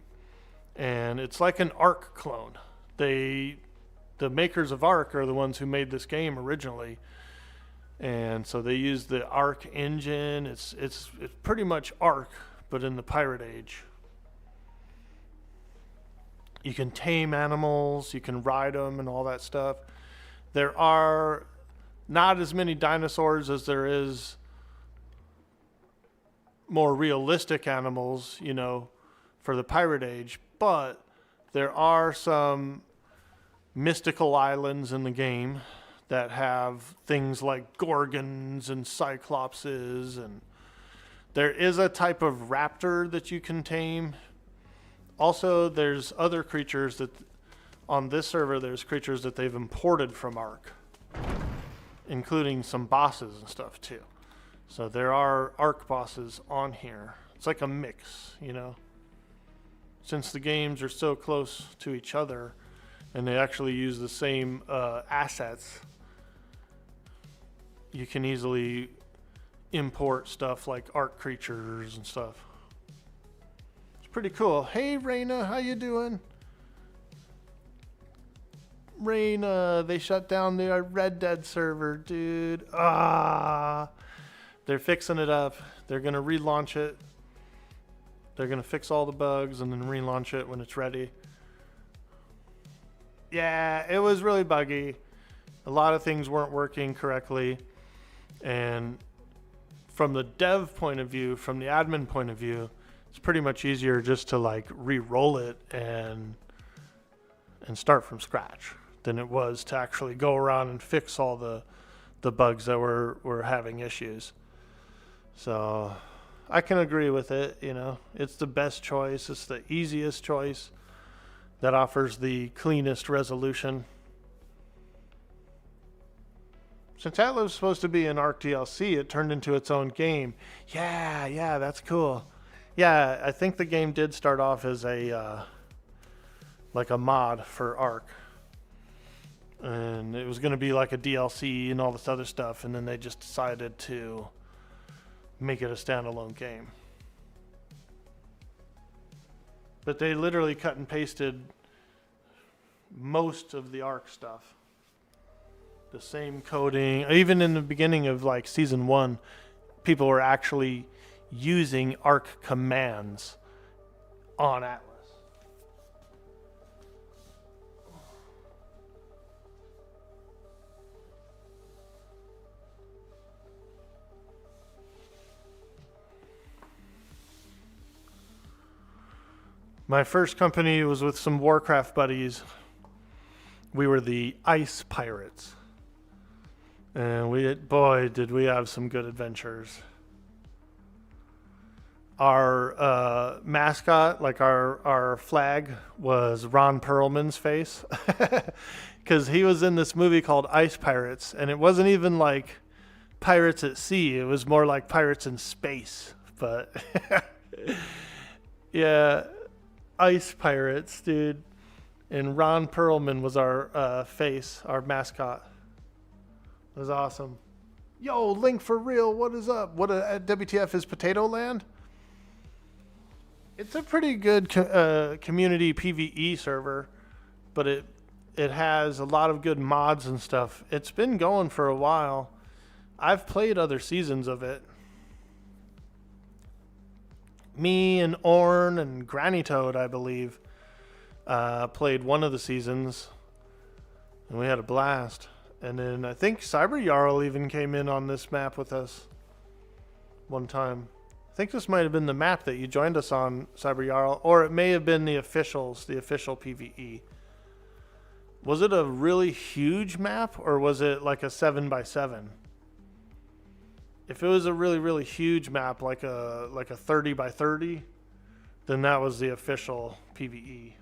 And it's like an Ark clone. The makers of Ark are the ones who made this game originally. And so they use the Ark engine. It's pretty much Ark, but in the pirate age. You can tame animals, you can ride them and all that stuff. There are not as many dinosaurs as there is more realistic animals, for the Pirate Age, but there are some mystical islands in the game that have things like gorgons and cyclopses, and there is a type of raptor that you can tame. Also, there's other creatures that on this server, there's creatures that they've imported from Ark, including some bosses and stuff too. So there are Ark bosses on here. It's like a mix, you know. Since the games are so close to each other and they actually use the same assets, you can easily import stuff like Ark creatures and stuff. It's pretty cool. Hey, Raina, how you doing? Raina, they shut down the Red Dead server, dude. They're fixing it up. They're going to relaunch it. They're going to fix all the bugs and then relaunch it when it's ready. Yeah, it was really buggy. A lot of things weren't working correctly. And from the dev point of view, from the admin point of view, it's pretty much easier just to like re-roll it and start from scratch than it was to actually go around and fix all the bugs that were having issues. So I can agree with it, you know. It's the best choice. It's the easiest choice that offers the cleanest resolution. Since Atlas was supposed to be an Ark DLC, it turned into its own game. Yeah, that's cool. Yeah, I think the game did start off as a like a mod for Ark. And it was going to be like a DLC and all this other stuff, and then they just decided to make it a standalone game. But they literally cut and pasted most of the Ark stuff. The same coding. Even in the beginning of like season 1, people were actually using Ark commands on Atlas. My first company was with some Warcraft buddies. We were the Ice Pirates. And boy, did we have some good adventures. Our mascot, like our flag, was Ron Perlman's face. Because he was in this movie called Ice Pirates. And it wasn't even like pirates at sea. It was more like pirates in space. But yeah, Ice Pirates, dude. And Ron Perlman was our face, our mascot. It was awesome. Yo, Link for real, what is up? What WTF is Potato Land? It's a pretty good community PvE server, but it has a lot of good mods and stuff. It's been going for a while. I've played other seasons of it. Me and Orn and Granny Toad, I believe, played one of the seasons, and we had a blast. And then I think Cyber Jarl even came in on this map with us one time. I think this might have been the map that you joined us on, Cyber Jarl, or it may have been the official PvE. Was it a really huge map, or was it like a 7x7? If it was a really, really huge map, like a 30x30, then that was the official PvE.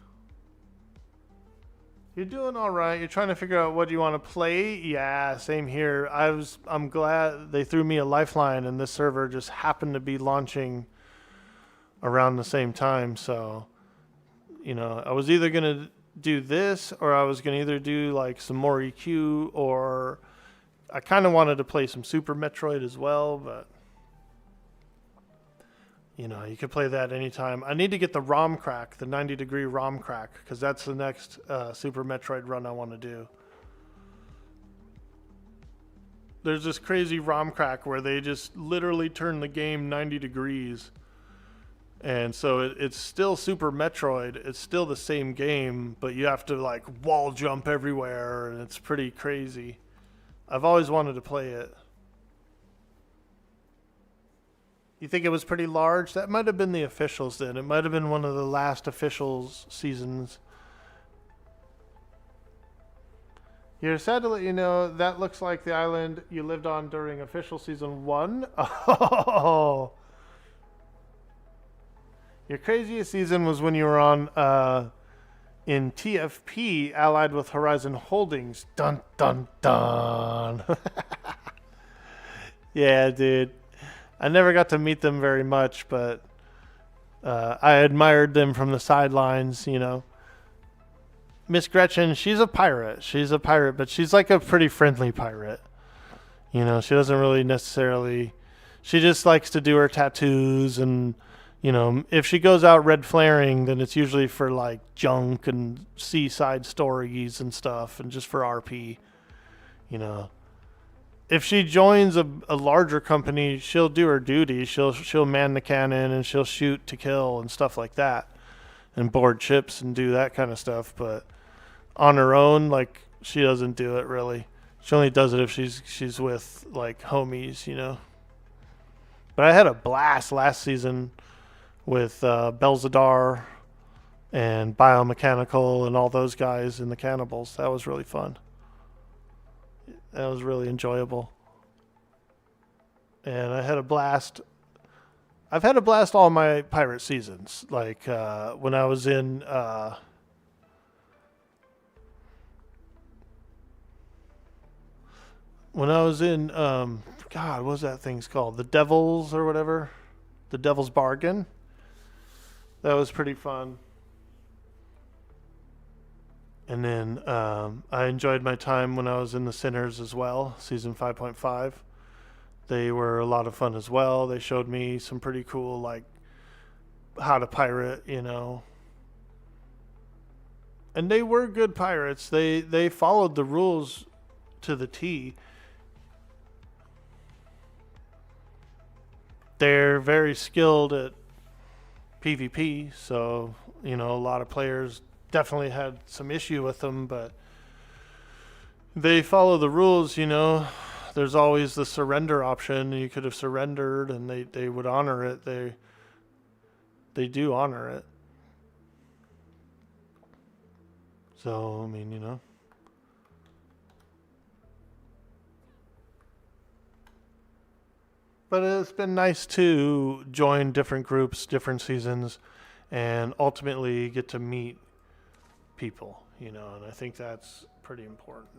You're doing all right. You're trying to figure out what you want to play. Yeah, same here. I'm glad they threw me a lifeline, and this server just happened to be launching around the same time. So, you know, I was either gonna do this, or I was gonna either do like some more EQ, or I kind of wanted to play some Super Metroid as well, but you know, you could play that anytime. I need to get the ROM crack, the 90-degree ROM crack, because that's the next Super Metroid run I want to do. There's this crazy ROM crack where they just literally turn the game 90 degrees. And so it's still Super Metroid. It's still the same game, but you have to like wall jump everywhere, and it's pretty crazy. I've always wanted to play it. You think it was pretty large? That might have been the officials then. It might have been one of the last officials seasons. You're sad to let you know that looks like the island you lived on during official season 1. Oh. Your craziest season was when you were on in TFP allied with Horizon Holdings. Dun dun dun. Yeah, dude. I never got to meet them very much, but I admired them from the sidelines, you know. Miss Gretchen, she's a pirate. She's a pirate, but she's like a pretty friendly pirate. You know, she doesn't really necessarily... She just likes to do her tattoos and, you know, if she goes out red flaring, then it's usually for like junk and seaside stories and stuff and just for RP, you know. If she joins a larger company, she'll do her duty. She'll man the cannon and she'll shoot to kill and stuff like that, and board ships and do that kind of stuff. But on her own, like, she doesn't do it really. She only does it if she's with like homies, you know. But I had a blast last season with Belzadar and Biomechanical and all those guys in the Cannibals. That was really fun. That was really enjoyable. And I had a blast. I've had a blast all my pirate seasons. Like when I was in God, what was that thing's called? The Devils or whatever? The Devil's Bargain. That was pretty fun. And then I enjoyed my time when I was in the Sinners as well, season 5.5. They were a lot of fun as well. They showed me some pretty cool, like, how to pirate, you know. And they were good pirates. They followed the rules to the T. They're very skilled at PvP, so, you know, a lot of players definitely had some issue with them, but they follow the rules, you know. There's always the surrender option. You could have surrendered and they would honor it. They do honor it. So, I mean, you know. But it's been nice to join different groups, different seasons, and ultimately get to meet people, you know, and I think that's pretty important.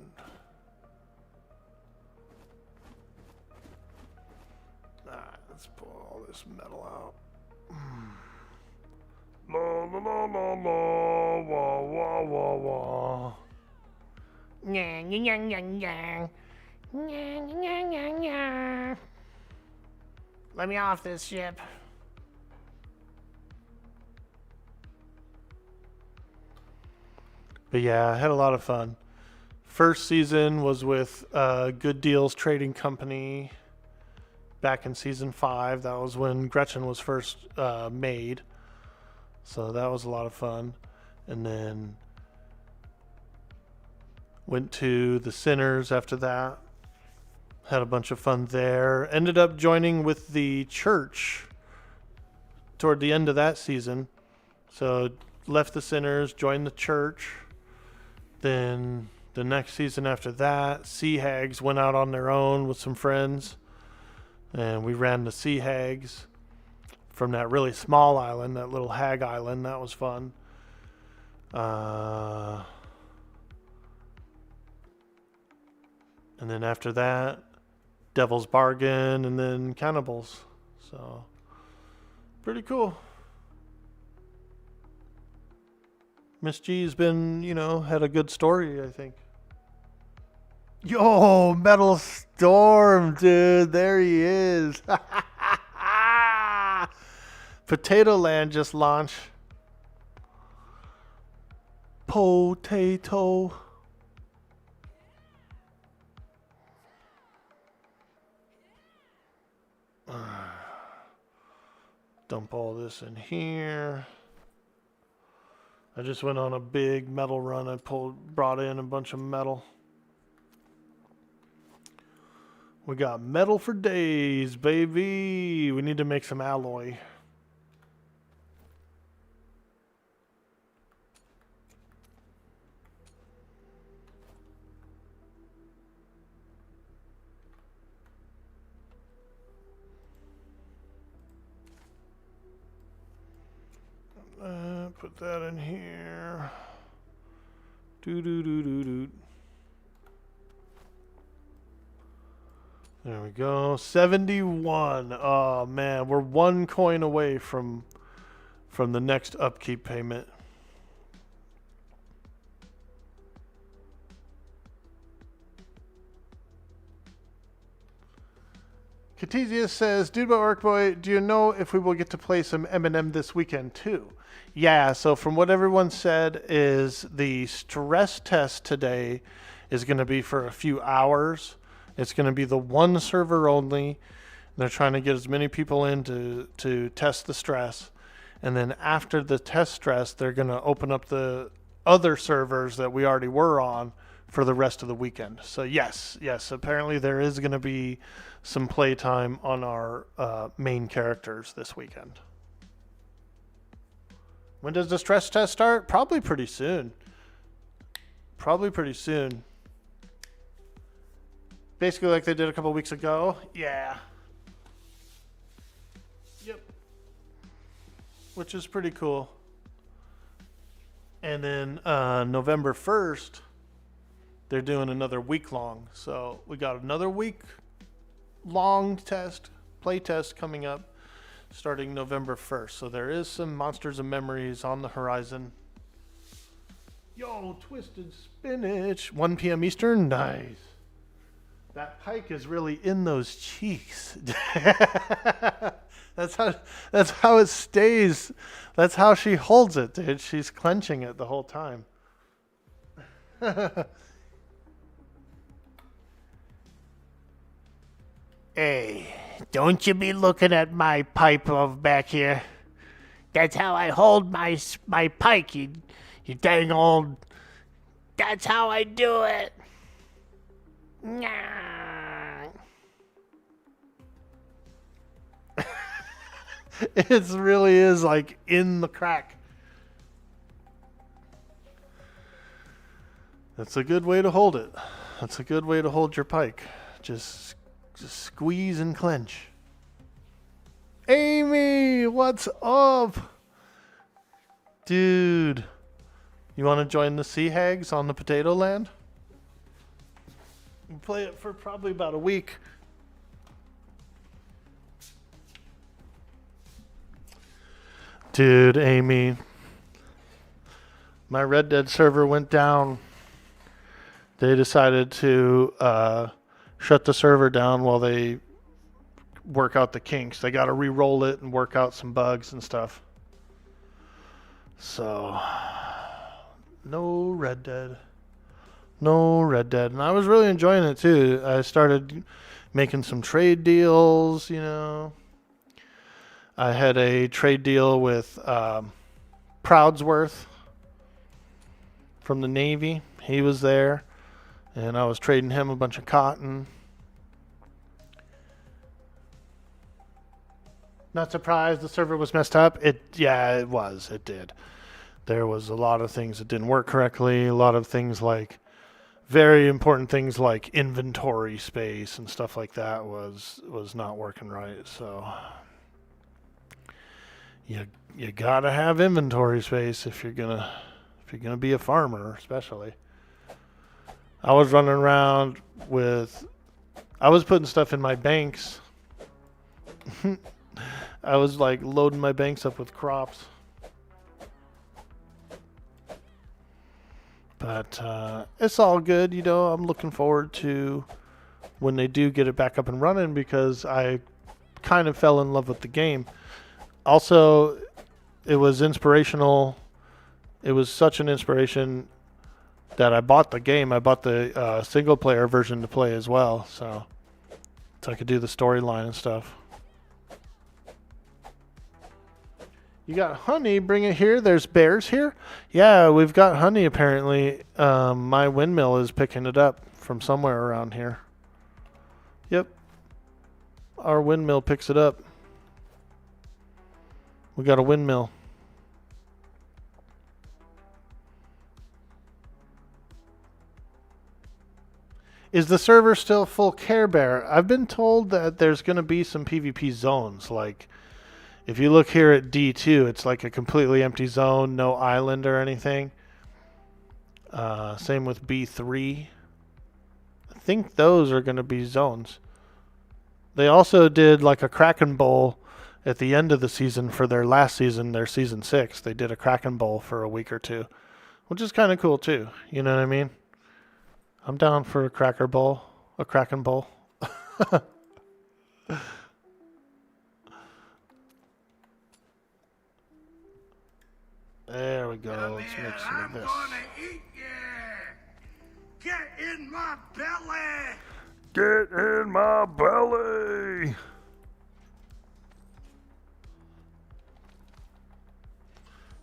Alright, let's pull all this metal out. La la la la la, wah wah wah wah. Nyang, nyang, nyang, nyang. Nyang, nyang, nyang, nyang. Let me off this ship. But yeah, I had a lot of fun. First season was with Good Deals Trading Company back in season 5. That was when Gretchen was first made. So that was a lot of fun. And then went to the Sinners after that. Had a bunch of fun there. Ended up joining with the church toward the end of that season. So left the Sinners, joined the church. Then the next season after that, Hags went out on their own with some friends. And we ran the Hags from that really small island, that little hag island. That was fun. And then after that, Devil's Bargain, and then Cannibals. So, pretty cool. Miss G's been, you know, had a good story, I think. Yo, Metal Storm, dude. There he is. Potato Land just launched. Potato. Dump all this in here. I just went on a big metal run. I brought in a bunch of metal. We got metal for days, baby. We need to make some alloy. Put that in here. Do. There we go. 71. Oh man, we're 1 coin away from the next upkeep payment. Catesius says, Dude by Orc Boy, do you know if we will get to play some M&M this weekend too? Yeah, so from what everyone said is the stress test today is going to be for a few hours. It's going to be the one server only. They're trying to get as many people in to test the stress. And then after the test stress, they're going to open up the other servers that we already were on for the rest of the weekend. So yes, apparently there is going to be some playtime on our main characters this weekend. When does the stress test start? Probably pretty soon. Basically like they did a couple weeks ago. Yeah. Yep. Which is pretty cool. And then November 1st, they're doing another week long. So we got another week long play test coming up starting November 1st. So there is some Monsters and Memories on the horizon. Yo, Twisted Spinach. 1 p.m. Eastern. Nice. That pike is really in those cheeks. That's how it stays. That's how she holds it, dude. She's clenching it the whole time. Hey, don't you be looking at my pipe of back here. That's how I hold my pike, you dang old... That's how I do it. Nah. It really is like in the crack. That's a good way to hold it. That's a good way to hold your pike. Just squeeze and clench. Amy, what's up? Dude, you want to join the Sea Hags on the Potato Land? We'll play it for probably about a week. Dude, Amy, my Red Dead server went down. They decided to shut the server down while they work out the kinks. They got to re-roll it and work out some bugs and stuff. So, no Red Dead. And I was really enjoying it too. I started making some trade deals, you know. I had a trade deal with Proudsworth from the Navy. He was there, and I was trading him a bunch of cotton. Not surprised the server was messed up. It was. It did. There was a lot of things that didn't work correctly. A lot of things like very important things like inventory space and stuff like that was not working right. So you gotta have inventory space if you're gonna be a farmer, especially. I was running around I was putting stuff in my banks. I was like loading my banks up with crops. But it's all good, you know. I'm looking forward to when they do get it back up and running because I kind of fell in love with the game. Also, it was inspirational. It was such an inspiration that I bought the game. I bought the single player version to play as well, so I could do the storyline and stuff. You got honey, bring it here. There's bears here. Yeah, we've got honey apparently. My windmill is picking it up from somewhere around here. Yep. our windmill picks it up. We got a windmill. Is the server still full Care Bear? I've been told that there's going to be some PvP zones. Like, if you look here at D2, it's like a completely empty zone, no island or anything. Same with B3. I think those are going to be zones. They also did like a Kraken Bowl at the end of the season for their last season, their season 6. They did a Kraken Bowl for a week or two, which is kind of cool too. You know what I mean? I'm down for a Kraken Bowl. There we go. Let's make some of this. Get in my belly! Get in my belly!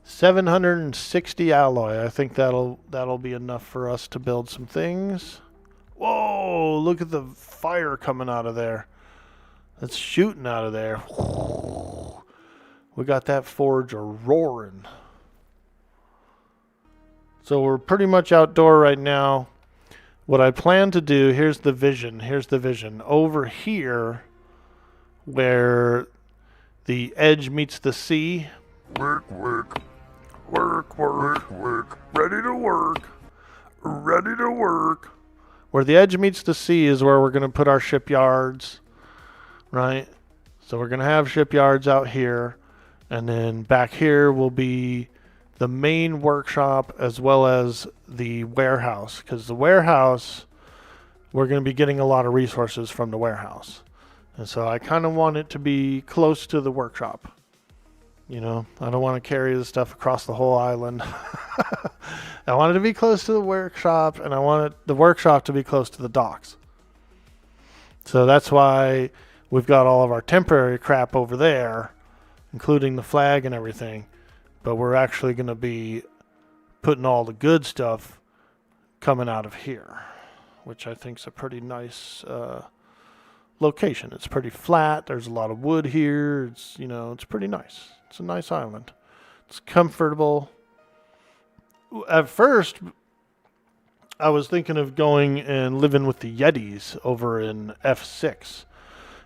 $760 alloy. I think that'll be enough for us to build some things. Whoa! Look at the fire coming out of there. It's shooting out of there. We got that forge roaring. So we're pretty much outdoor right now. What I plan to do, here's the vision. Over here, where the edge meets the sea. Work. Ready to work. Where the edge meets the sea is where we're going to put our shipyards, right? So we're going to have shipyards out here. And then back here will be the main workshop as well as the warehouse, because the warehouse, we're going to be getting a lot of resources from the warehouse. And so I kind of want it to be close to the workshop. You know, I don't want to carry the stuff across the whole island. I want it to be close to the workshop, and I want the workshop to be close to the docks. So that's why we've got all of our temporary crap over there, including the flag and everything. But we're actually going to be putting all the good stuff coming out of here, which I think is a pretty nice location. It's pretty flat. There's a lot of wood here. It's, you know, it's pretty nice. It's a nice island. It's comfortable. At first, I was thinking of going and living with the Yetis over in F6.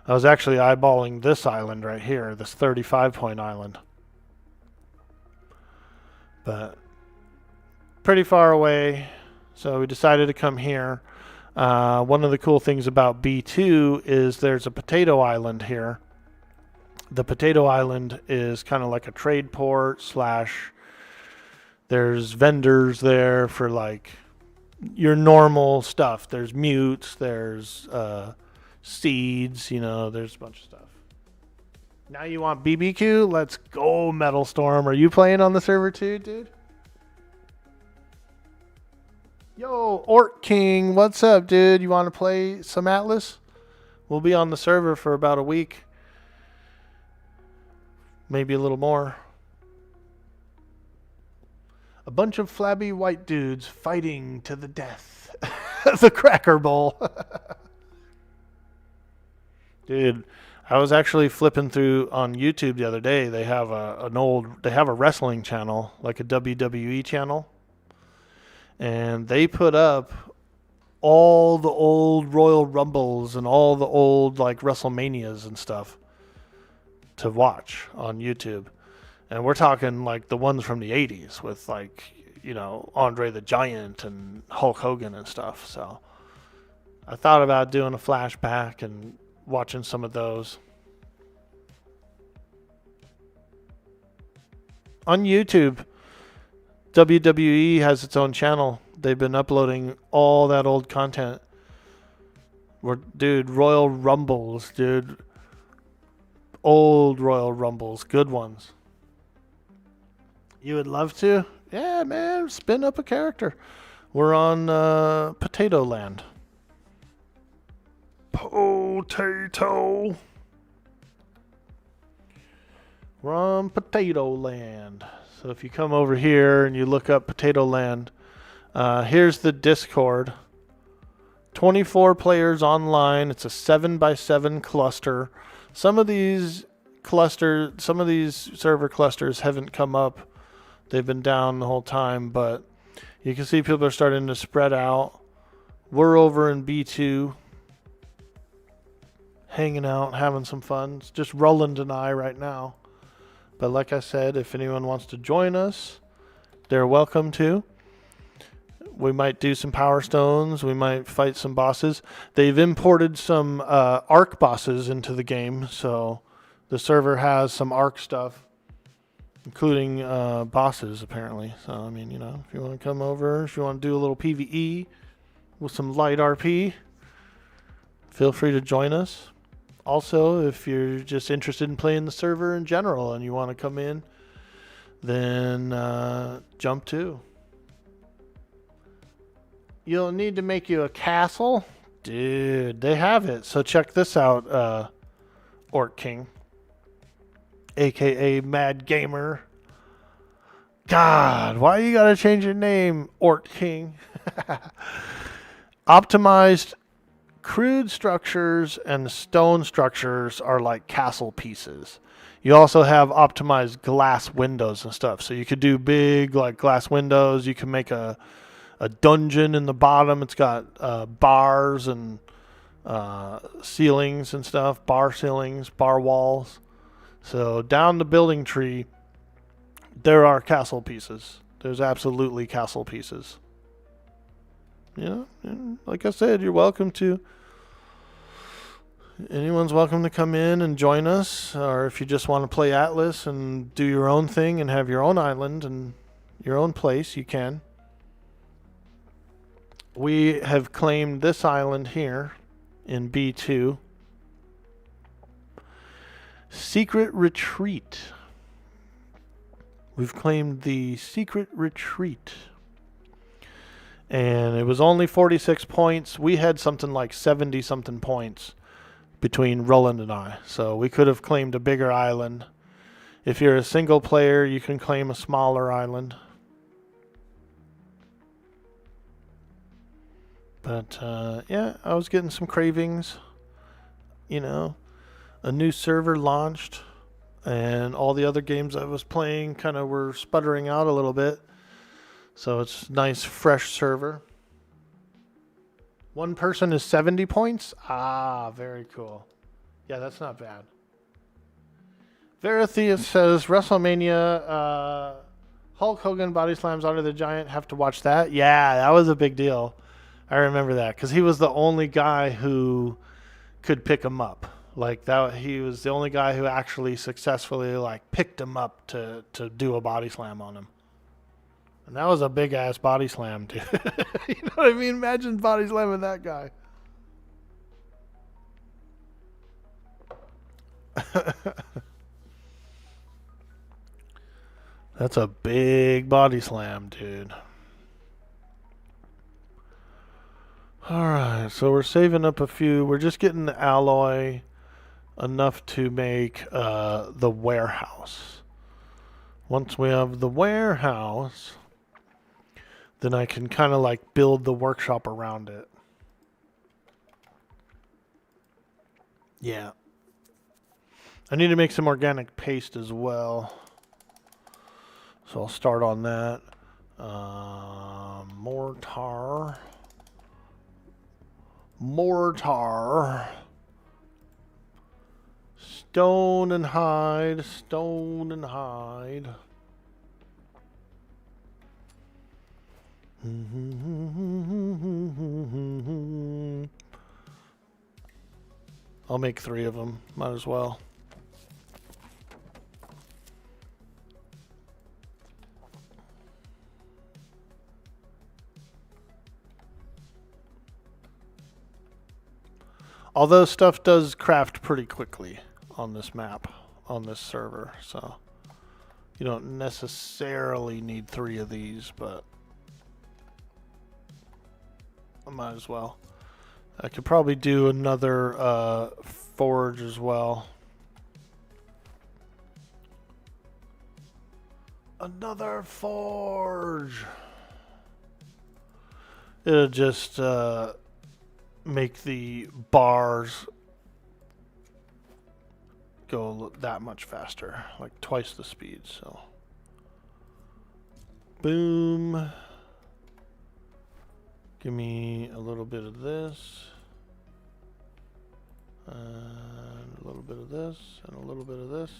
I was actually eyeballing this island right here, this 35-point island. But pretty far away, so we decided to come here. One of the cool things about B2 is there's a potato island here. The potato island is kind of like a trade port / there's vendors there for like your normal stuff. There's mutes, there's seeds, you know, there's a bunch of stuff. Now you want BBQ? Let's go, Metal Storm. Are you playing on the server too, dude? Yo, Orc King, what's up, dude? You want to play some Atlas? We'll be on the server for about a week. Maybe a little more. A bunch of flabby white dudes fighting to the death. The Cracker Bowl. Dude, I was actually flipping through on YouTube the other day. They have a wrestling channel, like a WWE channel. And they put up all the old Royal Rumbles and all the old like WrestleManias and stuff to watch on YouTube. And we're talking like the ones from the 80s with like, you know, Andre the Giant and Hulk Hogan and stuff. So I thought about doing a flashback and watching some of those. On YouTube, WWE has its own channel. They've been uploading all that old content. Dude, Royal Rumbles, dude. Old Royal Rumbles, good ones. You would love to? Yeah, man, spin up a character. We're on Potato Land. Potato. We're on Potato Land. So if you come over here and you look up Potato Land, here's the Discord 24 players online. It's a 7x7 cluster. Some of these server clusters haven't come up. They've been down the whole time, but you can see people are starting to spread out. We're over in B2, hanging out, having some fun. It's just Roland and I right now. But like I said, if anyone wants to join us, they're welcome to. We might do some Power Stones. We might fight some bosses. They've imported some Arc bosses into the game, so the server has some Arc stuff, including bosses, apparently. So, I mean, you know, if you want to come over, if you want to do a little PvE with some light RP, feel free to join us. Also, if you're just interested in playing the server in general and you want to come in, then jump to. You'll need to make you a castle? Dude, they have it. So check this out, Orc King, a.k.a. Mad Gamer. God, why you gotta change your name, Orc King? Optimized crude structures and stone structures are like castle pieces. You also have optimized glass windows and stuff. So you could do big like glass windows. You can make a dungeon in the bottom. It's got bars and ceilings and stuff. Bar ceilings, bar walls. So down the building tree, there are castle pieces. There's absolutely castle pieces. Yeah, and like I said, you're welcome to. Anyone's welcome to come in and join us, or if you just want to play Atlas and do your own thing and have your own island and your own place, you can. We have claimed this island here in B2. Secret Retreat. We've claimed the Secret Retreat. And it was only 46 points. We had something like 70-something points between Roland and I. So we could have claimed a bigger island. If you're a single player, you can claim a smaller island. But, yeah, I was getting some cravings. You know, a new server launched, and all the other games I was playing kind of were sputtering out a little bit. So it's nice, fresh server. One person is 70 points? Ah, very cool. Yeah, that's not bad. Veratheus says, WrestleMania, Hulk Hogan body slams Andre the Giant. Have to watch that. Yeah, that was a big deal. I remember that because he was the only guy who could pick him up. Like that, he was the only guy who actually successfully like picked him up to do a body slam on him. And that was a big ass body slam, dude. You know what I mean? Imagine body slamming that guy. That's a big body slam, dude. Alright, so we're saving up a few. We're just getting the alloy enough to make the warehouse. Once we have the warehouse, then I can kind of like build the workshop around it. Yeah. I need to make some organic paste as well. So I'll start on that. Mortar. Stone and hide. I'll make 3 of them. Might as well. Although stuff does craft pretty quickly on this map, on this server, so you don't necessarily need 3 of these, but I might as well. I could probably do another forge as well. Another forge! It'll just make the bars go that much faster, like twice the speed. So boom. Give me a little bit of this, and a little bit of this, and a little bit of this.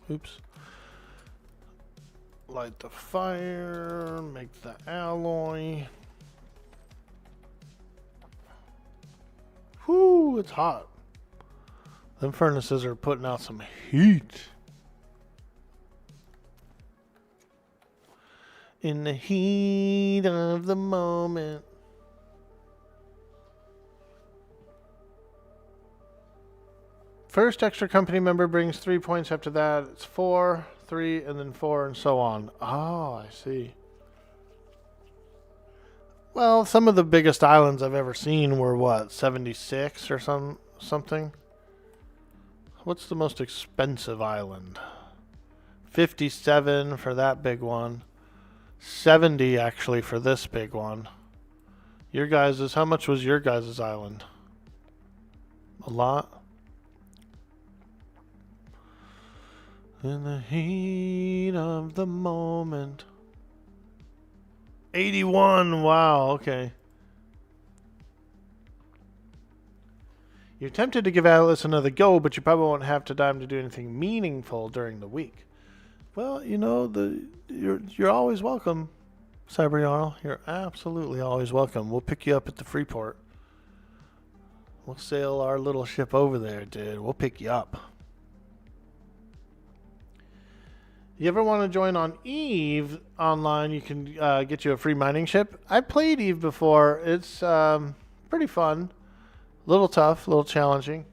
Oops. Light the fire, make the alloy. Whoo, it's hot. Them furnaces are putting out some heat. In the heat of the moment. First extra company member brings 3 points. After that, it's 4, 3, and then 4, and so on. Oh, I see. Well, some of the biggest islands I've ever seen were, what, 76 or something? What's the most expensive island? 57 for that big one. 70 actually for this big one. Your guys's, how much was your guys's island? A lot? In the heat of the moment. 81, wow, okay. You're tempted to give Atlas another go, but you probably won't have time to do anything meaningful during the week. Well, you know, you're always welcome, Cyber Jarl. You're absolutely always welcome. We'll pick you up at the Freeport. We'll sail our little ship over there, dude. We'll pick you up. You ever want to join on Eve online? You can get you a free mining ship. I played Eve before. It's pretty fun. A little tough, a little challenging.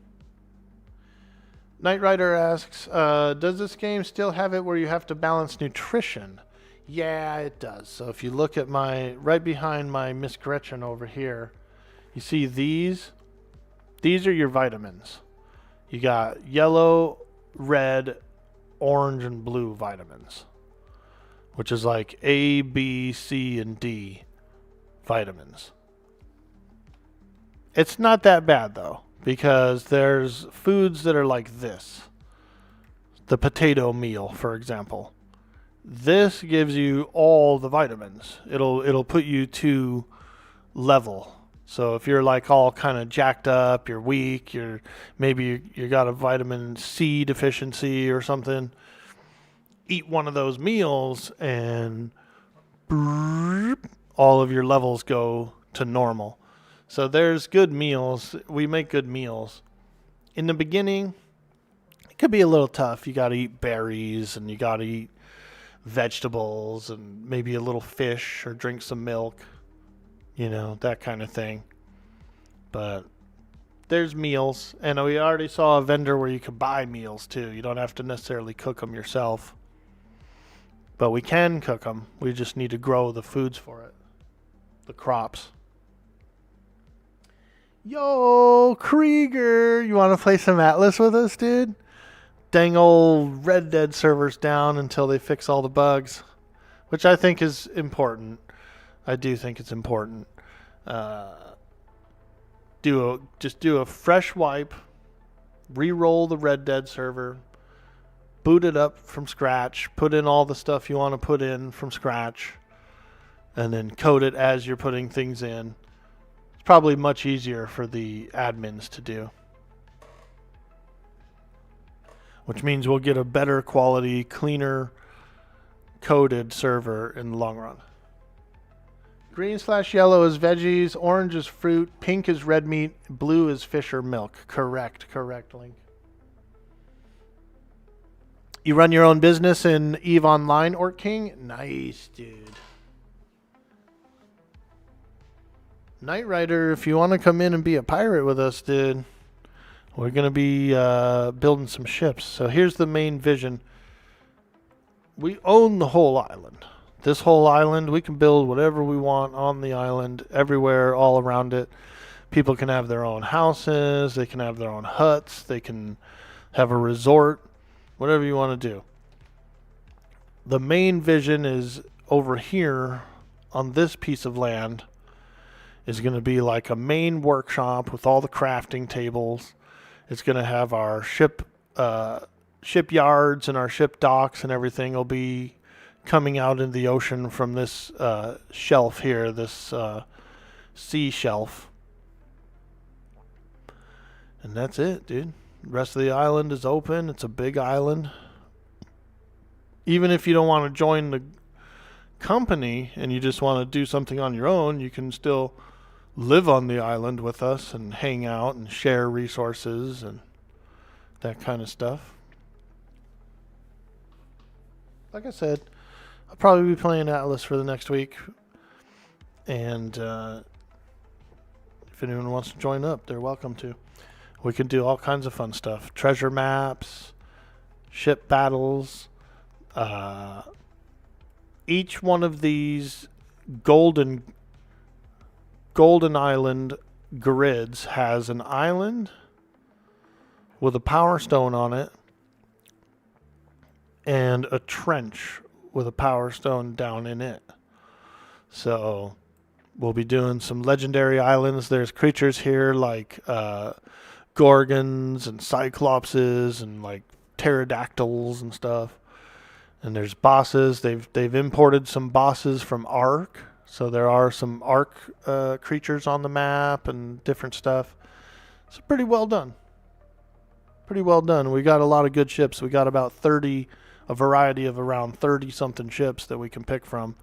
Knight Rider asks, does this game still have it where you have to balance nutrition? Yeah, it does. So if you look at right behind my Miss Gretchen over here, you see these? These are your vitamins. You got yellow, red, orange, and blue vitamins, which is like A, B, C, and D vitamins. It's not that bad though, because there's foods that are like this. The potato meal, for example. This gives you all the vitamins. It'll put you to level. So if you're like all kind of jacked up, you're weak, maybe you got a vitamin C deficiency or something, eat one of those meals and all of your levels go to normal. So there's good meals. We make good meals. In the beginning, it could be a little tough. You got to eat berries and you got to eat vegetables and maybe a little fish or drink some milk. You know, that kind of thing. But there's meals. And we already saw a vendor where you could buy meals too. You don't have to necessarily cook them yourself. But we can cook them. We just need to grow the foods for it. The crops. Yo, Krieger, you want to play some Atlas with us, dude? Dang old Red Dead server's down until they fix all the bugs, which I think is important. I do think it's important. Just do a fresh wipe, re-roll the Red Dead server, boot it up from scratch, put in all the stuff you want to put in from scratch, and then code it as you're putting things in. It's probably much easier for the admins to do. Which means we'll get a better quality, cleaner, coded server in the long run. Green/yellow is veggies, orange is fruit, pink is red meat, blue is fish or milk. Correct, Link. You run your own business in EVE Online, Orc King? Nice, dude. Knight Rider, if you want to come in and be a pirate with us, dude, we're going to be building some ships. So here's the main vision. We own the whole island. This whole island, we can build whatever we want on the island, everywhere, all around it. People can have their own houses. They can have their own huts. They can have a resort, whatever you want to do. The main vision is over here on this piece of land is going to be like a main workshop with all the crafting tables. It's going to have our shipyards and our ship docks and everything will be coming out in the ocean from this shelf here, this sea shelf. And that's it, dude. The rest of the island is open. It's a big island. Even if you don't want to join the company and you just want to do something on your own, you can still live on the island with us and hang out and share resources and that kind of stuff. Like I said, I'll probably be playing Atlas for the next week. And if anyone wants to join up, they're welcome to. We can do all kinds of fun stuff. Treasure maps, ship battles. Each one of these golden island grids has an island with a power stone on it and a trench with a power stone down in it. So we'll be doing some legendary islands. There's creatures here like gorgons and cyclopses and like pterodactyls and stuff. And there's bosses. They've imported some bosses from Ark. So there are some Ark creatures on the map and different stuff. It's pretty well done. Pretty well done. We got a lot of good ships. We got about 30, a variety of around 30 something ships that we can pick from.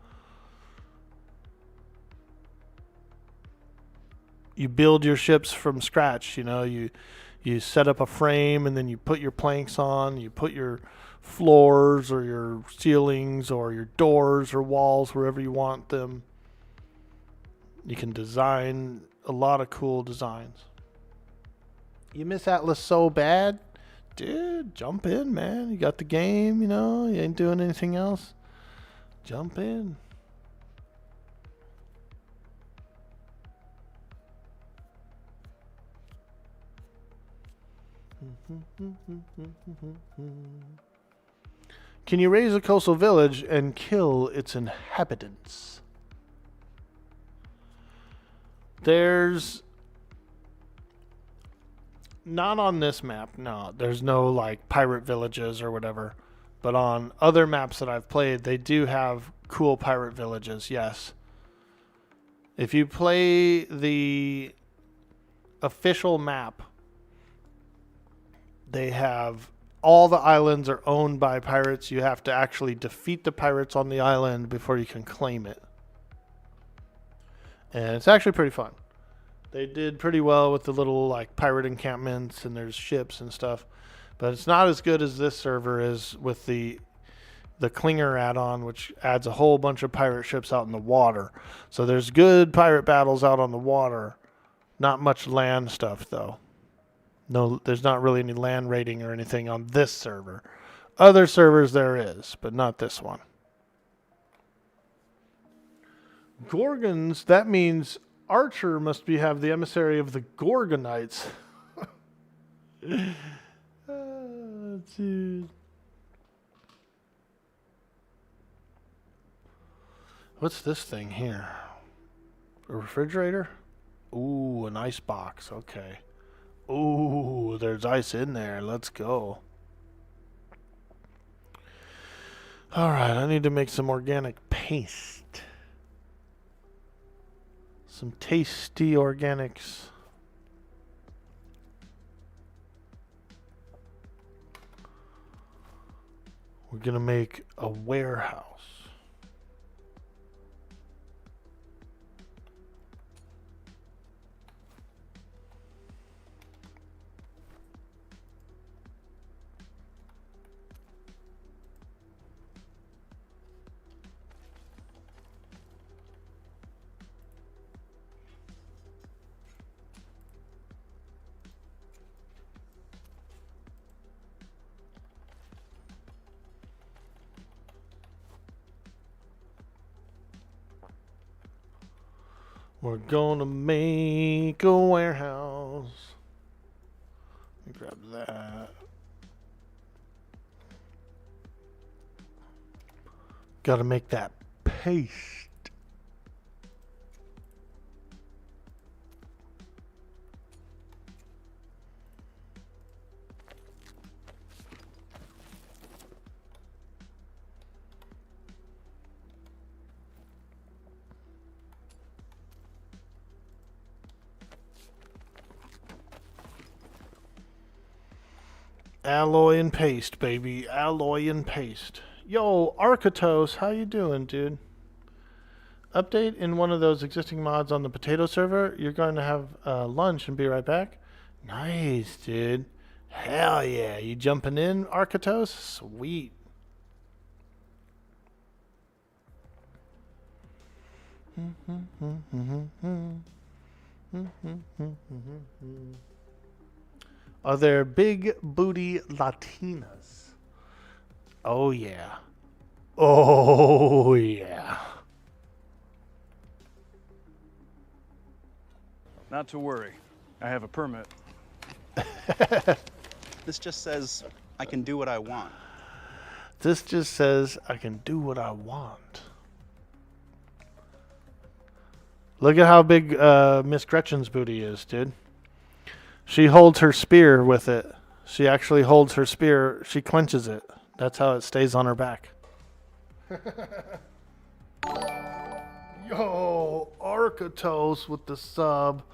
You build your ships from scratch, you know, you set up a frame and then you put your planks on, you put your floors or your ceilings or your doors or walls wherever you want them. You can design a lot of cool designs. You miss Atlas so bad? Dude, jump in, man. You got the game, you know, you ain't doing anything else. Jump in. Can you raise a coastal village and kill its inhabitants? There's not on this map, no. There's no like pirate villages or whatever. But on other maps that I've played, they do have cool pirate villages, yes. If you play the official map, they have all the islands are owned by pirates. You have to actually defeat the pirates on the island before you can claim it. And it's actually pretty fun. They did pretty well with the little like pirate encampments and there's ships and stuff. But it's not as good as this server is with the Clinger add-on, which adds a whole bunch of pirate ships out in the water. So there's good pirate battles out on the water. Not much land stuff though. No, there's not really any land raiding or anything on this server. Other servers there is, but not this one. Gorgons, that means Archer must have the emissary of the Gorgonites. Dude. What's this thing here? A refrigerator? Ooh, an ice box. Okay. Ooh, there's ice in there. Let's go. Alright, I need to make some organic paste. Some tasty organics. We're gonna make a warehouse. We're gonna make a warehouse. Let me grab that. Gotta make that paste. Alloy and paste, baby. Alloy and paste. Yo, Arcatos, how you doing, dude? Update in one of those existing mods on the potato server. You're going to have lunch and be right back. Nice, dude. Hell yeah. You jumping in, Arcatos? Sweet. Are there big booty Latinas? Oh, yeah. Oh, yeah. Not to worry. I have a permit. This just says I can do what I want. This just says I can do what I want. Look at how big Miss Gretchen's booty is, dude. She holds her spear with it. She actually holds her spear. She clenches it. That's how it stays on her back. Yo, Arcatos with the sub.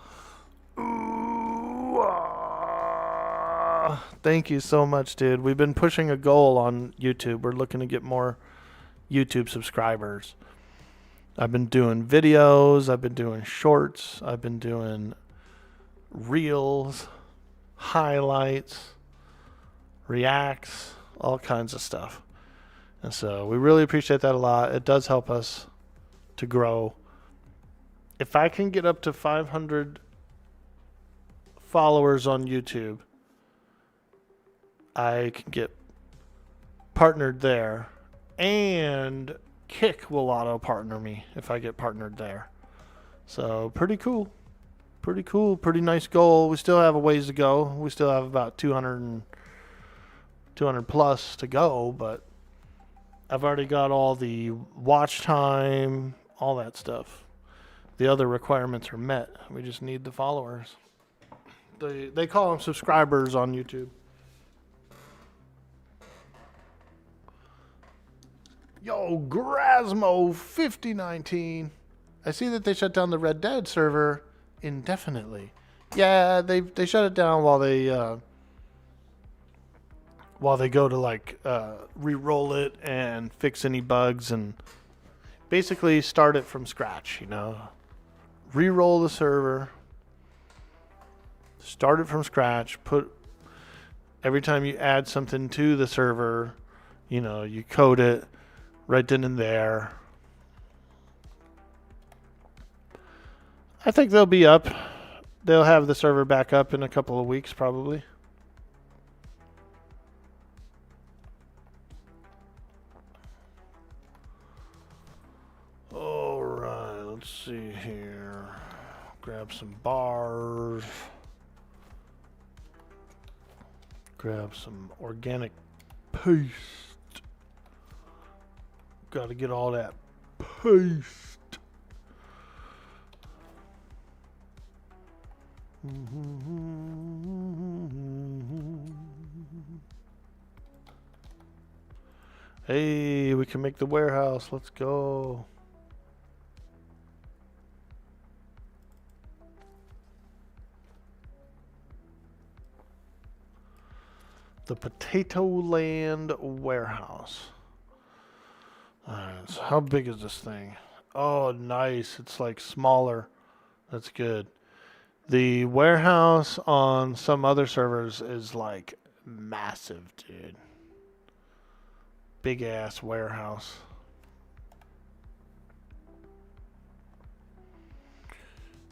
Ooh, thank you so much, dude. We've been pushing a goal on YouTube. We're looking to get more YouTube subscribers. I've been doing videos. I've been doing shorts. I've been doing reels, highlights, reacts, all kinds of stuff. And so we really appreciate that a lot. It does help us to grow. If I can get up to 500 followers on YouTube, I can get partnered there, and Kick will auto partner me if I get partnered there. So pretty cool. Pretty cool. Pretty nice goal. We still have a ways to go. We still have about 200 plus to go, but I've already got all the watch time, all that stuff. The other requirements are met. We just need the followers. They call them subscribers on YouTube. Yo, Grasmo 5019. I see that they shut down the Red Dead server indefinitely. Yeah, they shut it down while they go to like re-roll it and fix any bugs and basically start it from scratch, you know. Re-roll the server, start it from scratch, put every time you add something to the server, you know, you code it right then and there. I think they'll be up. They'll have the server back up in a couple of weeks probably. Alright, let's see here. Grab some bars. Grab some organic paste. Got to get all that paste. Hey, we can make the warehouse. Let's go. The Potato Land warehouse. Alright, so how big is this thing? Oh, nice. It's like smaller. That's good. The warehouse on some other servers is like massive, dude. Big ass warehouse.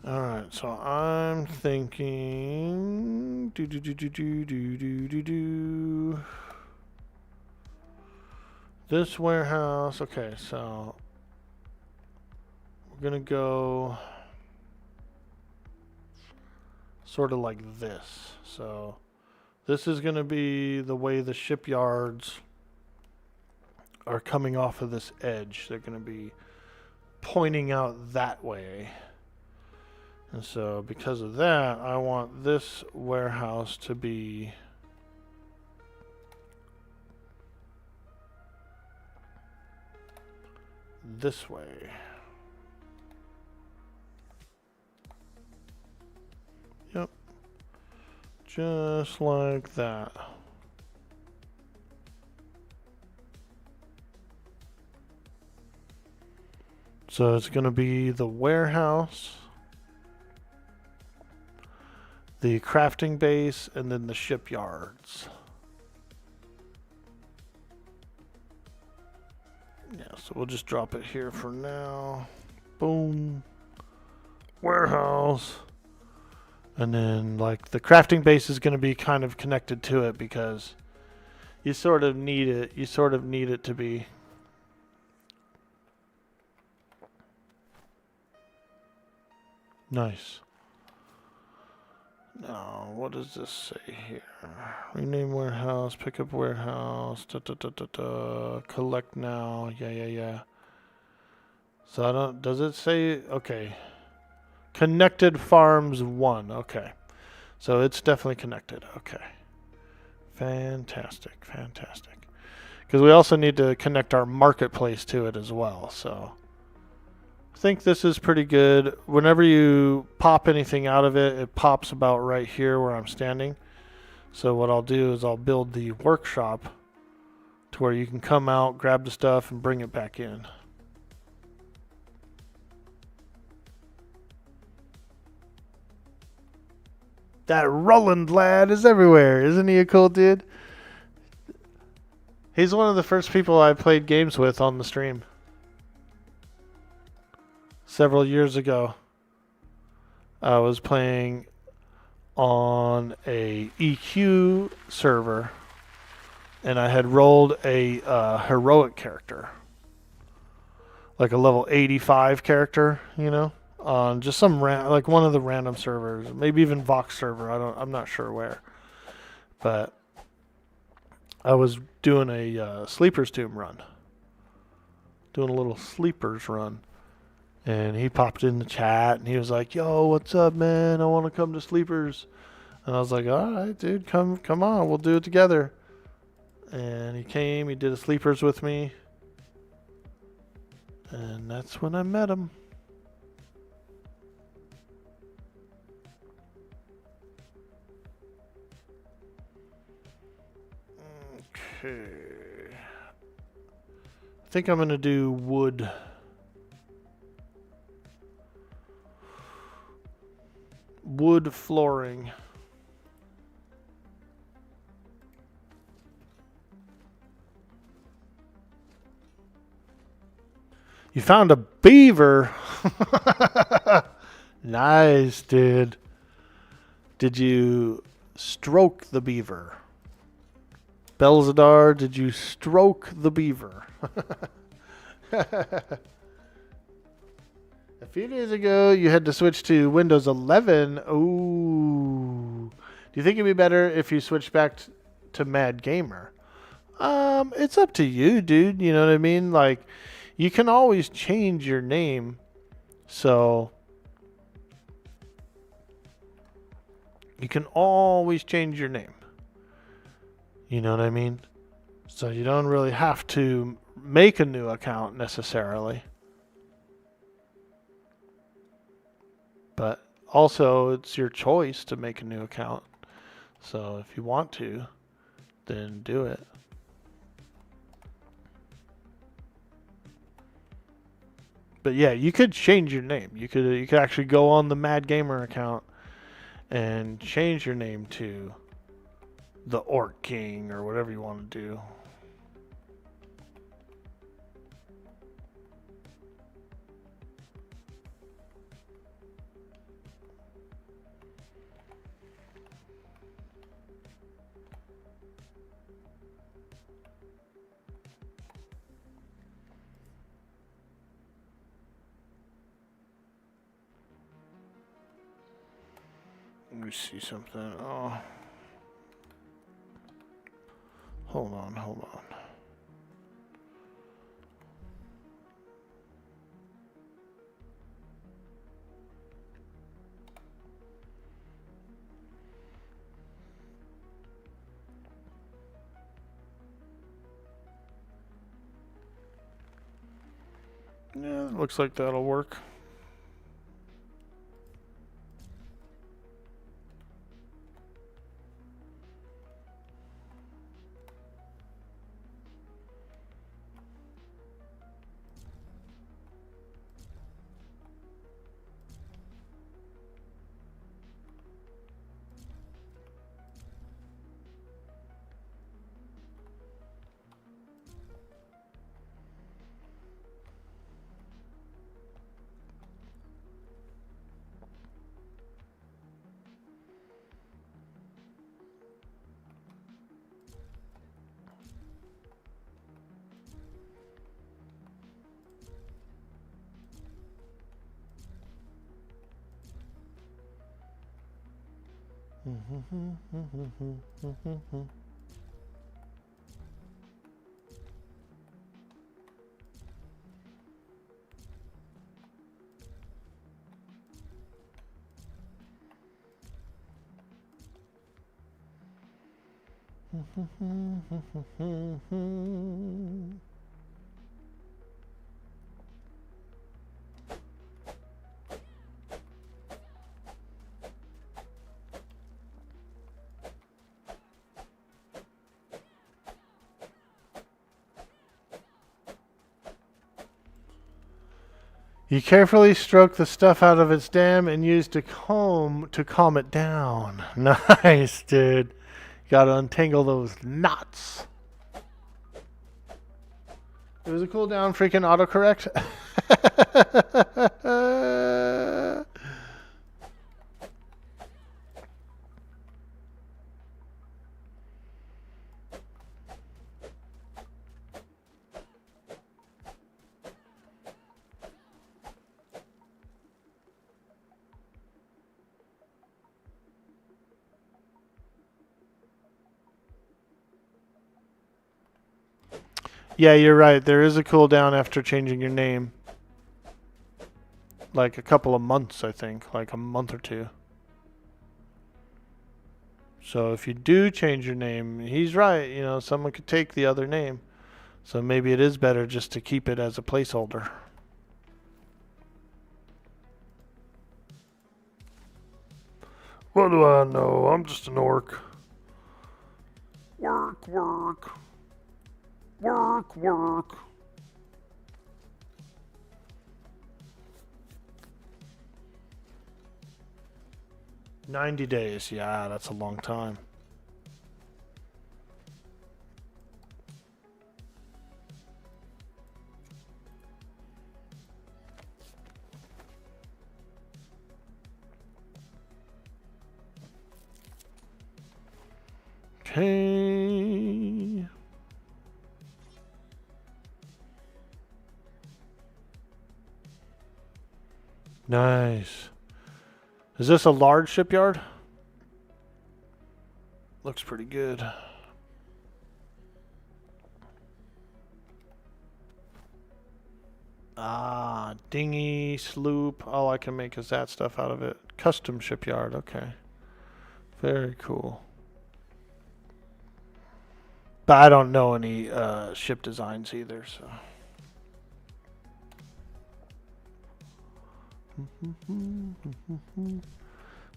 Alright, so I'm thinking this warehouse. Okay, so we're gonna go sort of like this. So this is gonna be the way the shipyards are coming off of this edge. They're going to be pointing out that way. And so because of that, I want this warehouse to be this way. Yep. Just like that. So it's going to be the warehouse, the crafting base, and then the shipyards. Yeah, so we'll just drop it here for now. Boom. Warehouse. And then, like, the crafting base is going to be kind of connected to it because you sort of need it. You sort of need it to be. Nice. Now, what does this say here? Rename warehouse, pick up warehouse, collect now. Yeah. So I don't, does it say, okay. Connected farms 1, okay. So it's definitely connected, okay. Fantastic. Because we also need to connect our marketplace to it as well, so. I think this is pretty good. Whenever you pop anything out of it, it pops about right here where I'm standing. So what I'll do is I'll build the workshop to where you can come out, grab the stuff, and bring it back in. That Roland lad is everywhere. Isn't he a cool dude? He's one of the first people I played games with on the stream. Several years ago, I was playing on a EQ server, and I had rolled a heroic character, like a level 85 character, you know, on just some like one of the random servers, maybe even Vox server. I'm not sure where, but I was doing a Sleeper's Tomb run, doing a little Sleepers run. And he popped in the chat, and he was like, "Yo, what's up, man? I want to come to Sleepers." And I was like, "All right, dude, come on, we'll do it together." And he came, he did a Sleepers with me, and that's when I met him. Okay. I think I'm gonna do wood. Wood flooring. You found a beaver. Nice, dude. Did you stroke the beaver? Belzadar, did you stroke the beaver? A few days ago, you had to switch to Windows 11. Ooh. Do you think it'd be better if you switched back to Mad Gamer? It's up to you, dude. You know what I mean? Like, you can always change your name. So, you can always change your name. You know what I mean? So, you don't really have to make a new account necessarily. But also, it's your choice to make a new account. So if you want to, then do it. But yeah, you could change your name. You could actually go on the Mad Gamer account and change your name to the Orc King or whatever you want to do. Let me see something. Oh. Hold on. Yeah, looks like that'll work. You carefully stroke the stuff out of its dam and use the comb to calm it down. Nice, dude. Gotta untangle those knots. It was a cooldown freaking autocorrect. Yeah, you're right. There is a cooldown after changing your name. Like a couple of months, I think. Like a month or two. So if you do change your name, he's right. You know, someone could take the other name. So maybe it is better just to keep it as a placeholder. What do I know? I'm just an orc. Work, work. Work, work. $90 days. Yeah, that's a long time. Okay. Nice. Is this a large shipyard? Looks pretty good. Ah, dinghy, sloop. All I can make is that stuff out of it. Custom shipyard. Okay. Very cool. But I don't know any ship designs either, so.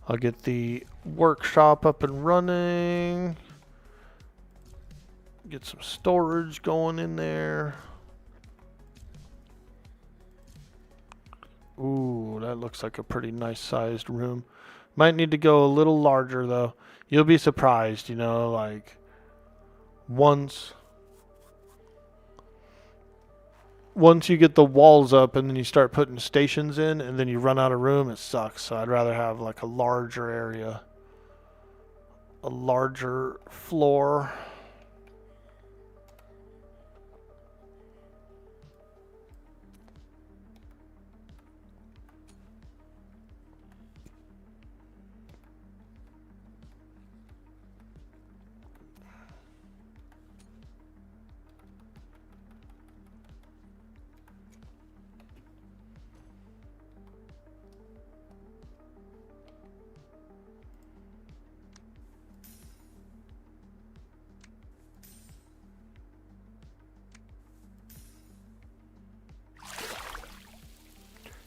I'll get the workshop up and running. Get some storage going in there. Ooh, that looks like a pretty nice sized room. Might need to go a little larger though. You'll be surprised, you know, like once you get the walls up and then you start putting stations in and then you run out of room, it sucks. So I'd rather have like a larger area, a larger floor.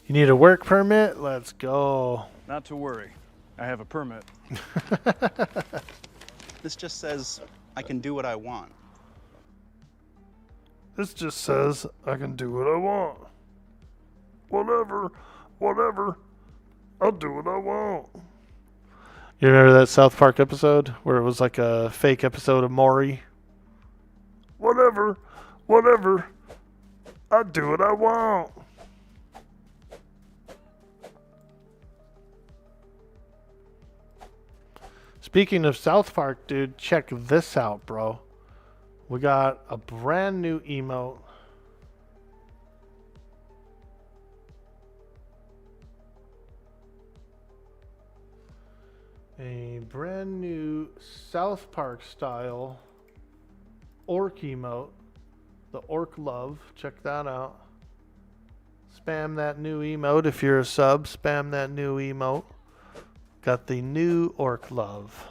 You need a work permit? Let's go. Not to worry. I have a permit. This just says I can do what I want. This just says I can do what I want. Whatever. I'll do what I want. You remember that South Park episode where it was like a fake episode of Maury? Whatever. I'll do what I want. Speaking of South Park, dude, check this out, bro. We got a brand new emote. A brand new South Park style orc emote. The orc love. Check that out. Spam that new emote if you're a sub. Spam that new emote. Got the new orc love.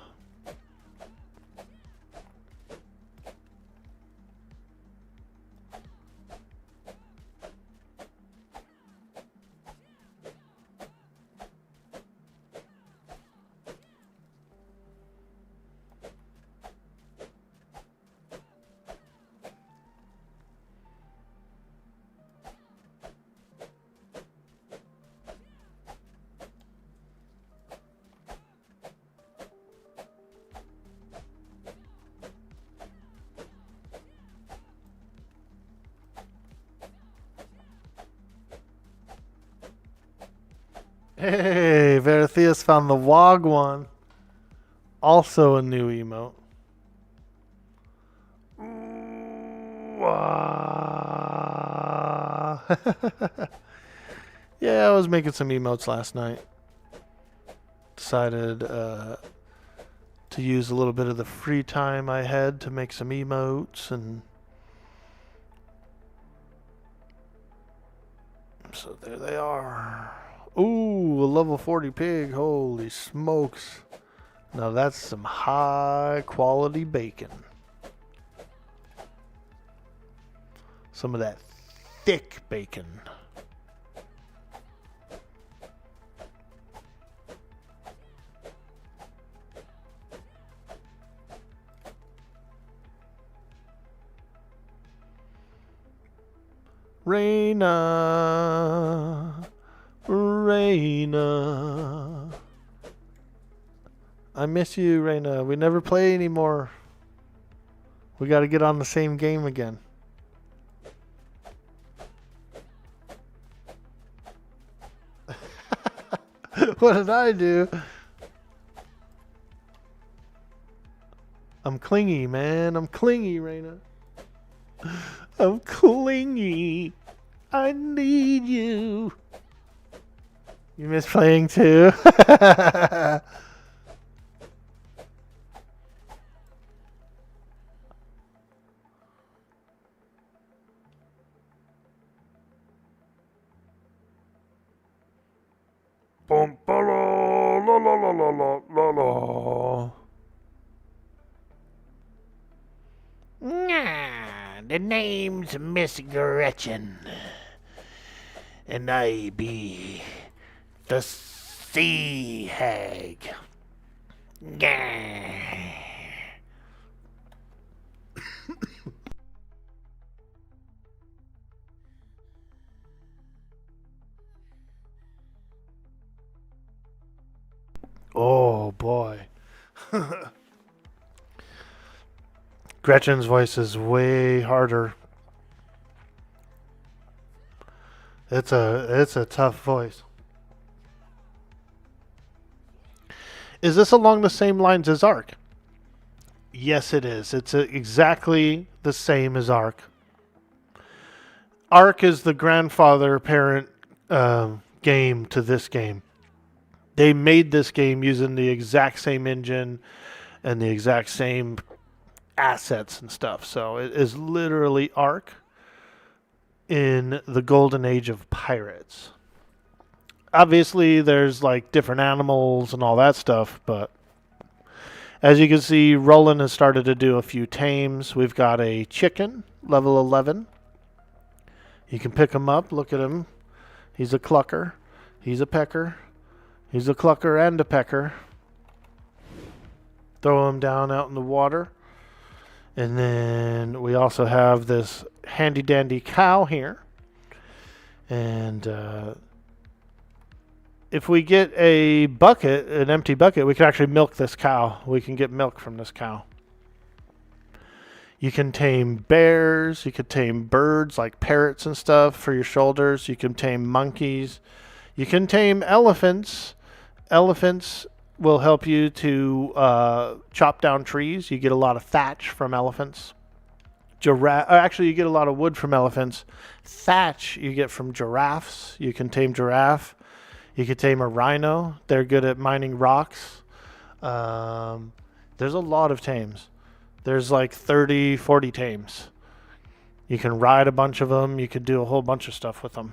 Hey, Vertheus found the WOG one. Also a new emote. Ooh, ah. Yeah, I was making some emotes last night. Decided to use a little bit of the free time I had to make some emotes, and so there they are. Ooh, a level 40 pig. Holy smokes. Now that's some high quality bacon. Some of that thick bacon. Raina. I miss you, Raina. We never play anymore. We got to get on the same game again. What did I do? I'm clingy, man. I'm clingy, Raina. I'm clingy. I need you. You miss playing too? Bum, ba, la, la, la, la, la, la, la. Nah, the name's Miss Gretchen, and I be the sea hag. Gah. Oh boy. Gretchen's voice is way harder. It's a tough voice. Is this along the same lines as Ark? Yes, it is. It's exactly the same as Ark. Ark is the grandfather parent game to this game. They made this game using the exact same engine and the exact same assets and stuff. So it is literally Ark in the golden age of pirates. Obviously, there's like different animals and all that stuff, but as you can see, Roland has started to do a few tames. We've got a chicken, level 11. You can pick him up, look at him. He's a clucker. He's a pecker. He's a clucker and a pecker. Throw him down out in the water. And then we also have this handy dandy cow here. And if we get a bucket, an empty bucket, we can actually milk this cow. We can get milk from this cow. You can tame bears. You can tame birds like parrots and stuff for your shoulders. You can tame monkeys. You can tame elephants. Elephants will help you to chop down trees. You get a lot of thatch from elephants. Actually, you get a lot of wood from elephants. Thatch you get from giraffes. You can tame giraffe. You can tame a rhino. They're good at mining rocks. There's a lot of tames. There's like 30, 40 tames. You can ride a bunch of them. You can do a whole bunch of stuff with them.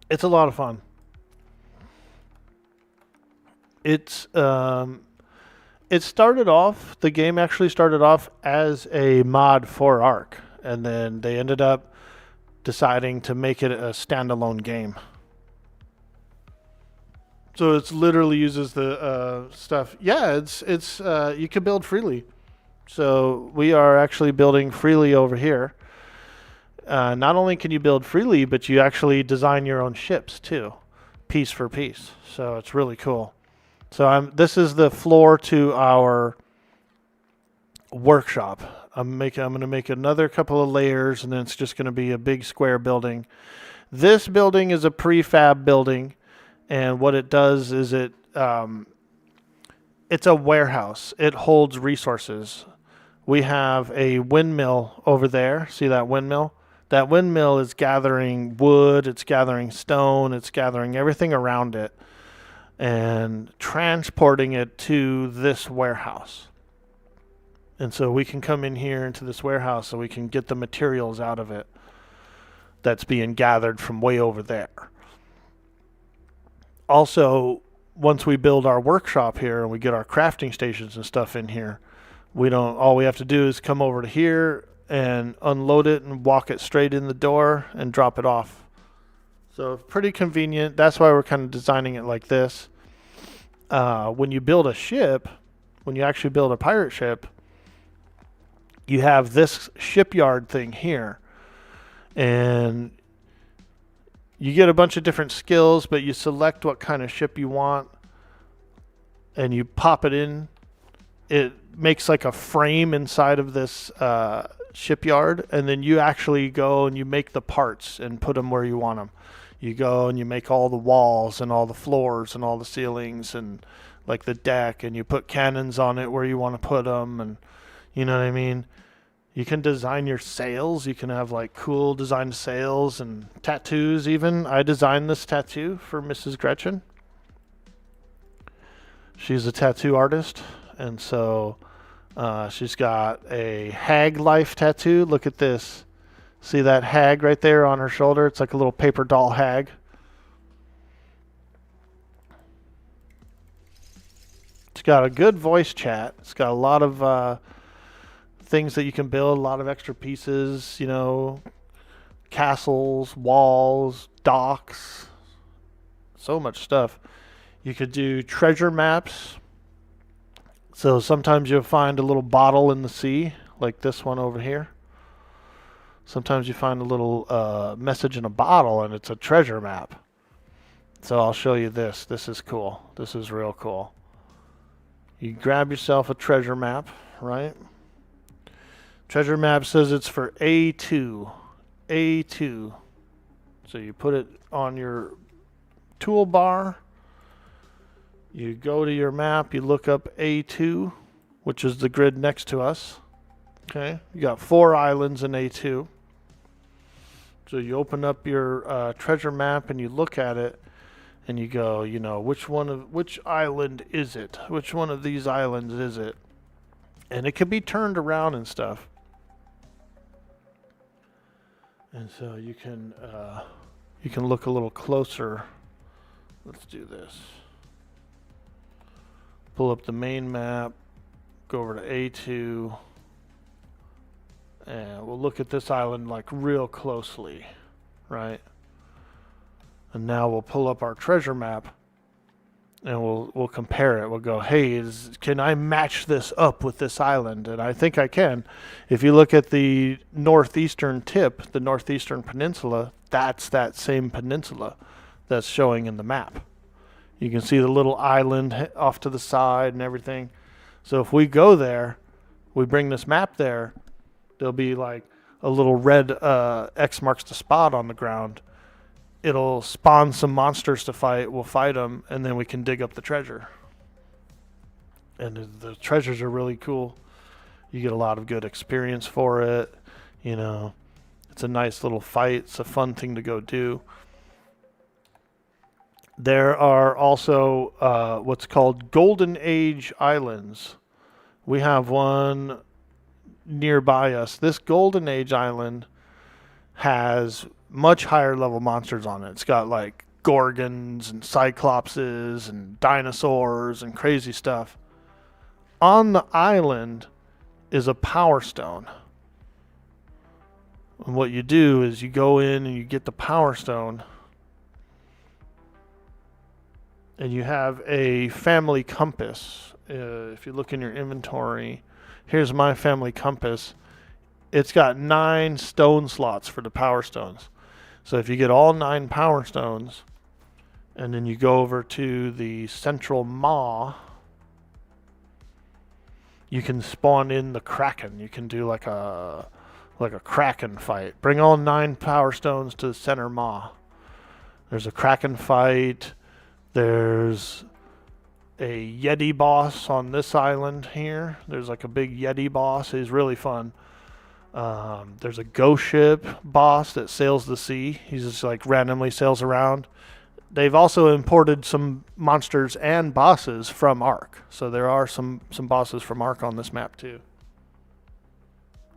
It's a lot of fun. The game actually started off as a mod for Ark, and then they ended up deciding to make it a standalone game. So it's literally uses the stuff. Yeah, it's you can build freely. So we are actually building freely over here. Not only can you build freely, but you actually design your own ships too, piece for piece. So it's really cool. So this is the floor to our workshop. I'm going to make another couple of layers, and then it's just going to be a big square building. This building is a prefab building, and what it does is it's a warehouse. It holds resources. We have a windmill over there. See that windmill? That windmill is gathering wood, it's gathering stone, it's gathering everything around it and transporting it to this warehouse. And so we can come in here into this warehouse so we can get the materials out of it that's being gathered from way over there. Also, once we build our workshop here and we get our crafting stations and stuff in here, all we have to do is come over to here and unload it and walk it straight in the door and drop it off. So pretty convenient. That's why we're kind of designing it like this. When you build a ship, when you actually build a pirate ship, you have this shipyard thing here. And you get a bunch of different skills, but you select what kind of ship you want and you pop it in. It makes like a frame inside of this shipyard, and then you actually go and you make the parts and put them where you want them. You go and you make all the walls and all the floors and all the ceilings and like the deck, and you put cannons on it where you want to put them, and you know what I mean? You can design your sails. You can have like cool designed sails and tattoos even. I designed this tattoo for Mrs. Gretchen. She's a tattoo artist, and so she's got a hag life tattoo. Look at this. See that hag right there on her shoulder? It's like a little paper doll hag. It's got a good voice chat. It's got a lot of things that you can build, a lot of extra pieces, you know, castles, walls, docks, so much stuff. You could do treasure maps. So sometimes you'll find a little bottle in the sea, like this one over here. Sometimes you find a little message in a bottle, and it's a treasure map. So I'll show you this. This is cool. This is real cool. You grab yourself a treasure map, right? Treasure map says it's for A2. A2. So you put it on your toolbar. You go to your map, you look up A2, which is the grid next to us. Okay, you got 4 islands in A2. So you open up your treasure map and you look at it and you go, you know, which island is it? Which one of these islands is it? And it can be turned around and stuff. And so you can look a little closer. Let's do this. Pull up the main map, go over to A2, And we'll look at this island like real closely, right? And now we'll pull up our treasure map and we'll compare it. We'll go, hey, can I match this up with this island? And I think I can. If you look at the northeastern tip, the northeastern peninsula, that's that same peninsula that's showing in the map. You can see the little island off to the side and everything. So if we go there, we bring this map there, there'll be like a little red X marks the spot on the ground. It'll spawn some monsters to fight. We'll fight them, and then we can dig up the treasure. And the treasures are really cool. You get a lot of good experience for it. You know, it's a nice little fight. It's a fun thing to go do. There are also what's called Golden Age Islands. We have one nearby us. This Golden Age Island has much higher level monsters on it. It's got like gorgons and cyclopses and dinosaurs and crazy stuff. On the island is a power stone. And what you do is you go in and you get the power stone. And you have a family compass. If you look in your inventory, here's my family compass. It's got 9 stone slots for the power stones. So if you get all 9 power stones, and then you go over to the central maw, you can spawn in the Kraken. You can do like a Kraken fight. Bring all 9 power stones to the center maw. There's a Kraken fight. There's a Yeti boss on this island here. There's like a big Yeti boss. He's really fun. There's a ghost ship boss that sails the sea. He's just like randomly sails around. They've also imported some monsters and bosses from Ark. So there are some bosses from Ark on this map too.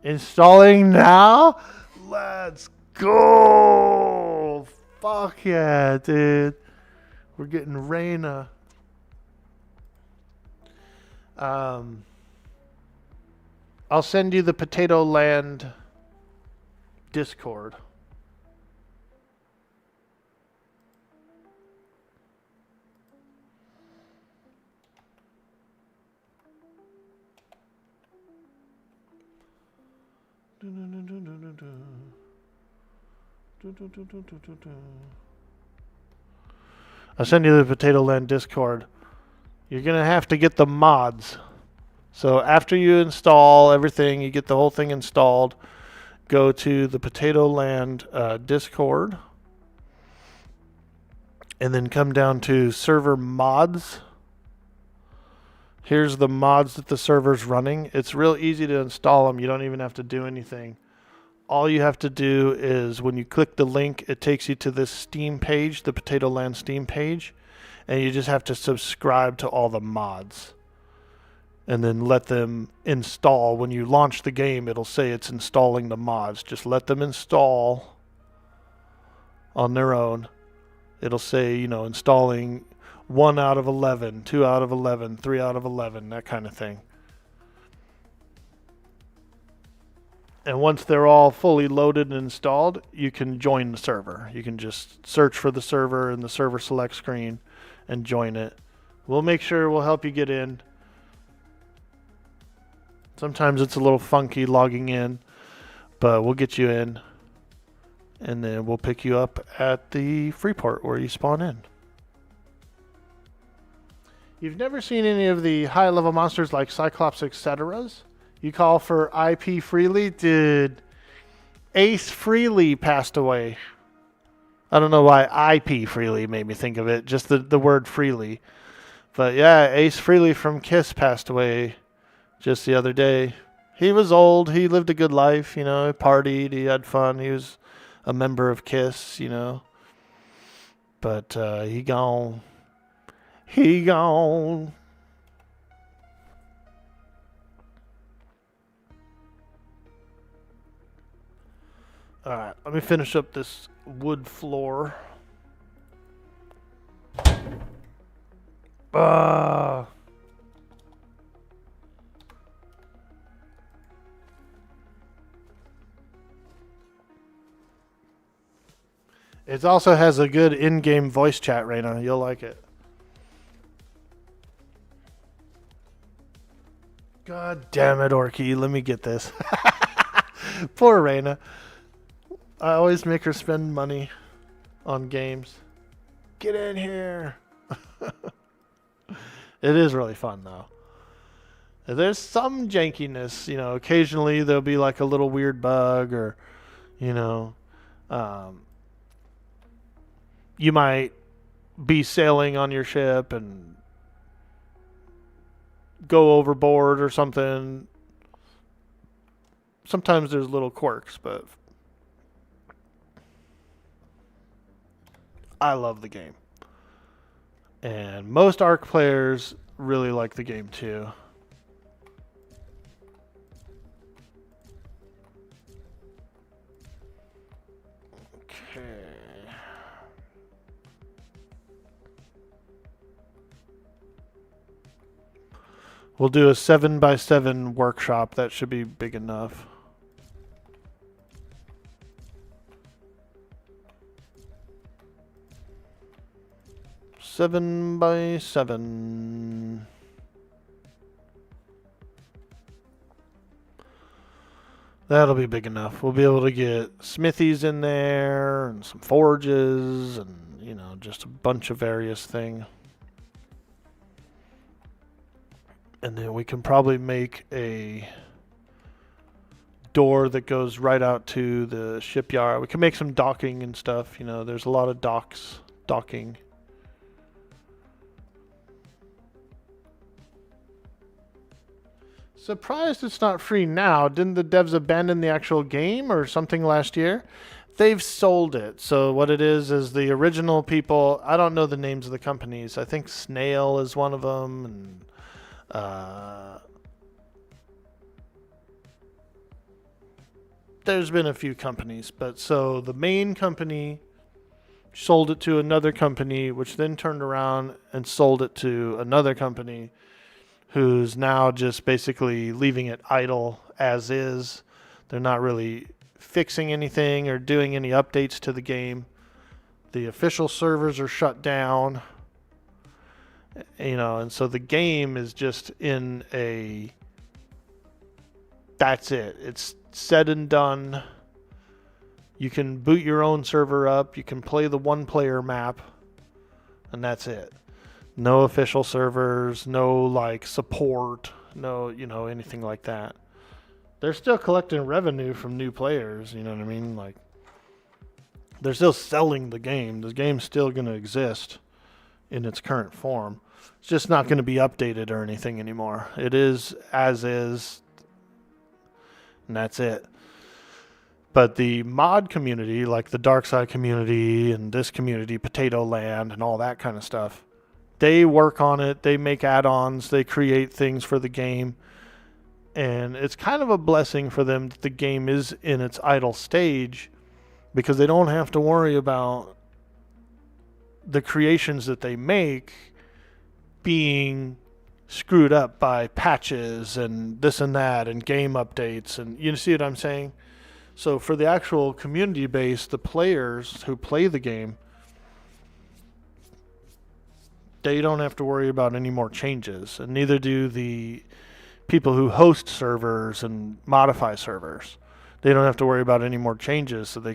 Installing now? Let's go! Fuck yeah, dude. We're getting Reyna. I'll send you the Potato Land Discord. I'll send you the Potato Land Discord. You're going to have to get the mods. So after you install everything, you get the whole thing installed, go to the Potato Land Discord, and then come down to server mods. Here's the mods that the server's running. It's real easy to install them. You don't even have to do anything. All you have to do is when you click the link, it takes you to this Steam page, the Potato Land Steam page, and you just have to subscribe to all the mods. And then let them install. When you launch the game, it'll say it's installing the mods. Just let them install on their own. It'll say, you know, installing 1 out of 11, 2 out of 11, 3 out of 11, that kind of thing. And once they're all fully loaded and installed, you can join the server. You can just search for the server in the server select screen and join it. We'll make sure we'll help you get in. Sometimes it's a little funky logging in, but we'll get you in, and then we'll pick you up at the Freeport where you spawn in. You've never seen any of the high-level monsters like Cyclops, etc.? You call for IP Freely? Dude, Ace Freely passed away. I don't know why IP Freely made me think of it, just the word Freely. But yeah, Ace Freely from Kiss passed away just the other day. He was old. He lived a good life, you know. He partied. He had fun. He was a member of Kiss, you know. But he gone. He gone. All right, let me finish up this wood floor. It also has a good in-game voice chat, Raina. You'll like it. God damn it, Orky. Let me get this. Poor Raina. I always make her spend money on games. Get in here. It is really fun, though. There's some jankiness, occasionally there'll be like a little weird bug or, you might be sailing on your ship and go overboard or something. Sometimes there's little quirks, but I love the game. And most ARC players really like the game too. Okay. We'll do a 7x7 workshop. That should be big enough. Seven by 7. That'll be big enough. We'll be able to get smithies in there and some forges and, just a bunch of various things. And then we can probably make a door that goes right out to the shipyard. We can make some docking and stuff. There's a lot of docking. Surprised it's not free now. Didn't the devs abandon the actual game or something last year? They've sold it. So what it is the original people, I don't know the names of the companies. I think Snail is one of them. And there's been a few companies. But so the main company sold it to another company, which then turned around and sold it to another company, who's now just basically leaving it idle as is. They're not really fixing anything or doing any updates to the game. The official servers are shut down. And so the game is just in a... That's it. It's said and done. You can boot your own server up. You can play the one-player map. And that's it. No official servers, no support, no, anything like that. They're still collecting revenue from new players, you know what I mean? They're still selling the game. The game's still going to exist in its current form. It's just not going to be updated or anything anymore. It is as is, and that's it. But the mod community, like the Dark Side community and this community, Potato Land and all that kind of stuff, they work on it, they make add-ons, they create things for the game, and it's kind of a blessing for them that the game is in its idle stage, because they don't have to worry about the creations that they make being screwed up by patches and this and that and game updates, and you see what I'm saying? So for the actual community base, the players who play the game, they don't have to worry about any more changes, and neither do the people who host servers and modify servers. They don't have to worry about any more changes, so they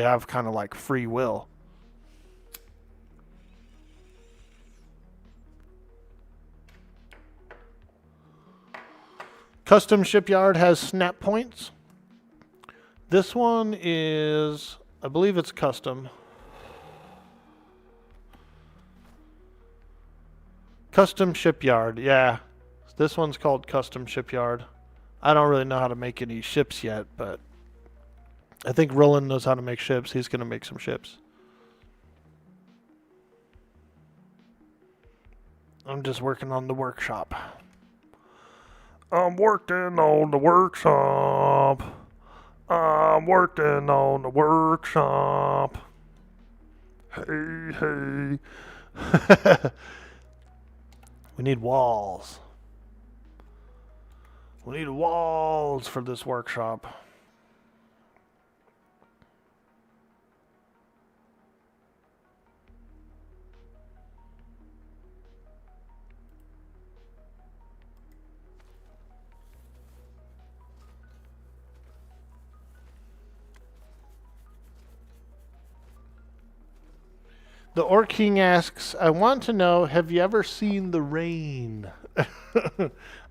have kind of free will. Custom Shipyard has snap points. This one is, I believe it's custom. Custom Shipyard, yeah. This one's called Custom Shipyard. I don't really know how to make any ships yet, but I think Roland knows how to make ships. He's going to make some ships. I'm just working on the workshop. I'm working on the workshop. I'm working on the workshop. Hey, hey. We need walls. We need walls for this workshop. The Orc King asks, I want to know, have you ever seen the rain?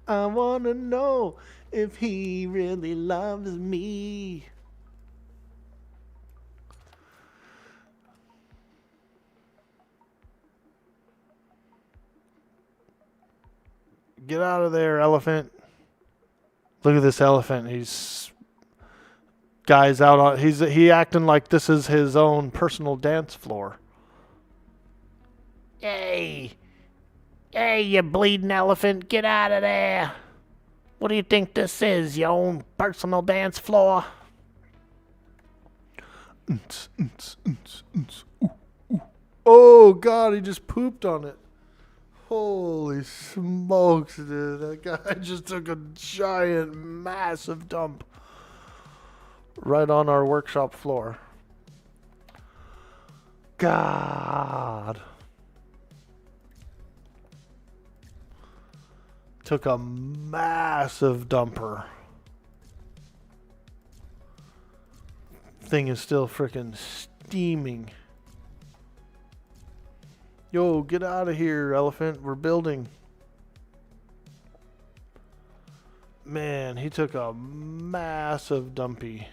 I want to know if he really loves me. Get out of there, elephant. Look at this elephant. He's guys out on he acting like this is his own personal dance floor. Hey, you bleeding elephant, get out of there. What do you think this is, your own personal dance floor? Oh God, he just pooped on it. Holy smokes, dude. That guy just took a giant, massive dump right on our workshop floor. God. Took a massive dumper. Thing is still freaking steaming. Yo, get out of here, elephant. We're building. Man, he took a massive dumpy.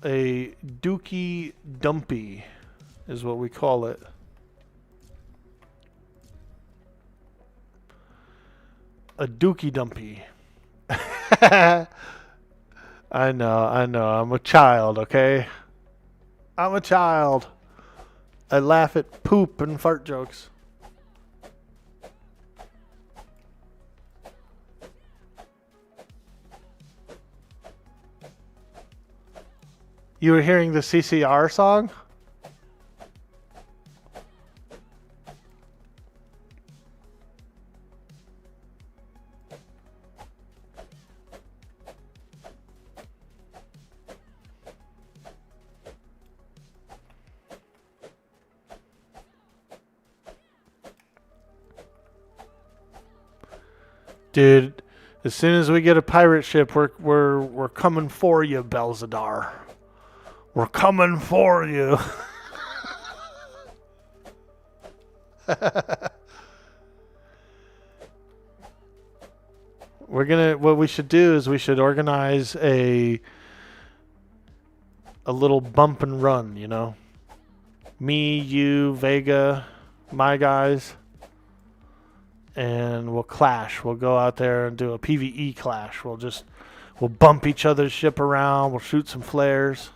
A dookie dumpy is what we call it. A dookie dumpy. I know. I'm a child, okay? I'm a child. I laugh at poop and fart jokes. You were hearing the CCR song? Dude, as soon as we get a pirate ship, we're coming for you, Belzadar. We're coming for you. What we should do is we should organize a little bump and run, you know? Me, you, Vega, my guys. And we'll clash. We'll go out there and do a PvE clash. We'll bump each other's ship around. We'll shoot some flares.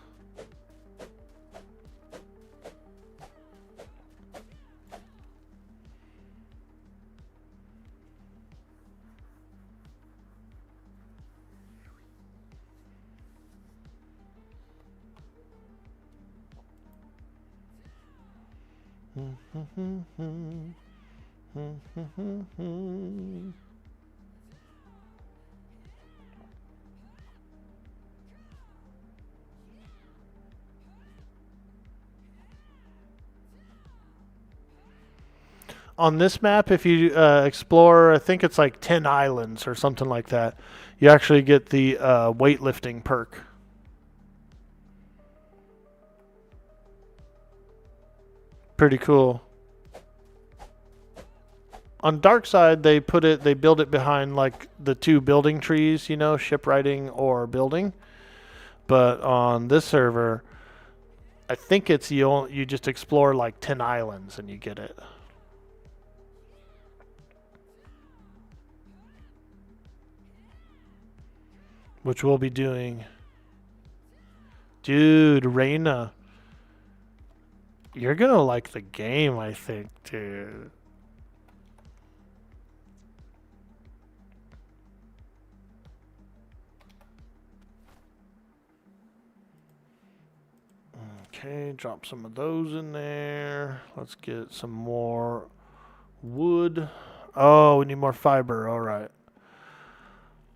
On this map, if you explore, I think it's like 10 islands or something like that, you actually get the weightlifting perk. Pretty cool. On Dark Side, they build it behind like the two building trees, you know, shipwriting or building. But on this server, I think it's you just explore like 10 islands and you get it. Which we'll be doing. Dude, Reyna. You're gonna like the game, I think, dude. Okay, drop some of those in there. Let's get some more wood. Oh, we need more fiber. All right.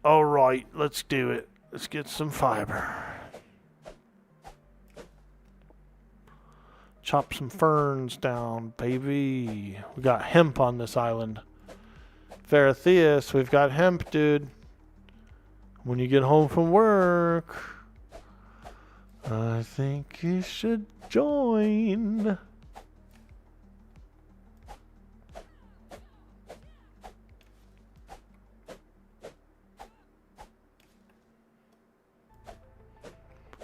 All right, let's do it. Let's get some fiber. Chop some ferns down, baby. We got hemp on this island. Veratheus, we've got hemp, dude. When you get home from work, I think you should join.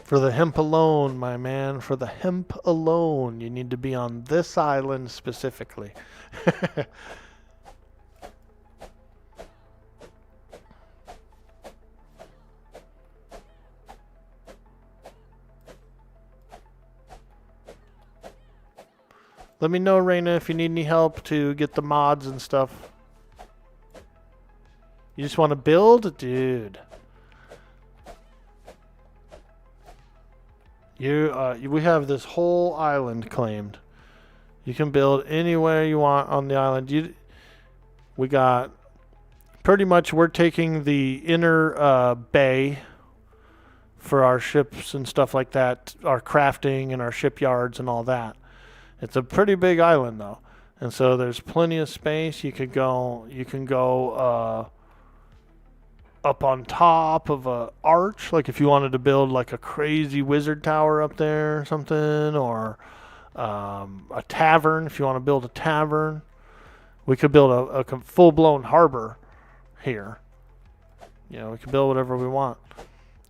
For the hemp alone, my man, for the hemp alone, you need to be on this island specifically. Let me know, Raina, if you need any help to get the mods and stuff. You just want to build? Dude. We have this whole island claimed. You can build anywhere you want on the island. We got... Pretty much we're taking the inner bay for our ships and stuff like that. Our crafting and our shipyards and all that. It's a pretty big island though, and so there's plenty of space. You can go up on top of a arch, like if you wanted to build like a crazy wizard tower up there or something, or a tavern if you want to build a tavern. We could build a full-blown harbor here. You know, we can build whatever we want.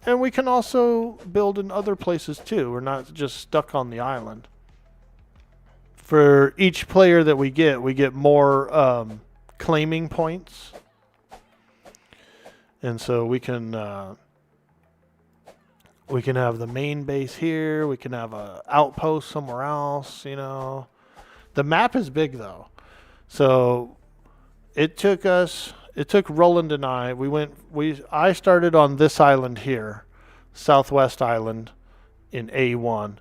And we can also build in other places too. We're not just stuck on the island. For each player that we get more claiming points. And so we can have the main base here. We can have a outpost somewhere else, you know. The map is big though. So it took Roland and I started on this island here, Southwest Island in A1.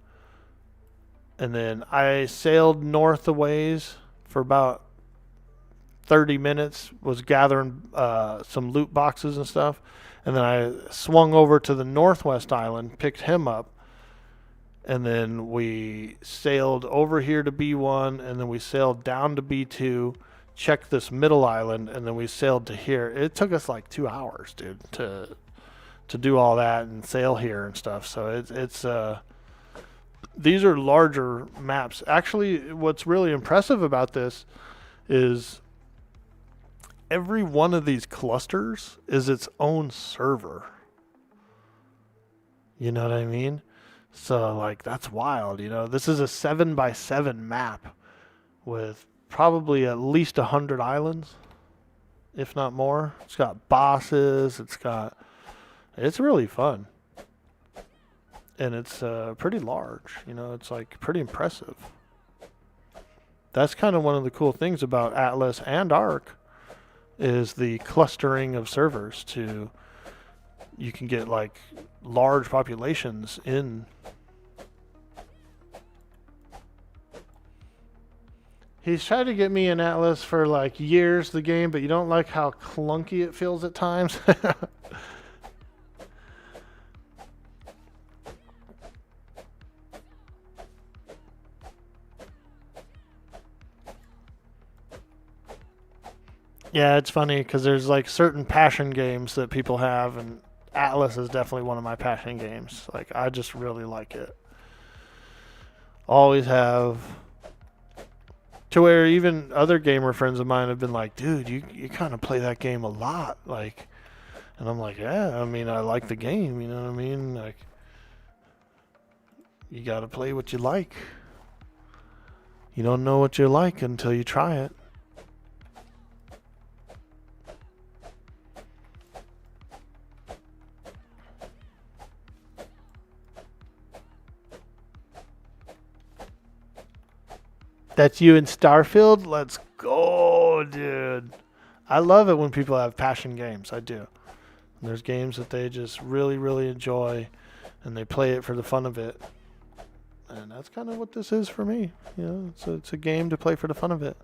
And then I sailed north a ways for about 30 minutes, was gathering some loot boxes and stuff. And then I swung over to the Northwest Island, picked him up. And then we sailed over here to B1, and then we sailed down to B2, checked this middle island, and then we sailed to here. It took us like 2 hours, dude, to do all that and sail here and stuff. So it's these are larger maps. Actually, what's really impressive about this is every one of these clusters is its own server. You know what I mean? So, like, that's wild, you know. This is a 7x7 map with probably at least 100 islands, if not more. It's got bosses. It's really fun. And it's pretty large, you know. It's, like, pretty impressive. That's kind of one of the cool things about Atlas and Ark is the clustering of servers to... You can get, like, large populations in. He's tried to get me in Atlas for, like, years, the game, but you don't like how clunky it feels at times. Yeah, it's funny because there's, like, certain passion games that people have, and Atlas is definitely one of my passion games. Like, I just really like it. Always have. To where even other gamer friends of mine have been like, dude, you kind of play that game a lot. Like, and I'm like, yeah, I mean, I like the game, you know what I mean? Like, you got to play what you like. You don't know what you like until you try it. That's you in Starfield? Let's go, dude. I love it when people have passion games. I do. And there's games that they just really, really enjoy, and they play it for the fun of it. And that's kind of what this is for me. You know, it's a game to play for the fun of it.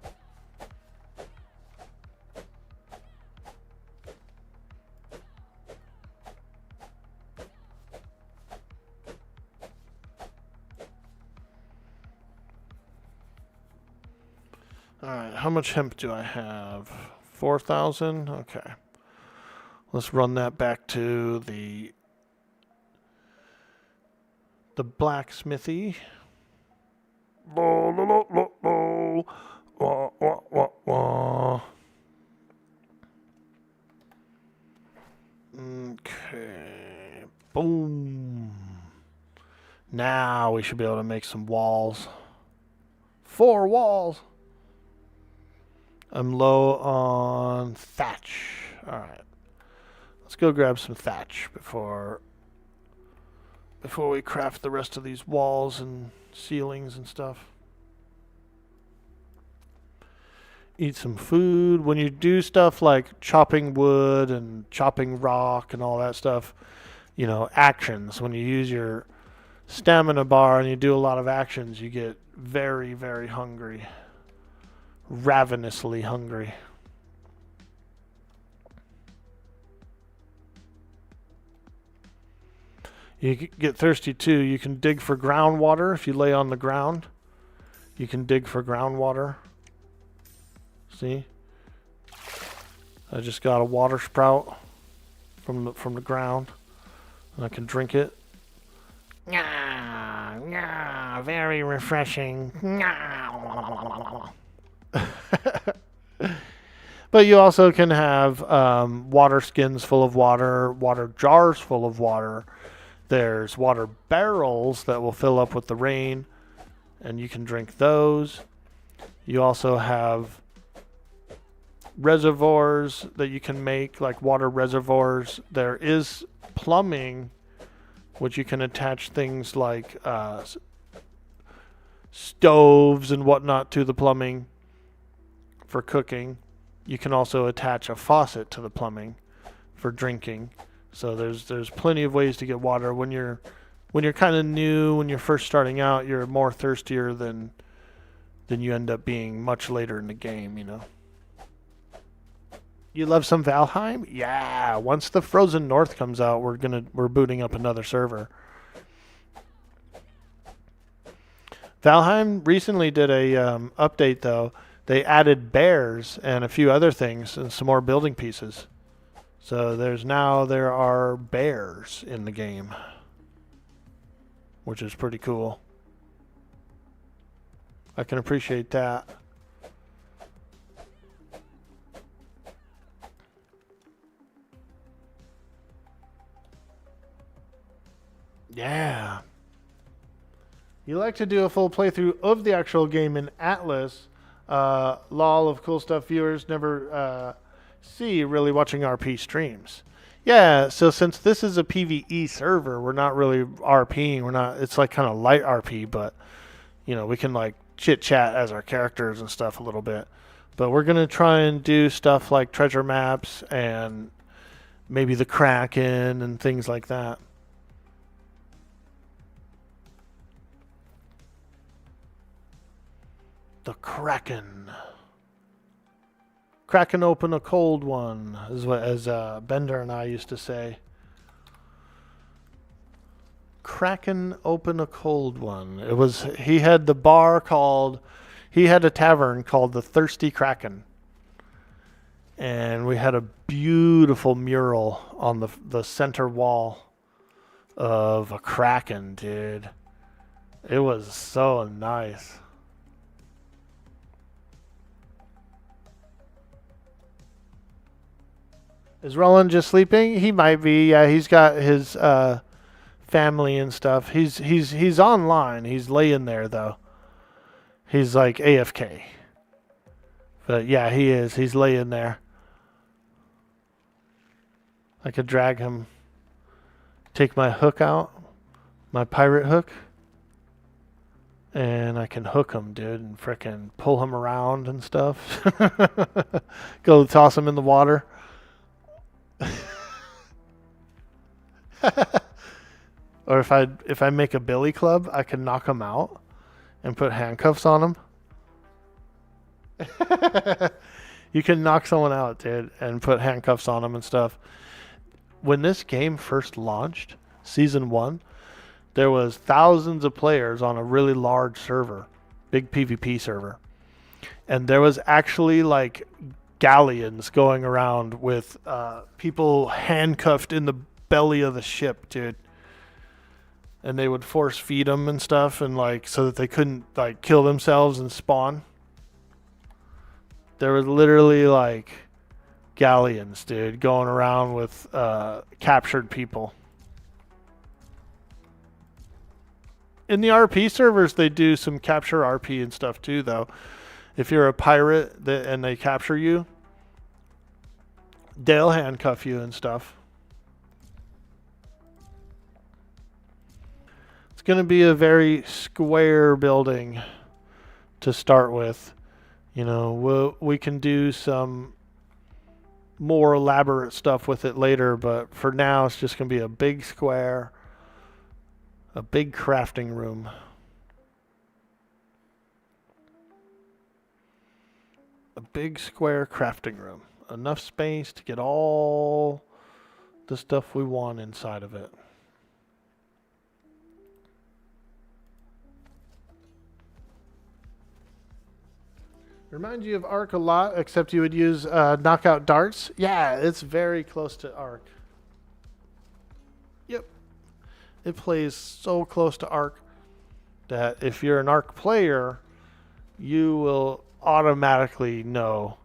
Alright, how much hemp do I have? 4,000? Okay. Let's run that back to the the blacksmithy. Lo, lo, lo, lo, lo. Wah, wah, wah, wah. Okay. Boom. Now we should be able to make some walls. 4 walls. I'm low on thatch. Alright. Let's go grab some thatch before we craft the rest of these walls and ceilings and stuff. Eat some food. When you do stuff like chopping wood and chopping rock and all that stuff, you know, actions. When you use your stamina bar and you do a lot of actions, you get very, very hungry. Ravenously hungry. You get thirsty too. You can dig for groundwater if you lay on the ground. You can dig for groundwater. See? I just got a water sprout from the ground. And I can drink it. Very refreshing. But you also can have water skins full of water, water jars full of water. There's water barrels that will fill up with the rain, and you can drink those. You also have reservoirs that you can make, like water reservoirs. There is plumbing, which you can attach things like stoves and whatnot to the plumbing for cooking. You can also attach a faucet to the plumbing for drinking. So there's plenty of ways to get water. When you're kind of new, when you're first starting out, you're more thirstier than you end up being much later in the game, you know. You love some Valheim? Yeah. Once the Frozen North comes out, we're booting up another server. Valheim recently did a update though. They added bears and a few other things and some more building pieces. So there are bears in the game, which is pretty cool. I can appreciate that. Yeah. You like to do a full playthrough of the actual game in Atlas. Lol of cool stuff viewers never see really watching RP streams. Yeah, so since this is a PvE server, we're not really RPing. It's like kind of light RP, but you know, we can like chit chat as our characters and stuff a little bit. But we're going to try and do stuff like treasure maps and maybe the Kraken and things like that. The Kraken. Cracking open a cold one, as Bender and I used to say. Cracking open a cold one. He had a tavern called the Thirsty Kraken. And we had a beautiful mural on the center wall of a Kraken, dude. It was so nice. Is Roland just sleeping? He might be. Yeah, he's got his family and stuff. He's online. He's laying there though. He's like AFK. But yeah, he is. He's laying there. I could drag him. Take my hook out, my pirate hook, and I can hook him, dude, and frickin' pull him around and stuff. Go toss him in the water. Or if I make a billy club, I can knock him out and put handcuffs on him. You can knock someone out, dude, and put handcuffs on them and stuff. When this game first launched, Season 1, there was thousands of players on a really large server, big PvP server. And there was actually like galleons going around with people handcuffed in the belly of the ship, dude. and they would force feed them and stuff, and like so that they couldn't like kill themselves and spawn. There were literally like galleons, dude, going around with captured people. In the RP servers, they do some capture RP and stuff too, though. If you're a pirate and they capture you, they'll handcuff you and stuff. It's going to be a very square building to start with. You know, we can do some more elaborate stuff with it later, but for now it's just going to be a big square, a big crafting room. A big square crafting room. Enough space to get all the stuff we want inside of it. Reminds you of Ark a lot, except you would use knockout darts. Yeah, it's very close to Ark. Yep. It plays so close to Ark that if you're an Ark player, you will automatically know.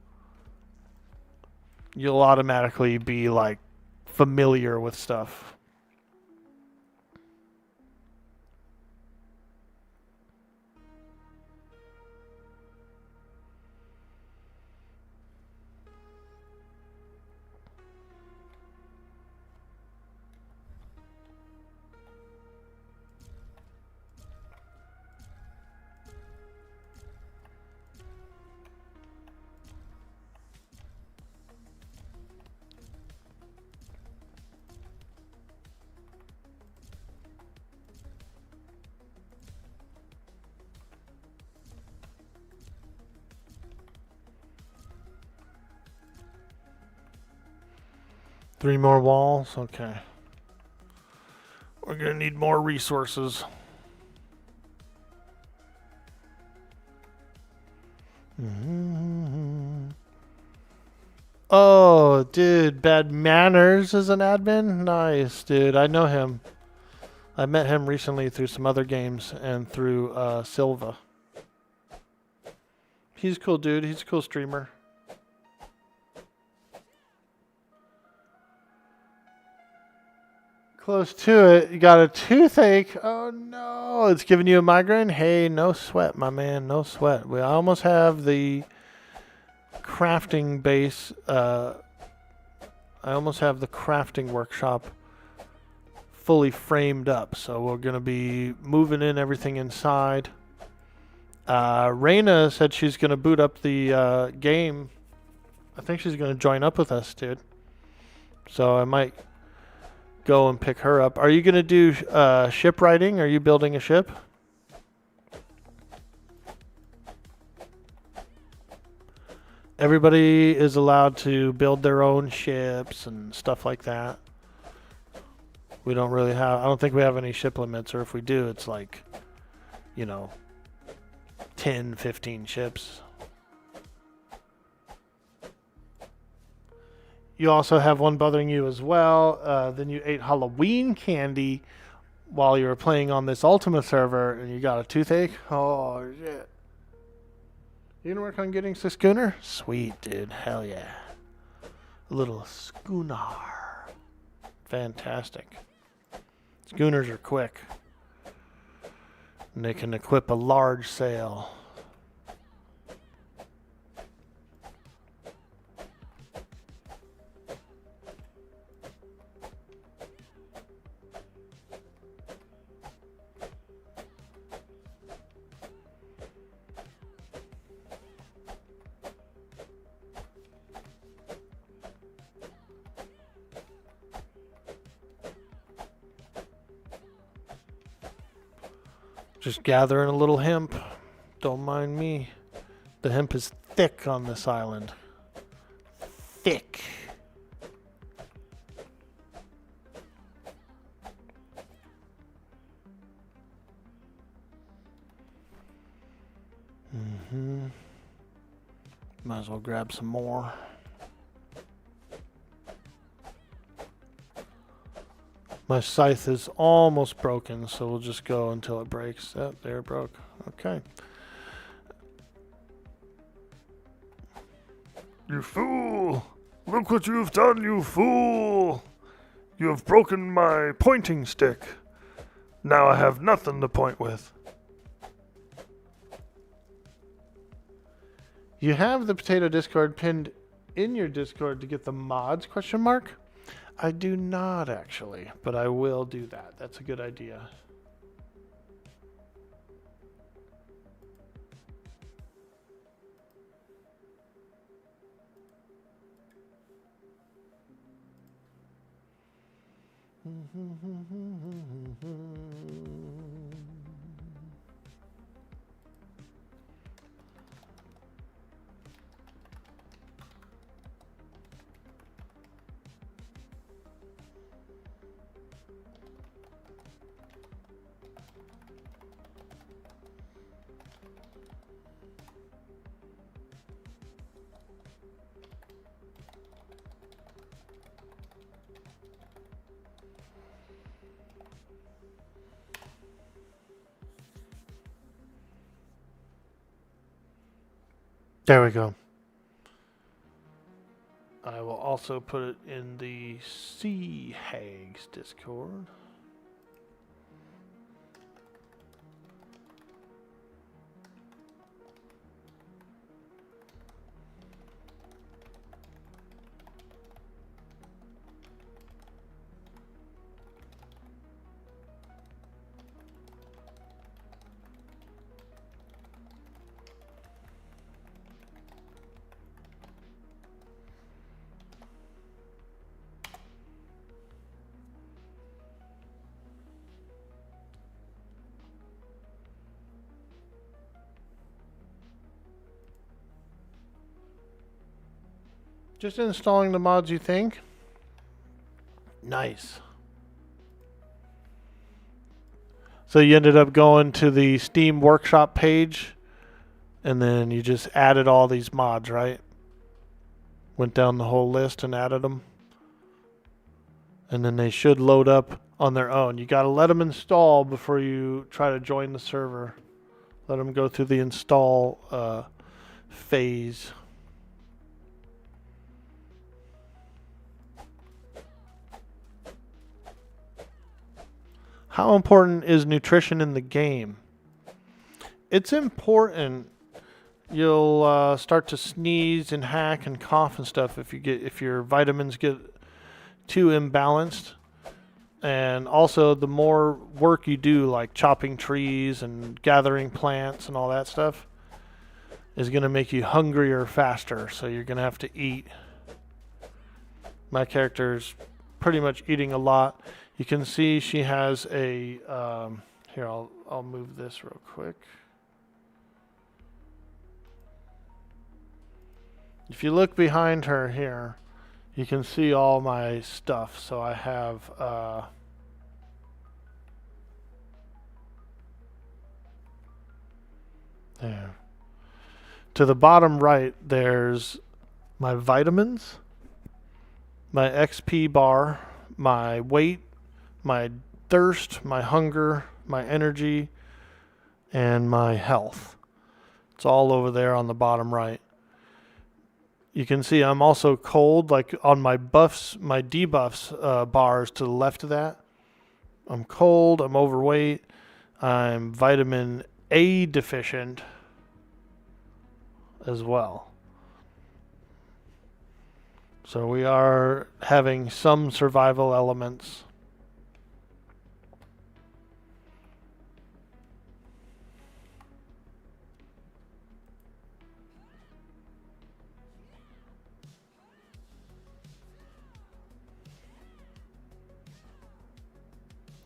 You'll automatically be like familiar with stuff. Three more walls? Okay. We're going to need more resources. Oh, dude. Bad Manners is an admin? Nice, dude. I know him. I met him recently through some other games and through Silva. He's a cool dude. He's a cool streamer. Close to it. You got a toothache. Oh no, it's giving you a migraine. Hey, no sweat, my man. No sweat. We almost have the crafting base. I almost have the crafting workshop fully framed up. So we're going to be moving in everything inside. Raina said she's going to boot up the game. I think she's going to join up with us, dude. So I might go and pick her up. Are you going to do ship riding? Are you building a ship? Everybody is allowed to build their own ships and stuff like that. We don't really have, I don't think we have any ship limits, or if we do, it's like, you know, 10, 15 ships. You also have one bothering you as well. Then you ate Halloween candy while you were playing on this Ultima server, and you got a toothache. Oh, shit. You gonna work on getting a schooner? Sweet, dude. Hell yeah. A little schooner. Fantastic. Schooners are quick. And they can equip a large sail. Just gathering a little hemp. Don't mind me. The hemp is thick on this island. Thick. Might as well grab some more. My scythe is almost broken, so we'll just go until it breaks. Oh, there it broke. Okay. You fool! Look what you've done, you fool! You have broken my pointing stick. Now I have nothing to point with. You have the potato discord pinned in your Discord to get the mods, question mark? I do not actually, but I will do that. That's a good idea. There we go. I will also put it in the Hags Discord. Just installing the mods, you think? Nice. So you ended up going to the Steam Workshop page, and then you just added all these mods, right? Went down the whole list and added them. And then they should load up on their own. You got to let them install before you try to join the server. Let them go through the install phase. How important is nutrition in the game? It's important. You'll start to sneeze and hack and cough and stuff if your vitamins get too imbalanced. And also, the more work you do, like chopping trees and gathering plants and all that stuff, is going to make you hungrier faster. So you're going to have to eat. My character's pretty much eating a lot. You can see she has a, here, I'll move this real quick. If you look behind her here, you can see all my stuff. So I have, there. To the bottom right, there's my vitamins, my XP bar, my weight, my thirst, my hunger, my energy, and my health. It's all over there on the bottom right. You can see I'm also cold, like on my buffs, my debuffs bars to the left of that. I'm cold, I'm overweight, I'm vitamin A deficient as well. So we are having some survival elements.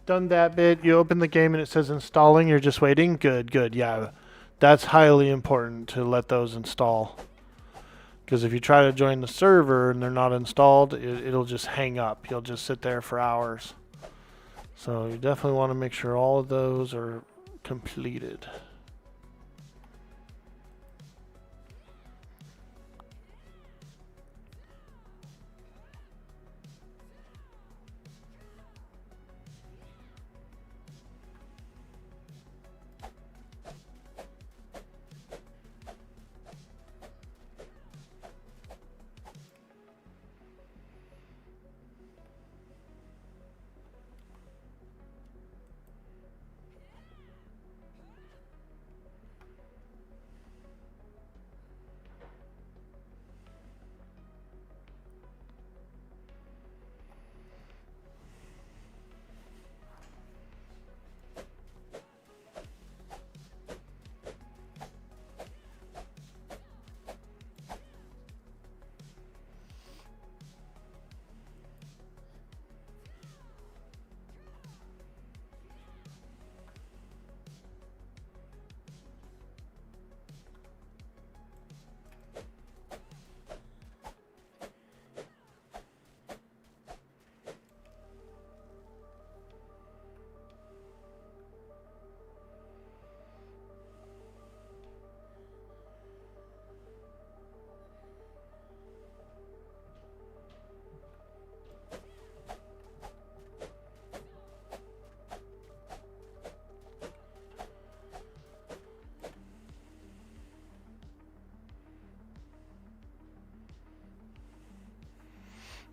Done that bit. You open the game and it says installing. You're just waiting. Good, good. Yeah, that's highly important to let those install. Because if you try to join the server and they're not installed, it'll just hang up. You'll just sit there for hours. So you definitely want to make sure all of those are completed.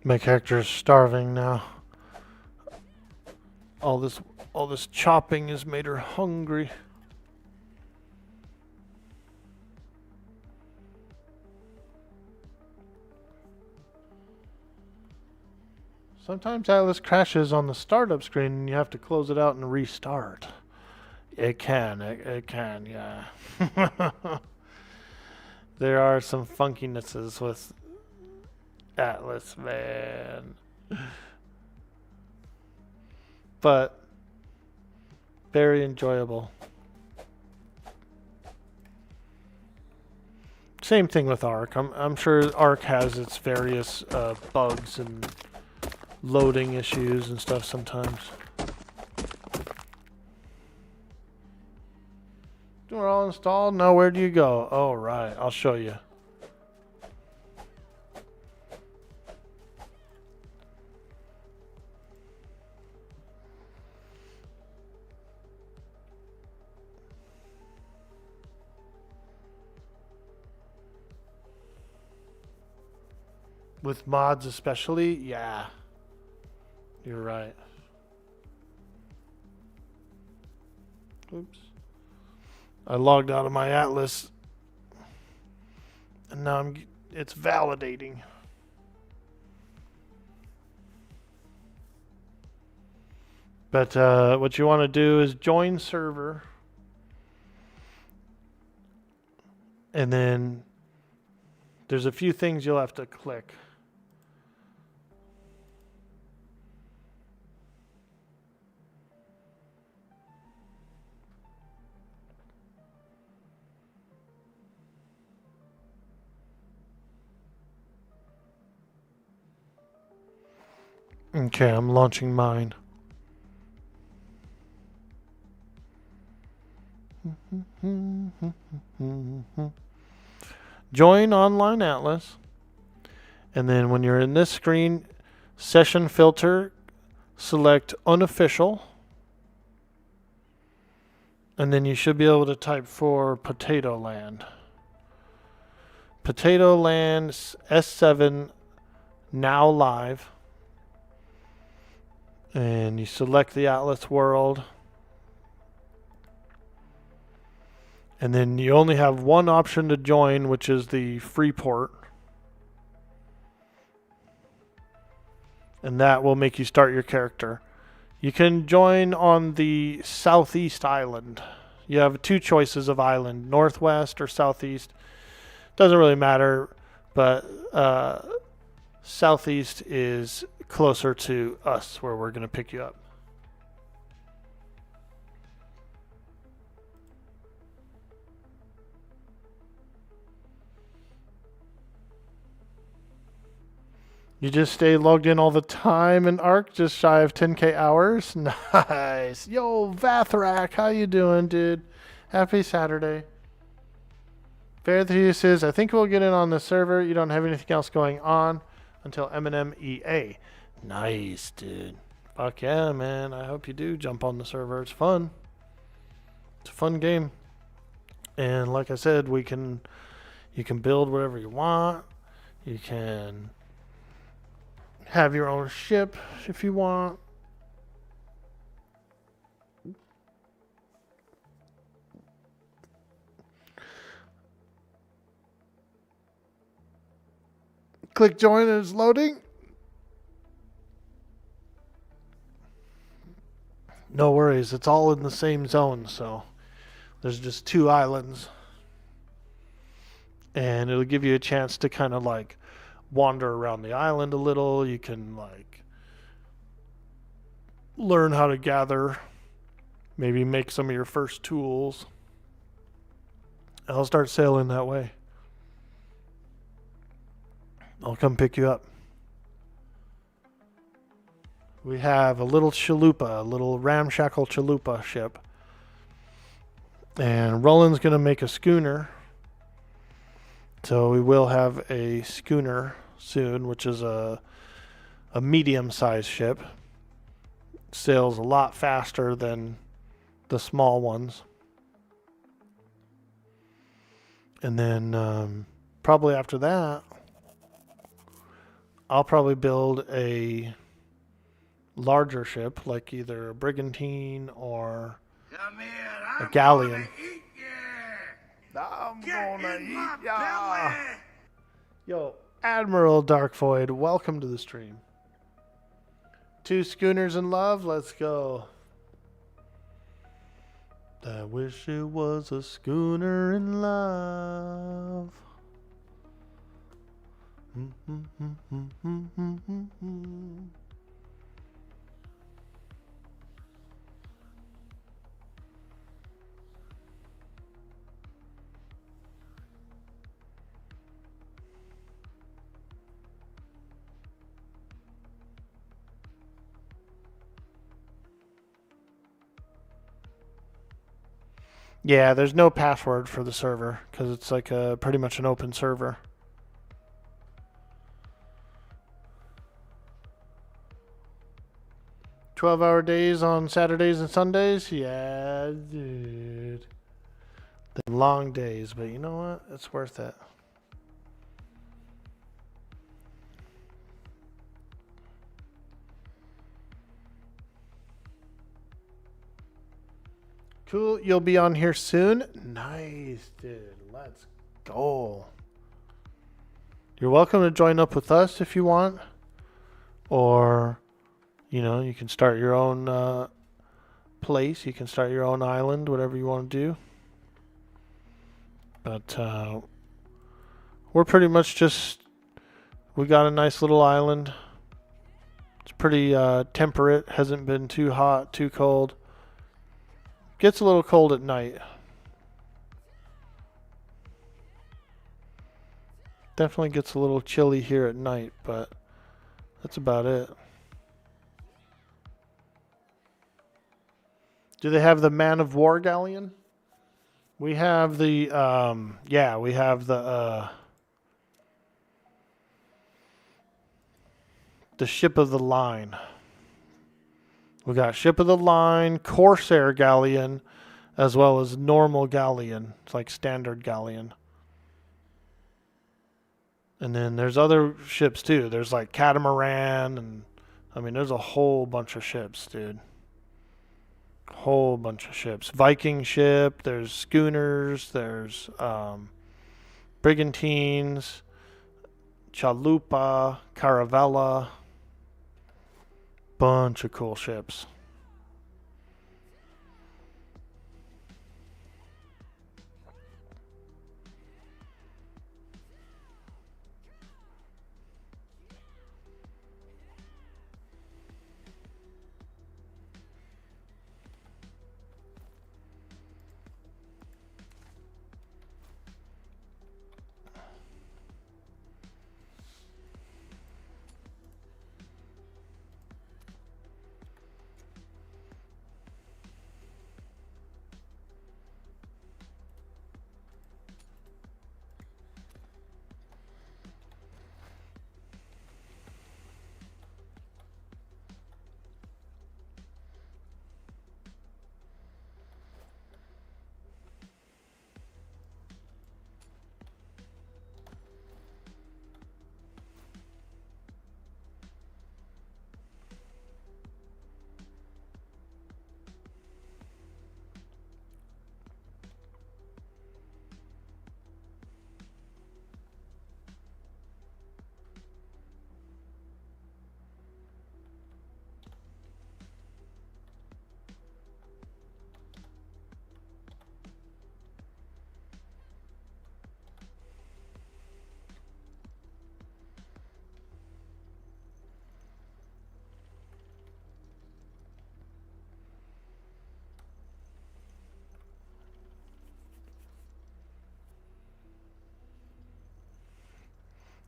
My character is starving now. All this chopping has made her hungry. Sometimes Atlas crashes on the startup screen and you have to close it out and restart. It can, yeah. There are some funkinesses with Atlas, man. But very enjoyable. Same thing with Ark. I'm sure Ark has its various bugs and loading issues and stuff sometimes. We're all installed. Now where do you go? Oh, right. I'll show you. With mods especially, yeah. You're right. Oops. I logged out of my Atlas. And now it's validating. But what you want to do is join server. And then there's a few things you'll have to click. Okay, I'm launching mine. Join Online Atlas. And then when you're in this screen, session filter, select unofficial. And then you should be able to type for Potato Land. Potato Land S7 now live. And you select the Atlas world. And then you only have one option to join, which is the free port. And that will make you start your character. You can join on the southeast island. You have two choices of island, northwest or southeast. Doesn't really matter, but southeast is closer to us where we're going to pick you up. You just stay logged in all the time in Ark, just shy of 10k hours. Nice. Yo, Vathrak, how you doing, dude? Happy Saturday. Fair says, I think we'll get in on the server. You don't have anything else going on until M&M EA. Nice, dude. Fuck yeah, man. I hope you do jump on the server. It's fun. It's a fun game. And like I said, you can build whatever you want. You can have your own ship if you want. Click join and it's loading. No worries, it's all in the same zone, so there's just two islands. And it'll give you a chance to kind of like wander around the island a little. You can like learn how to gather, maybe make some of your first tools. I'll start sailing that way. I'll come pick you up. We have a little chalupa, a little ramshackle chalupa ship. And Roland's going to make a schooner. So we will have a schooner soon, which is a medium-sized ship. Sails a lot faster than the small ones. And then probably after that, I'll probably build a larger ship, like either a brigantine or Come here, a I'm galleon. gonna eat ya. I'm Get gonna in my eat ya. belly. Yo, Admiral Darkvoid, welcome to the stream. 2 schooners in love, let's go. I wish it was a schooner in love. Yeah, there's no password for the server because it's like a pretty much an open server. "12-hour days on Saturdays and Sundays?" Yeah, dude. The long days, but you know what? It's worth it. Cool, you'll be on here soon? Nice, dude. Let's go. You're welcome to join up with us if you want. Or, you know, you can start your own place. You can start your own island, whatever you want to do. But we're pretty much just... We got a nice little island. It's pretty temperate. Hasn't been too hot, too cold. Gets a little cold at night. Definitely gets a little chilly here at night, but that's about it. Do they have the Man of War galleon? We have the, yeah, we have the Ship of the Line. We got Ship of the Line, Corsair galleon, as well as normal galleon. It's like standard galleon. And then there's other ships too. There's like catamaran, and I mean, there's a whole bunch of ships, dude. Whole bunch of ships. Viking ship. There's schooners. There's brigantines, chalupa, caravella. Bunch of cool ships.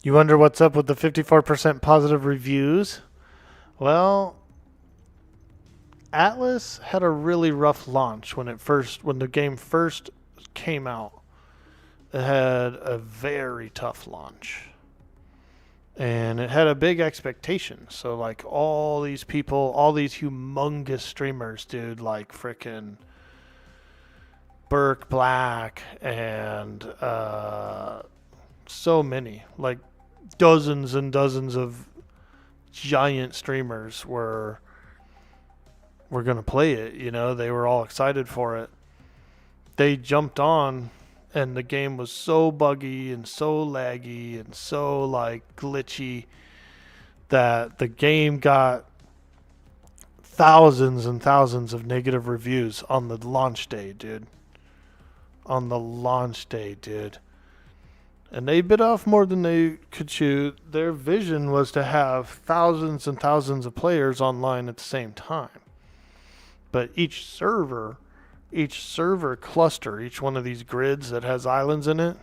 You wonder what's up with the 54% positive reviews? Well, Atlas had a really rough launch when the game first came out. It had a very tough launch. And it had a big expectation. So like all these people, all these humongous streamers, dude, like frickin' Burke Black and so many, like dozens and dozens of giant streamers were going to play it. You know, they were all excited for it. They jumped on, and the game was so buggy and so laggy and so like glitchy that the game got thousands and thousands of negative reviews on the launch day, dude. On the launch day, dude. And they bit off more than they could chew. Their vision was to have thousands and thousands of players online at the same time. But each server cluster, each one of these grids that has islands in it,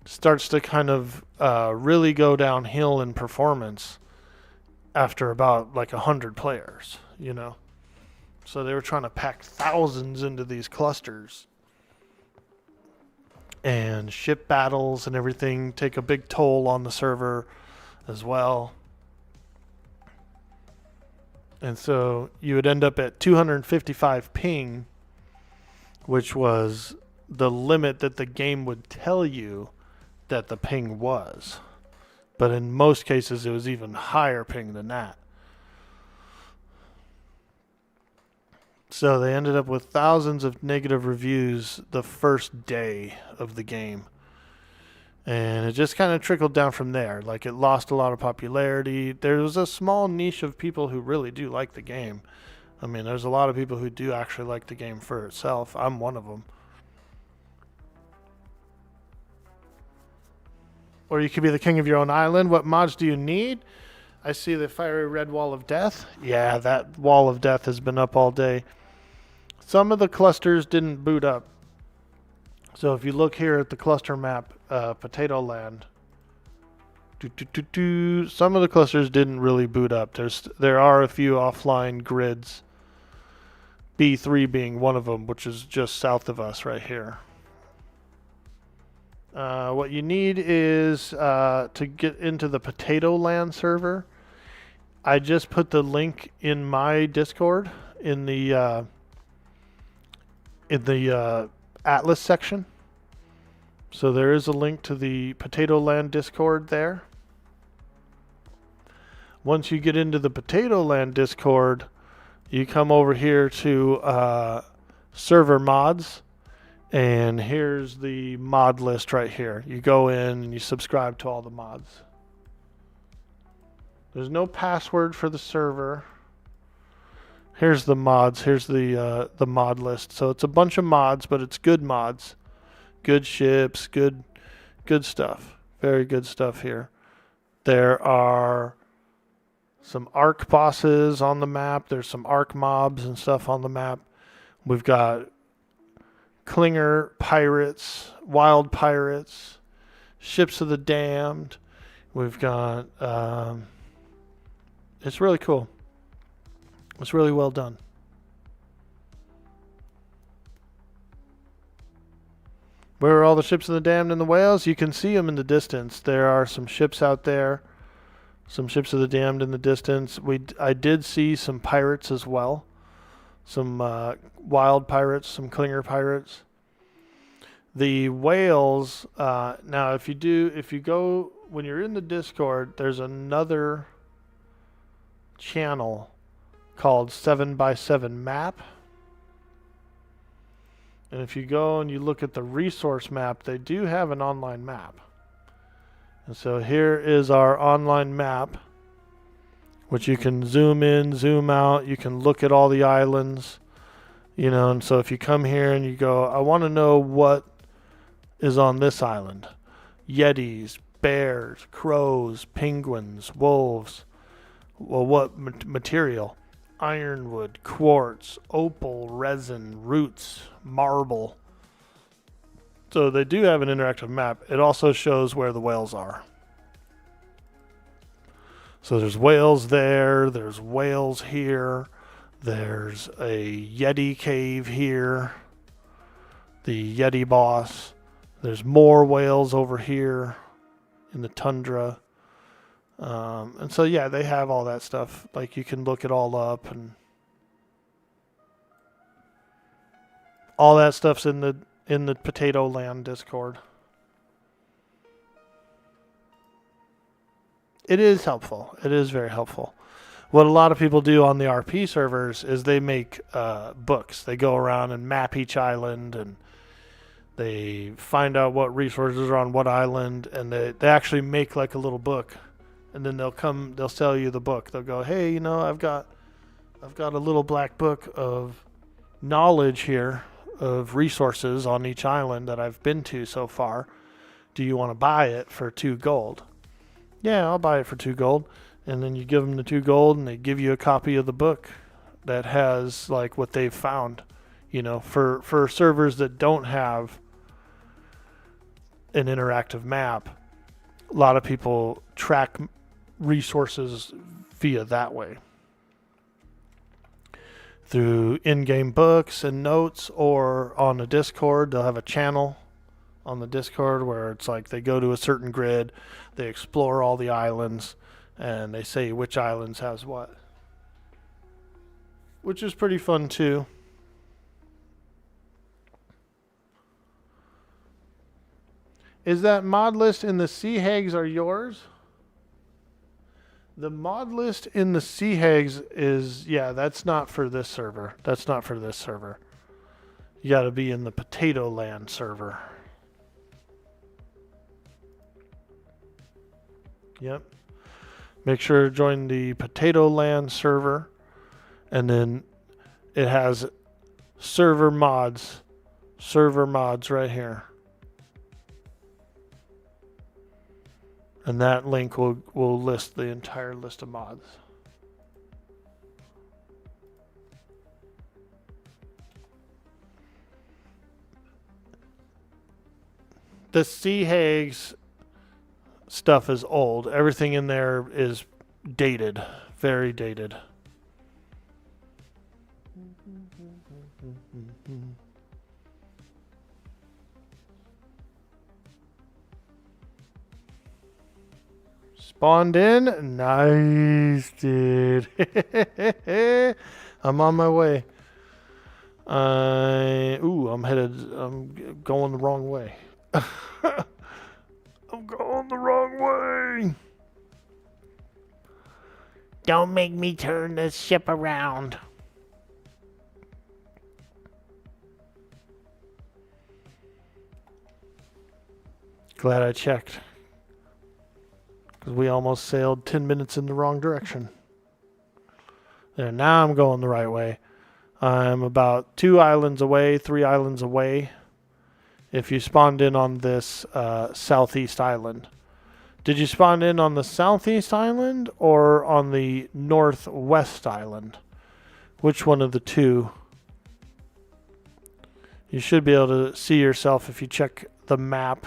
starts to kind of really go downhill in performance after about like 100 players, you know. So they were trying to pack thousands into these clusters. And ship battles and everything take a big toll on the server as well. And so you would end up at 255 ping, which was the limit that the game would tell you that the ping was. But in most cases, it was even higher ping than that. So they ended up with thousands of negative reviews the first day of the game. And it just kind of trickled down from there. Like, it lost a lot of popularity. There was a small niche of people who really do like the game. I mean, there's a lot of people who do actually like the game for itself. I'm one of them. Or you could be the king of your own island. What mods do you need? I see the fiery red wall of death. Yeah, that wall of death has been up all day. Some of the clusters didn't boot up. So if you look here at the cluster map, Potato Land, some of the clusters didn't really boot up. There are a few offline grids, B3 being one of them, which is just south of us right here. What you need is to get into the Potato Land server. I just put the link in my Discord in the Atlas section. So there is a link to the Potato Land Discord there. Once you get into the Potato Land Discord, you come over here to server mods, and here's the mod list right here. You go in and you subscribe to all the mods. There's no password for the server. Here's the mods. Here's the mod list. So it's a bunch of mods, but it's good mods. Good ships, good stuff. Very good stuff here. There are some Ark bosses on the map. There's some Ark mobs and stuff on the map. We've got Clinger pirates, wild pirates, ships of the damned. We've got... it's really cool. It's really well done. Where are all the ships of the damned and the whales? You can see them in the distance. There are some ships out there. Some ships of the damned in the distance. I did see some pirates as well. Some wild pirates, some clinger pirates. The whales, now if you go, when you're in the Discord, there's another channel called 7x7 Map. And if you go and you look at the resource map, they do have an online map. And so here is our online map, which you can zoom in, zoom out. You can look at all the islands, you know. And so if you come here and you go, I want to know what is on this island. Yetis, bears, crows, penguins, wolves. Well, what material? Ironwood, quartz, opal, resin, roots, marble. So they do have an interactive map. It also shows where the whales are. So there's whales there, there's whales here, there's a Yeti cave here, the Yeti boss. There's more whales over here in the tundra. And so, yeah, they have all that stuff. Like, you can look it all up, and all that stuff's in the Potato Land Discord. It is helpful. It is very helpful. What a lot of people do on the RP servers is they make books. They go around and map each island, and they find out what resources are on what island, and they actually make like a little book. And then they'll sell you the book. They'll go, hey, I've got a little black book of knowledge here of resources on each island that I've been to so far. Do you want to buy it for 2 gold? Yeah, I'll buy it for 2 gold. And then you give them the 2 gold, and they give you a copy of the book that has like what they've found. For servers that don't have an interactive map, a lot of people track resources via that way. Through in-game books and notes, or on the Discord, they'll have a channel on the Discord where it's like they go to a certain grid, they explore all the islands, and they say which islands has what. Which is pretty fun too. Is that mod list in the Sea Hags are yours? The mod list in the Sea Hags is, that's not for this server. That's not for this server. You got to be in the Potato Land server. Yep. Make sure to join the Potato Land server, and then it has server mods right here. And that link will list the entire list of mods. The Sea Hags stuff is old. Everything in there is dated, very dated. Spawned in? Nice, dude. I'm on my way. I'm going the wrong way. I'm going the wrong way. Don't make me turn this ship around. Glad I checked. Because we almost sailed 10 minutes in the wrong direction. There, now I'm going the right way. I'm about 2 islands away, 3 islands away. If you spawned in on this southeast island. Did you spawn in on the southeast island or on the northwest island? Which one of the two? You should be able to see yourself if you check the map.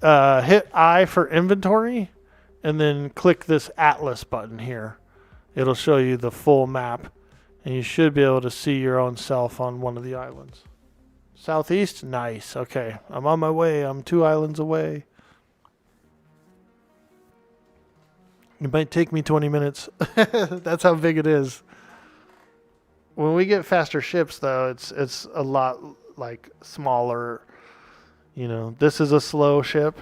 Hit I for inventory and then click this Atlas button here. It'll show you the full map. And you should be able to see your own self on one of the islands. Southeast? Nice. Okay. I'm on my way. I'm 2 islands away. It might take me 20 minutes. That's how big it is. When we get faster ships, though, it's a lot like smaller. This is a slow ship.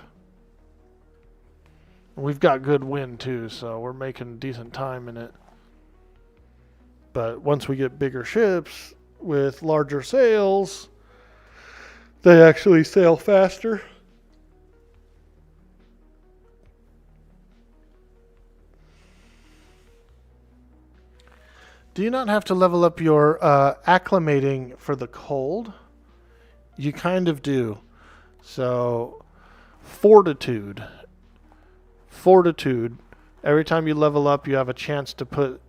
We've got good wind, too, so we're making decent time in it. But once we get bigger ships with larger sails, they actually sail faster. Do you not have to level up your acclimating for the cold? You kind of do. So, fortitude. Every time you level up, you have a chance to put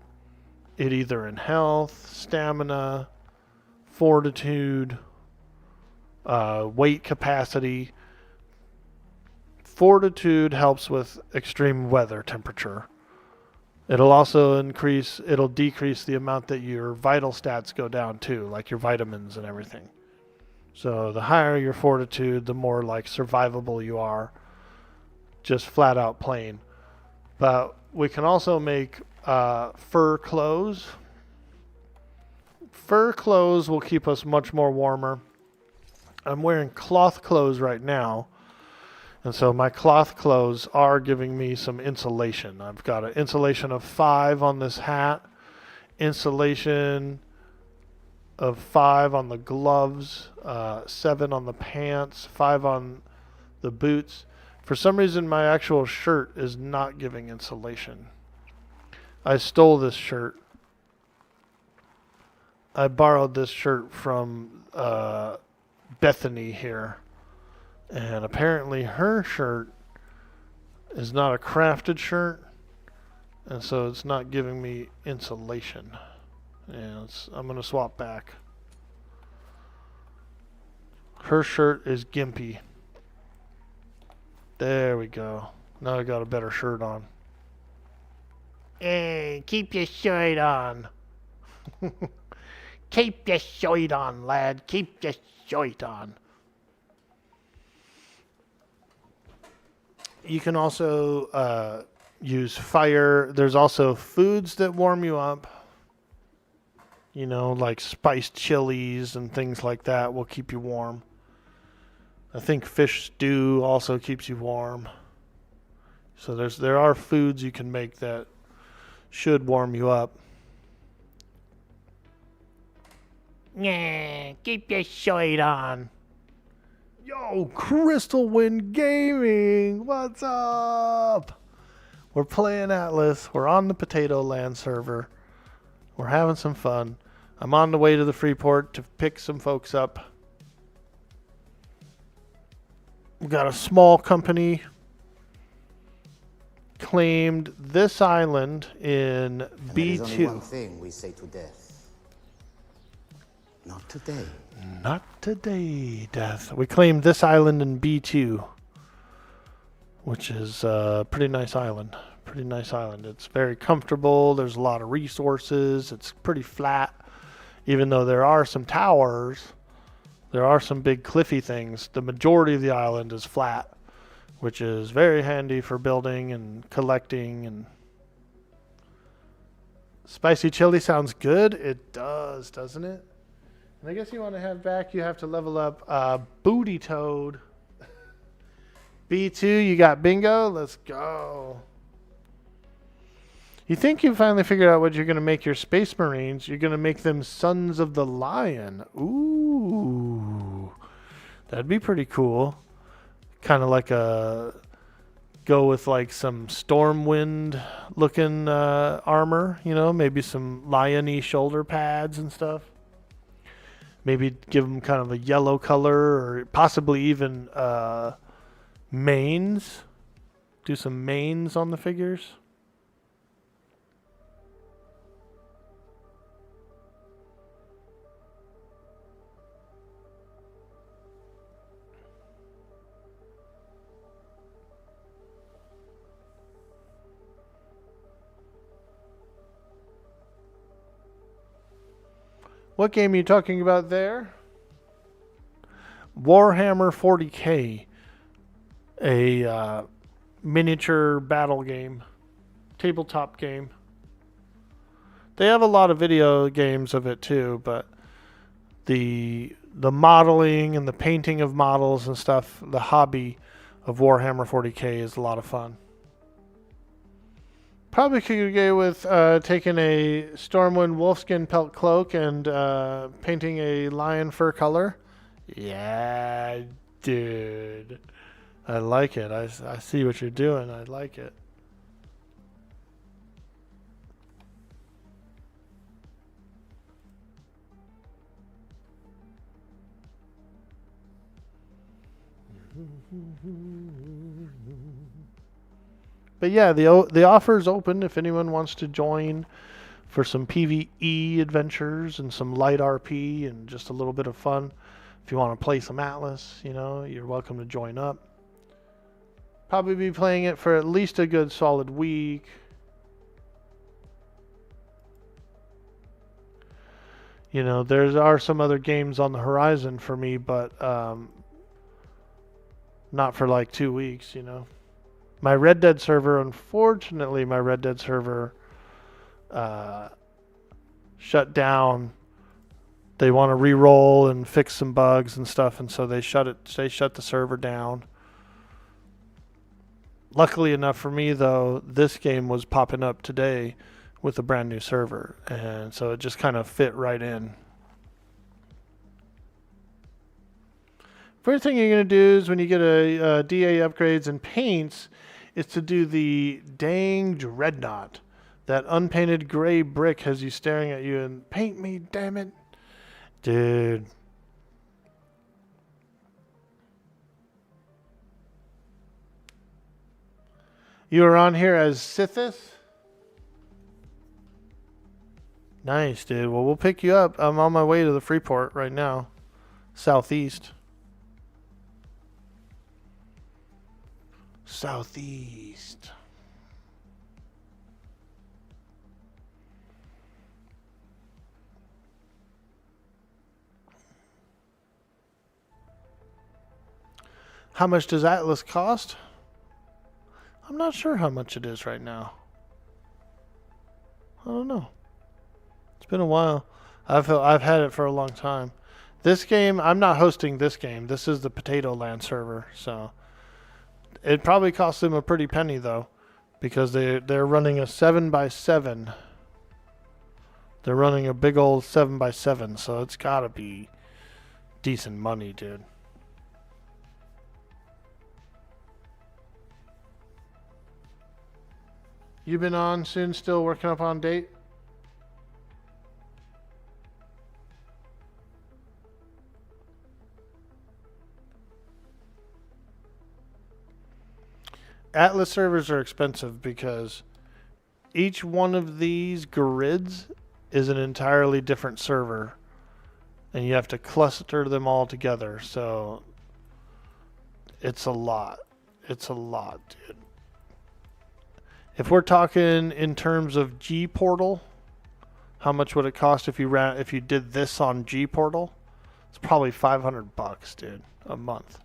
it either in health, stamina, fortitude, weight capacity. Fortitude helps with extreme weather temperature. It'll decrease the amount that your vital stats go down too, like your vitamins and everything. So the higher your fortitude, the more like survivable you are. Just flat out plain. But we can also make fur clothes. Fur clothes will keep us much more warmer. I'm wearing cloth clothes right now. And so my cloth clothes are giving me some insulation. I've got an insulation of 5 on this hat, insulation of 5 on the gloves, 7 on the pants, 5 on the boots. For some reason, my actual shirt is not giving insulation. I stole this shirt. I borrowed this shirt from Bethany here. And apparently her shirt is not a crafted shirt. And so it's not giving me insulation. Yeah, I'm going to swap back. Her shirt is gimpy. There we go. Now I got a better shirt on. Hey, keep your shirt on. Keep your shirt on, lad. Keep your shirt on. You can also use fire. There's also foods that warm you up. You know, like spiced chilies and things like that will keep you warm. I think fish stew also keeps you warm. So there are foods you can make that should warm you up. Yeah, keep your shirt on. Yo, Crystal Wind Gaming, what's up? We're playing Atlas. We're on the Potato Land server. We're having some fun. I'm on the way to the Freeport to pick some folks up. We've got a small company claimed this island in B2. There is only one thing we say to death. Not today. Not today, Death. We claimed this island in B2, which is a pretty nice island. Pretty nice island. It's very comfortable. There's a lot of resources. It's pretty flat. Even though there are some towers, there are some big cliffy things. The majority of the island is flat, which is very handy for building and collecting. And spicy chili sounds good. It does, doesn't it? And I guess you want to have back, you have to level up Booty Toad. B2, you got bingo? Let's go. You think you finally figured out what you're going to make your Space Marines. You're going to make them Sons of the Lion. Ooh. That'd be pretty cool. Kind of like go with like some Stormwind looking armor, you know, maybe some lion-y shoulder pads and stuff. Maybe give them kind of a yellow color, or possibly even manes. Do some manes on the figures. What game are you talking about there? Warhammer 40K. A miniature battle game. Tabletop game. They have a lot of video games of it too, but the modeling and the painting of models and stuff, the hobby of Warhammer 40K is a lot of fun. Probably could get with taking a Stormwind wolfskin pelt cloak and painting a lion fur color. Yeah, dude. I like it. I see what you're doing. I like it. But yeah, the offer is open if anyone wants to join for some PvE adventures and some light RP and just a little bit of fun. If you want to play some Atlas, you know, you're welcome to join up. Probably be playing it for at least a good solid week. You know, there are some other games on the horizon for me, but not for like 2 weeks, you know. My Red Dead server, unfortunately, shut down They want to re-roll and fix some bugs and stuff, and so they shut the server down. Luckily enough for me, though, this game was popping up today with a brand new server, and so it just kind of fit right in. First thing you're going to do is when you get a DA upgrades and paints is to do the dang dreadnought. That unpainted gray brick has you staring at you and paint me, damn it. Dude. You are on here as Sithis? Nice, dude. Well, we'll pick you up. I'm on my way to the Freeport right now. Southeast. Southeast. How much does Atlas cost? I'm not sure how much it is right now. I don't know. It's been a while. I've had it for a long time. This game, I'm not hosting this game. This is the Potato Land server, so it probably costs them a pretty penny though, because they're running a 7x7. They're running a big old 7x7, so it's gotta be decent money, dude. You been on soon, still working up on date? Atlas servers are expensive because each one of these grids is an entirely different server, and you have to cluster them all together, so it's a lot. It's a lot, dude. If we're talking in terms of G Portal, how much would it cost if you did this on G Portal? It's probably $500, dude, a month.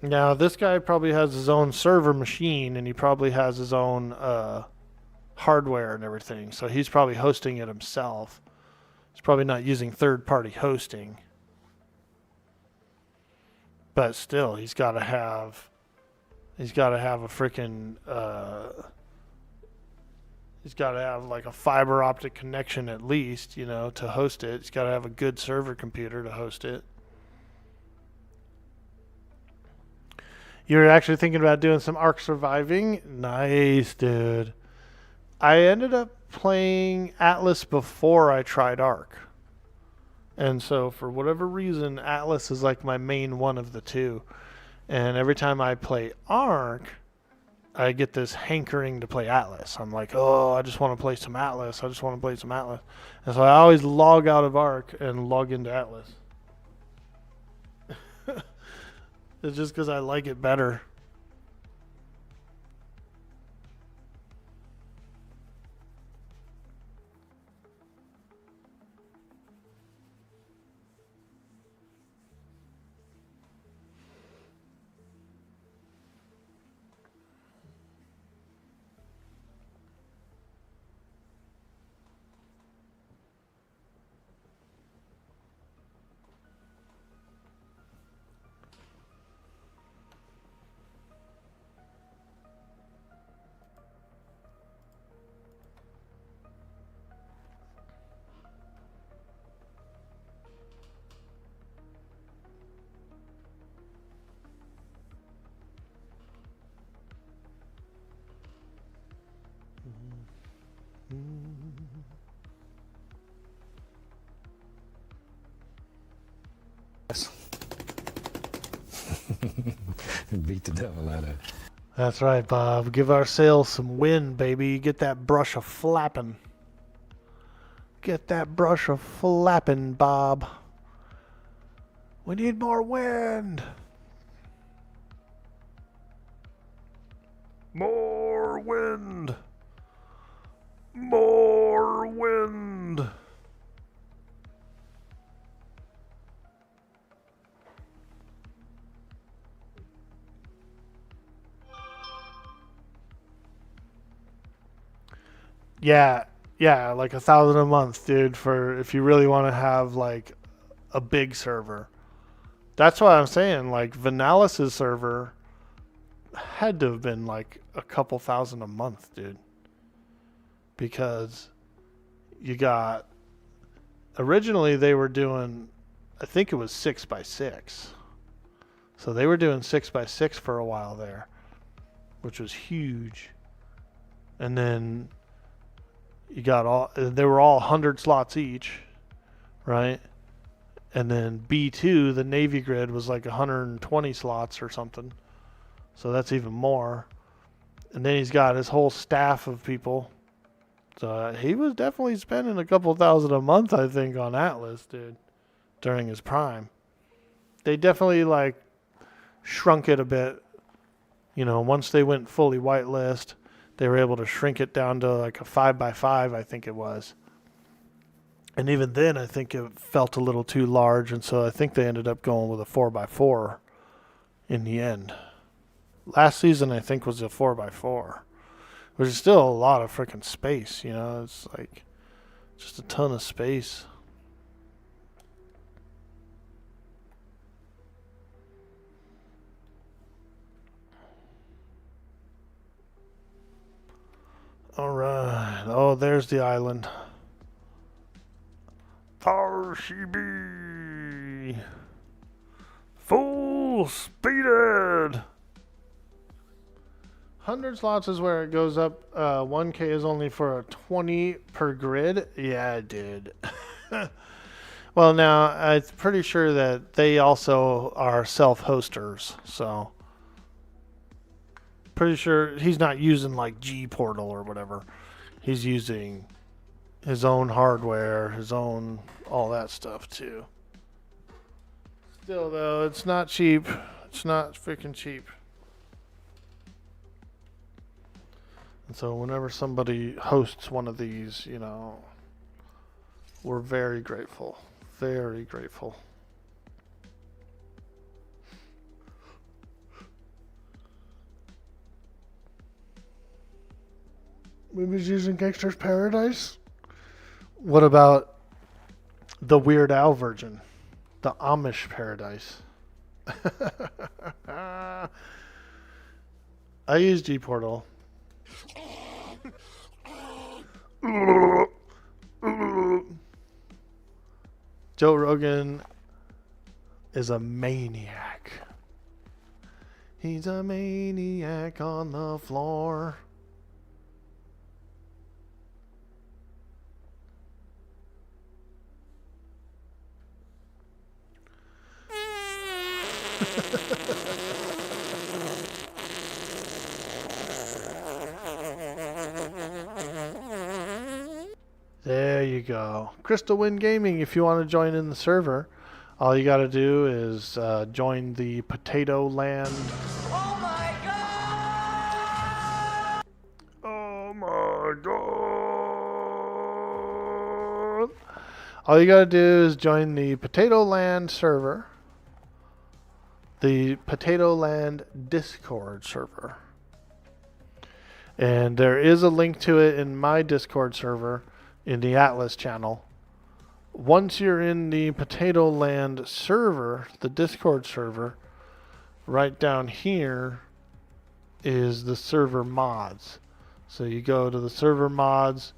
Now, this guy probably has his own server machine, and he probably has his own hardware and everything, so he's probably hosting it himself. He's probably not using third-party hosting. But still, he's got to have a freaking he's got to have like a fiber optic connection at least, you know, to host it. He's got to have a good server computer to host it. You're actually thinking about doing some Ark surviving? Nice, dude. I ended up playing Atlas before I tried Ark. And so for whatever reason, Atlas is like my main one of the two. And every time I play Ark, I get this hankering to play Atlas. I'm like, oh, I just want to play some Atlas. I just want to play some Atlas. And so I always log out of Ark and log into Atlas. It's just because I like it better. Beat the devil out of it. That's right, Bob. Give our sails some wind, baby. Get that brush a flapping. Get that brush a flapping, Bob. We need more wind. More wind. More wind. Yeah, Yeah, like 1,000 a month, dude, for if you really want to have like a big server. That's why I'm saying like Vanalis's server had to have been like a couple thousand a month, dude. Because you got originally they were doing, I think it was 6x6. So they were doing 6x6 for a while there, which was huge. And then you got they were all 100 slots each, right? And then B2, the Navy grid, was like 120 slots or something. So that's even more. And then he's got his whole staff of people. So he was definitely spending a couple thousand a month, I think, on Atlas, dude, during his prime. They definitely like shrunk it a bit. You know, once they went fully whitelist, they were able to shrink it down to like a 5x5, I think it was. And even then, I think it felt a little too large, and so I think they ended up going with a 4x4 in the end. Last season, I think, was a 4x4, which is still a lot of freaking space, you know? It's like just a ton of space. All right. Oh, there's the island. There she be. Full speeded. 100 slots is where it goes up. 1K is only for a 20 per grid. Yeah, dude. Well, now, I'm pretty sure that they also are self-hosters, so pretty sure he's not using like G Portal or whatever. He's using his own hardware, his own all that stuff too. Still though, it's not cheap. It's not freaking cheap. And so whenever somebody hosts one of these, you know, we're very grateful. Very grateful. Movies using Gangster's Paradise? What about the Weird Al version? The Amish Paradise. I use G Portal. Joe Rogan is a maniac. He's a maniac on the floor. There you go. Crystal Wind Gaming, if you want to join in the server, all you got to do is join the Potato Land. Oh my god! Oh my god. All you got to do is join the Potato Land server, the Potato Land Discord server. And there is a link to it in my Discord server in the Atlas channel. Once you're in the Potato Land server, the Discord server, right down here is the server mods. So you go to the server mods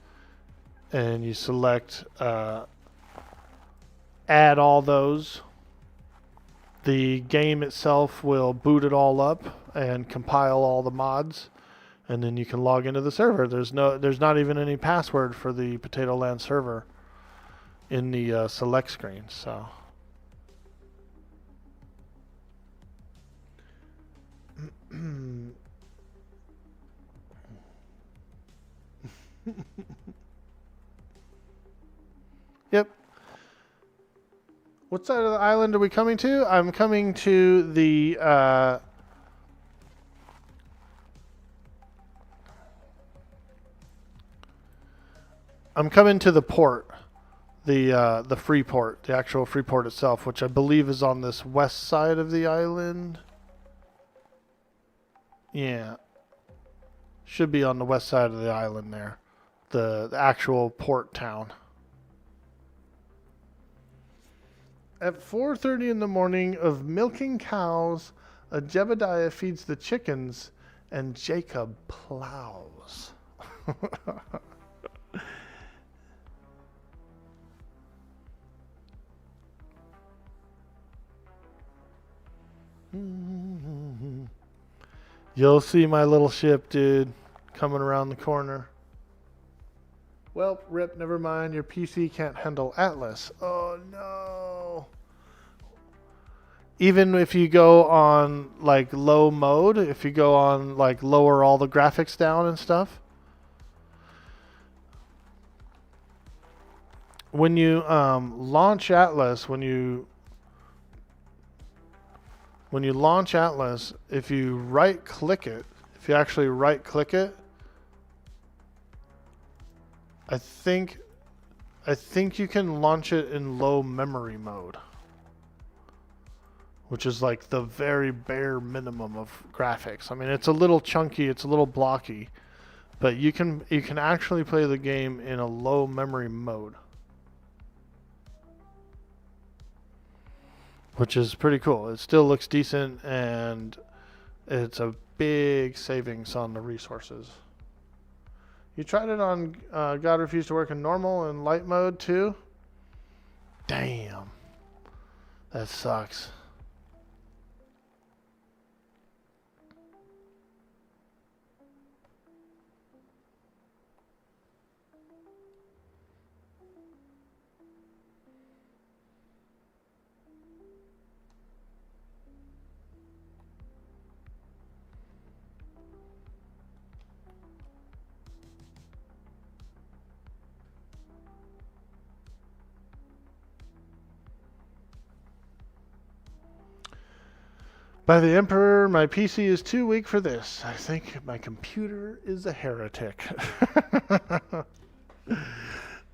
and you select add all those. The game itself will boot it all up and compile all the mods, and then you can log into the server. There's not even any password for the Potato Land server in the select screen. So yep. What side of the island are we coming to? I'm coming to the I'm coming to the port, the free port, the actual free port itself, which I believe is on this west side of the island. Yeah, should be on the west side of the island there. the actual port town. At 4:30 in the morning of milking cows, a Jebediah feeds the chickens, and Jacob plows. You'll see my little ship, dude, coming around the corner. Well, Rip, never mind. Your PC can't handle Atlas. Oh, no. Even if you go on, like, low mode, if you go on, like, lower all the graphics down and stuff, when you launch Atlas, when you launch Atlas, if you right-click it, if you actually right-click it, I think you can launch it in low memory mode, which is like the very bare minimum of graphics. I mean, it's a little chunky, it's a little blocky, but you can actually play the game in a low memory mode, which is pretty cool. It still looks decent, and it's a big savings on the resources. You tried it on God Refused to Work in normal and light mode too? Damn. That sucks. By the Emperor, my PC is too weak for this. I think my computer is a heretic.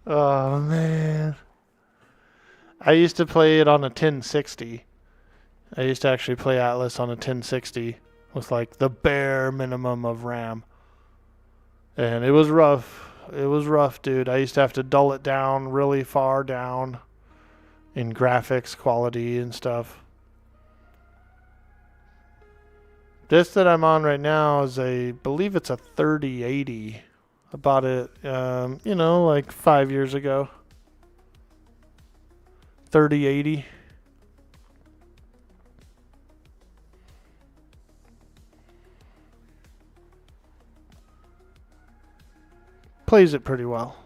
Oh, man. I used to play it on a 1060. I used to actually play Atlas on a 1060 with like the bare minimum of RAM. And it was rough. It was rough, dude. I used to have to dull it down really far down in graphics quality and stuff. This that I'm on right now is believe it's a 3080. I bought it, like 5 years ago. 3080. Plays it pretty well.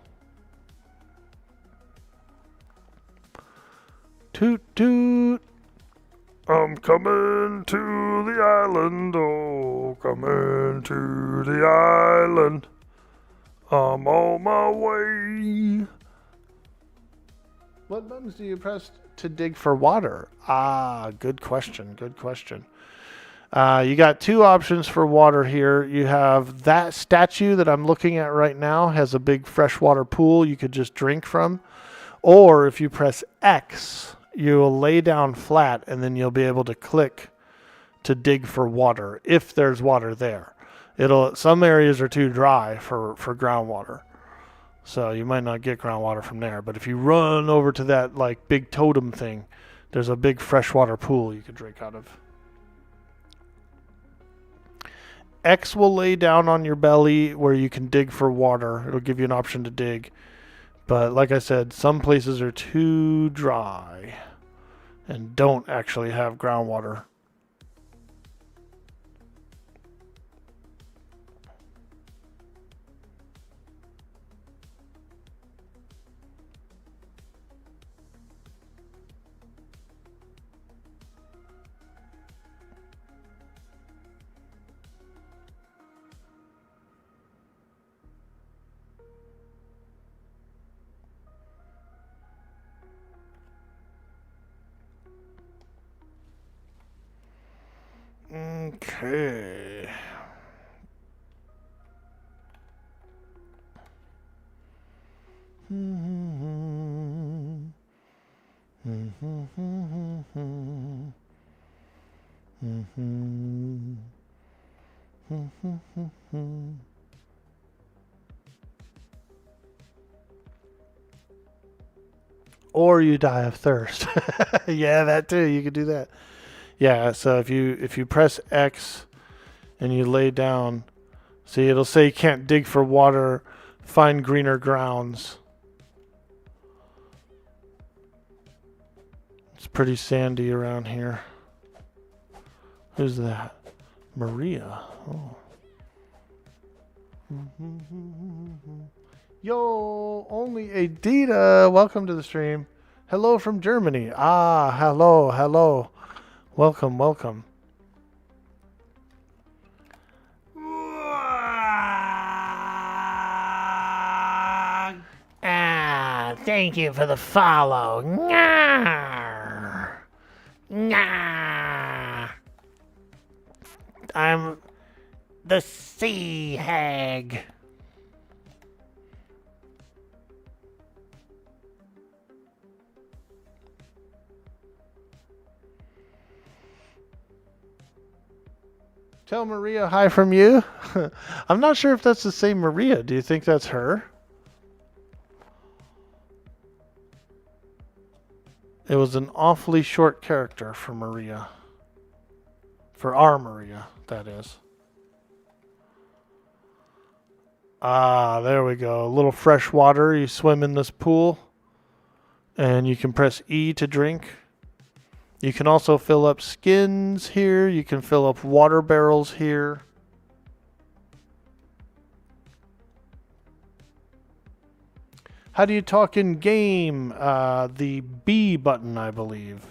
Toot toot. I'm coming to the island, oh, coming to the island. I'm on my way. What buttons do you press to dig for water? Ah, good question, good question. You got two options for water here. You have that statue that I'm looking at right now has a big freshwater pool you could just drink from. Or if you press X, you will lay down flat and then you'll be able to click to dig for water if there's water there. Some areas are too dry for groundwater, so you might not get groundwater from there. But if you run over to that like big totem thing, there's a big freshwater pool you could drink out of. X will lay down on your belly where you can dig for water. It'll give you an option to dig. But like I said, some places are too dry and don't actually have groundwater. Okay. or you die of thirst. Yeah, that too. You could do that. Yeah, so if you press X and you lay down, see, it'll say you can't dig for water, find greener grounds. It's pretty sandy around here. Who's that? Maria. Oh. Yo, only Adita. Welcome to the stream. Hello from Germany. Ah, hello, hello. Welcome, welcome. Ah, thank you for the follow. Nyah. Nyah. I'm the sea hag. Tell Maria hi from you. I'm not sure if that's the same Maria. Do you think that's her? It was an awfully short character for Maria. For our Maria, that is. Ah, there we go. A little fresh water. You swim in this pool. And you can press E to drink. You can also fill up skins here. You can fill up water barrels here. How do you talk in game? The B button, I believe.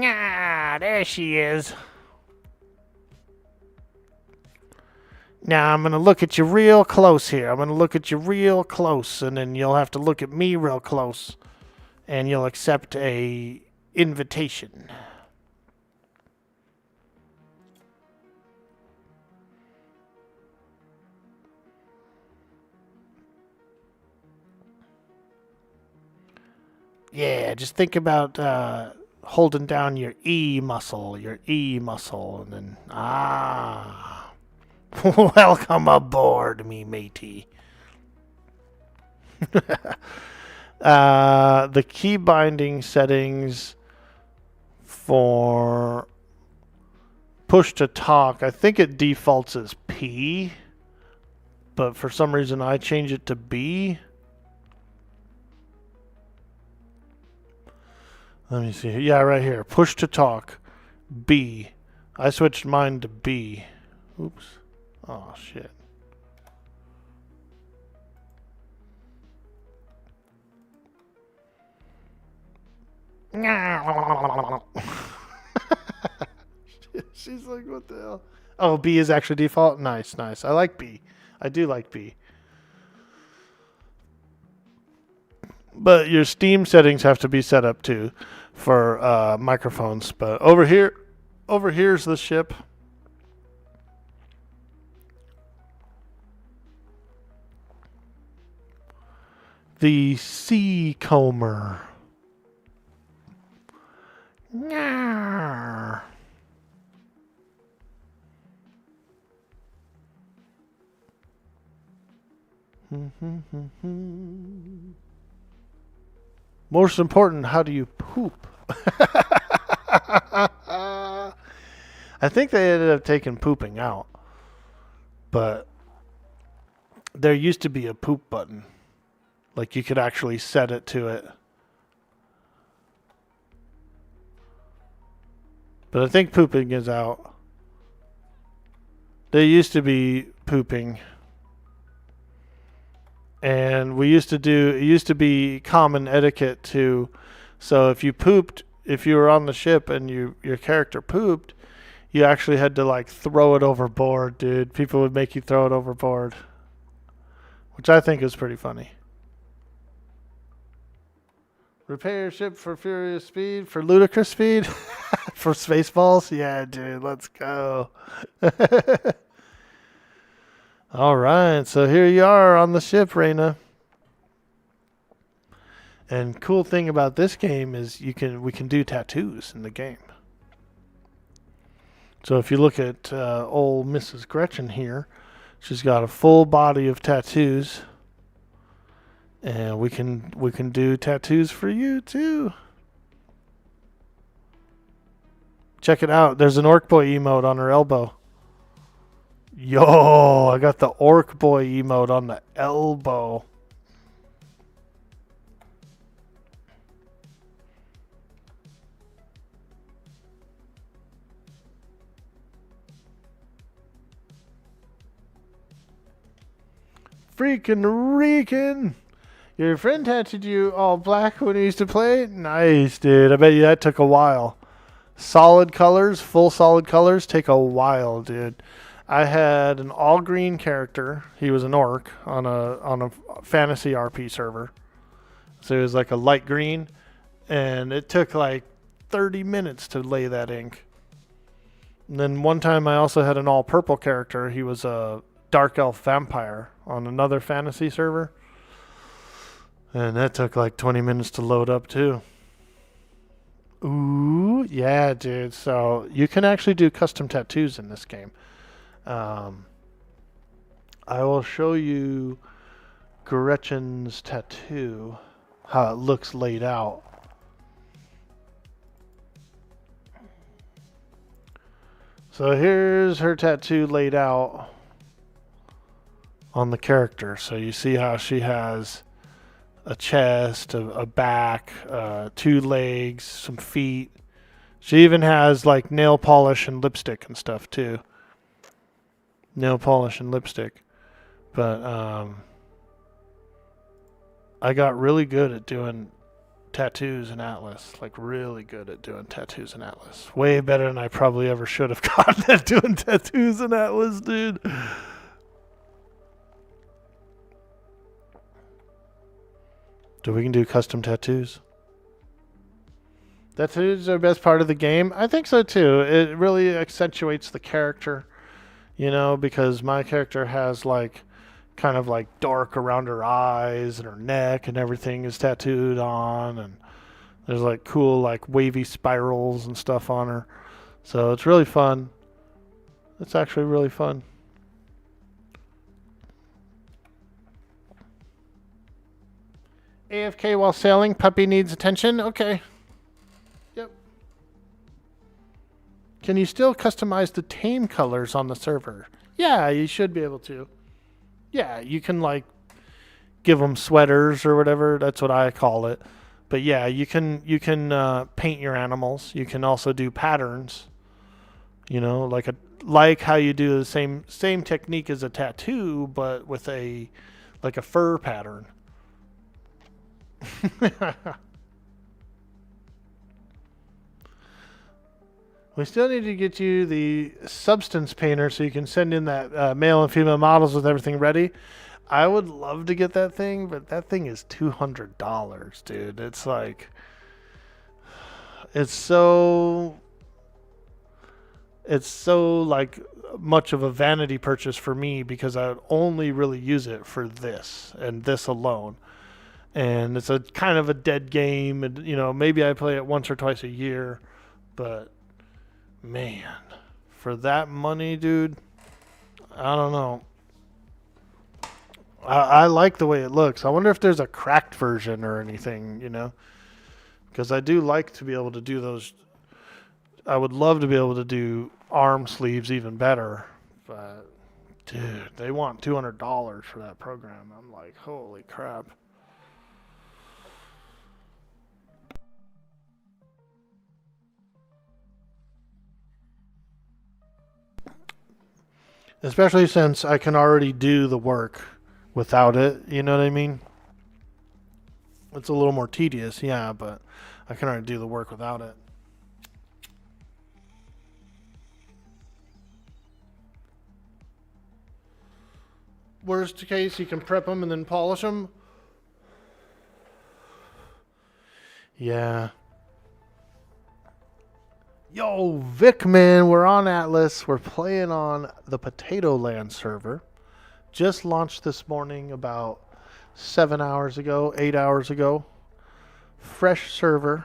Ah, there she is. Now I'm going to look at you real close here. I'm going to look at you real close, and then you'll have to look at me real close, and you'll accept a invitation. Yeah, just think about holding down your E muscle, and then, welcome aboard, me matey. The key binding settings for push to talk, I think it defaults as P, but for some reason I change it to B. Let me see. Yeah, right here. Push to talk. B. I switched mine to B. Oops. Oh, shit. She's like, what the hell? Oh, B is actually default? Nice, nice. I like B. I do like B. But your Steam settings have to be set up too for microphones. But here's the ship. The Sea Comber. Nyah. Most important, how do you poop? I think they ended up taking pooping out. But there used to be a poop button. Like you could actually set it to it. But I think pooping is out. There used to be pooping. And it used to be common etiquette to, so if you pooped, if you were on the ship and your character pooped, you actually had to like throw it overboard, dude. People would make you throw it overboard. Which I think is pretty funny. Repair your ship for furious speed, for ludicrous speed, for Spaceballs. Yeah, dude, let's go. All right, so here you are on the ship, Reyna. And cool thing about this game is we can do tattoos in the game. So if you look at old Mrs. Gretchen here, She's got a full body of tattoos. And we can do tattoos for you too. Check it out. There's an Orc Boy emote on her elbow. Yo, I got the Orc Boy emote on the elbow. Freaking reeking. Your friend tattooed you all black when he used to play? Nice, dude. I bet you that took a while. Solid colors, full solid colors take a while, dude. I had an all green character. He was an orc on a fantasy RP server. So it was like a light green, and it took like 30 minutes to lay that ink. And then one time I also had an all purple character. He was a dark elf vampire on another fantasy server. And that took like 20 minutes to load up too. Ooh, yeah, dude. So you can actually do custom tattoos in this game. I will show you Gretchen's tattoo, how it looks laid out. So here's her tattoo laid out on the character. So you see how she has a chest, a back, 2 legs, some feet. She even has like nail polish and lipstick and stuff too. Nail polish and lipstick. But I got really good at doing tattoos in Atlas. Like really good at doing tattoos in Atlas. Way better than I probably ever should have gotten at doing tattoos in Atlas, dude. So we can do custom tattoos. Tattoos are the best part of the game. I think so too. It really accentuates the character, you know, because my character has like kind of like dark around her eyes and her neck and everything is tattooed on, and there's like cool like wavy spirals and stuff on her. So it's really fun. It's actually really fun. AFK while sailing. Puppy needs attention. Okay. Yep. Can you still customize the tame colors on the server? Yeah, you should be able to. Yeah, you can like give them sweaters or whatever. That's what I call it. But yeah, you can paint your animals. You can also do patterns. You know, like how you do the same technique as a tattoo, but with a fur pattern. We still need to get you the substance painter so you can send in that male and female models with everything ready. I would love to get that thing, but that thing is $200, dude. It's like, it's so like much of a vanity purchase for me because I would only really use it for this and this alone. And it's a kind of a dead game, and you know, maybe I play it once or twice a year, but man, for that money, dude, I don't know. I like the way it looks. I wonder if there's a cracked version or anything, you know, because I do like to be able to do those. I would love to be able to do arm sleeves even better, but dude, they want $200 for that program. I'm like, holy crap. Especially since I can already do the work without it, you know what I mean? It's a little more tedious, yeah, but I can already do the work without it. Worst case, you can prep them and then polish them. Yeah. Yo, Vic, man, we're on Atlas. We're playing on the Potato Land server. Just launched this morning about 7 hours ago, 8 hours ago. Fresh server.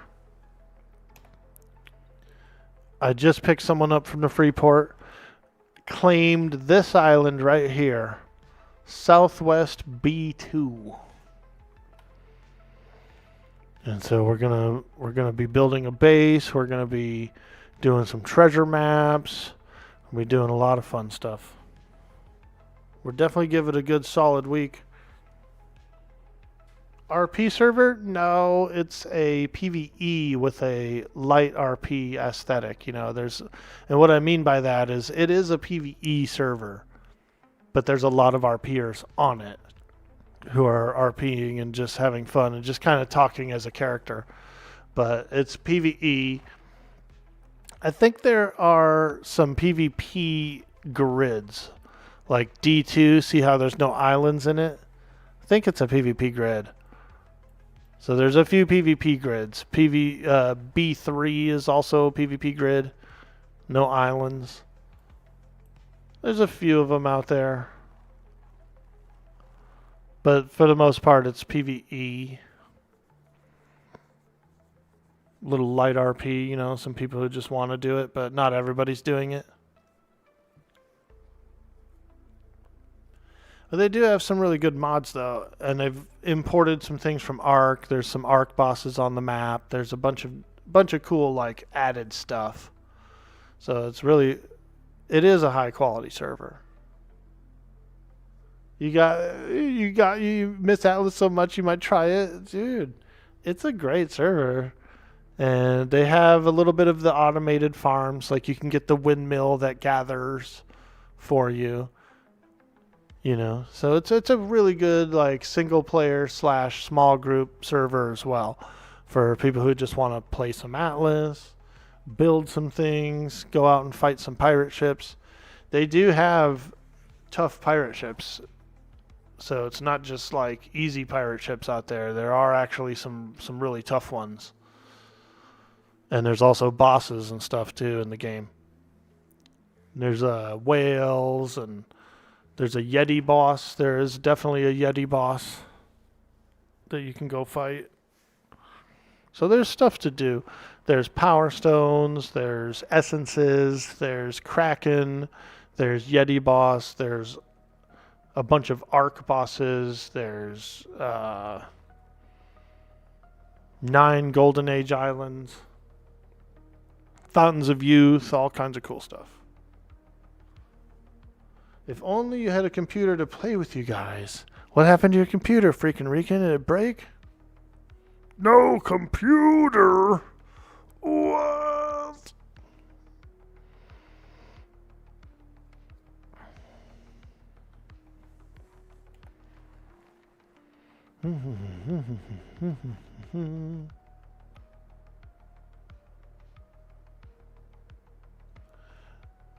I just picked someone up from the Freeport. claimed this island right here, Southwest B2. And so we're gonna be building a base. We're gonna be doing some treasure maps. We're doing a lot of fun stuff. We're definitely give it a good solid week. RP server? No, it's a PvE with a light RP aesthetic. You know, and what I mean by that is it is a PvE server, but there's a lot of RPers on it who are RPing and just having fun and just kind of talking as a character. But it's PvE. I think there are some PvP grids, like D2. See how there's no islands in it? I think it's a PvP grid. So there's a few PvP grids. B3 is also a PvP grid. No islands. There's a few of them out there. But for the most part, it's PvE. Little light RP, you know, some people who just want to do it, but not everybody's doing it. But they do have some really good mods, though, and they've imported some things from Ark. There's some Ark bosses on the map. There's a bunch of cool, like, added stuff. So it is a high quality server. You miss Atlas so much you might try it, dude. It's a great server. And they have a little bit of the automated farms, like you can get the windmill that gathers for you. You know, so it's a really good like single player / small group server as well for people who just want to play some Atlas, build some things, go out and fight some pirate ships. They do have tough pirate ships, so it's not just like easy pirate ships out there. There are actually some really tough ones. And there's also bosses and stuff too in the game. There's whales and there's a Yeti boss. There is definitely a Yeti boss that you can go fight. So there's stuff to do. There's power stones, there's essences, there's Kraken, there's Yeti boss, there's a bunch of Ark bosses, there's 9 Golden Age islands, Fountains of Youth, all kinds of cool stuff. If only you had a computer to play with you guys. What happened to your computer, freaking Rican? Did it break? No computer. What?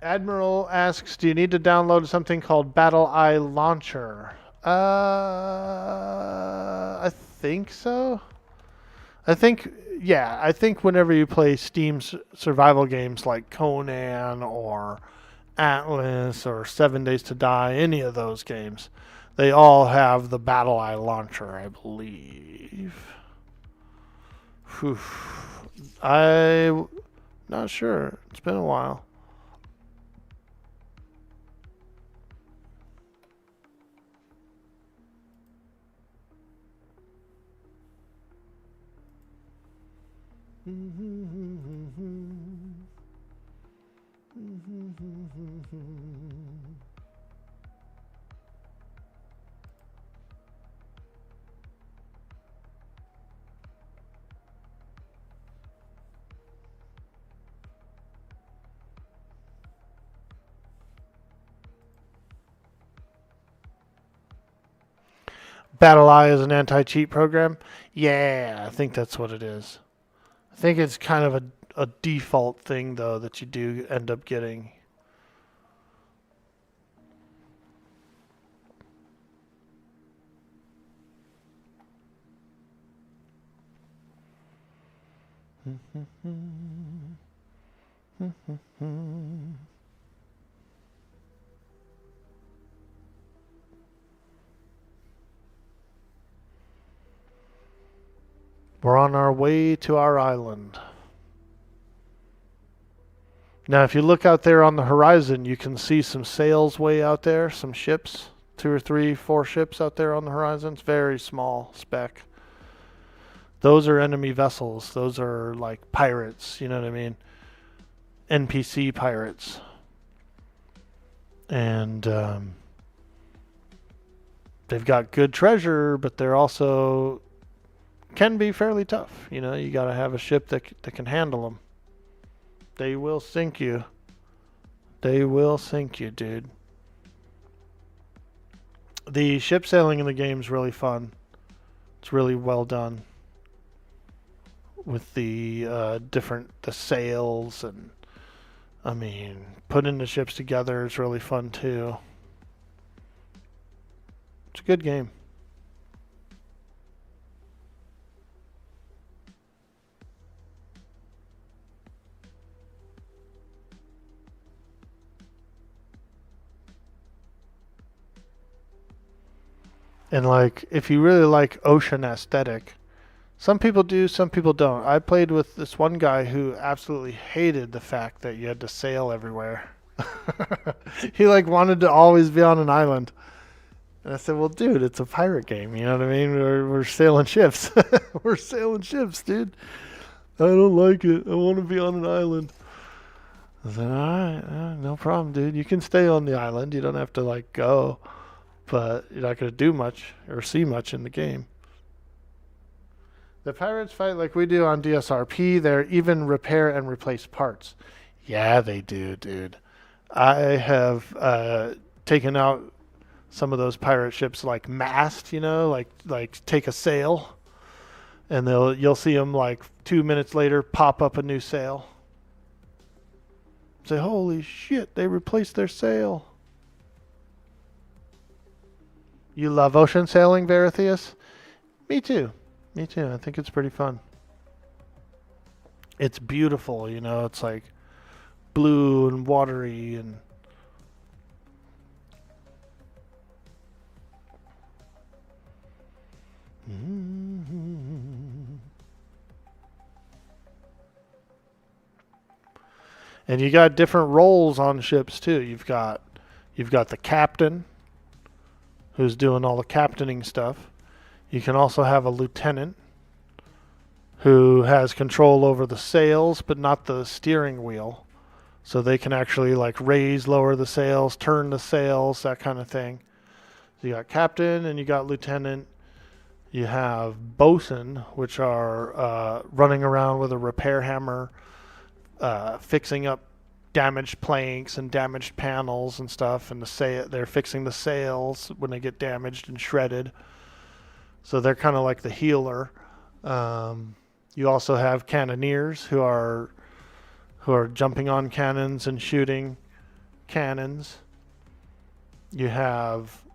Admiral asks, do you need to download something called Battle Eye Launcher? I think so. I think whenever you play Steam survival games like Conan or Atlas or 7 Days to Die, any of those games, they all have the Battle Eye Launcher, I believe. Whew. I'm not sure. It's been a while. Battle Eye is an anti-cheat program? Yeah, I think that's what it is. I think it's kind of a default thing, though, that you do end up getting. We're on our way to our island. Now, if you look out there on the horizon, you can see some sails way out there, some ships, 2 or 3, 4 ships out there on the horizon. It's very small speck. Those are enemy vessels. Those are like pirates, you know what I mean? NPC pirates. And they've got good treasure, but they're also can be fairly tough. You know, you got to have a ship that can handle them. They will sink you. They will sink you, dude. The ship sailing in the game is really fun. It's really well done. With the the sails, and I mean, putting the ships together is really fun too. It's a good game. And like, if you really like ocean aesthetic, some people do, some people don't. I played with this one guy who absolutely hated the fact that you had to sail everywhere. He like wanted to always be on an island. And I said, well, dude, it's a pirate game. You know what I mean? We're sailing ships. We're sailing ships, dude. I don't like it. I want to be on an island. I said, all right, no problem, dude. You can stay on the island. You don't have to like go. But you're not going to do much or see much in the game. The pirates fight like we do on DSRP. They even repair and replace parts. Yeah, they do, dude. I have taken out some of those pirate ships like mast, you know, like take a sail, and you'll see them like 2 minutes later pop up a new sail. Say, holy shit, they replaced their sail. You love ocean sailing, Veritheus? Me too. Me too. I think it's pretty fun. It's beautiful, you know. It's like blue and watery and... And you got different roles on ships too. You've got the captain, who's doing all the captaining stuff. You can also have a lieutenant who has control over the sails but not the steering wheel. So they can actually like raise, lower the sails, turn the sails, that kind of thing. So you got captain and you got lieutenant. You have bosun, which are running around with a repair hammer, fixing up damaged planks and damaged panels and stuff, and they're fixing the sails when they get damaged and shredded. So they're kind of like the healer. You also have cannoneers who are jumping on cannons and shooting cannons. You have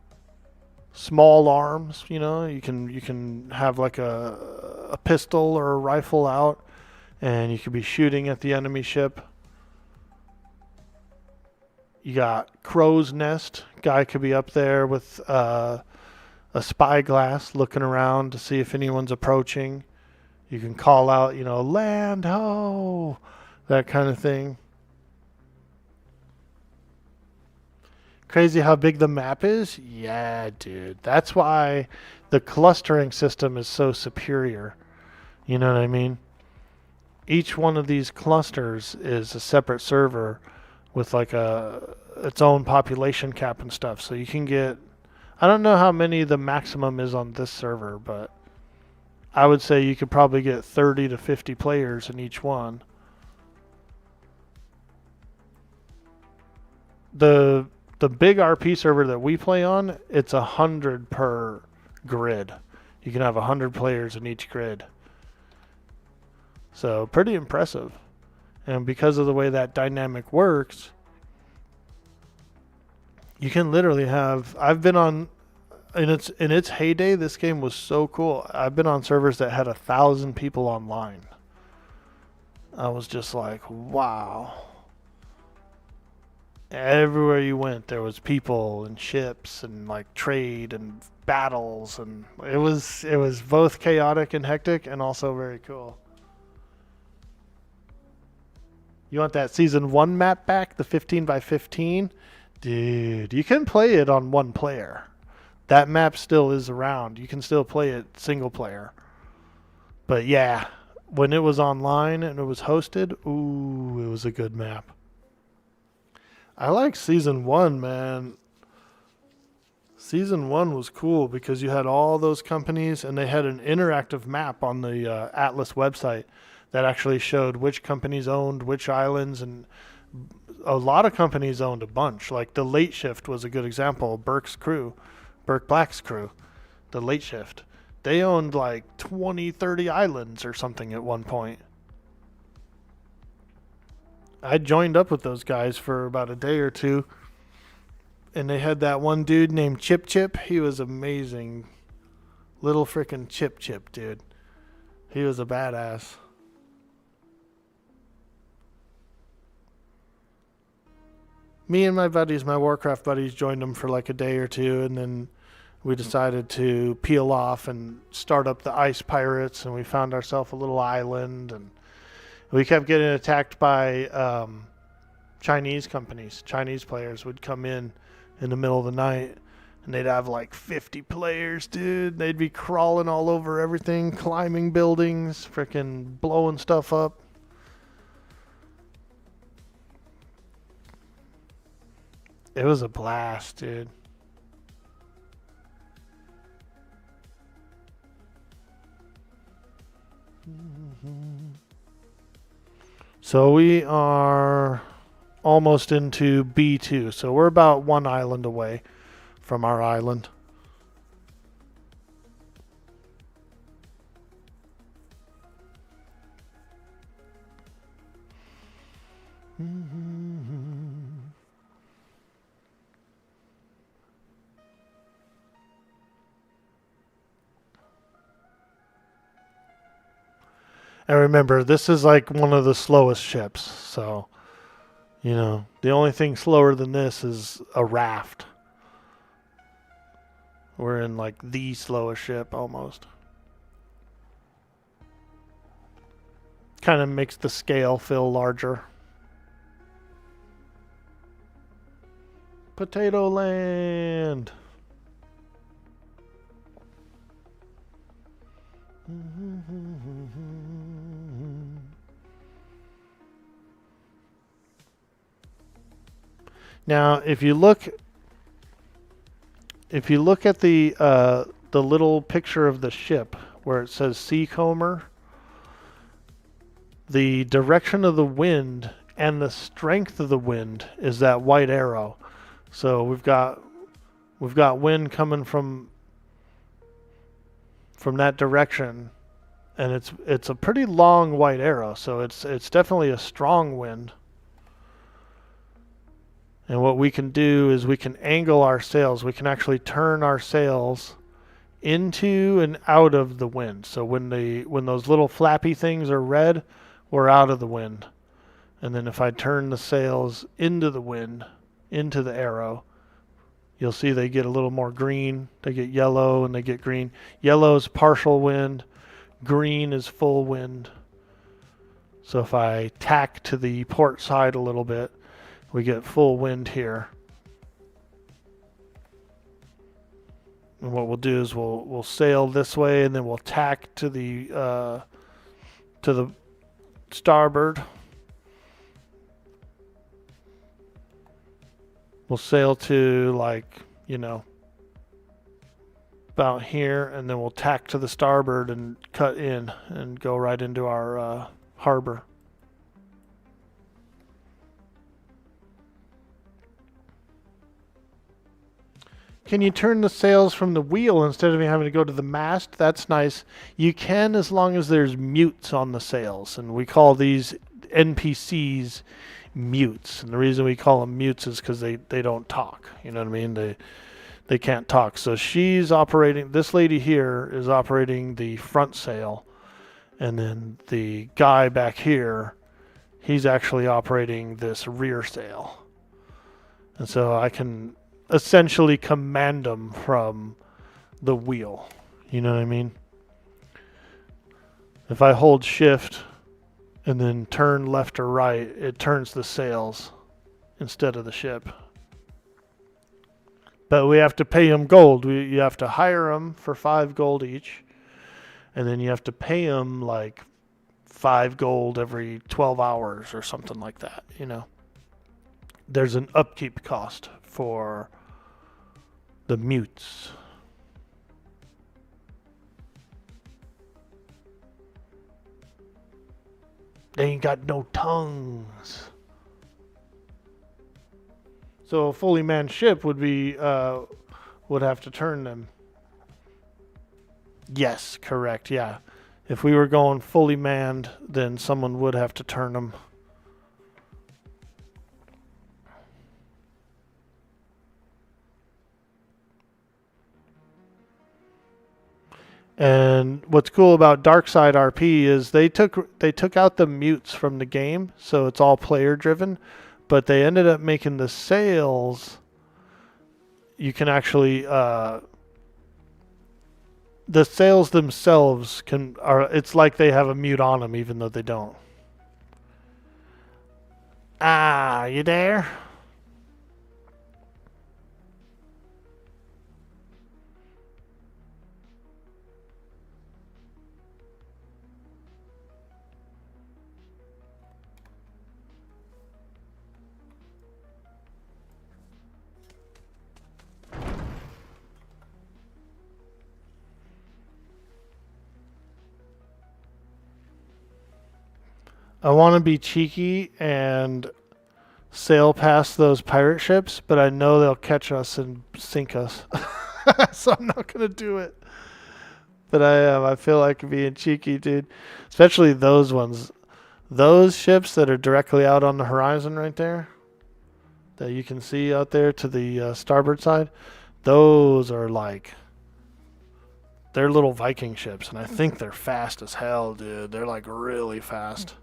small arms, you know, you can have like a pistol or a rifle out, and you could be shooting at the enemy ship. You got crow's nest. Guy could be up there with a spyglass looking around to see if anyone's approaching. You can call out, you know, land ho, that kind of thing. Crazy how big the map is? Yeah, dude. That's why the clustering system is so superior. You know what I mean? Each one of these clusters is a separate server with like its own population cap and stuff. So you can get, I don't know how many the maximum is on this server, but I would say you could probably get 30 to 50 players in each one. The big RP server that we play on, it's 100 per grid. You can have 100 players in each grid. So pretty impressive. And because of the way that dynamic works, you can literally have, I've been on, in its heyday, this game was so cool. I've been on servers that had 1,000 people online. I was just like, wow. Everywhere you went, there was people and ships and like trade and battles, and it was both chaotic and hectic, and also very cool. You want that season 1 map back, the 15 by 15? Dude, you can play it on one player. That map still is around. You can still play it single player. But yeah, when it was online and it was hosted, ooh, it was a good map. I like season 1, man. Season 1 was cool because you had all those companies and they had an interactive map on the Atlas website that actually showed which companies owned which islands, and a lot of companies owned a bunch. Like the Late Shift was a good example. Burke Black's crew, the Late Shift. They owned like 20, 30 islands or something at one point. I joined up with those guys for about a day or two, and they had that one dude named Chip Chip. He was amazing. Little frickin' Chip Chip, dude. He was a badass. Me and my buddies, my Warcraft buddies, joined them for like a day or two, and then we decided to peel off and start up the Ice Pirates, and we found ourselves a little island, and we kept getting attacked by Chinese companies. Chinese players would come in the middle of the night, and they'd have like 50 players, dude. They'd be crawling all over everything, climbing buildings, freaking blowing stuff up. It was a blast, dude. So we are almost into B2. So we're about one island away from our island. And remember, this is like one of the slowest ships, so, you know, the only thing slower than this is a raft. We're in like the slowest ship almost. Kind of makes the scale feel larger. Potato Land. Now, if you look at the little picture of the ship where it says Seacomber, the direction of the wind and the strength of the wind is that white arrow. So we've got wind coming from that direction, and it's a pretty long white arrow, so it's definitely a strong wind. And what we can do is we can angle our sails. We can actually turn our sails into and out of the wind. So when those little flappy things are red, we're out of the wind. And then if I turn the sails into the wind, into the arrow, you'll see they get a little more green. They get yellow and they get green. Yellow is partial wind. Green is full wind. So if I tack to the port side a little bit, we get full wind here. And what we'll do is we'll sail this way, and then we'll tack to the starboard. We'll sail to, like, you know, about here, and then we'll tack to the starboard and cut in and go right into our harbor. Can you turn the sails from the wheel instead of having to go to the mast? That's nice. You can, as long as there's mutes on the sails, and we call these NPCs mutes. And the reason we call them mutes is because they don't talk. You know what I mean? They can't talk. So she's operating, this lady here is operating the front sail, and then the guy back here, he's actually operating this rear sail. And so I can essentially command them from the wheel. You know what I mean? If I hold shift and then turn left or right, it turns the sails instead of the ship. But we have to pay them gold. You have to hire them for 5 gold each, and then you have to pay them like 5 gold every 12 hours or something like that, you know. There's an upkeep cost for the mutes. They ain't got no tongues. So a fully manned ship would have to turn them. Yes, correct, yeah. If we were going fully manned, then someone would have to turn them. And what's cool about Darkside RP is they took out the mutes from the game, so it's all player driven, but they ended up making the sails. You can actually the sails themselves it's like they have a mute on them even though they don't. Ah, you there? I want to be cheeky and sail past those pirate ships, but I know they'll catch us and sink us. So I'm not going to do it. But I feel like being cheeky, dude. Especially those ones. Those ships that are directly out on the horizon right there, that you can see out there to the starboard side, those are like... They're little Viking ships, and I think they're fast as hell, dude. They're like really fast.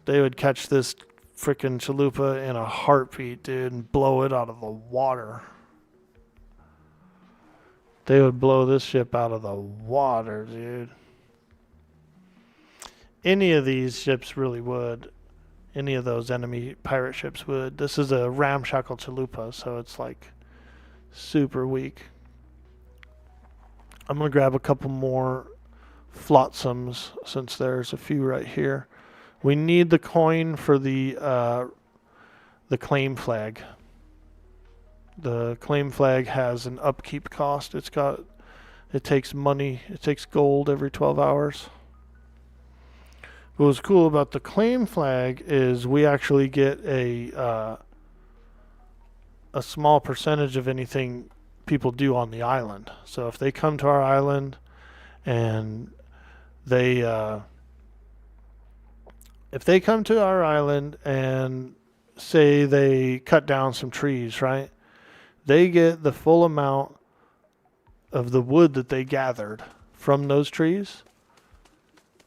They would catch this freaking chalupa in a heartbeat, dude, and blow it out of the water. They would blow this ship out of the water, dude. Any of these ships really would. Any of those enemy pirate ships would. This is a ramshackle chalupa, so it's like super weak. I'm going to grab a couple more flotsams since there's a few right here. We need the coin for the claim flag. The claim flag has an upkeep cost. It takes money. It takes gold every 12 hours. What was cool about the claim flag is we actually get a small percentage of anything people do on the island. So if they come to our island and say they cut down some trees, right? They get the full amount of the wood that they gathered from those trees.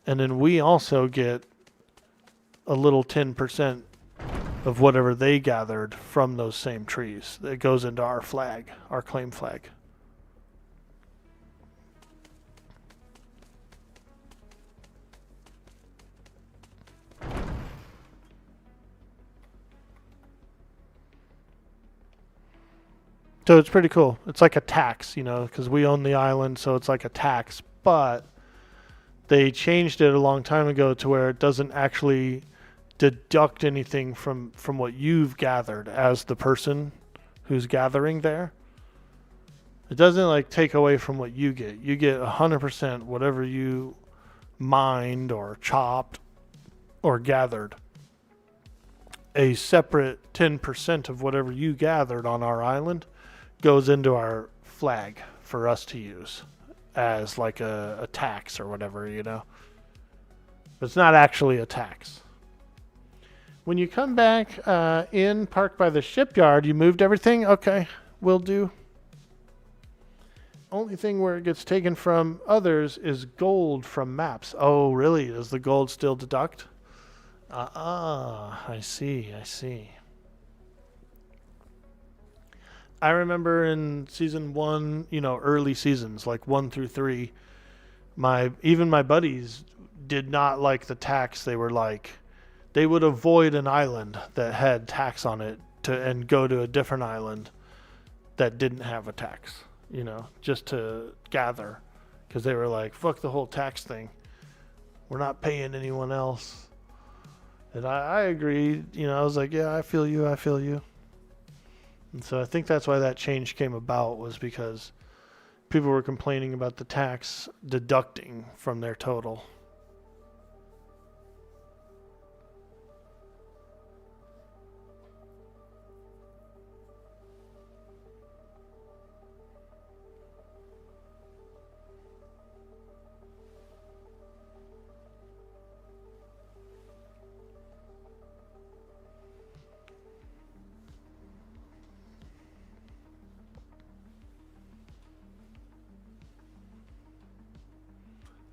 And then we also get a little 10% of whatever they gathered from those same trees. That goes into our flag, our claim flag. So it's pretty cool. It's like a tax, you know, because we own the island, so it's like a tax. But they changed it a long time ago to where it doesn't actually deduct anything from what you've gathered as the person who's gathering there. It doesn't like take away from what you get. You get 100% whatever you mined or chopped or gathered. A separate 10% of whatever you gathered on our island goes into our flag for us to use as like a tax or whatever, you know. It's not actually a tax. When you come back in, park by the shipyard, you moved everything? Okay, will do. Only thing where it gets taken from others is gold from maps. Oh, really? Does the gold still deduct? I see. I remember in season 1, you know, early seasons, like 1 through 3, my buddies did not like the tax. They were like, they would avoid an island that had tax on it and go to a different island that didn't have a tax, you know, just to gather. Because they were like, fuck the whole tax thing. We're not paying anyone else. And I agreed. You know, I was like, yeah, I feel you. I feel you. And so I think that's why that change came about, was because people were complaining about the tax deducting from their total.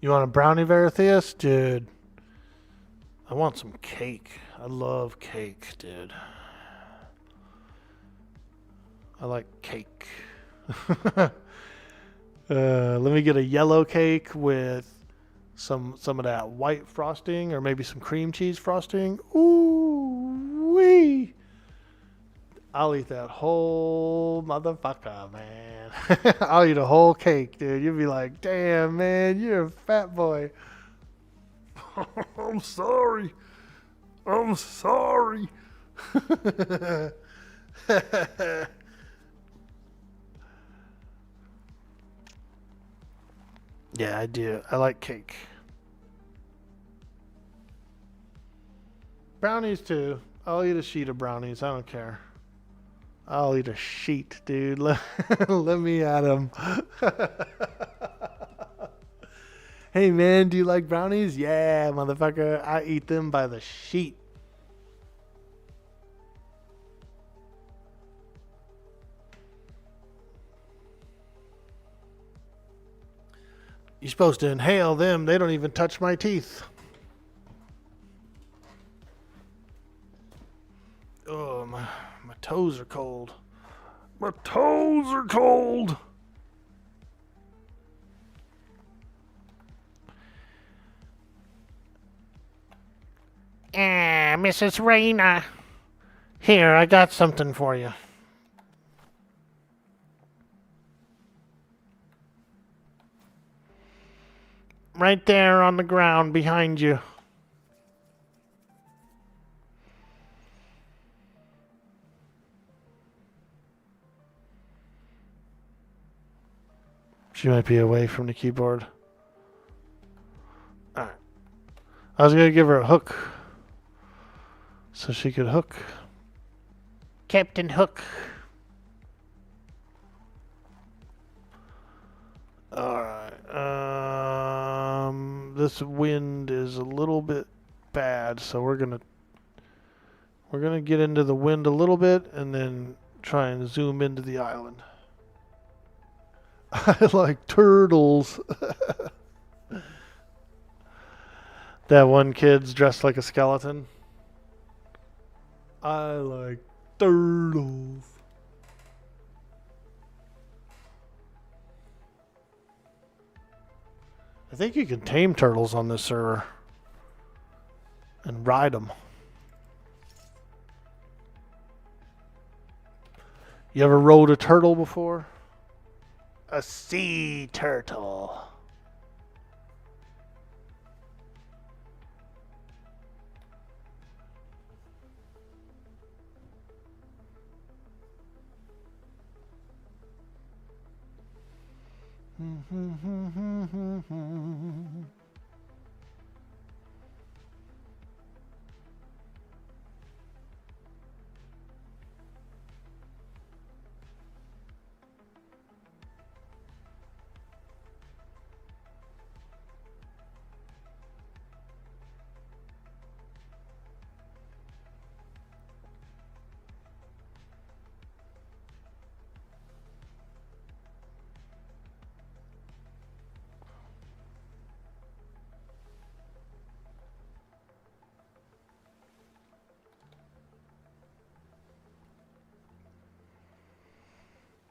You want a brownie, Veritheus? Dude, I want some cake. I love cake, dude. I like cake. Let me get a yellow cake with some of that white frosting, or maybe some cream cheese frosting. Ooh wee! I'll eat that whole motherfucker, man. I'll eat a whole cake, dude. You'll be like, damn, man, you're a fat boy. I'm sorry. I'm sorry. Yeah, I do. I like cake. Brownies, too. I'll eat a sheet of brownies. I don't care. I'll eat a sheet, dude. Let me at them. Hey, man, do you like brownies? Yeah, motherfucker. I eat them by the sheet. You're supposed to inhale them. They don't even touch my teeth. Oh, my toes are cold. My toes are cold. Mrs. Rayna. Here, I got something for you. Right there on the ground behind you. She might be away from the keyboard. Alright. I was going to give her a hook so she could hook. Captain Hook. Alright. This wind is a little bit bad, so we're gonna get into the wind a little bit and then try and zoom into the island. I like turtles. That one kid's dressed like a skeleton. I like turtles. I think you can tame turtles on this server and ride them. You ever rode a turtle before? A sea turtle.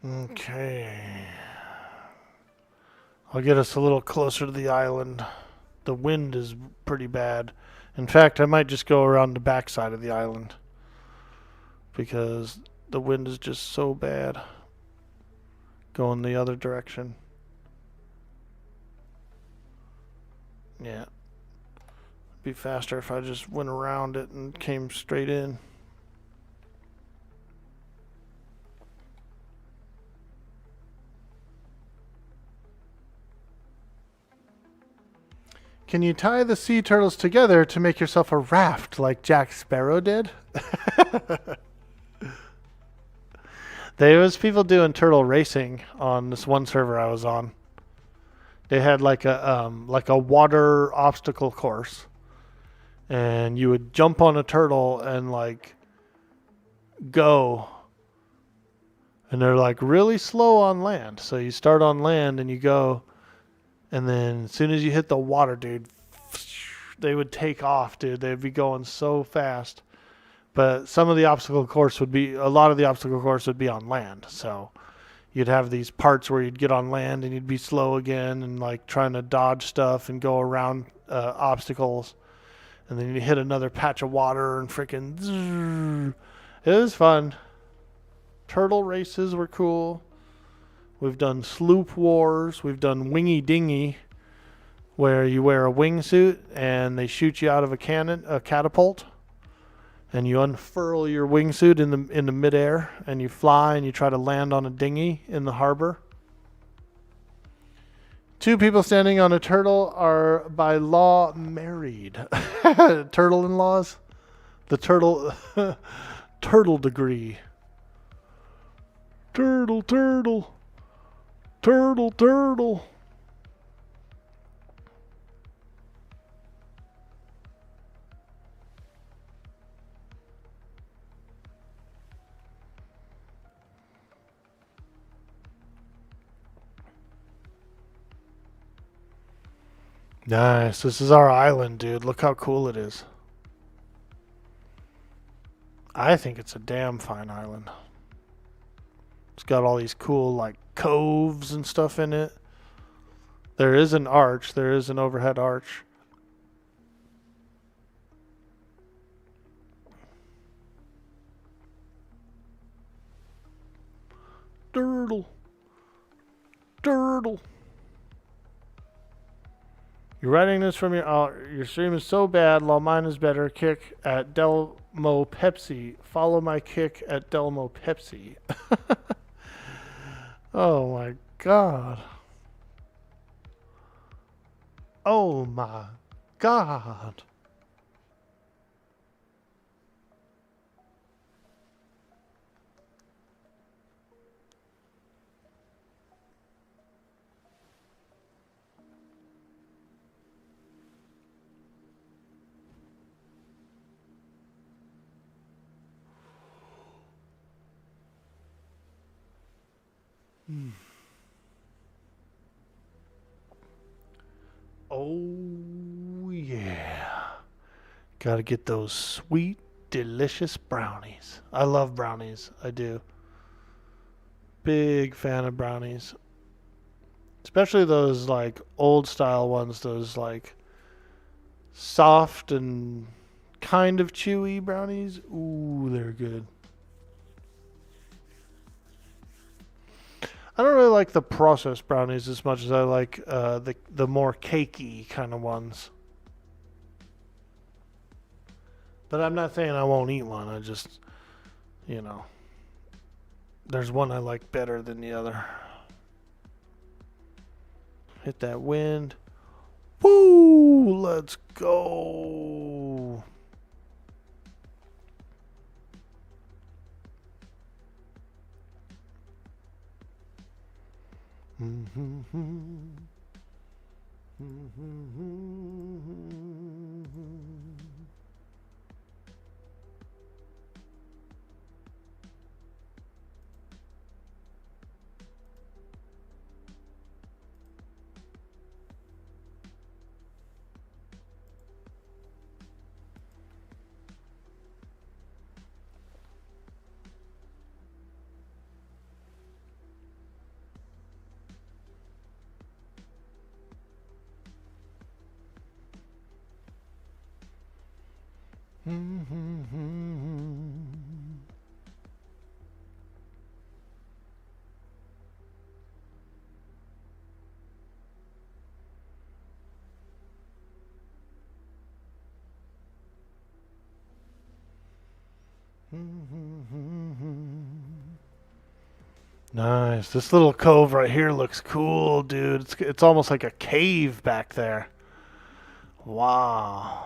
Okay. I'll get us a little closer to the island. the wind is pretty bad. In fact, I might just go around the backside of the island because the wind is just so bad going the other direction. Yeah. It'd be faster if I just went around it and came straight in. Can you tie the sea turtles together to make yourself a raft like Jack Sparrow did? There was people doing turtle racing on this one server I was on. They had like a water obstacle course, and you would jump on a turtle and like go, and they're like really slow on land. So you start on land and you go, and then as soon as you hit the water, dude, they would take off, dude. They'd be going so fast. But a lot of the obstacle course would be on land. So you'd have these parts where you'd get on land and you'd be slow again and like trying to dodge stuff and go around obstacles. And then you hit another patch of water and freaking. It was fun. Turtle races were cool. We've done sloop wars. We've done wingy dingy, where you wear a wingsuit and they shoot you out of a catapult, and you unfurl your wingsuit in the midair and you fly and you try to land on a dinghy in the harbor. 2 people standing on a turtle are by law married. Turtle-in-laws? The turtle degree. Turtle. Nice. This is our island, dude. Look how cool it is. I think it's a damn fine island. It's got all these cool, like, coves and stuff in it. There is an arch. There is an overhead arch. Turtle. You're writing this from your stream is so bad. While mine is better. Kick at Delmo Pepsi. Follow my kick at Delmo Pepsi. Oh my god. Oh my god. Oh yeah. Gotta get those sweet, delicious brownies. I love brownies. I do. Big fan of brownies. Especially those like old style ones, those like soft and kind of chewy brownies. Ooh, they're good. I don't really like the processed brownies as much as I like the more cakey kind of ones. But I'm not saying I won't eat one. I just, there's one I like better than the other. Hit that wind. Woo! Let's go. Nice. This little cove right here looks cool, dude. It's almost like a cave back there. Wow.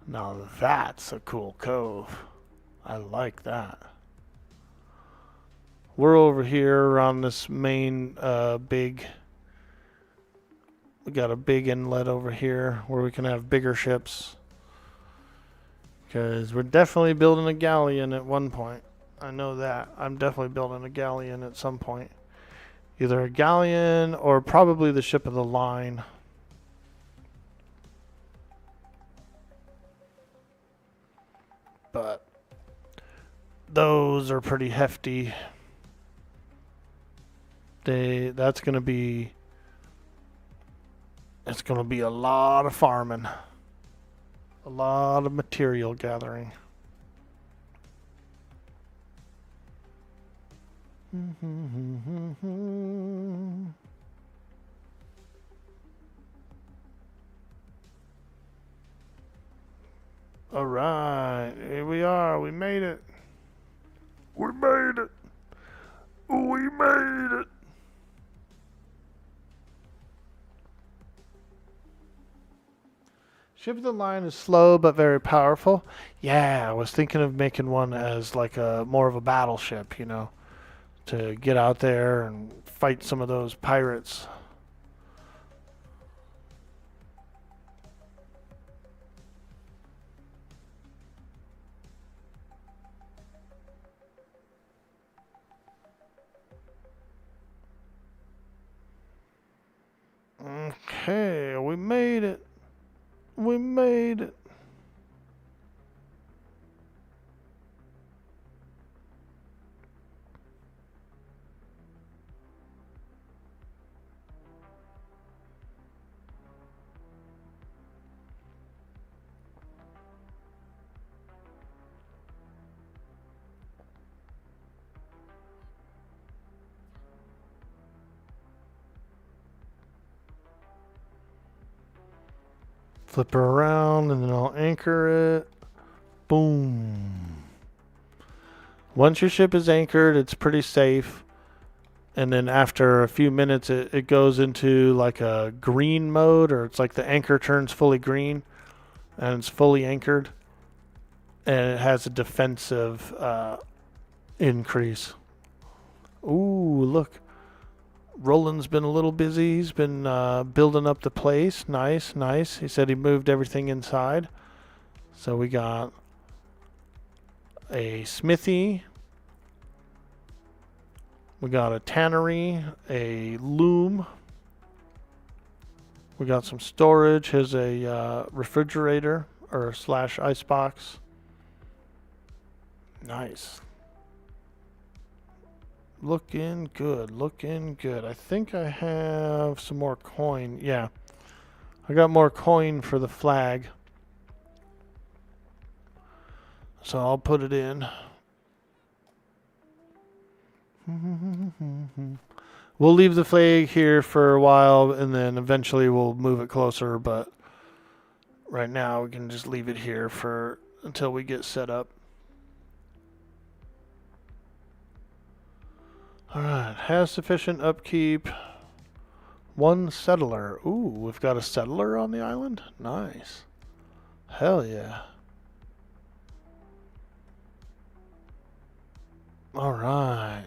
Now that's a cool cove. I like that. We're over here around this main big... We got a big inlet over here where we can have bigger ships. Because we're definitely building a galleon at one point. I know that. I'm definitely building a galleon at some point. Either a galleon or probably the ship of the line. But those are pretty hefty. That's going to be... It's going to be a lot of farming. A lot of material gathering. All right, here we are. We made it. We made it. We made it. Ship of the line is slow but very powerful. Yeah, I was thinking of making one as like a more of a battleship, you know, to get out there and fight some of those pirates. Okay, we made it. We made it. Flip her around and then I'll anchor it. Boom. Once your ship is anchored, it's pretty safe. And then after a few minutes, it goes into like a green mode, or it's like the anchor turns fully green and it's fully anchored. And it has a defensive increase. Ooh, look. Roland's been a little busy. He's been building up the place. Nice, nice. He said he moved everything inside. So we got a smithy. We got a tannery, a loom. We got some storage. Here's a refrigerator or slash icebox. Nice. Looking good, looking good. I think I have some more coin. Yeah. I got more coin for the flag. So I'll put it in. We'll leave the flag here for a while and then eventually we'll move it closer, but right now we can just leave it here for until we get set up. Alright, has sufficient upkeep. One settler. Ooh, we've got a settler on the island? Nice. Hell yeah. Alright.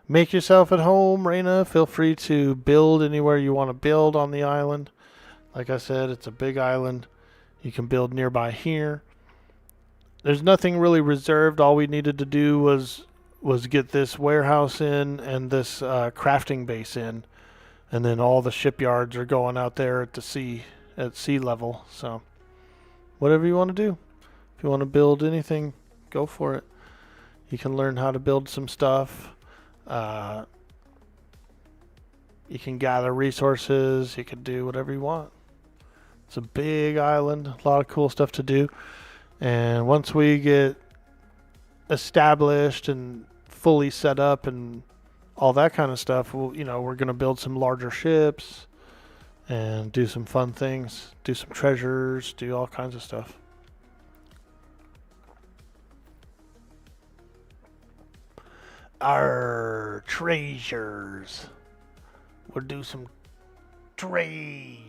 Make yourself at home, Reyna. Feel free to build anywhere you want to build on the island. Like I said, it's a big island. You can build nearby here. There's nothing really reserved. All we needed to do was get this warehouse in and this crafting base in. And then all the shipyards are going out there at sea level. So whatever you want to do. If you want to build anything, go for it. You can learn how to build some stuff. You can gather resources. You can do whatever you want. It's a big island. A lot of cool stuff to do. And once we get established and fully set up and all that kind of stuff, we're going to build some larger ships and do some fun things, do some treasures, do all kinds of stuff. Our treasures. We'll do some treasures.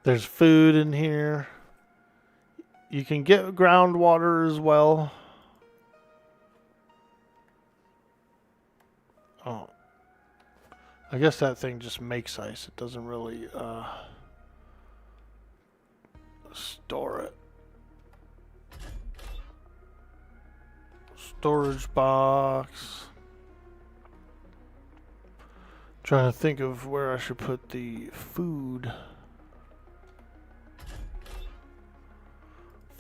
There's food in here. You can get groundwater as well. Oh. I guess that thing just makes ice. It doesn't really store it. Storage box. Trying to think of where I should put the food.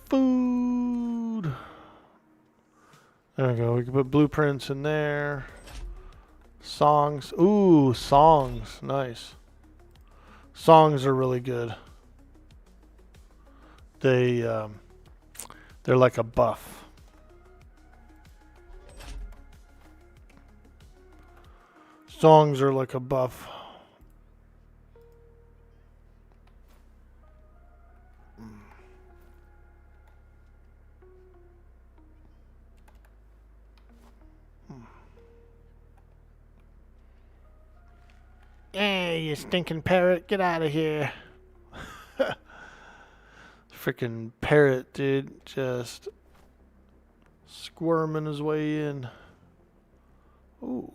Food. There we go. We can put blueprints in there. Songs. Ooh, songs. Nice. Songs are really good. They're like a buff. Songs are like a buff. Hey, you stinking parrot, get out of here. Freaking parrot, dude, just squirming his way in. Ooh.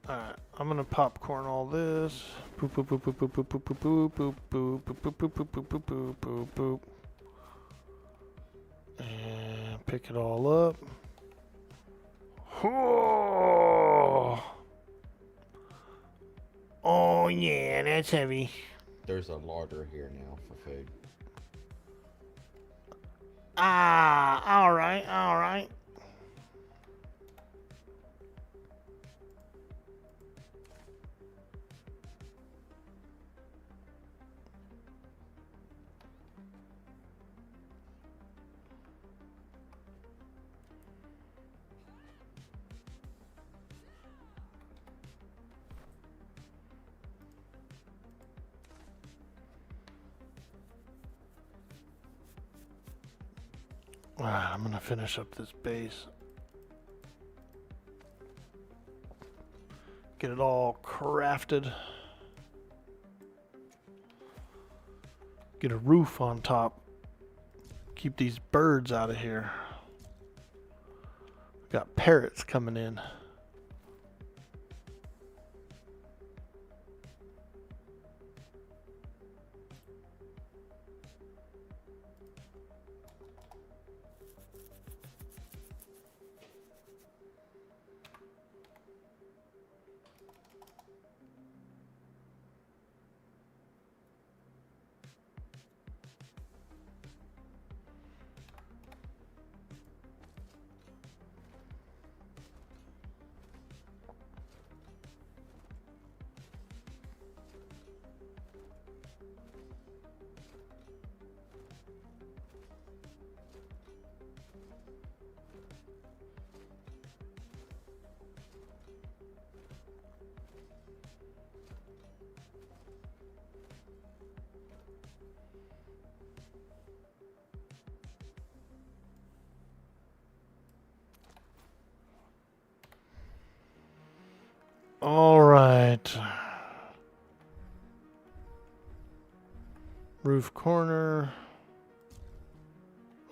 Alright, I'm gonna popcorn all this. Boop boop boop boop boop boop boop boop boop boop boop boop boop boop boop boop boop boop boop. And pick it all up. Oh yeah, that's heavy. There's a larder here now for food. Ah, alright, alright. I'm going to finish up this base. Get it all crafted. Get a roof on top. Keep these birds out of here. Got parrots coming in. All right. Roof corner.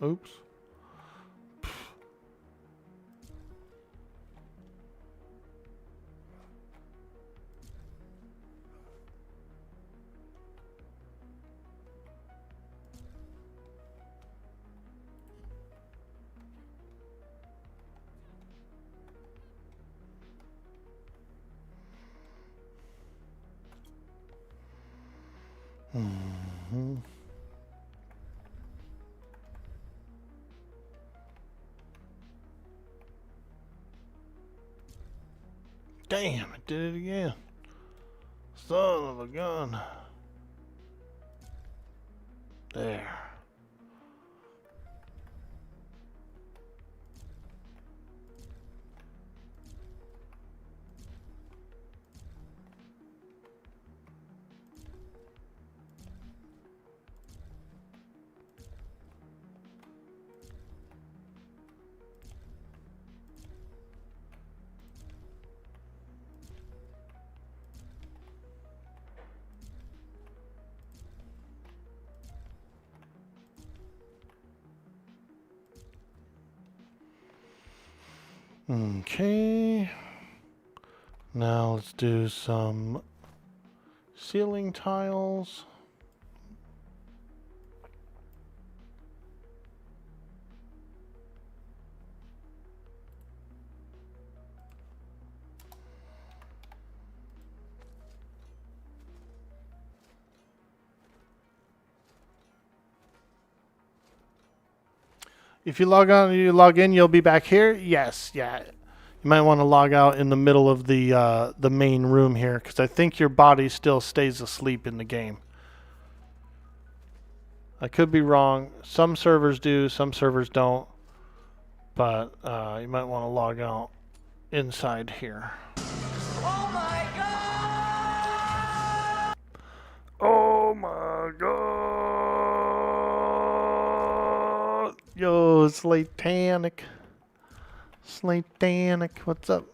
Oops. Damn, it did it again. Son of a gun. There. Okay. Now let's do some ceiling tiles. If you log on, you log in, you'll be back here. Yes, yeah. You might want to log out in the middle of the main room here, because I think your body still stays asleep in the game. I could be wrong. Some servers do, some servers don't. But you might want to log out inside here. Oh my god! Oh my god! Yo, Slatanic. Slatanic, what's up?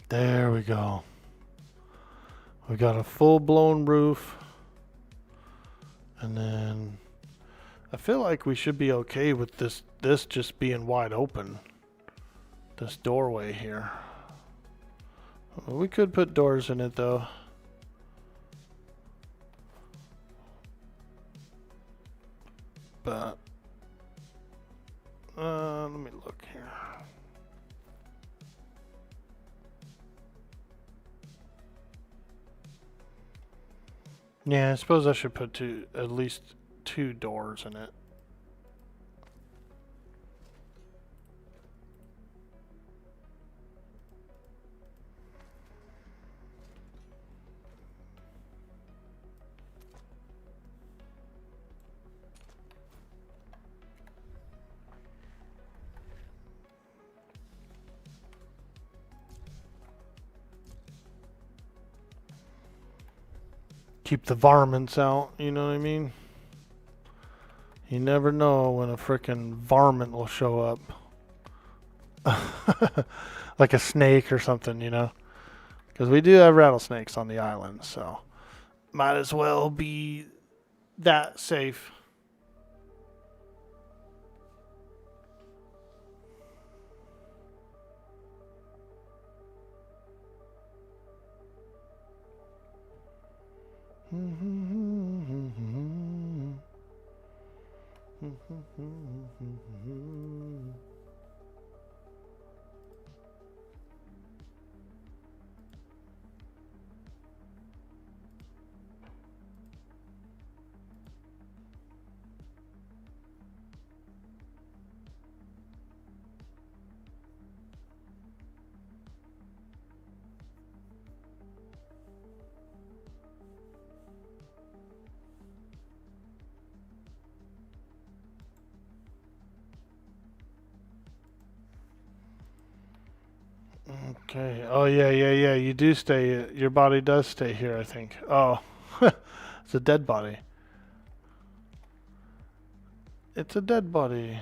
There we go. We got a full-blown roof. And then I feel like we should be okay with this just being wide open. This doorway here. We could put doors in it though. But let me look here. Yeah, I suppose I should put at least two doors in it. Keep the varmints out, you know what I mean? You never know when a frickin' varmint will show up. Like a snake or something, you know? Because we do have rattlesnakes on the island, so might as well be that safe. Okay. Oh, yeah. You do stay. Your body does stay here, I think. Oh. It's a dead body. It's a dead body.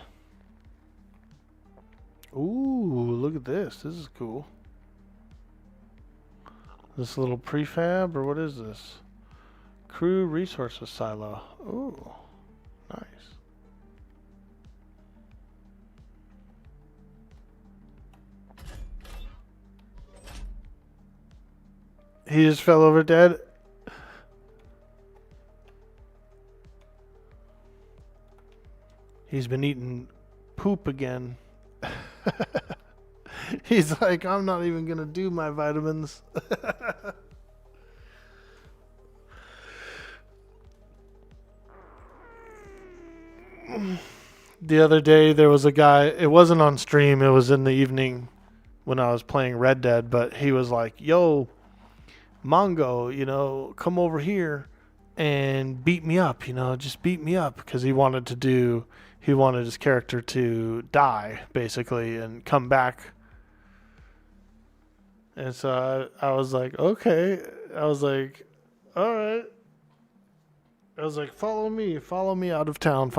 Ooh, look at this. This is cool. This little prefab, or what is this? Crew resources silo. Ooh, nice. He just fell over dead. He's been eating poop again. He's like, I'm not even gonna do my vitamins. The other day there was a guy, it wasn't on stream, it was in the evening when I was playing Red Dead, but he was like, yo, Mongo, you know, come over here and beat me up, you know, just beat me up, because he wanted his character to die basically and come back. And so I was like, okay. I was like, all right. I was like, follow me out of town,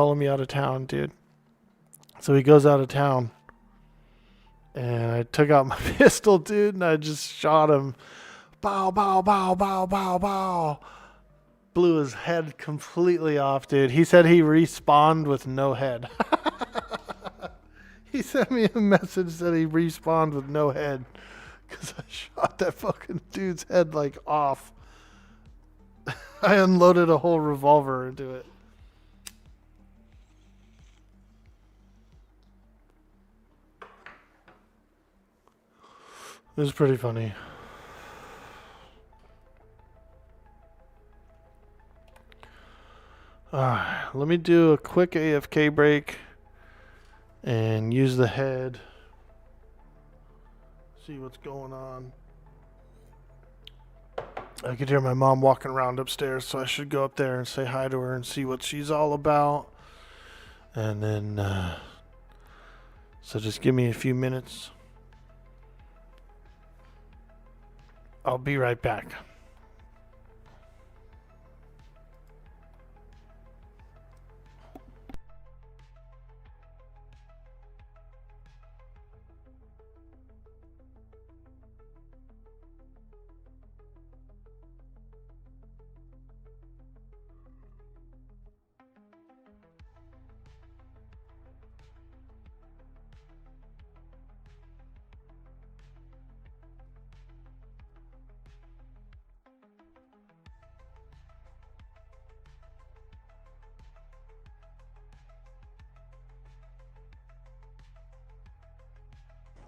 dude. So he goes out of town, and I took out my pistol, dude, and I just shot him. Bow, bow, bow, bow, bow, bow. Blew his head completely off, dude. He said he respawned with no head. He sent me a message that he respawned with no head because I shot that fucking dude's head like off. I unloaded a whole revolver into it. It was pretty funny. Let me do a quick AFK break and use the head. See what's going on. I could hear my mom walking around upstairs, so I should go up there and say hi to her and see what she's all about. And then, so just give me a few minutes. I'll be right back.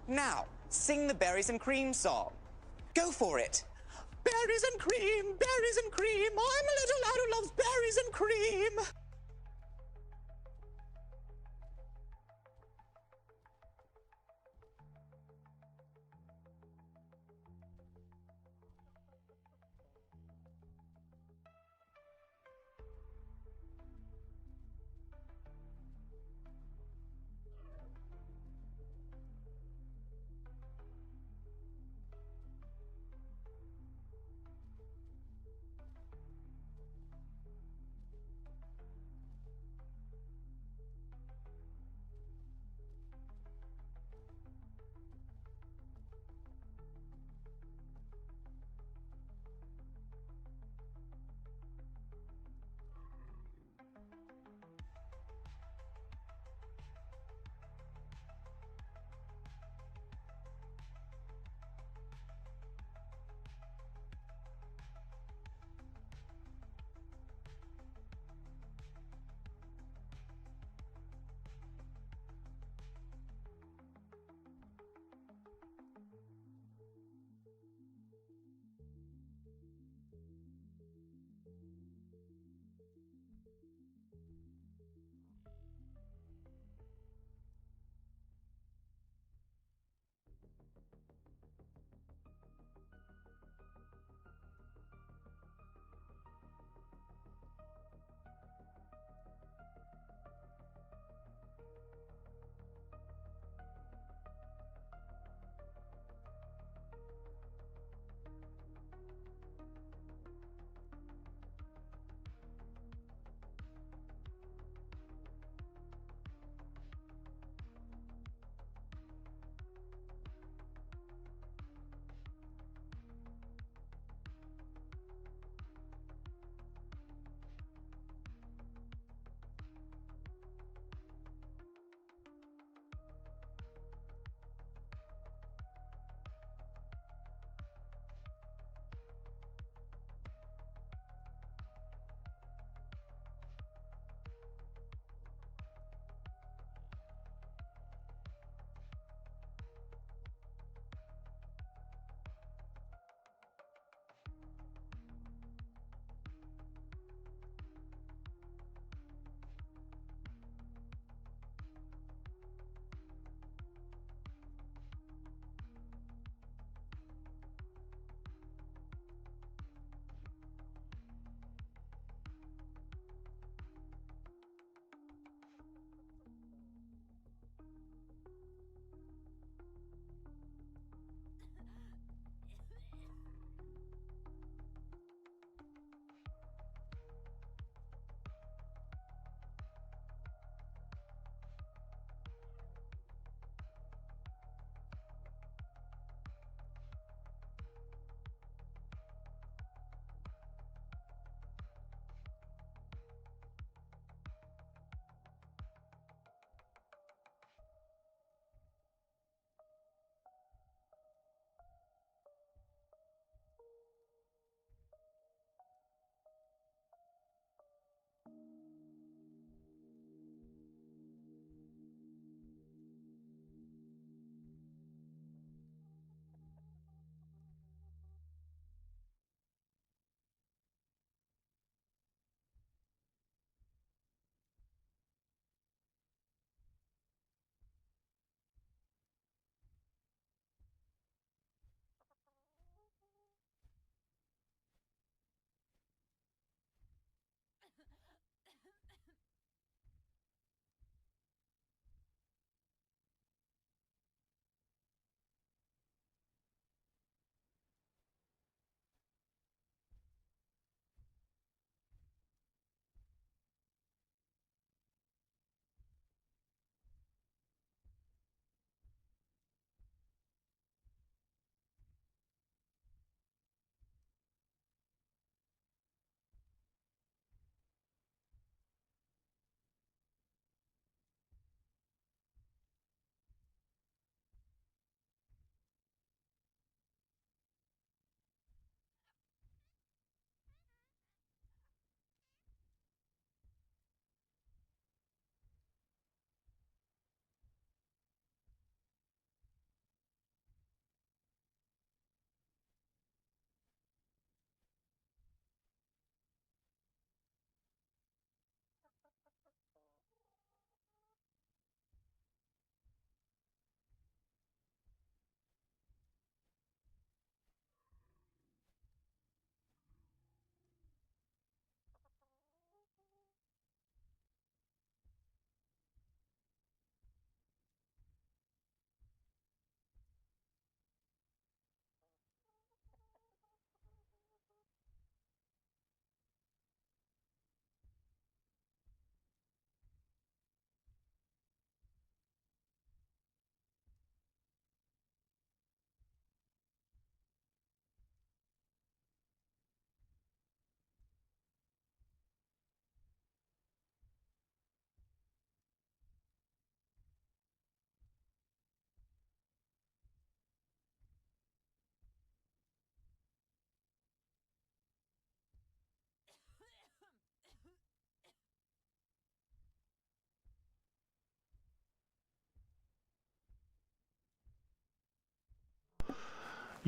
Now, sing the berries and cream song. Go for it. Berries and cream, berries and cream. I'm a little lad who loves berries and cream.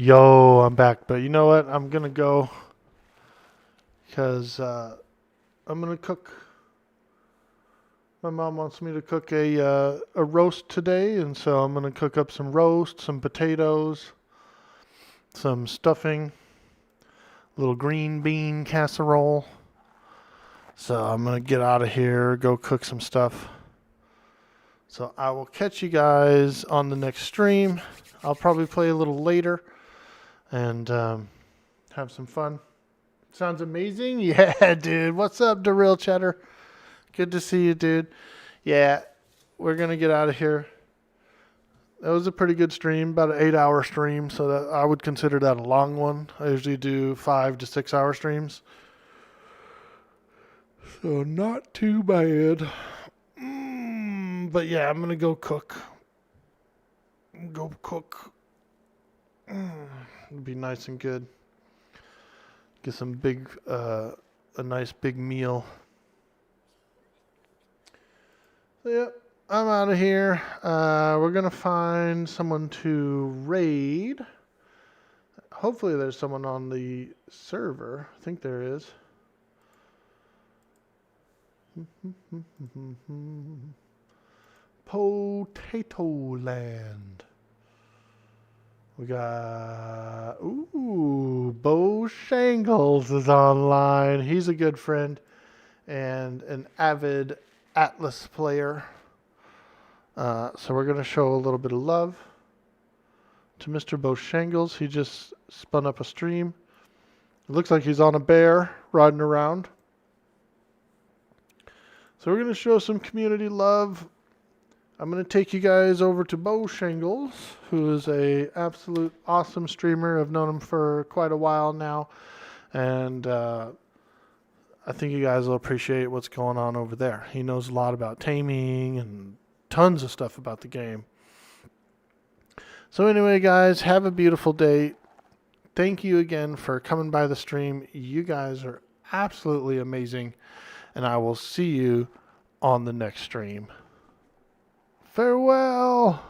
Yo, I'm back. But you know what? I'm going to go because I'm going to cook. My mom wants me to cook a roast today, and so I'm going to cook up some roast, some potatoes, some stuffing, a little green bean casserole. So I'm going to get out of here, go cook some stuff. So I will catch you guys on the next stream. I'll probably play a little later and have some fun. Sounds amazing? Yeah, dude. What's up, the real cheddar? Good to see you, dude. Yeah, we're going to get out of here. That was a pretty good stream, about an 8-hour stream, so that I would consider that a long one. I usually do 5 to 6 hour streams. So not too bad. But yeah, I'm going to go cook. It'll be nice and good. Get some a nice big meal. So yeah, I'm out of here. We're going to find someone to raid. Hopefully there's someone on the server. I think there is. Potato Land. We got, Bo Shangles is online. He's a good friend and an avid Atlas player. So we're going to show a little bit of love to Mr. Bo Shangles. He just spun up a stream. It looks like he's on a bear riding around. So we're going to show some community love. I'm going to take you guys over to Bo Shingles, who is a absolute awesome streamer. I've known him for quite a while now, and I think you guys will appreciate what's going on over there. He knows a lot about taming and tons of stuff about the game. So anyway, guys, have a beautiful day. Thank you again for coming by the stream. You guys are absolutely amazing, and I will see you on the next stream. Farewell.